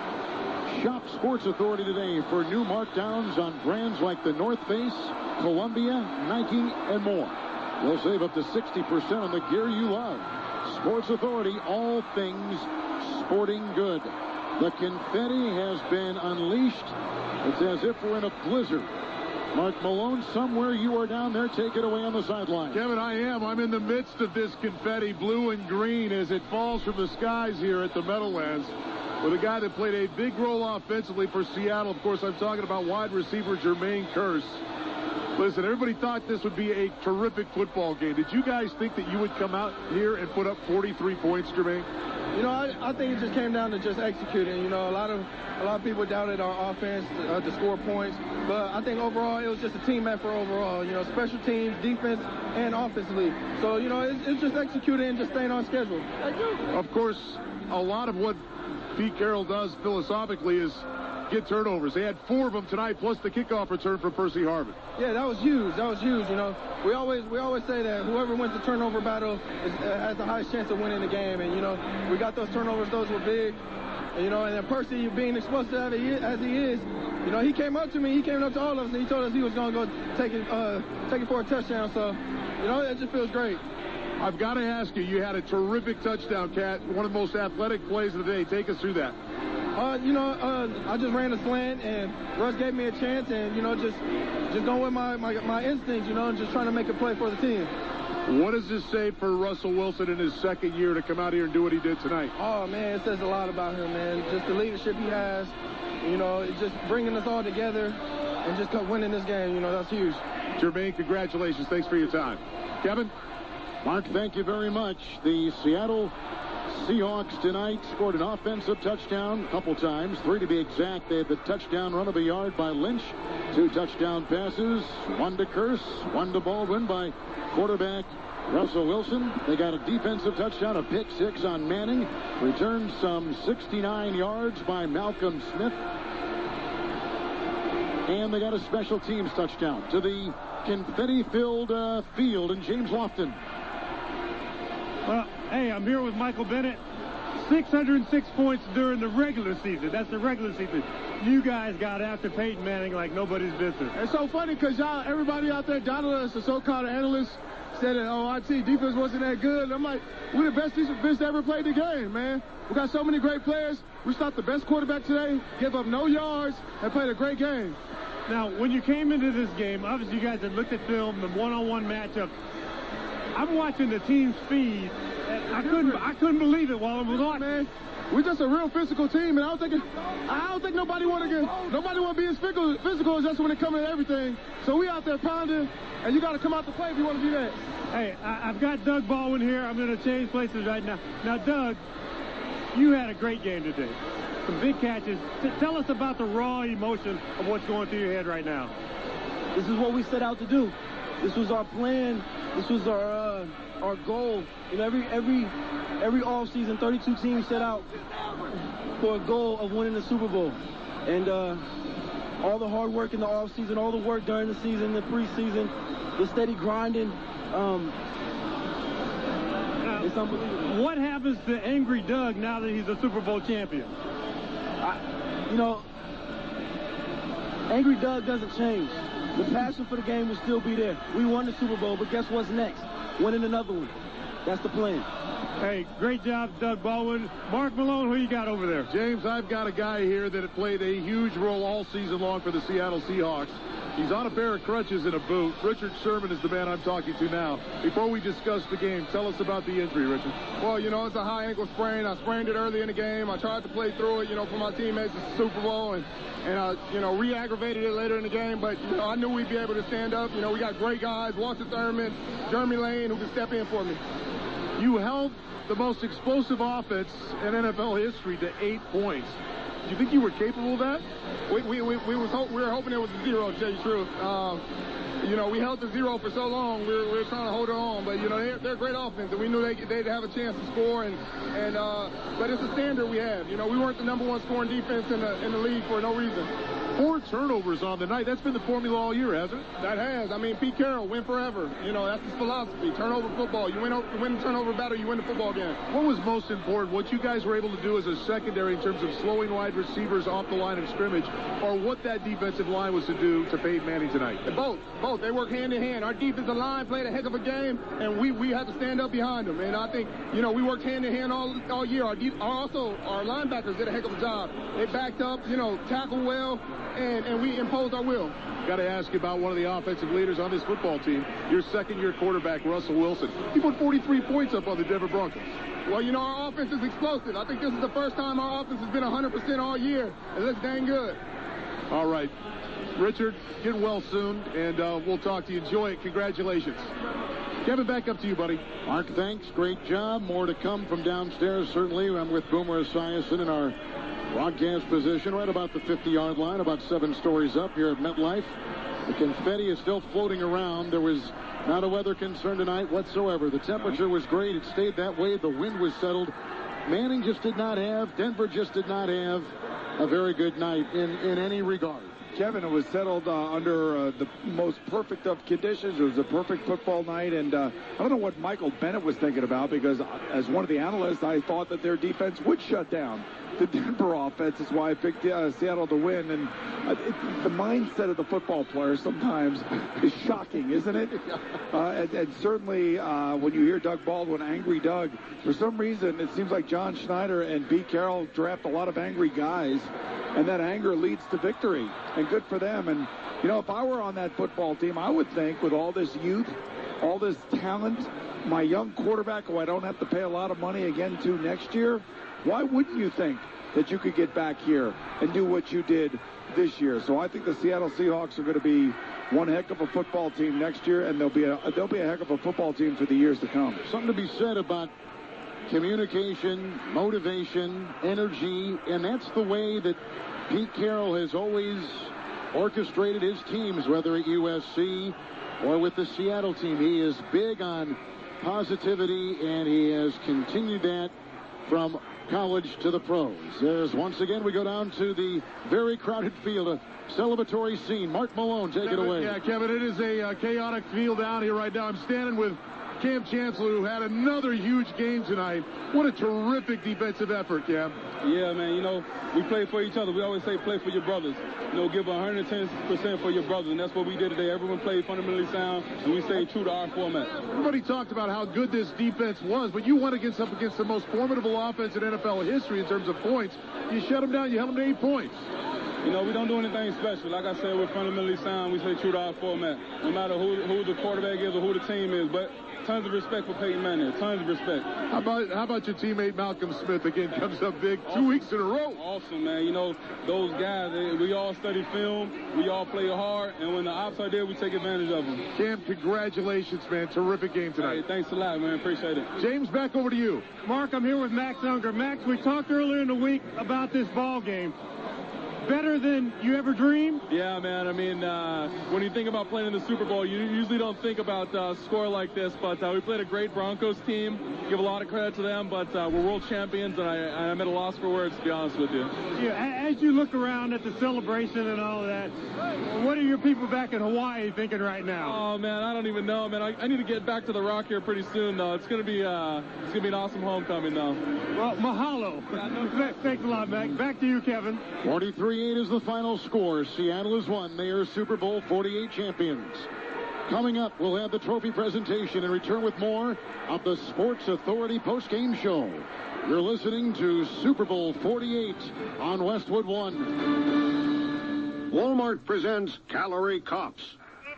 Shop Sports Authority today for new markdowns on brands like the North Face, Columbia, Nike, and more. You'll save up to 60% on the gear you love. Sports Authority, all things sporting good. The confetti has been unleashed. It's as if we're in a blizzard. Mark Malone, somewhere you are down there. Take it away on the sideline. Kevin, I am. I'm in the midst of this confetti, blue and green, as it falls from the skies here at the Meadowlands, with a guy that played a big role offensively for Seattle. Of course, I'm talking about wide receiver Jermaine Kearse. Listen, everybody thought this would be a terrific football game. Did you guys think that you would come out here and put up 43 points, Jermaine? You know, I think it just came down to just executing. You know, a lot of people doubted our offense to score points, but I think overall it was just a team effort overall. You know, special teams, defense, and offensively. So, you know, it's just executing and just staying on schedule. Of course, a lot of what Pete Carroll does philosophically is get turnovers. They had 4 of them tonight, plus the kickoff return for Percy Harvin. Yeah, that was huge. That was huge. You know, we always say that whoever wins the turnover battle has the highest chance of winning the game. And, you know, we got those turnovers. Those were big. And, you know, and then Percy, being explosive as he is, you know, he came up to me. He came up to all of us, and he told us he was going to go take it for a touchdown. So, you know, it just feels great. I've got to ask you, you had a terrific touchdown, Cat. One of the most athletic plays of the day. Take us through that. You know, I just ran a slant, and Russ gave me a chance, and, you know, just going with my instincts, you know, and just trying to make a play for the team. What does this say for Russell Wilson in his second year to come out here and do what he did tonight? Oh, man, it says a lot about him, man. Just the leadership he has, you know, just bringing us all together and just winning this game, you know, that's huge. Jermaine, congratulations. Thanks for your time. Kevin? Mark, thank you very much. The Seattle Seahawks tonight scored an offensive touchdown a couple times, 3 to be exact. They had the touchdown run of a yard by Lynch, 2 touchdown passes, 1 to Kearse, 1 to Baldwin by quarterback Russell Wilson. They got a defensive touchdown, a pick 6 on Manning, returned some 69 yards by Malcolm Smith, and they got a special teams touchdown to the confetti-filled field in James Lofton. Well, hey, I'm here with Michael Bennett. 606 points during the regular season. That's the regular season. You guys got after Peyton Manning like nobody's business. It's so funny because everybody out there doubted us, the so-called analysts, said that, our defense wasn't that good. I'm like, we're the best defense that ever played the game, man. We got so many great players. We stopped the best quarterback today, gave up no yards, and played a great game. Now, when you came into this game, obviously you guys had looked at film, the one-on-one matchup. I'm watching the team's feed, and I couldn't believe it while it was on. Man, we're just a real physical team, and I don't think nobody want to be as physical as us when it comes to everything. So we out there pounding, and you got to come out to play if you want to do that. Hey, I've got Doug Baldwin here. I'm going to change places right now. Now, Doug, you had a great game today. Some big catches. Tell us about the raw emotion of what's going through your head right now. This is what we set out to do. This was our plan. This was our goal. You know, every offseason, 32 teams set out for a goal of winning the Super Bowl. And all the hard work in the offseason, all the work during the season, the preseason, the steady grinding, it's unbelievable. What happens to Angry Doug now that he's a Super Bowl champion? You know, Angry Doug doesn't change. The passion for the game will still be there. We won the Super Bowl, but guess what's next? Winning another one. That's the plan. Hey, great job, Doug Baldwin. Mark Malone, who you got over there? James, I've got a guy here that had played a huge role all season long for the Seattle Seahawks. He's on a pair of crutches in a boot. Richard Sherman is the man I'm talking to now. Before we discuss the game, tell us about the injury, Richard. Well, it's a high ankle sprain. I sprained it early in the game. I tried to play through it, for my teammates. It's the Super Bowl, and I, re-aggravated it later in the game. But, I knew we'd be able to stand up. We got great guys, Walter Thurman, Jeremy Lane, who can step in for me. You held the most explosive offense in NFL history to 8 points. Do you think you were capable of that? We were hoping it was a 0, to tell you the truth. We held the 0 for so long. We were trying to hold it on, but they're a great offense, and we knew they'd have a chance to score. But it's a standard we have. We weren't the number 1 scoring defense in the league for no reason. 4 turnovers on the night. That's been the formula all year, hasn't it? That has. Pete Carroll, win forever. That's his philosophy. Turnover football. You win the turnover battle, you win the football game. What was most important? What you guys were able to do as a secondary in terms of slowing wide receivers off the line of scrimmage, or what that defensive line was to do to Peyton Manning tonight? Both. They work hand in hand. Our defensive line played a heck of a game, and we had to stand up behind them. And I think, we worked hand in hand all year. Our linebackers did a heck of a job. They backed up, tackled well, and we imposed our will. Got to ask you about one of the offensive leaders on this football team, your second-year quarterback, Russell Wilson. He put 43 points up on the Denver Broncos. Well, our offense is explosive. I think this is the first time our offense has been 100% all year. It looks dang good. All right. Richard, get well soon, and we'll talk to you. Enjoy it. Congratulations. Kevin, back up to you, buddy. Mark, thanks. Great job. More to come from downstairs, certainly. I'm with Boomer Esiason in our broadcast position right about the 50-yard line, about 7 stories up here at MetLife. The confetti is still floating around. There was not a weather concern tonight whatsoever. The temperature was great. It stayed that way. The wind was settled. Denver just did not have a very good night in any regard. Kevin, it was settled under the most perfect of conditions. It was a perfect football night, and I don't know what Michael Bennett was thinking about, because as one of the analysts, I thought that their defense would shut down the Denver offense. Is why I picked Seattle to win, and the mindset of the football player sometimes is shocking, isn't it? And certainly when you hear Doug Baldwin, Angry Doug, for some reason it seems like John Schneider and Pete Carroll draft a lot of angry guys, and that anger leads to victory, and good for them. And, if I were on that football team, I would think with all this youth, all this talent, my young quarterback who I don't have to pay a lot of money again to next year, why wouldn't you think that you could get back here and do what you did this year? So I think the Seattle Seahawks are going to be one heck of a football team next year, and they'll be a heck of a football team for the years to come. Something to be said about communication, motivation, energy, and that's the way that Pete Carroll has always orchestrated his teams, whether at USC or with the Seattle team. He is big on positivity, and he has continued that from college to the pros. There's once again, we go down to the very crowded field, a celebratory scene. Mark Malone, take it away. Yeah, Kevin, it is a chaotic field down here right now. I'm standing with Cam Chancellor, who had another huge game tonight. What a terrific defensive effort, Cam. Yeah, man, we play for each other. We always say play for your brothers. Give 110% for your brothers, and that's what we did today. Everyone played fundamentally sound, and we stayed true to our format. Everybody talked about how good this defense was, but you went up against the most formidable offense in NFL history in terms of points. You shut them down. You held them to 8 points. We don't do anything special. Like I said, we're fundamentally sound. We stay true to our format, no matter who the quarterback is or who the team is. But tons of respect for Peyton Manning. Tons of respect. How about your teammate Malcolm Smith? Again, comes up big. Awesome. 2 weeks in a row. Awesome, man. Those guys, we all study film. We all play hard. And when the ops are there, we take advantage of them. Cam, congratulations, man. Terrific game tonight. Hey, thanks a lot, man. Appreciate it. James, back over to you. Mark, I'm here with Max Unger. Max, we talked earlier in the week about this ball game. Better than you ever dreamed? Yeah, man. When you think about playing in the Super Bowl, you usually don't think about a score like this, but we played a great Broncos team. Give a lot of credit to them, but we're world champions, and I'm at a loss for words, to be honest with you. Yeah, as you look around at the celebration and all of that, what are your people back in Hawaii thinking right now? Oh, man, I don't even know, man. I need to get back to the Rock here pretty soon, though. It's gonna be an awesome homecoming, though. Well, mahalo. Thanks a lot, Mac. Back to you, Kevin. 43 48 is the final score. Seattle has won. They are Super Bowl 48 champions. Coming up, we'll have the trophy presentation and return with more of the Sports Authority postgame show. You're listening to Super Bowl 48 on Westwood One. Walmart presents Calorie Cops.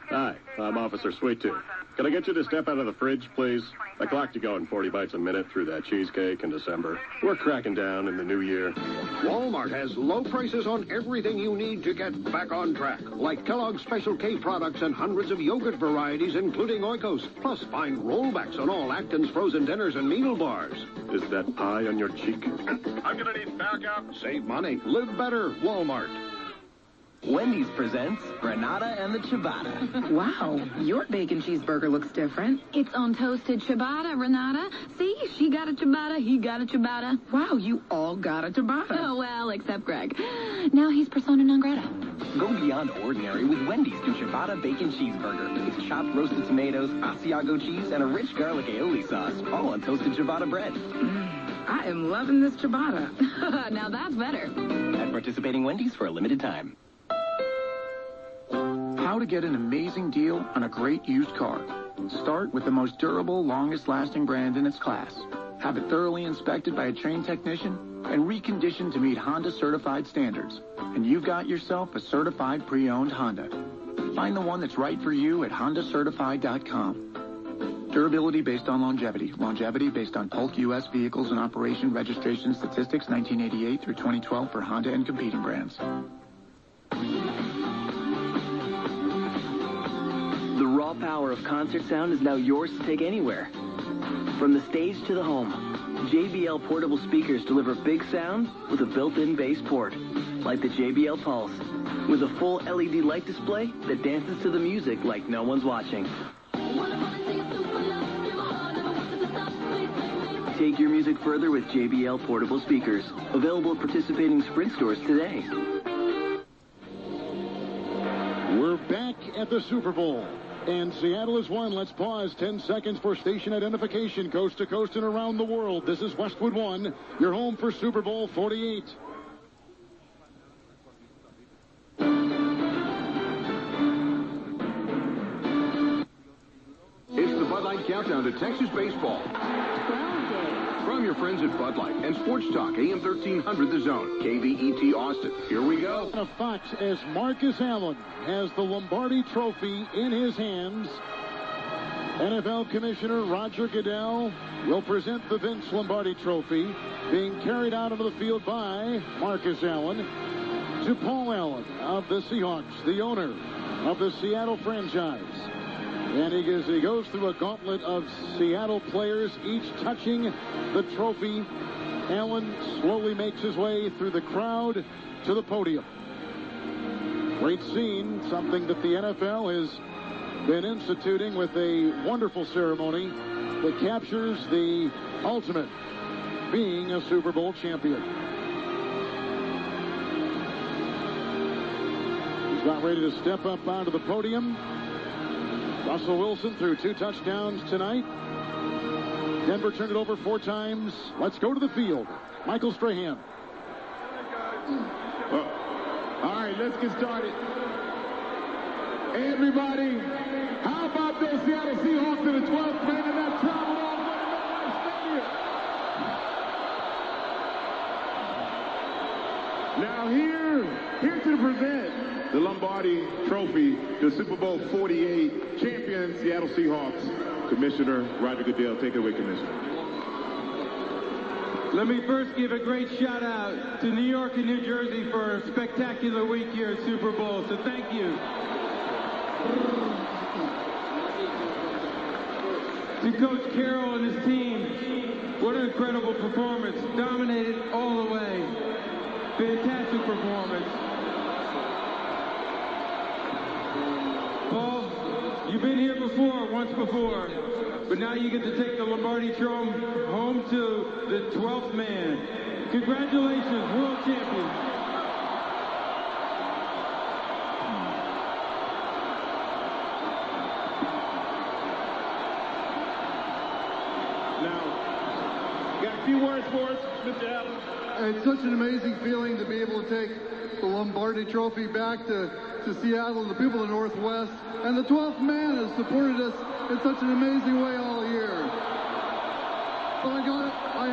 Hi, I'm Officer Sweet Tooth. Can I get you to step out of the fridge, please? I clocked you going 40 bites a minute through that cheesecake in December. We're cracking down in the new year. Walmart has low prices on everything you need to get back on track, like Kellogg's Special K products and hundreds of yogurt varieties, including Oikos. Plus, find rollbacks on all Atkins frozen dinners and meal bars. Is that pie on your cheek? I'm gonna need backup. Save money. Live better. Walmart. Wendy's presents Renata and the Ciabatta. Wow, your bacon cheeseburger looks different. It's on toasted ciabatta, Renata. See, she got a ciabatta, he got a ciabatta. Wow, you all got a ciabatta. Oh, well, except Greg. Now he's persona non grata. Go beyond ordinary with Wendy's new Ciabatta Bacon Cheeseburger. With chopped roasted tomatoes, Asiago cheese, and a rich garlic aioli sauce, all on toasted ciabatta bread. I am loving this ciabatta. Now that's better. At participating Wendy's for a limited time. How to get an amazing deal on a great used car. Start with the most durable, longest-lasting brand in its class. Have it thoroughly inspected by a trained technician and reconditioned to meet Honda certified standards. And you've got yourself a certified pre-owned Honda. Find the one that's right for you at HondaCertified.com. Durability based on longevity. Longevity based on Polk U.S. Vehicles in Operation Registration Statistics 1988 through 2012 for Honda and competing brands. The raw power of concert sound is now yours to take anywhere. From the stage to the home, JBL portable speakers deliver big sound with a built-in bass port, like the JBL Pulse, with a full LED light display that dances to the music like no one's watching. Take your music further with JBL portable speakers, available at participating Sprint stores today. We're back at the Super Bowl. And Seattle has won. Let's pause 10 seconds for station identification, coast to coast and around the world. This is Westwood One, your home for Super Bowl 48. It's the Bud Light Countdown to Texas baseball. From your friends at Bud Light and Sports Talk, AM 1300 The Zone, KVET Austin. Here we go. A Fox as Marcus Allen has the Lombardi Trophy in his hands. NFL Commissioner Roger Goodell will present the Vince Lombardi Trophy, being carried out onto the field by Marcus Allen to Paul Allen of the Seahawks, the owner of the Seattle franchise. And he goes through a gauntlet of Seattle players, each touching the trophy. Allen slowly makes his way through the crowd to the podium. Great scene, something that the NFL has been instituting with a wonderful ceremony that captures the ultimate, being a Super Bowl champion. He's about ready to step up onto the podium. Russell Wilson threw 2 touchdowns tonight. Denver turned it over 4 times. Let's go to the field. Michael Strahan. All right, let's get started. Everybody, how about those Seattle Seahawks in the 12th man and that traveled all the way to MetLife Stadium? Now here to present the Lombardi Trophy, the Super Bowl 48 champion Seattle Seahawks, Commissioner Roger Goodell. Take it away, Commissioner. Let me first give a great shout out to New York and New Jersey for a spectacular week here at Super Bowl, so thank you. To Coach Carroll and his team, what an incredible performance. Dominated all the way. Fantastic performance. Paul, you've been here before, once before, but now you get to take the Lombardi Trophy home to the 12th man. Congratulations, world champion. Got a few words for us, Mr. Allen? It's such an amazing feeling to be able to take the Lombardi Trophy back to Seattle, the people of the Northwest, and the 12th man has supported us in such an amazing way all year. But I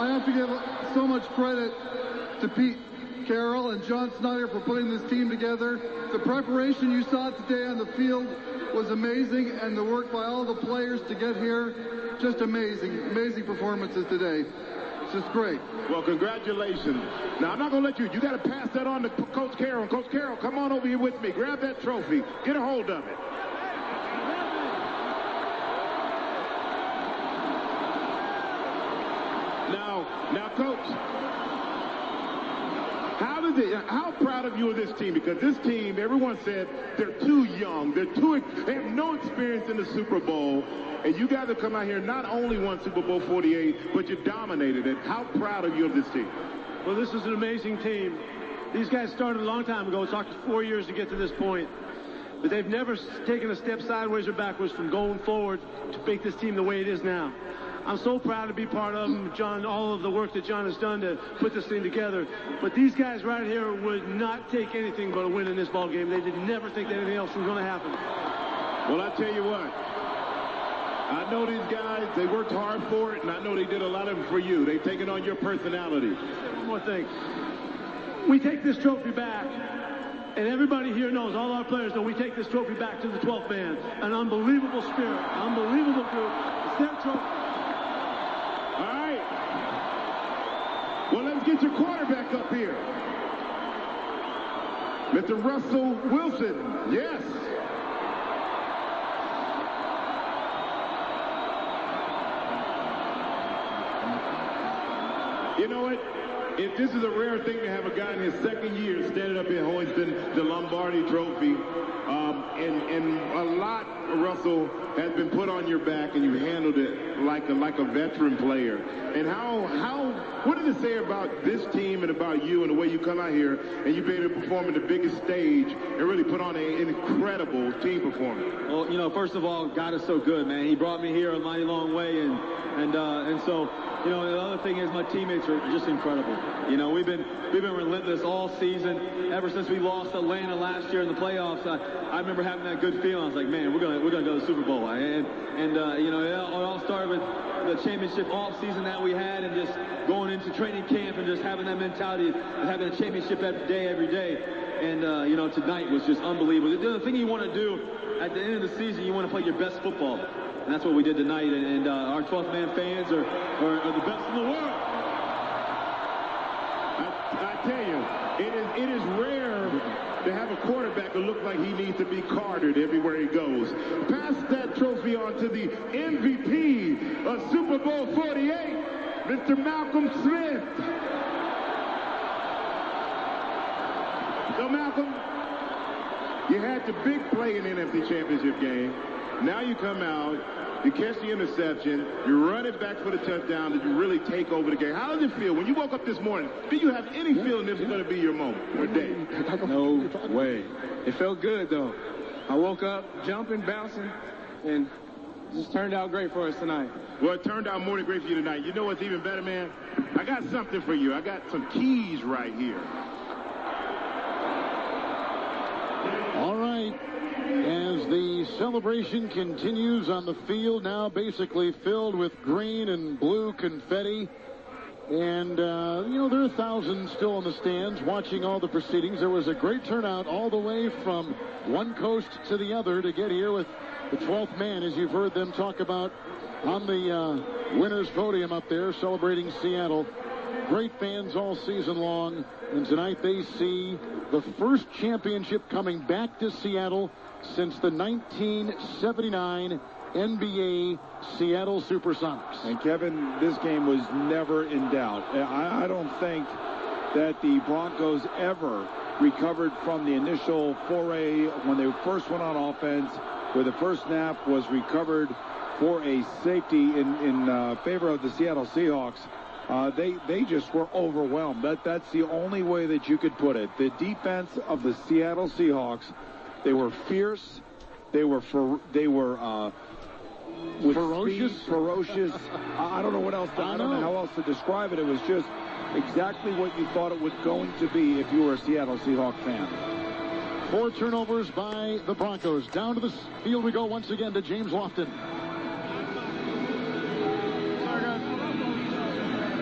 have to give so much credit to Pete Carroll and John Snyder for putting this team together. The preparation you saw today on the field was amazing, and the work by all the players to get here, just amazing performances today. It's just great. Well, congratulations. Now, I'm not going to let you got to pass that on to Coach Carroll. Coach Carroll, come on over here with me. Grab that trophy. Get a hold of it. Now, Coach, how proud of you of this team? Because this team, everyone said they're too young. They have no experience in the Super Bowl. And you guys have come out here, not only won Super Bowl 48, but you dominated it. How proud are you of this team? Well, this is an amazing team. These guys started a long time ago. It took 4 years to get to this point. But they've never taken a step sideways or backwards from going forward to make this team the way it is now. I'm so proud to be part of them, John, all of the work that John has done to put this thing together. But these guys right here would not take anything but a win in this ball game. They did never think that anything else was going to happen. Well, I tell you what. I know these guys, they worked hard for it, and I know they did a lot of it for you. They've taken on your personality. One more thing. We take this trophy back, and everybody here knows, all our players know, we take this trophy back to the 12th man. An unbelievable spirit, unbelievable group. It's their trophy. All right. Well, let's get your quarterback up here. Mr. Russell Wilson. Yes. You know what? If this is a rare thing to have a guy in his second year standing up here hoisting the Lombardi Trophy, and a lot, Russell, has been put on your back, and you handled it like a veteran player. And what does it say about this team and about you and the way you come out here and you've been able to perform at the biggest stage and really put on an incredible team performance? Well, you know, first of all, God is so good, man. He brought me here a mighty long way, and so. You know, the other thing is my teammates are just incredible. You know, we've been relentless all season. Ever since we lost Atlanta last year in the playoffs, I remember having that good feeling. I was like, man, we're gonna go to the Super Bowl. And you know, it all started with the championship off season that we had, and just going into training camp and just having that mentality of having a championship every day. And you know, tonight was just unbelievable. The thing you want to do at the end of the season, you want to play your best football. And that's what we did tonight, and our 12th man fans are the best in the world. I tell you, it is rare to have a quarterback who looks like he needs to be carded everywhere he goes. Pass that trophy on to the MVP of Super Bowl 48, Mr. Malcolm Smith. So, Malcolm, you had the big play in the NFC Championship game. Now you come out, you catch the interception, you run it back for the touchdown, and you really take over the game. How does it feel when you woke up this morning? Did you have any feeling this was going to be your moment or day? No way. It felt good, though. I woke up jumping, bouncing, and it just turned out great for us tonight. Well, it turned out more than great for you tonight. You know what's even better, man? I got something for you. I got some keys right here. All right. As the celebration continues on the field, now basically filled with green and blue confetti. And, you know, there are thousands still in the stands watching all the proceedings. There was a great turnout all the way from one coast to the other to get here with the 12th man, as you've heard them talk about on the winner's podium up there, celebrating Seattle. Great fans all season long. And tonight they see the first championship coming back to Seattle since the 1979 NBA Seattle Supersonics. And Kevin, this game was never in doubt. I don't think that the Broncos ever recovered from the initial foray when they first went on offense, where the first snap was recovered for a safety in favor of the Seattle Seahawks. They just were overwhelmed. That's the only way that you could put it. The defense of the Seattle Seahawks, they were fierce. They were with ferocious. speed, ferocious. I don't know what else. I don't know how else to describe it. It was just exactly what you thought it was going to be if you were a Seattle Seahawks fan. 4 turnovers by the Broncos. Down to the field we go once again to James Lofton.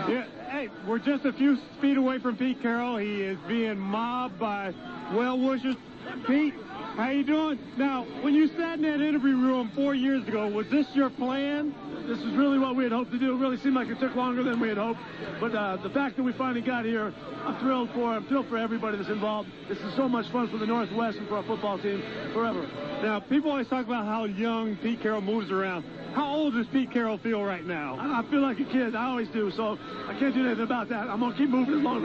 Yeah, hey, we're just a few feet away from Pete Carroll. He is being mobbed by well-wishers. Pete, how you doing? Now, when you sat in that interview room 4 years ago, was this your plan? This is really what we had hoped to do. It really seemed like it took longer than we had hoped. But the fact that we finally got here, I'm thrilled for. I'm thrilled for everybody that's involved. This is so much fun for the Northwest and for our football team forever. Now, people always talk about how young Pete Carroll moves around. How old does Pete Carroll feel right now? I feel like a kid. I always do. So I can't do anything about that. I'm going to keep moving as long as I can.